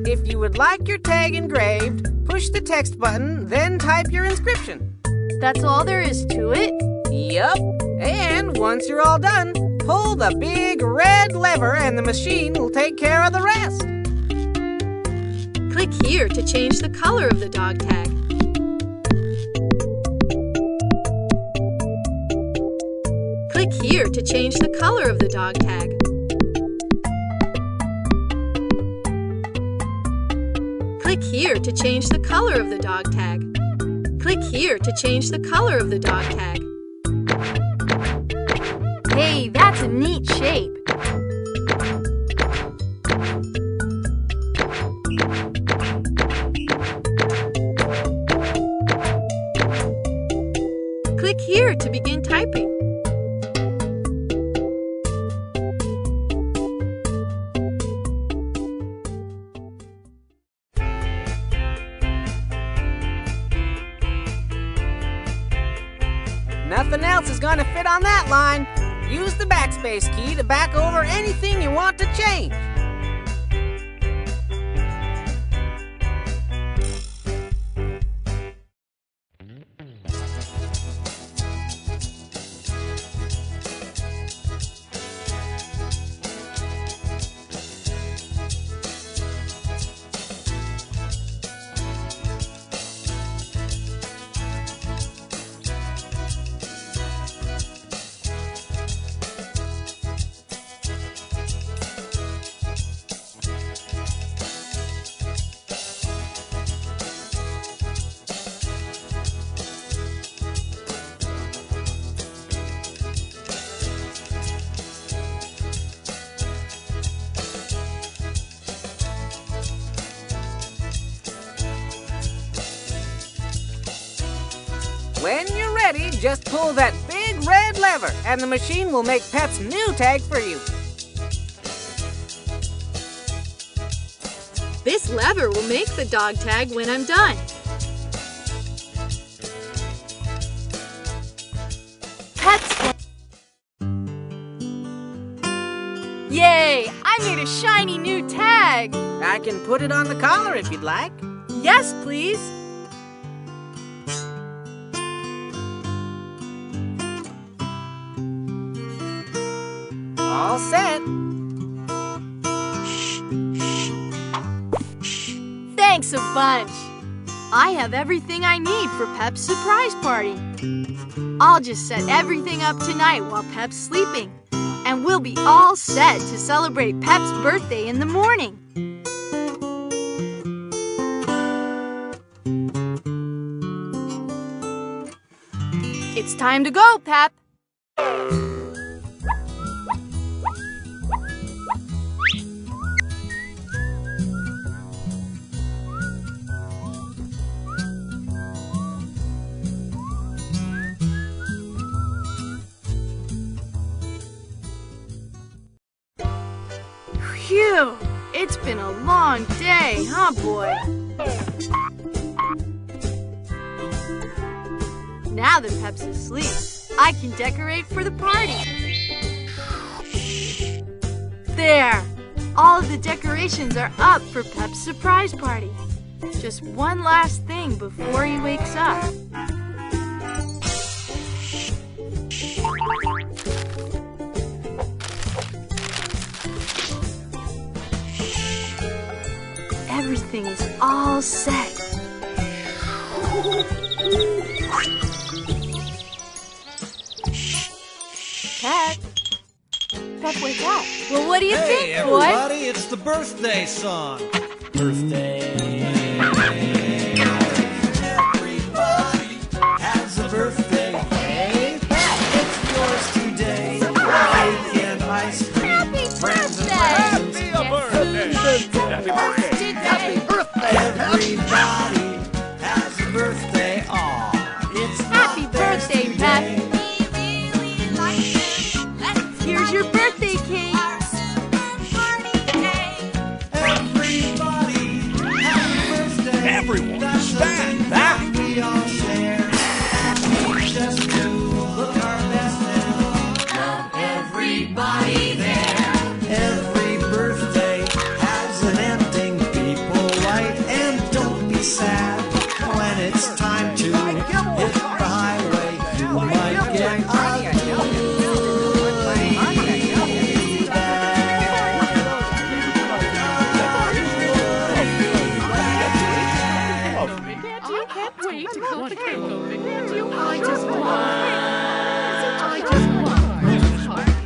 If you would like your tag engraved, push the text button, then type your inscription. That's all there is to it? Yup. And once you're all done, pull the big red lever and the machine will take care of the rest. Click here to change the color of the dog tag. Click here to change the color of the dog tag. Click here to change the color of the dog tag. Click here to change the color of the dog tag. Hey, that's a neat shape. Click here to begin typing. Nothing else is going to fit on that line. Use the backspace key to back over anything you want to change. When you're ready, just pull that big red lever and the machine will make Pep's new tag for you. This lever will make the dog tag when I'm done. Yay! I made a shiny new tag! I can put it on the collar if you'd like. Yes, please! All set. Thanks a bunch! I have everything I need for Pep's surprise party. I'll just set everything up tonight while Pep's sleeping, and we'll be all set to celebrate Pep's birthday in the morning. It's time to go, Pep! Phew! It's been a long day, huh, boy? Now that Pep's asleep, I can decorate for the party. There! All of the decorations are up for Pep's surprise party. Just one last thing before he wakes up. Everything is all set. Pep. Pep, wake up. Well, what do you think, boy? Hey, everybody, it's the birthday song. Birthday. Everybody has a birthday. Hey, it's yours today. Cake and ice cream. Happy birthday! Happy birthday! Happy birthday! Happy birthday, everybody has a birthday. Aw, it's Happy birthday, Pep! Here's your birthday cake! everybody wait to cut the cake open. I just love this part.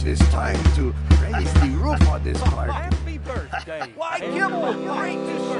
It's time to raise the roof on this party. Happy birthday! Why, Gibble, great to